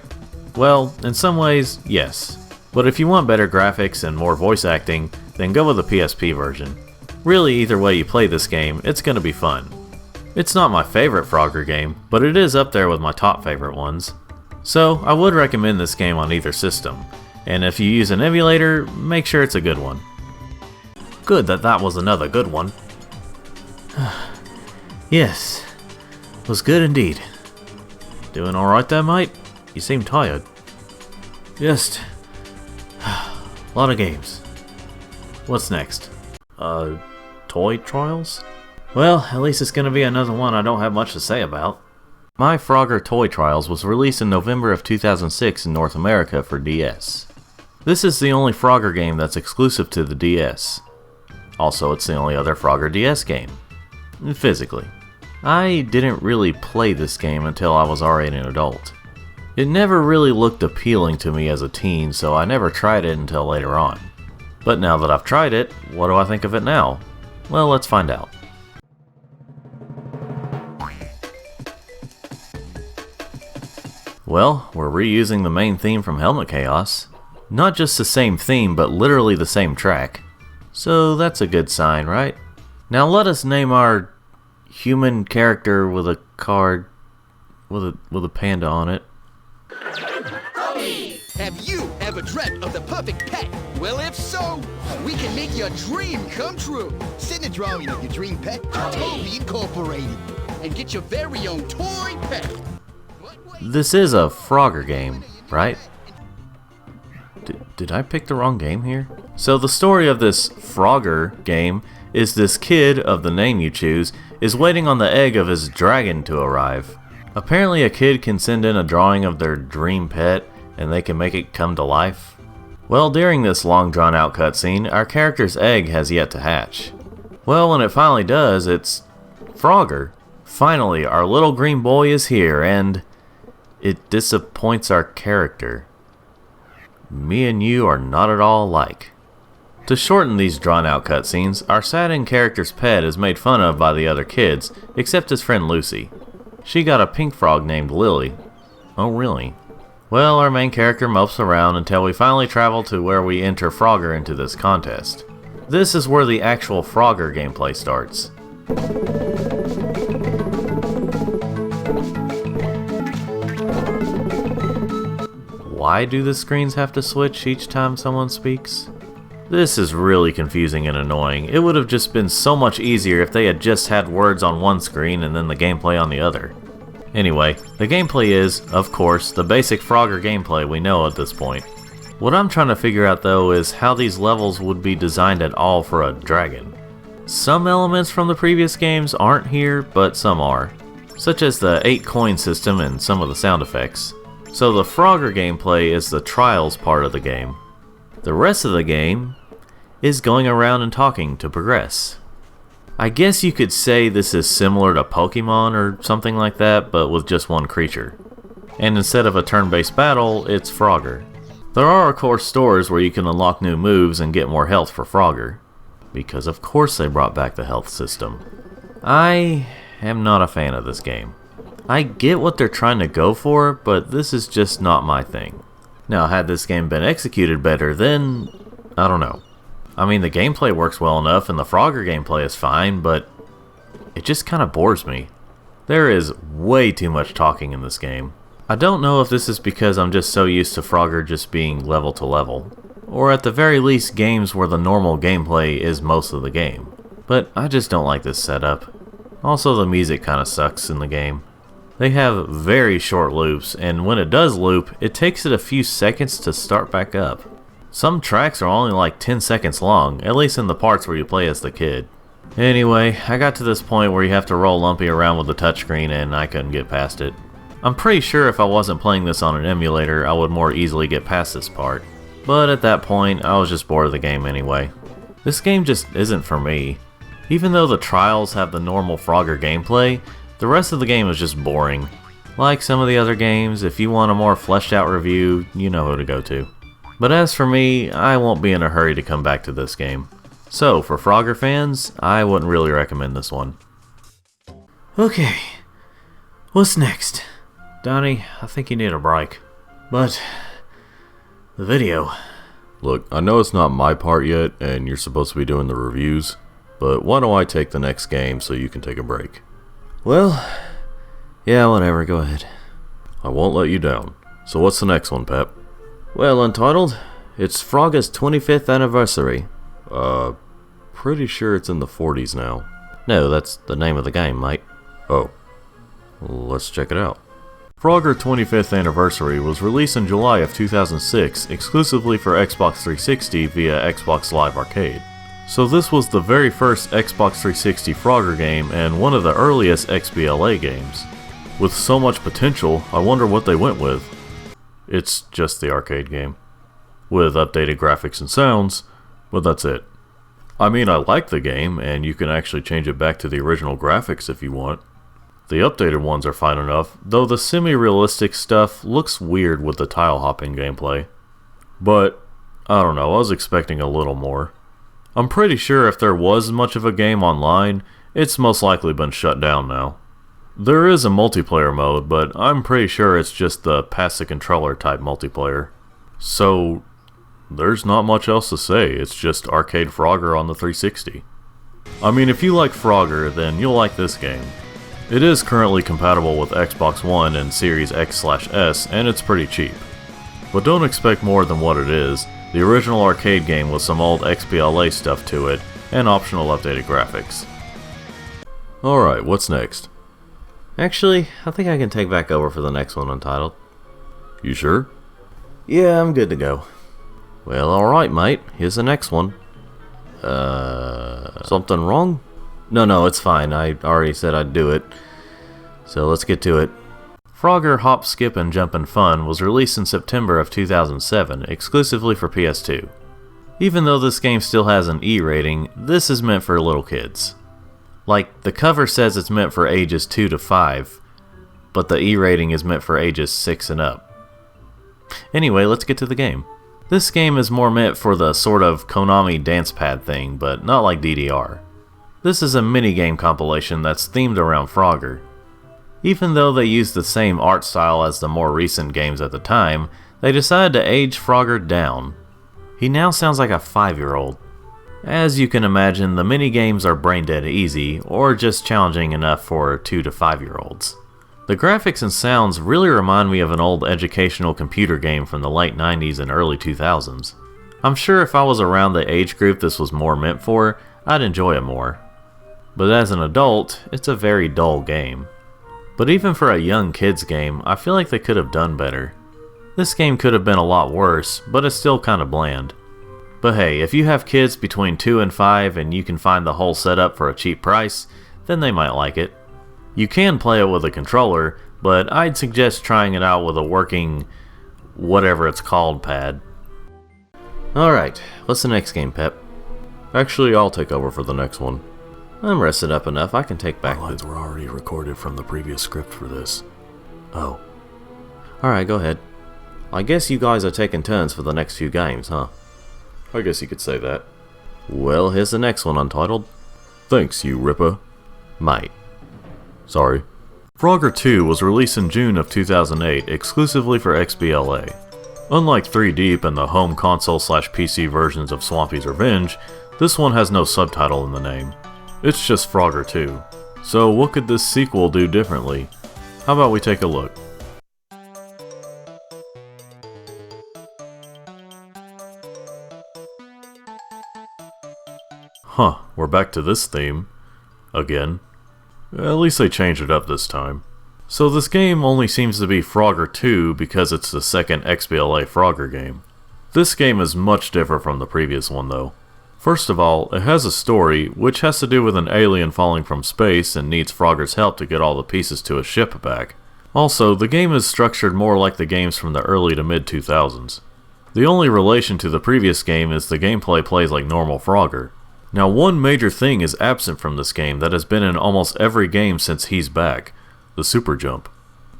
Well, in some ways, yes. But if you want better graphics and more voice acting, then go with the PSP version. Really, either way you play this game, it's gonna be fun. It's not my favorite Frogger game, but it is up there with my top favorite ones. So, I would recommend this game on either system. And if you use an emulator, make sure it's a good one. Good that was another good one. Yes, was good indeed. Doing alright there, mate? You seem tired. Just a lot of games. What's next? Toy Trials? Well, at least it's gonna be another one I don't have much to say about. My Frogger Toy Trials was released in November of 2006 in North America for DS. This is the only Frogger game that's exclusive to the DS. Also, it's the only other Frogger DS game. Physically. I didn't really play this game until I was already an adult. It never really looked appealing to me as a teen, so I never tried it until later on. But now that I've tried it, what do I think of it now? Well, let's find out. Well, we're reusing the main theme from Helmet Chaos. Not just the same theme, but literally the same track. So that's a good sign, right? Now let us name our human character with a card with a panda on it. Have you ever dreamt of the perfect pet? Well, if so, we can make your dream come true. Send a drawing of your dream pet to Toby Incorporated and get your very own toy pet. This is a Frogger game, right? Did I pick the wrong game here? So the story of this Frogger game is this kid of the name you choose is waiting on the egg of his dragon to arrive. Apparently a kid can send in a drawing of their dream pet and they can make it come to life. Well, during this long drawn out cutscene, our character's egg has yet to hatch. Well, when it finally does, it's Frogger. Finally, our little green boy is here and it disappoints our character. Me and you are not at all alike. To shorten these drawn out cutscenes, our saddened character's pet is made fun of by the other kids, except his friend Lucy. She got a pink frog named Lily. Oh really? Well, our main character mopes around until we finally travel to where we enter Frogger into this contest. This is where the actual Frogger gameplay starts. Why do the screens have to switch each time someone speaks? This is really confusing and annoying. It would have just been so much easier if they had just had words on one screen and then the gameplay on the other. Anyway, the gameplay is, of course, the basic Frogger gameplay we know at this point. What I'm trying to figure out though is how these levels would be designed at all for a dragon. Some elements from the previous games aren't here, but some are, such as the 8 coin system and some of the sound effects. So the Frogger gameplay is the trials part of the game. The rest of the game is going around and talking to progress. I guess you could say this is similar to Pokemon or something like that, but with just one creature. And instead of a turn-based battle, it's Frogger. There are of course stores where you can unlock new moves and get more health for Frogger. Because of course they brought back the health system. I am not a fan of this game. I get what they're trying to go for, but this is just not my thing. Now, had this game been executed better, then I don't know. I mean, the gameplay works well enough and the Frogger gameplay is fine, but it just kind of bores me. There is way too much talking in this game. I don't know if this is because I'm just so used to Frogger just being level to level, or at the very least games where the normal gameplay is most of the game, but I just don't like this setup. Also, the music kinda sucks in the game. They have very short loops, and when it does loop, it takes it a few seconds to start back up. Some tracks are only like 10 seconds long, at least in the parts where you play as the kid. Anyway, I got to this point where you have to roll Lumpy around with the touchscreen and I couldn't get past it. I'm pretty sure if I wasn't playing this on an emulator, I would more easily get past this part. But at that point, I was just bored of the game anyway. This game just isn't for me. Even though the trials have the normal Frogger gameplay, the rest of the game is just boring. Like some of the other games, if you want a more fleshed out review, you know who to go to. But as for me, I won't be in a hurry to come back to this game. So, for Frogger fans, I wouldn't really recommend this one. Okay, what's next? Donnie, I think you need a break. But, the video. Look, I know it's not my part yet, and you're supposed to be doing the reviews, but why don't I take the next game so you can take a break? Well, yeah, whatever, go ahead. I won't let you down. So what's the next one, Pep? Well, Untitled, it's Frogger's 25th anniversary. Pretty sure it's in the 40s now. No, that's the name of the game, mate. Oh. Well, let's check it out. Frogger 25th Anniversary was released in July of 2006 exclusively for Xbox 360 via Xbox Live Arcade. So this was the very first Xbox 360 Frogger game and one of the earliest XBLA games. With so much potential, I wonder what they went with. It's just the arcade game. With updated graphics and sounds, but that's it. I mean, I like the game, and you can actually change it back to the original graphics if you want. The updated ones are fine enough, though the semi-realistic stuff looks weird with the tile hopping gameplay. But, I don't know, I was expecting a little more. I'm pretty sure if there was much of a game online, it's most likely been shut down now. There is a multiplayer mode, but I'm pretty sure it's just the pass the controller type multiplayer. So, there's not much else to say, it's just arcade Frogger on the 360. I mean, if you like Frogger, then you'll like this game. It is currently compatible with Xbox One and Series X/S, and it's pretty cheap. But don't expect more than what it is, the original arcade game with some old XBLA stuff to it, and optional updated graphics. Alright, what's next? Actually, I think I can take back over for the next one, Untitled. You sure? Yeah, I'm good to go. Well, alright, mate. Here's the next one. Something wrong? No, it's fine. I already said I'd do it. So let's get to it. Frogger Hop, Skip, and Jumpin' Fun was released in September of 2007, exclusively for PS2. Even though this game still has an E rating, this is meant for little kids. Like, the cover says it's meant for ages 2 to 5, but the E rating is meant for ages 6 and up. Anyway, let's get to the game. This game is more meant for the sort of Konami dance pad thing, but not like DDR. This is a minigame compilation that's themed around Frogger. Even though they used the same art style as the more recent games at the time, they decided to age Frogger down. He now sounds like a 5-year-old. As you can imagine, the minigames are brain dead easy, or just challenging enough for 2 to 5-year-olds. The graphics and sounds really remind me of an old educational computer game from the late 90s and early 2000s. I'm sure if I was around the age group this was more meant for, I'd enjoy it more. But as an adult, it's a very dull game. But even for a young kids game, I feel like they could have done better. This game could have been a lot worse, but it's still kinda bland. But hey, if you have kids between 2 and 5 and you can find the whole setup for a cheap price, then they might like it. You can play it with a controller, but I'd suggest trying it out with a working, whatever it's called, pad. Alright, what's the next game, Pep? Actually, I'll take over for the next one. I'm rested up enough, I can take back the lines were already recorded from the previous script for this. Oh. Alright, go ahead. I guess you guys are taking turns for the next few games, huh? I guess you could say that. Well, here's the next one, Untitled. Thanks, you ripper. Mate. Sorry. Frogger 2 was released in June of 2008 exclusively for XBLA. Unlike 3 Deep and the home console/PC versions of Swampy's Revenge, this one has no subtitle in the name. It's just Frogger 2. So what could this sequel do differently? How about we take a look? Huh, we're back to this theme. Again. At least they changed it up this time. So this game only seems to be Frogger 2 because it's the second XBLA Frogger game. This game is much different from the previous one though. First of all, it has a story, which has to do with an alien falling from space and needs Frogger's help to get all the pieces to his ship back. Also, the game is structured more like the games from the early to mid 2000s. The only relation to the previous game is the gameplay plays like normal Frogger. Now one major thing is absent from this game that has been in almost every game since he's back. The super jump.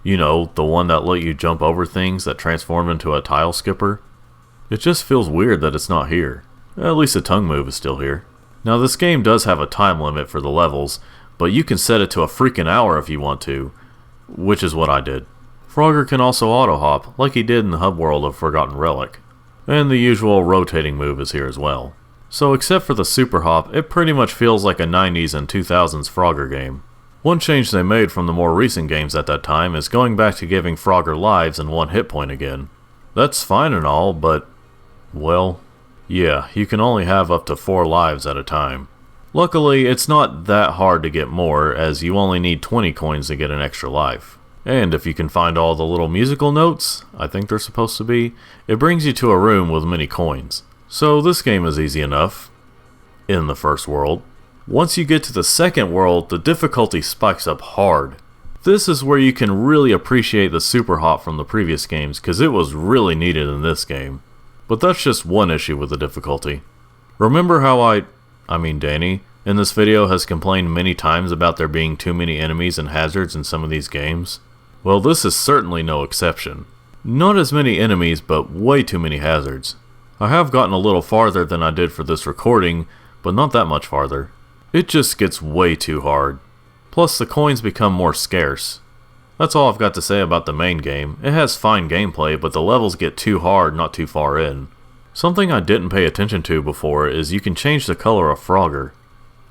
You know, the one that let you jump over things that transform into a tile skipper. It just feels weird that it's not here. At least the tongue move is still here. Now this game does have a time limit for the levels, but you can set it to a freaking hour if you want to, which is what I did. Frogger can also auto hop, like he did in the hub world of Forgotten Relic. And the usual rotating move is here as well. So except for the super hop, it pretty much feels like a 90s and 2000s Frogger game. One change they made from the more recent games at that time is going back to giving Frogger lives and 1 hit point again. That's fine and all, but, well, yeah, you can only have up to 4 lives at a time. Luckily, it's not that hard to get more, as you only need 20 coins to get an extra life. And if you can find all the little musical notes, I think they're supposed to be, it brings you to a room with many coins. So this game is easy enough, in the first world. Once you get to the second world, the difficulty spikes up hard. This is where you can really appreciate the super hop from the previous games, because it was really needed in this game. But that's just one issue with the difficulty. Remember how Danny, in this video has complained many times about there being too many enemies and hazards in some of these games? Well, this is certainly no exception. Not as many enemies, but way too many hazards. I have gotten a little farther than I did for this recording, but not that much farther. It just gets way too hard. Plus the coins become more scarce. That's all I've got to say about the main game. It has fine gameplay, but the levels get too hard not too far in. Something I didn't pay attention to before is you can change the color of Frogger.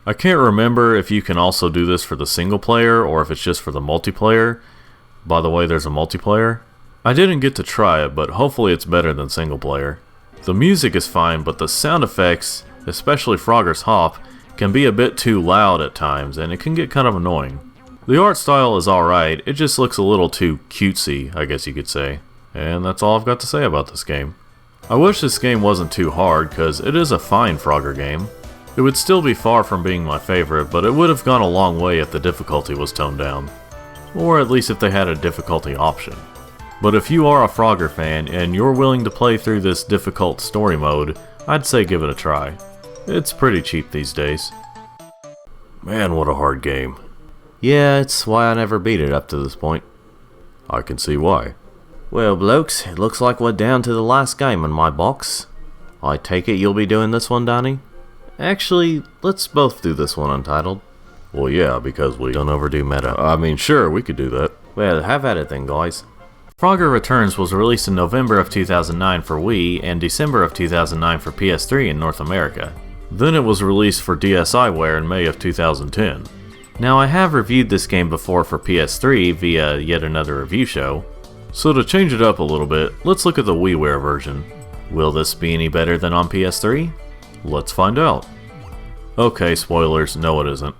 I can't remember if you can also do this for the single player or if it's just for the multiplayer. By the way, there's a multiplayer. I didn't get to try it, but hopefully it's better than single player. The music is fine, but the sound effects, especially Frogger's hop, can be a bit too loud at times and it can get kind of annoying. The art style is alright, it just looks a little too cutesy, I guess you could say. And that's all I've got to say about this game. I wish this game wasn't too hard, cause it is a fine Frogger game. It would still be far from being my favorite, but it would have gone a long way if the difficulty was toned down. Or at least if they had a difficulty option. But if you are a Frogger fan and you're willing to play through this difficult story mode, I'd say give it a try. It's pretty cheap these days. Man, what a hard game. Yeah, it's why I never beat it up to this point. I can see why. Well, blokes, it looks like we're down to the last game in my box. I take it you'll be doing this one, Donnie? Actually, let's both do this one untitled. Well, yeah, because we don't overdo meta. I mean, sure, we could do that. Well, have at it then, guys. Frogger Returns was released in November of 2009 for Wii and December of 2009 for PS3 in North America. Then it was released for DSiWare in May of 2010. Now I have reviewed this game before for PS3 via yet another review show. So to change it up a little bit, let's look at the WiiWare version. Will this be any better than on PS3? Let's find out. Okay, spoilers, no it isn't.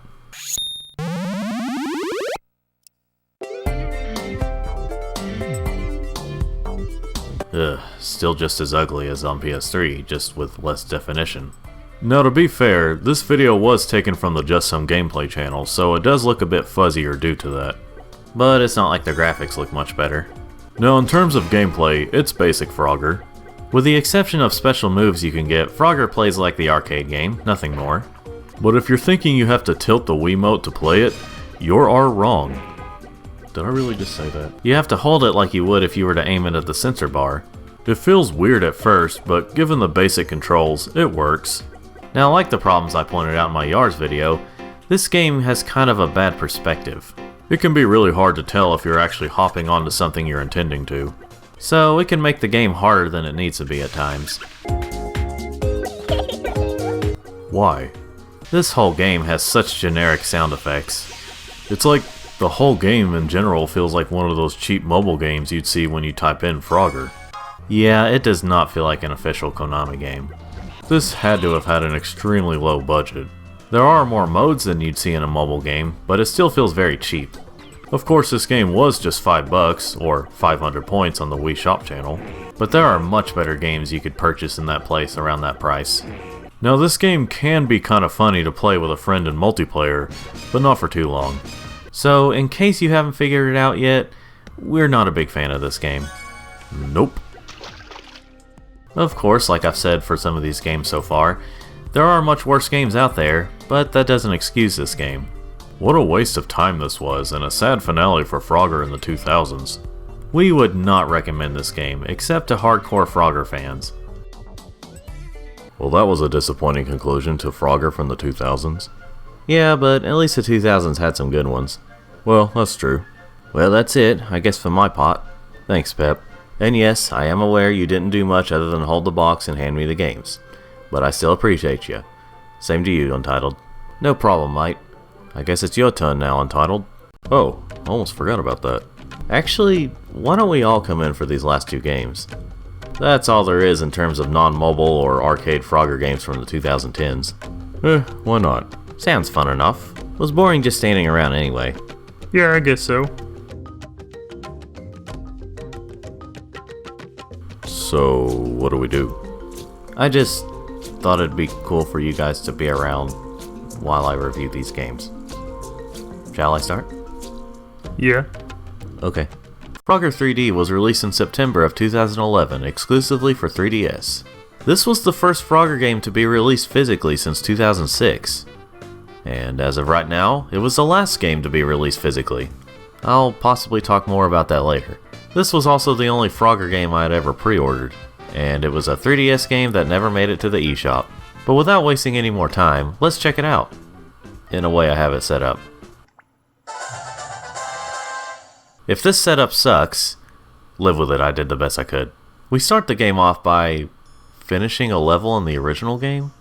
Ugh, still just as ugly as on PS3, just with less definition. Now to be fair, this video was taken from the Just Some Gameplay channel, so it does look a bit fuzzier due to that. But it's not like the graphics look much better. Now in terms of gameplay, it's basic Frogger. With the exception of special moves you can get, Frogger plays like the arcade game, nothing more. But if you're thinking you have to tilt the Wiimote to play it, you are wrong. Did I really just say that? You have to hold it like you would if you were to aim it at the sensor bar. It feels weird at first, but given the basic controls, it works. Now, like the problems I pointed out in my Yars video, this game has kind of a bad perspective. It can be really hard to tell if you're actually hopping onto something you're intending to. So it can make the game harder than it needs to be at times. Why? This whole game has such generic sound effects. It's like the whole game in general feels like one of those cheap mobile games you'd see when you type in Frogger. Yeah, it does not feel like an official Konami game. This had to have had an extremely low budget. There are more modes than you'd see in a mobile game, but it still feels very cheap. Of course, this game was just $5, or 500 points on the Wii Shop channel, but there are much better games you could purchase in that place around that price. Now, this game can be kind of funny to play with a friend in multiplayer, but not for too long. So, in case you haven't figured it out yet, we're not a big fan of this game. Nope. Of course, like I've said for some of these games so far, there are much worse games out there, but that doesn't excuse this game. What a waste of time this was, and a sad finale for Frogger in the 2000s. We would not recommend this game, except to hardcore Frogger fans. Well, that was a disappointing conclusion to Frogger from the 2000s. Yeah, but at least the 2000s had some good ones. Well, that's true. Well, that's it, I guess, for my part. Thanks, Pep. And yes, I am aware you didn't do much other than hold the box and hand me the games. But I still appreciate you. Same to you, Untitled. No problem, mate. I guess it's your turn now, Untitled. Oh, almost forgot about that. Actually, why don't we all come in for these last two games? That's all there is in terms of non-mobile or arcade Frogger games from the 2010s. Why not? Sounds fun enough. Was boring just standing around anyway. Yeah, I guess so. So, what do we do? I just thought it'd be cool for you guys to be around while I review these games. Shall I start? Yeah. Okay. Frogger 3D was released in September of 2011 exclusively for 3DS. This was the first Frogger game to be released physically since 2006. And as of right now, it was the last game to be released physically. I'll possibly talk more about that later. This was also the only Frogger game I had ever pre-ordered, and it was a 3DS game that never made it to the eShop. But without wasting any more time, let's check it out. In a way I have it set up. If this setup sucks, live with it, I did the best I could. We start the game off by finishing a level in the original game?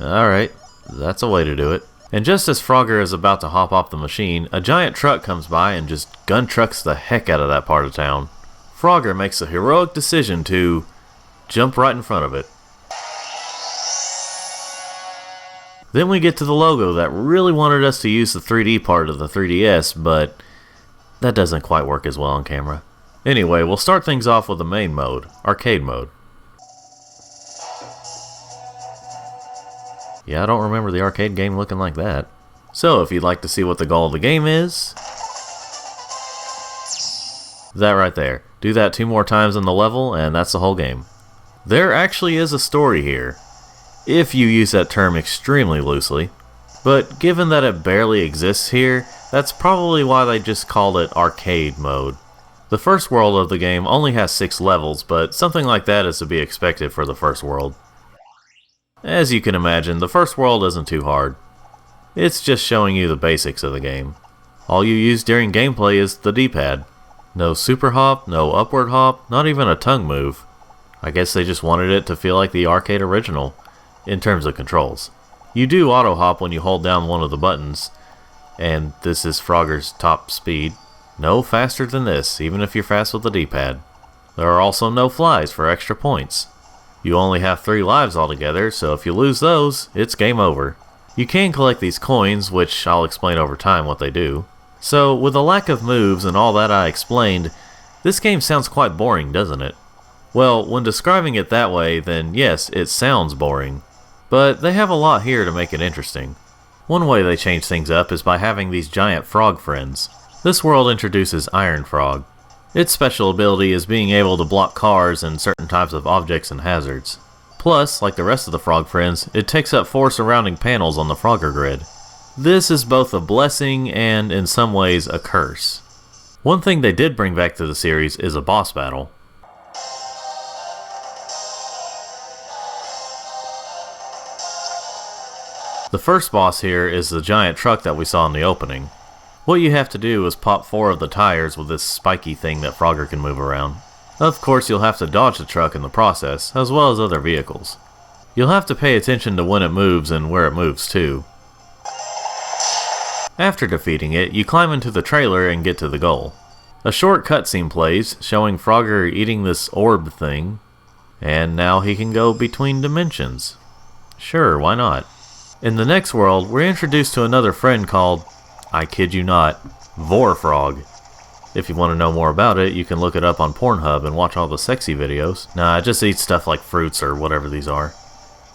Alright, that's a way to do it. And just as Frogger is about to hop off the machine, a giant truck comes by and just gun trucks the heck out of that part of town. Frogger makes a heroic decision to jump right in front of it. Then we get to the logo that really wanted us to use the 3D part of the 3DS, but that doesn't quite work as well on camera. Anyway, we'll start things off with the main mode, arcade mode. Yeah, I don't remember the arcade game looking like that. So, if you'd like to see what the goal of the game is, that right there. Do that 2 more times in the level, and that's the whole game. There actually is a story here, if you use that term extremely loosely. But given that it barely exists here, that's probably why they just called it arcade mode. The first world of the game only has 6 levels, but something like that is to be expected for the first world. As you can imagine, the first world isn't too hard. It's just showing you the basics of the game. All you use during gameplay is the D-pad. No super hop, no upward hop, not even a tongue move. I guess they just wanted it to feel like the arcade original, in terms of controls. You do auto hop when you hold down one of the buttons, and this is Frogger's top speed. No faster than this, even if you're fast with the D-pad. There are also no flies for extra points. You only have 3 lives altogether, so if you lose those, it's game over. You can collect these coins, which I'll explain over time what they do. So, with the lack of moves and all that I explained, this game sounds quite boring, doesn't it? Well, when describing it that way, then yes, it sounds boring. But they have a lot here to make it interesting. One way they change things up is by having these giant frog friends. This world introduces Iron Frog. Its special ability is being able to block cars and certain types of objects and hazards. Plus, like the rest of the frog friends, it takes up 4 surrounding panels on the Frogger grid. This is both a blessing and, in some ways, a curse. One thing they did bring back to the series is a boss battle. The first boss here is the giant truck that we saw in the opening. What you have to do is pop 4 of the tires with this spiky thing that Frogger can move around. Of course, you'll have to dodge the truck in the process, as well as other vehicles. You'll have to pay attention to when it moves and where it moves too. After defeating it, you climb into the trailer and get to the goal. A short cutscene plays, showing Frogger eating this orb thing, And now he can go between dimensions. Sure, why not? In the next world, we're introduced to another friend called, I kid you not, Vorfrog. If you want to know more about it, you can look it up on Pornhub and watch all the sexy videos. Nah, it just eats stuff like fruits or whatever these are.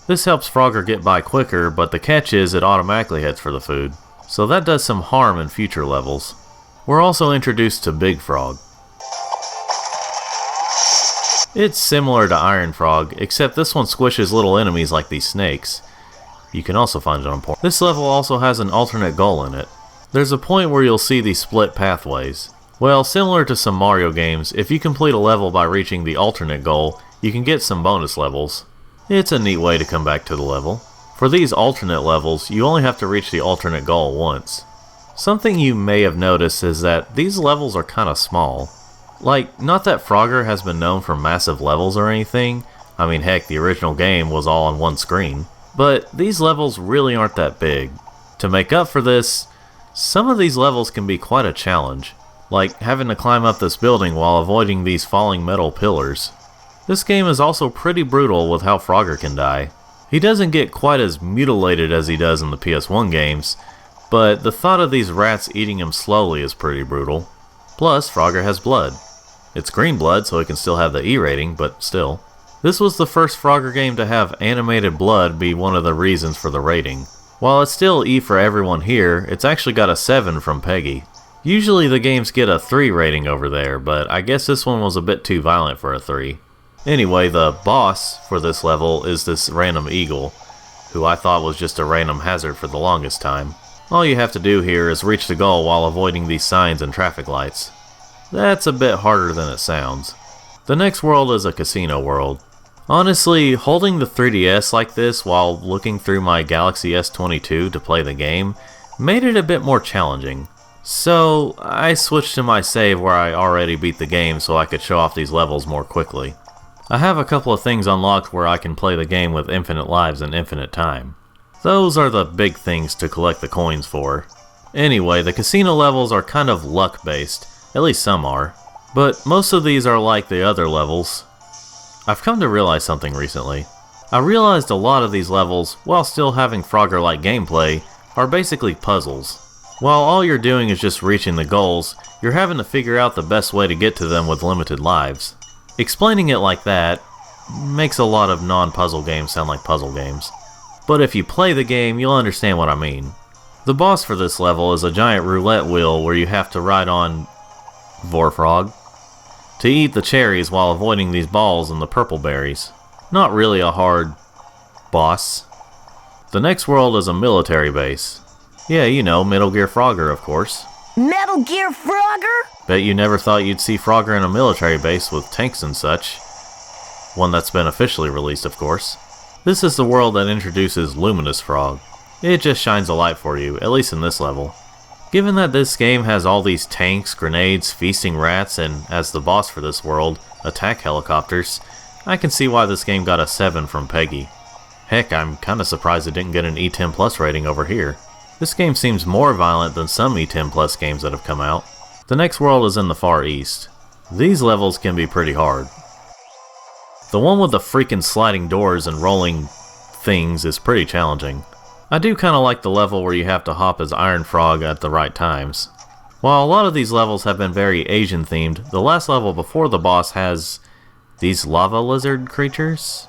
This helps Frogger get by quicker, but the catch is it automatically heads for the food. So that does some harm in future levels. We're also introduced to Big Frog. It's similar to Iron Frog, except this one squishes little enemies like these snakes. You can also find it on porn. This level also has an alternate goal in it. There's a point where you'll see these split pathways. Well, similar to some Mario games, if you complete a level by reaching the alternate goal, you can get some bonus levels. It's a neat way to come back to the level. For these alternate levels, you only have to reach the alternate goal once. Something you may have noticed is that these levels are kinda small. Like, not that Frogger has been known for massive levels or anything. I mean, heck, the original game was all on one screen. But these levels really aren't that big. To make up for this, some of these levels can be quite a challenge. Like having to climb up this building while avoiding these falling metal pillars. This game is also pretty brutal with how Frogger can die. He doesn't get quite as mutilated as he does in the PS1 games, but the thought of these rats eating him slowly is pretty brutal. Plus, Frogger has blood. It's green blood, so it can still have the E rating, but still. This was the first Frogger game to have animated blood be one of the reasons for the rating. While it's still E for everyone here, it's actually got a 7 from Peggy. Usually the games get a 3 rating over there, but I guess this one was a bit too violent for a 3. Anyway, the boss for this level is this random eagle, who I thought was just a random hazard for the longest time. All you have to do here is reach the goal while avoiding these signs and traffic lights. That's a bit harder than it sounds. The next world is a casino world. Honestly, holding the 3DS like this while looking through my Galaxy S22 to play the game made it a bit more challenging. So, I switched to my save where I already beat the game so I could show off these levels more quickly. I have a couple of things unlocked where I can play the game with infinite lives and infinite time. Those are the big things to collect the coins for. Anyway, the casino levels are kind of luck based, at least some are, but most of these are like the other levels. I've come to realize something recently. I realized a lot of these levels, while still having Frogger-like gameplay, are basically puzzles. While all you're doing is just reaching the goals, you're having to figure out the best way to get to them with limited lives. Explaining it like that makes a lot of non-puzzle games sound like puzzle games. But if you play the game, you'll understand what I mean. The boss for this level is a giant roulette wheel where you have to ride on Vorfrog to eat the cherries while avoiding these balls and the purple berries. Not really a hard boss. The next world is a military base. Yeah, you know, Metal Gear Frogger, of course. Metal Gear Frogger? Bet you never thought you'd see Frogger in a military base with tanks and such. One that's been officially released, of course. This is the world that introduces Luminous Frog. It just shines a light for you, at least in this level. Given that this game has all these tanks, grenades, feasting rats, and, as the boss for this world, attack helicopters, I can see why this game got a 7 from Peggy. Heck, I'm kinda surprised it didn't get an E10 Plus rating over here. This game seems more violent than some E10 Plus games that have come out. The next world is in the Far East. These levels can be pretty hard. The one with the freaking sliding doors and rolling things is pretty challenging. I do kinda like the level where you have to hop as Iron Frog at the right times. While a lot of these levels have been very Asian themed, the last level before the boss has these lava lizard creatures?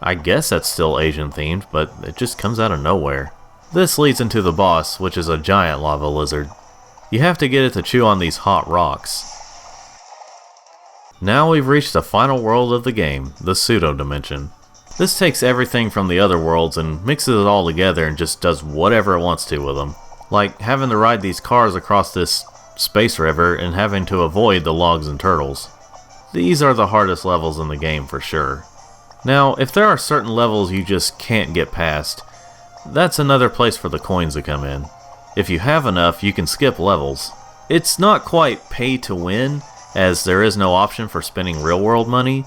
I guess that's still Asian themed, but it just comes out of nowhere. This leads into the boss, which is a giant lava lizard. You have to get it to chew on these hot rocks. Now we've reached the final world of the game, the pseudo dimension. This takes everything from the other worlds and mixes it all together and just does whatever it wants to with them. Like having to ride these cars across this space river and having to avoid the logs and turtles. These are the hardest levels in the game for sure. Now, if there are certain levels you just can't get past, that's another place for the coins to come in. If you have enough, you can skip levels. It's not quite pay to win, as there is no option for spending real world money,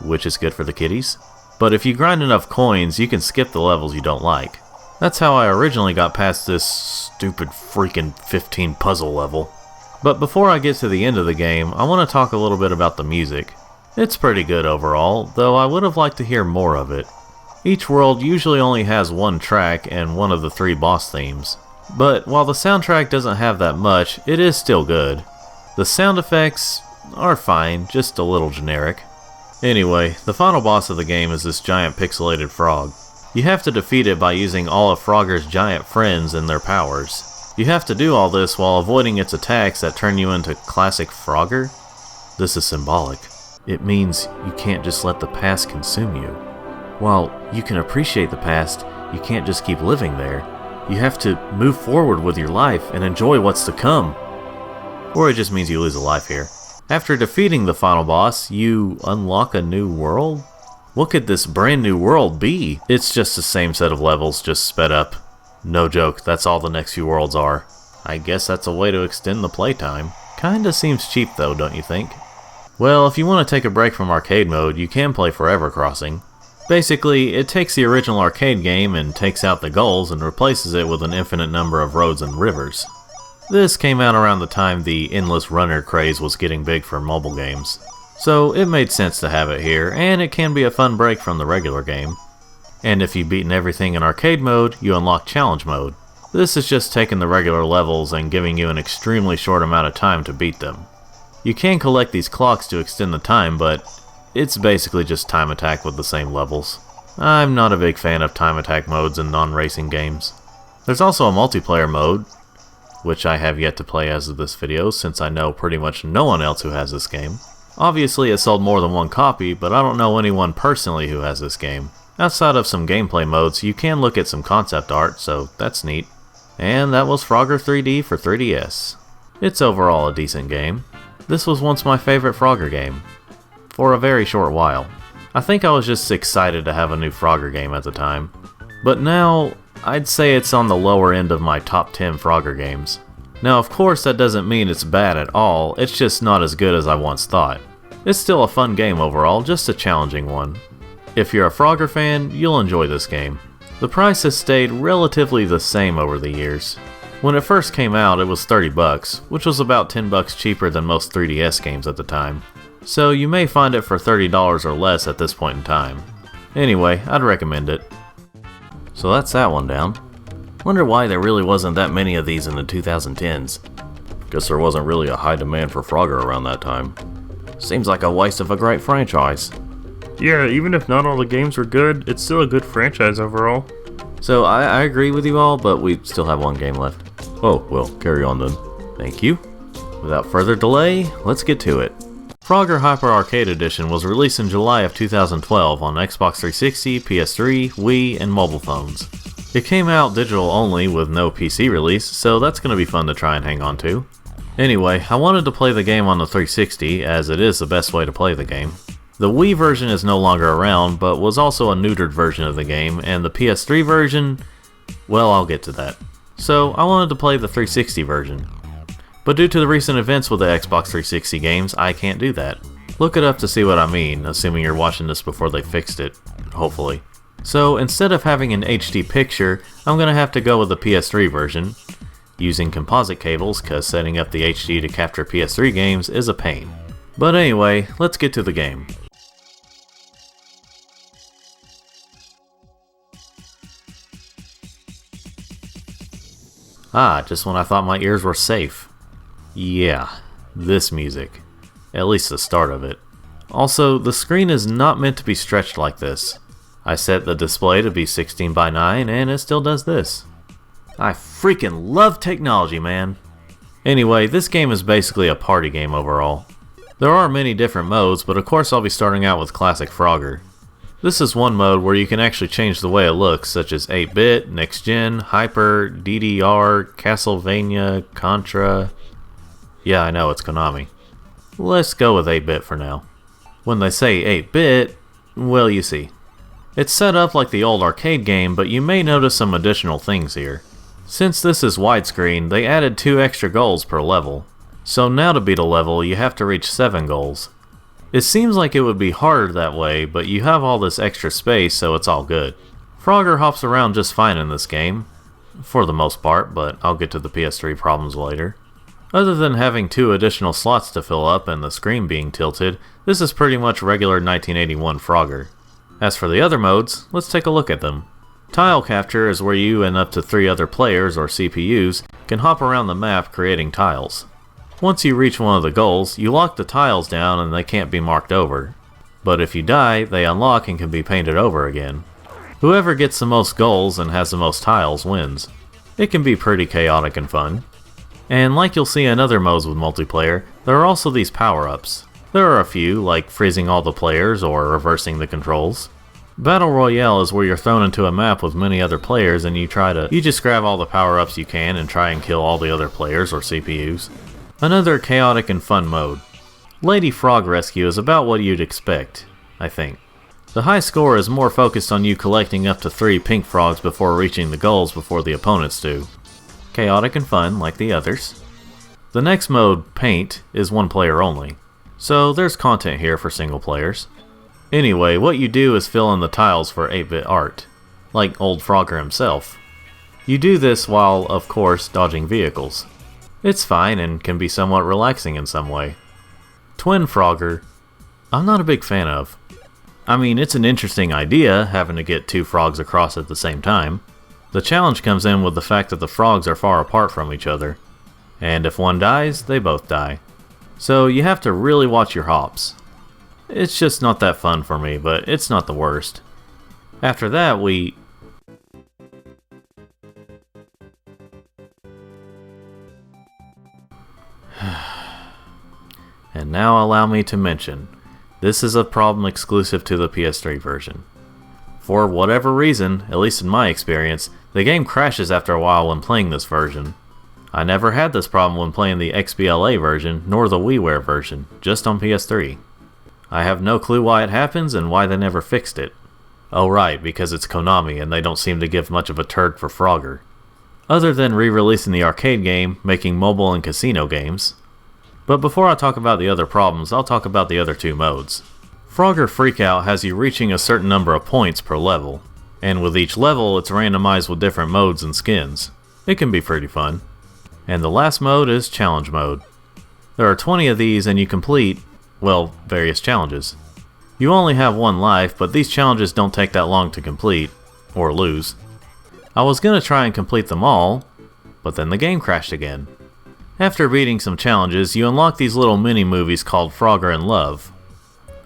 which is good for the kiddies. But if you grind enough coins, you can skip the levels you don't like. That's how I originally got past this stupid freaking 15 puzzle level. But before I get to the end of the game, I want to talk a little bit about the music. It's pretty good overall, though I would have liked to hear more of it. Each world usually only has one track and one of the 3 boss themes. But while the soundtrack doesn't have that much, it is still good. The sound effects are fine, just a little generic. Anyway, the final boss of the game is this giant pixelated frog. You have to defeat it by using all of Frogger's giant friends and their powers. You have to do all this while avoiding its attacks that turn you into classic Frogger. This is symbolic. It means you can't just let the past consume you. While you can appreciate the past, you can't just keep living there. You have to move forward with your life and enjoy what's to come. Or it just means you lose a life here. After defeating the final boss, you unlock a new world? What could this brand new world be? It's just the same set of levels, just sped up. No joke, that's all the next few worlds are. I guess that's a way to extend the playtime. Kinda seems cheap though, don't you think? Well, if you want to take a break from arcade mode, you can play Forever Crossing. Basically, it takes the original arcade game and takes out the goals and replaces it with an infinite number of roads and rivers. This came out around the time the endless runner craze was getting big for mobile games. So it made sense to have it here, and it can be a fun break from the regular game. And if you've beaten everything in arcade mode, you unlock challenge mode. This is just taking the regular levels and giving you an extremely short amount of time to beat them. You can collect these clocks to extend the time, but it's basically just time attack with the same levels. I'm not a big fan of time attack modes in non-racing games. There's also a multiplayer mode, which I have yet to play as of this video since I know pretty much no one else who has this game. Obviously it sold more than one copy, but I don't know anyone personally who has this game. Outside of some gameplay modes, you can look at some concept art, so that's neat. And that was Frogger 3D for 3DS. It's overall a decent game. This was once my favorite Frogger game. For a very short while. I think I was just excited to have a new Frogger game at the time. But now, I'd say it's on the lower end of my top 10 Frogger games. Now of course that doesn't mean it's bad at all, it's just not as good as I once thought. It's still a fun game overall, just a challenging one. If you're a Frogger fan, you'll enjoy this game. The price has stayed relatively the same over the years. When it first came out it was $30, which was about $10 cheaper than most 3DS games at the time. So you may find it for $30 or less at this point in time. Anyway, I'd recommend it. So that's that one down. Wonder why there really wasn't that many of these in the 2010s. Guess there wasn't really a high demand for Frogger around that time. Seems like a waste of a great franchise. Yeah, even if not all the games were good, it's still a good franchise overall. So I agree with you all, but we still have one game left. Oh, well, carry on then. Thank you. Without further delay, let's get to it. Frogger Hyper Arcade Edition was released in July of 2012 on Xbox 360, PS3, Wii, and mobile phones. It came out digital only with no PC release, so that's going to be fun to try and hang on to. Anyway, I wanted to play the game on the 360 as it is the best way to play the game. The Wii version is no longer around, but was also a neutered version of the game, and the PS3 version, well, I'll get to that. So I wanted to play the 360 version. But due to the recent events with the Xbox 360 games, I can't do that. Look it up to see what I mean, assuming you're watching this before they fixed it, hopefully. So instead of having an HD picture, I'm going to have to go with the PS3 version, using composite cables cause setting up the HD to capture PS3 games is a pain. But anyway, let's get to the game. Ah, just when I thought my ears were safe. Yeah, this music. At least the start of it. Also, the screen is not meant to be stretched like this. I set the display to be 16 by 9 and it still does this. I freaking love technology, man. Anyway, this game is basically a party game overall. There are many different modes, but of course I'll be starting out with Classic Frogger. This is one mode where you can actually change the way it looks, such as 8-bit, Next Gen, Hyper, DDR, Castlevania, Contra. Yeah, I know, it's Konami. Let's go with 8-bit for now. When they say 8-bit, well, you see. It's set up like the old arcade game, but you may notice some additional things here. Since this is widescreen, they added 2 extra goals per level. So now to beat a level, you have to reach 7 goals. It seems like it would be harder that way, but you have all this extra space, so it's all good. Frogger hops around just fine in this game. For the most part, but I'll get to the PS3 problems later. Other than having 2 additional slots to fill up and the screen being tilted, this is pretty much regular 1981 Frogger. As for the other modes, let's take a look at them. Tile Capture is where you and up to 3 other players or CPUs can hop around the map creating tiles. Once you reach one of the goals, you lock the tiles down and they can't be marked over. But if you die, they unlock and can be painted over again. Whoever gets the most goals and has the most tiles wins. It can be pretty chaotic and fun. And like you'll see in other modes with multiplayer, there are also these power-ups. There are a few, like freezing all the players or reversing the controls. Battle Royale is where you're thrown into a map with many other players and you just grab all the power-ups you can and try and kill all the other players or CPUs. Another chaotic and fun mode. Lady Frog Rescue is about what you'd expect, I think. The high score is more focused on you collecting up to 3 pink frogs before reaching the goals before the opponents do. Chaotic and fun, like the others. The next mode, Paint, is 1 player only, so there's content here for single players. Anyway, what you do is fill in the tiles for 8-bit art, like old Frogger himself. You do this while, of course, dodging vehicles. It's fine and can be somewhat relaxing in some way. Twin Frogger, I'm not a big fan of. I mean, it's an interesting idea, having to get 2 frogs across at the same time. The challenge comes in with the fact that the frogs are far apart from each other, and if one dies, they both die. So you have to really watch your hops. It's just not that fun for me, but it's not the worst. After that, And now allow me to mention, this is a problem exclusive to the PS3 version. For whatever reason, at least in my experience, the game crashes after a while when playing this version. I never had this problem when playing the XBLA version, nor the WiiWare version, just on PS3. I have no clue why it happens and why they never fixed it. Oh right, because it's Konami and they don't seem to give much of a turd for Frogger. Other than re-releasing the arcade game, making mobile and casino games. But before I talk about the other problems, I'll talk about the other 2 modes. Frogger Freakout has you reaching a certain number of points per level, and with each level it's randomized with different modes and skins. It can be pretty fun. And the last mode is Challenge Mode. There are 20 of these and you complete, well, various challenges. You only have 1 life, but these challenges don't take that long to complete, or lose. I was gonna try and complete them all, but then the game crashed again. After beating some challenges, you unlock these little mini-movies called Frogger in Love.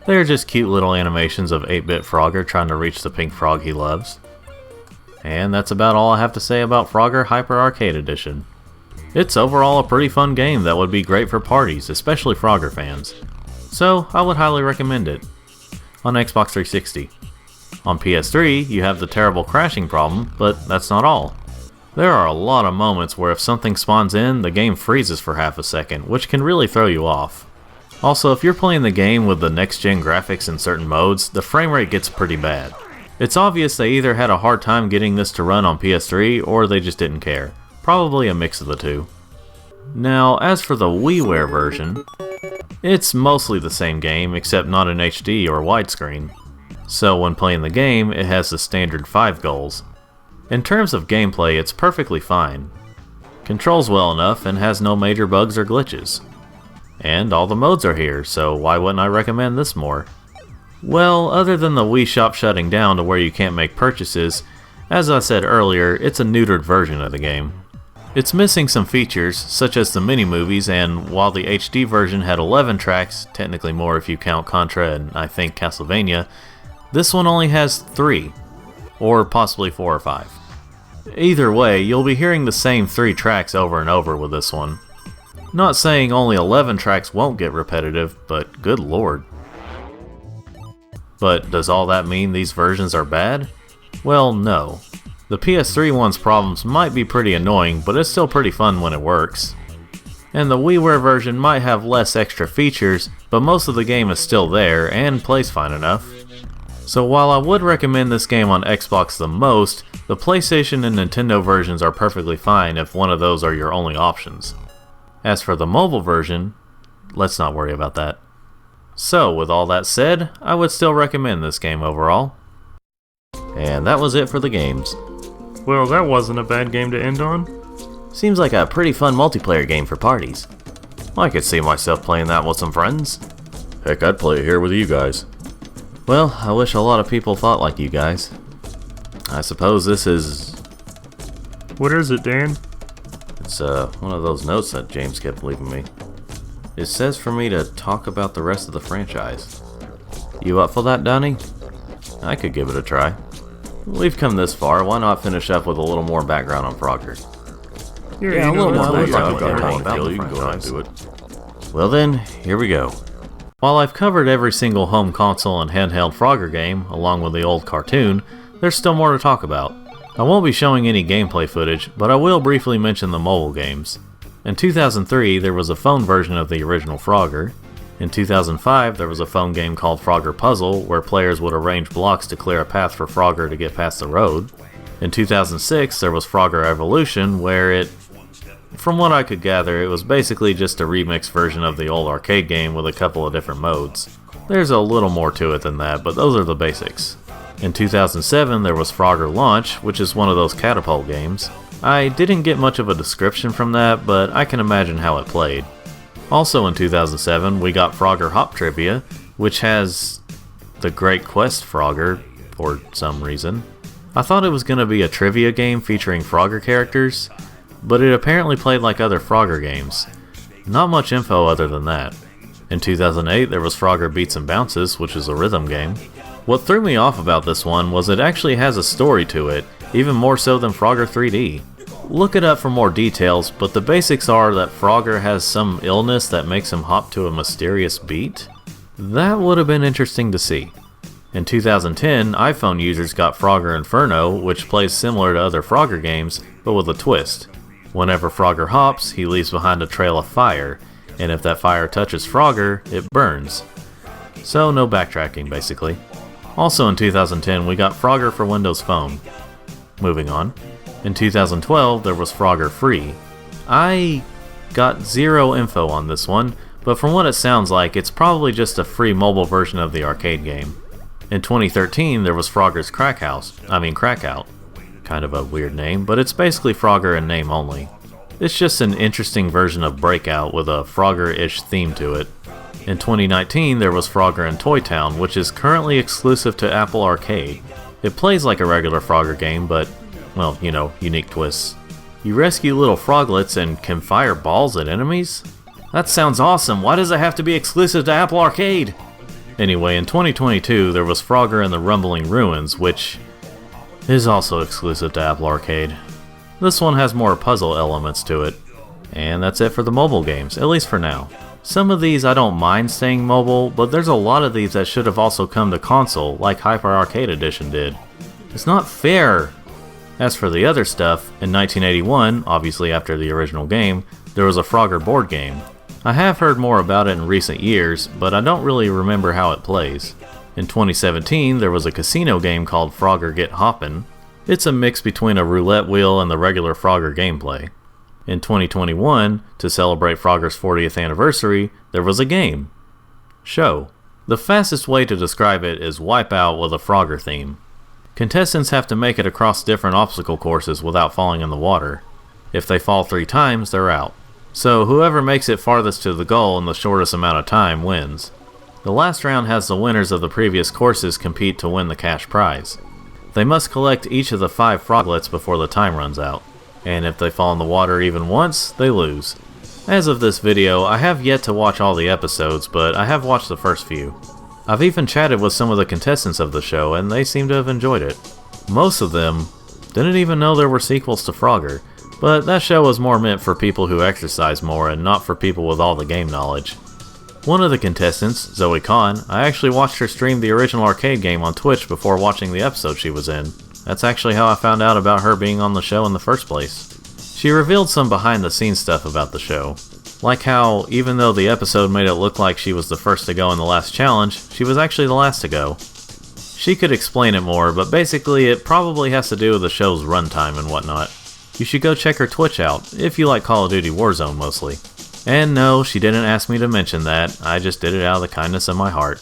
They are just cute little animations of 8-bit Frogger trying to reach the pink frog he loves. And that's about all I have to say about Frogger Hyper Arcade Edition. It's overall a pretty fun game that would be great for parties, especially Frogger fans. So, I would highly recommend it. On Xbox 360. On PS3, you have the terrible crashing problem, but that's not all. There are a lot of moments where if something spawns in, the game freezes for half a second, which can really throw you off. Also, if you're playing the game with the next-gen graphics in certain modes, the frame rate gets pretty bad. It's obvious they either had a hard time getting this to run on PS3, or they just didn't care. Probably a mix of the 2. Now, as for the WiiWare version, it's mostly the same game, except not in HD or widescreen. So when playing the game, it has the standard 5 goals. In terms of gameplay, it's perfectly fine. Controls well enough and has no major bugs or glitches. And all the modes are here, so why wouldn't I recommend this more? Well, other than the Wii Shop shutting down to where you can't make purchases, as I said earlier, it's a neutered version of the game. It's missing some features, such as the mini-movies, and while the HD version had 11 tracks, technically more if you count Contra and I think Castlevania, this one only has 3, or possibly 4 or 5. Either way, you'll be hearing the same 3 tracks over and over with this one. Not saying only 11 tracks won't get repetitive, but good lord. But does all that mean these versions are bad? Well, no. The PS3 one's problems might be pretty annoying, but it's still pretty fun when it works. And the WiiWare version might have less extra features, but most of the game is still there and plays fine enough. So while I would recommend this game on Xbox the most, the PlayStation and Nintendo versions are perfectly fine if one of those are your only options. As for the mobile version, let's not worry about that. So with all that said, I would still recommend this game overall. And that was it for the games. Well, that wasn't a bad game to end on. Seems like a pretty fun multiplayer game for parties. I could see myself playing that with some friends. Heck, I'd play it here with you guys. Well, I wish a lot of people thought like you guys. I suppose this is... What is it, Dan? It's one of those notes that James kept leaving me. It says for me to talk about the rest of the franchise. You up for that, Donnie? I could give it a try. We've come this far, why not finish up with a little more background on Frogger? Yeah, a little more You about can go ahead and do it. Well then, here we go. While I've covered every single home console and handheld Frogger game, along with the old cartoon, there's still more to talk about. I won't be showing any gameplay footage, but I will briefly mention the mobile games. In 2003, there was a phone version of the original Frogger. In 2005, there was a phone game called Frogger Puzzle, where players would arrange blocks to clear a path for Frogger to get past the road. In 2006, there was Frogger Evolution, where from what I could gather, it was basically just a remix version of the old arcade game with a couple of different modes. There's a little more to it than that, but those are the basics. In 2007, there was Frogger Launch, which is one of those catapult games. I didn't get much of a description from that, but I can imagine how it played. Also in 2007, we got Frogger Hop Trivia, which has the Great Quest Frogger, for some reason. I thought it was going to be a trivia game featuring Frogger characters, but it apparently played like other Frogger games. Not much info other than that. In 2008, there was Frogger Beats and Bounces, which is a rhythm game. What threw me off about this one was it actually has a story to it, even more so than Frogger 3D. Look it up for more details, but the basics are that Frogger has some illness that makes him hop to a mysterious beat. That would have been interesting to see. In 2010, iPhone users got Frogger Inferno, which plays similar to other Frogger games, but with a twist. Whenever Frogger hops, he leaves behind a trail of fire, and if that fire touches Frogger, it burns. So no backtracking, basically. Also in 2010, we got Frogger for Windows Phone. Moving on. In 2012, there was Frogger Free. I got zero info on this one, but from what it sounds like, it's probably just a free mobile version of the arcade game. In 2013, there was Frogger's Crackout. Kind of a weird name, but it's basically Frogger in name only. It's just an interesting version of Breakout with a Frogger-ish theme to it. In 2019, there was Frogger in Toy Town, which is currently exclusive to Apple Arcade. It plays like a regular Frogger game, but, well, you know, unique twists. You rescue little froglets and can fire balls at enemies? That sounds awesome, why does it have to be exclusive to Apple Arcade? Anyway, in 2022, there was Frogger in the Rumbling Ruins, which is also exclusive to Apple Arcade. This one has more puzzle elements to it. And that's it for the mobile games, at least for now. Some of these I don't mind staying mobile, but there's a lot of these that should have also come to console, like Hyper Arcade Edition did. It's not fair! As for the other stuff, in 1981, obviously after the original game, there was a Frogger board game. I have heard more about it in recent years, but I don't really remember how it plays. In 2017, there was a casino game called Frogger Get Hoppin'. It's a mix between a roulette wheel and the regular Frogger gameplay. In 2021, to celebrate Frogger's 40th anniversary, there was a game. Show. The fastest way to describe it is Wipeout with a Frogger theme. Contestants have to make it across different obstacle courses without falling in the water. If they fall 3 times, they're out. So whoever makes it farthest to the goal in the shortest amount of time wins. The last round has the winners of the previous courses compete to win the cash prize. They must collect each of the 5 froglets before the time runs out. And if they fall in the water even once, they lose. As of this video, I have yet to watch all the episodes, but I have watched the first few. I've even chatted with some of the contestants of the show, and they seem to have enjoyed it. Most of them didn't even know there were sequels to Frogger, but that show was more meant for people who exercise more and not for people with all the game knowledge. One of the contestants, Zoe Kahn, I actually watched her stream the original arcade game on Twitch before watching the episode she was in. That's actually how I found out about her being on the show in the first place. She revealed some behind the scenes stuff about the show. Like how, even though the episode made it look like she was the first to go in the last challenge, she was actually the last to go. She could explain it more, but basically it probably has to do with the show's runtime and whatnot. You should go check her Twitch out, if you like Call of Duty Warzone mostly. And no, she didn't ask me to mention that, I just did it out of the kindness of my heart.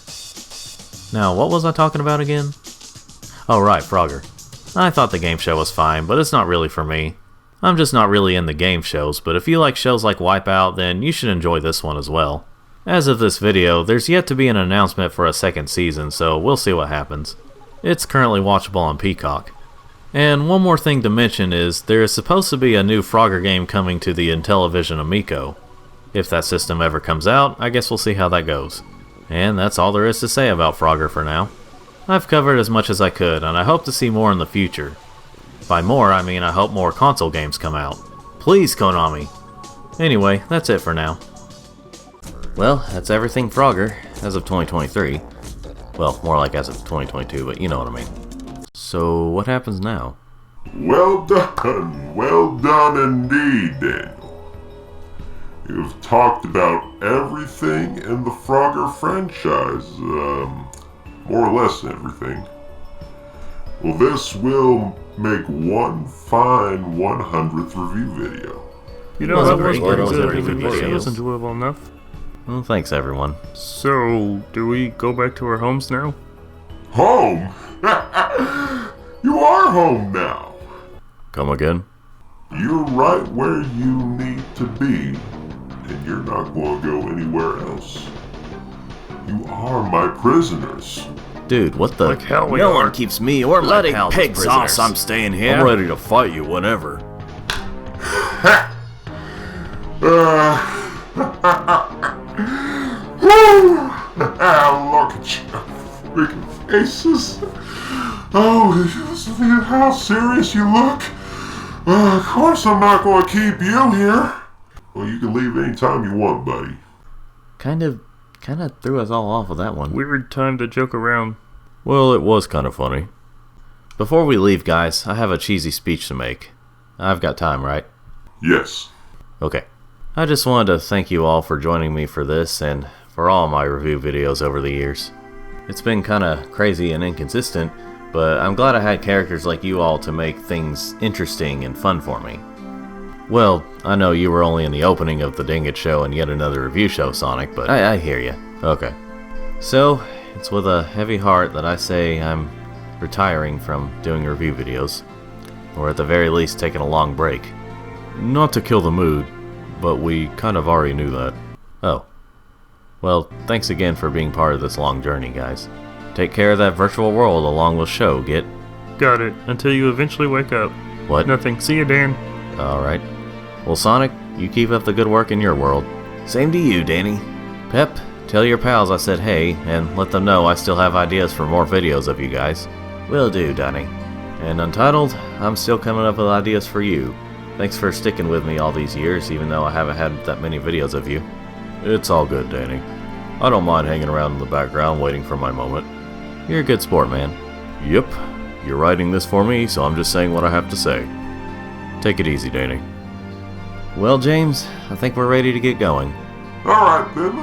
Now, what was I talking about again? Oh right, Frogger. I thought the game show was fine, but it's not really for me. I'm just not really into game shows, but if you like shows like Wipeout, then you should enjoy this one as well. As of this video, there's yet to be an announcement for a second season, so we'll see what happens. It's currently watchable on Peacock. And one more thing to mention is, there is supposed to be a new Frogger game coming to the Intellivision Amico. If that system ever comes out, I guess we'll see how that goes. And that's all there is to say about Frogger for now. I've covered as much as I could, and I hope to see more in the future. By more, I mean I hope more console games come out. Please, Konami! Anyway, that's it for now. Well, that's everything Frogger, as of 2023. Well, more like as of 2022, but you know what I mean. So, what happens now? Well done indeed, Daniel. You've talked about everything in the Frogger franchise, more or less everything. Well, this will make one fine 100th review video. You know, that was pretty good. It was enjoyable enough. Well, thanks everyone. So, do we go back to our homes now? Home? You are home now. Come again? You're right where you need to be, and you're not going to go anywhere else. You are my prisoners. Dude, what the? Like hell we No are. one keeps me or my Bloody pals pig prisoners. sauce, I'm staying here. I'm ready to fight you whenever. Look at your freaking faces. Oh, how serious you look. Well, of course I'm not going to keep you here. Well, you can leave anytime you want, buddy. Kind of threw us all off with that one. Weird time to joke around. Well, it was kind of funny. Before we leave, guys, I have a cheesy speech to make. I've got time, right? Yes. Okay. I just wanted to thank you all for joining me for this and for all my review videos over the years. It's been kinda crazy and inconsistent, but I'm glad I had characters like you all to make things interesting and fun for me. Well, I know you were only in the opening of the Dang It Show and yet another review show, Sonic, but I hear ya. Okay. So, it's with a heavy heart that I say I'm retiring from doing review videos, or at the very least taking a long break. Not to kill the mood, but we kind of already knew that. Oh. Well, thanks again for being part of this long journey, guys. Take care of that virtual world along with show, get? Got it. Until you eventually wake up. What? Nothing. See you, Dan. Alright. Well, Sonic, you keep up the good work in your world. Same to you, Danny. Pep, tell your pals I said hey, and let them know I still have ideas for more videos of you guys. Will do, Danny. And Untitled, I'm still coming up with ideas for you. Thanks for sticking with me all these years, even though I haven't had that many videos of you. It's all good, Danny. I don't mind hanging around in the background waiting for my moment. You're a good sport, man. Yep. You're writing this for me, so I'm just saying what I have to say. Take it easy, Danny. Well, James, I think we're ready to get going. Alright, then.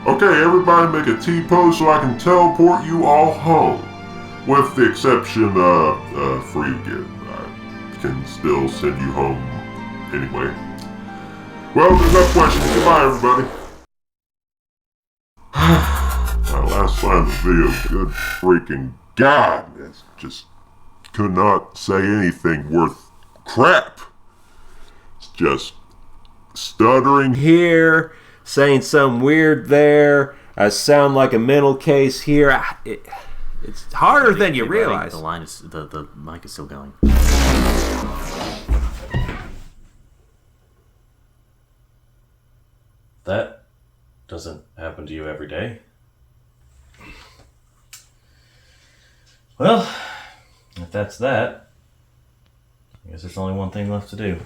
Okay, everybody make a T-pose so I can teleport you all home. With the exception for you again. I can still send you home anyway. Well, there's no questions. Goodbye, everybody. My last line of the video, good freaking God. It's just could not say anything worth crap. It's just stuttering here, saying something weird there. I sound like a mental case here. It's harder than you realize. The line is the mic is still going. That doesn't happen to you every day. Well, if that's that, I guess there's only one thing left to do.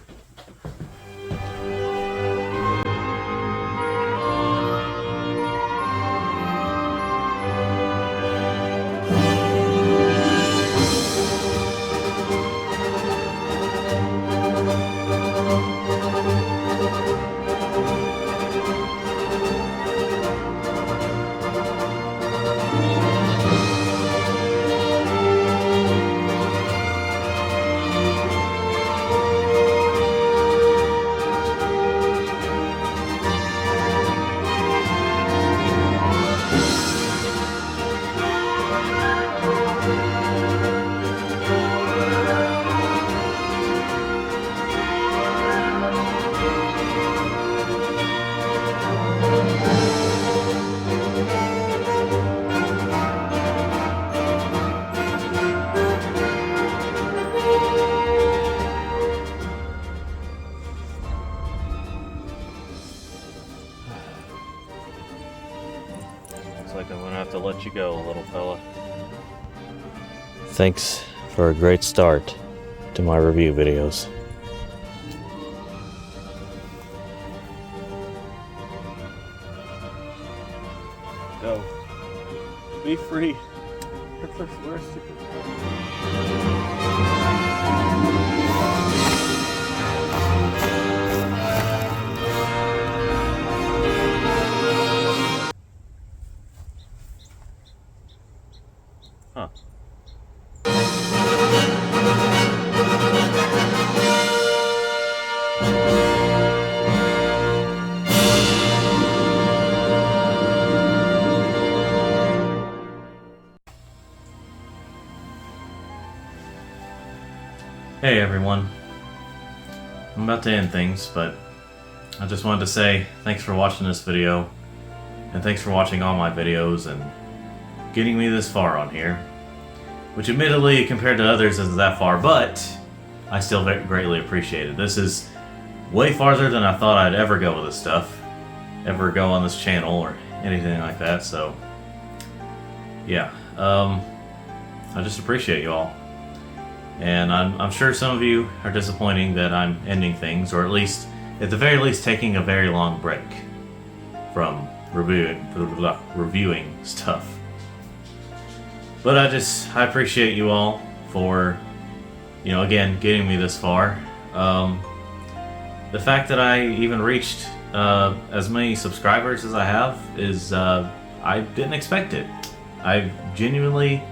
go, little fella. Thanks for a great start to my review videos. Go. Be free. Huh. Hey everyone. I'm about to end things, but I just wanted to say thanks for watching this video, and thanks for watching all my videos and getting me this far on here. Which admittedly, compared to others, isn't that far, but I still greatly appreciate it. This is way farther than I thought I'd ever go with this stuff. Ever go on this channel or anything like that, so yeah. I just appreciate you all. And I'm sure some of you are disappointing that I'm ending things, or at the very least, taking a very long break from reviewing stuff. But I appreciate you all for, again, getting me this far. The fact that I even reached as many subscribers as I have is, I didn't expect it. I genuinely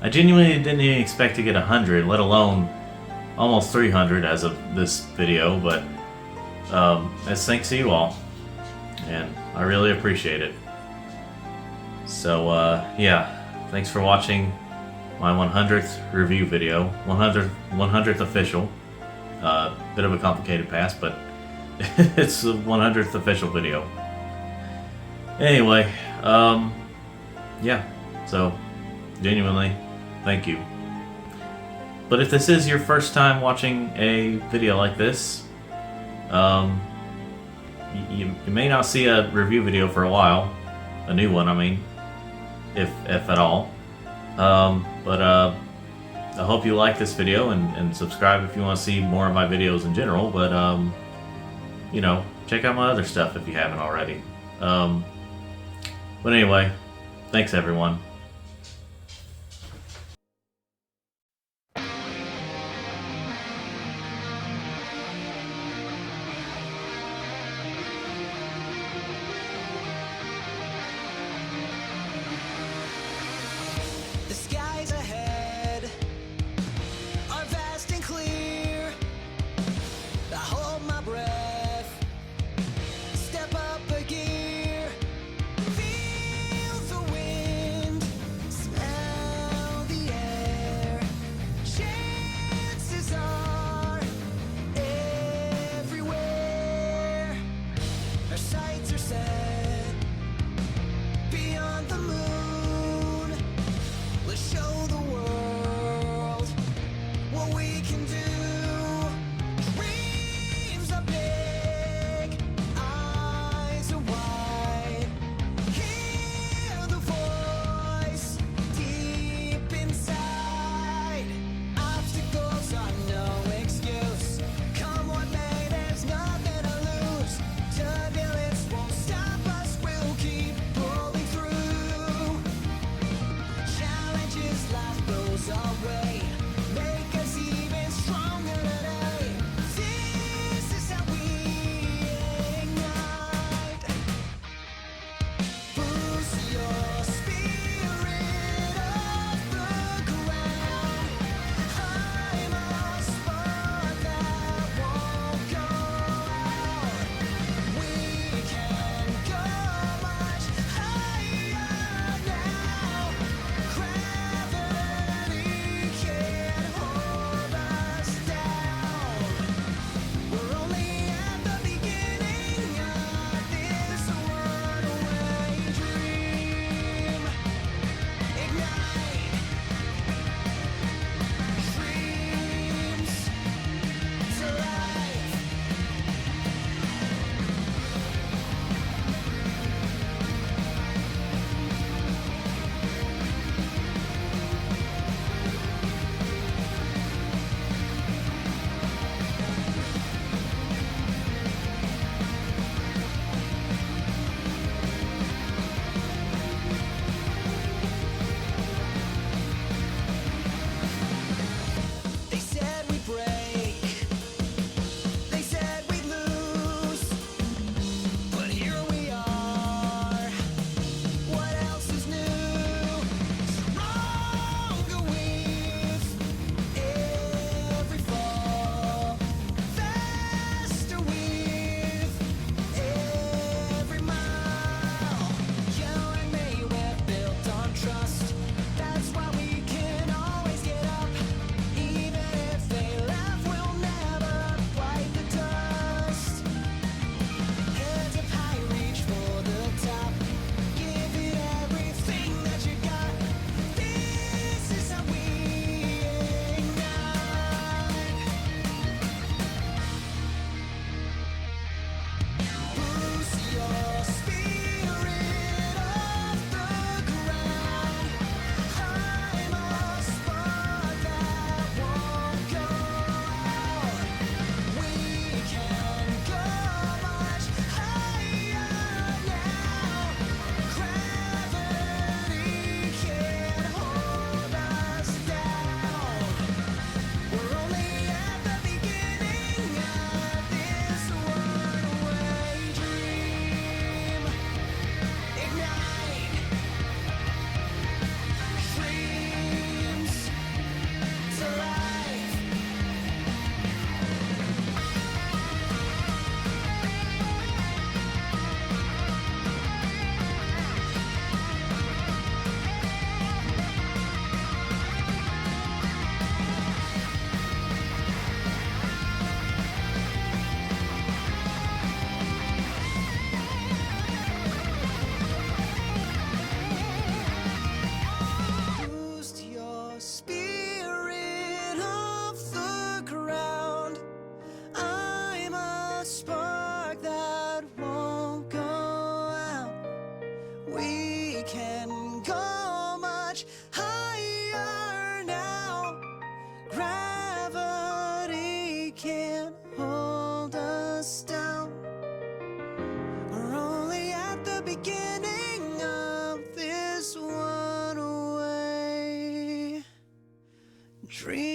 didn't even expect to get 100, let alone almost 300 as of this video, but that's thanks to you all, and I really appreciate it. So yeah, thanks for watching my 100th review video, 100th official. Bit of a complicated pass, but it's the 100th official video. Anyway, yeah, so genuinely, thank you. But if this is your first time watching a video like this, you may not see a review video for a while. A new one, I mean, if at all. But I hope you like this video and subscribe if you want to see more of my videos in general. But check out my other stuff if you haven't already. But anyway, thanks everyone. The skies ahead are vast and clear. I hold my breath, step up a gear, feel the wind dream.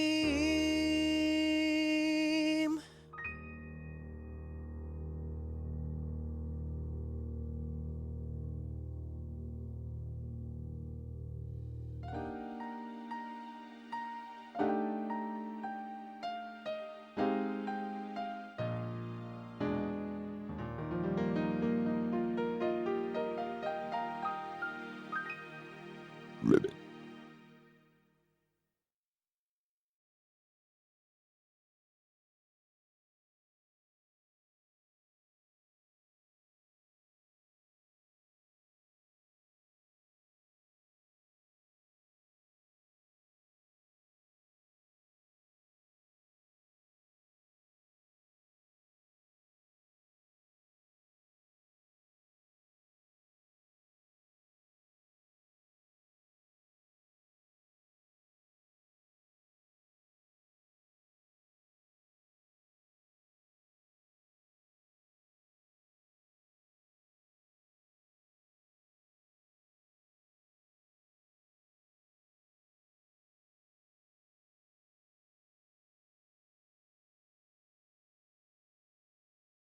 Ribbit.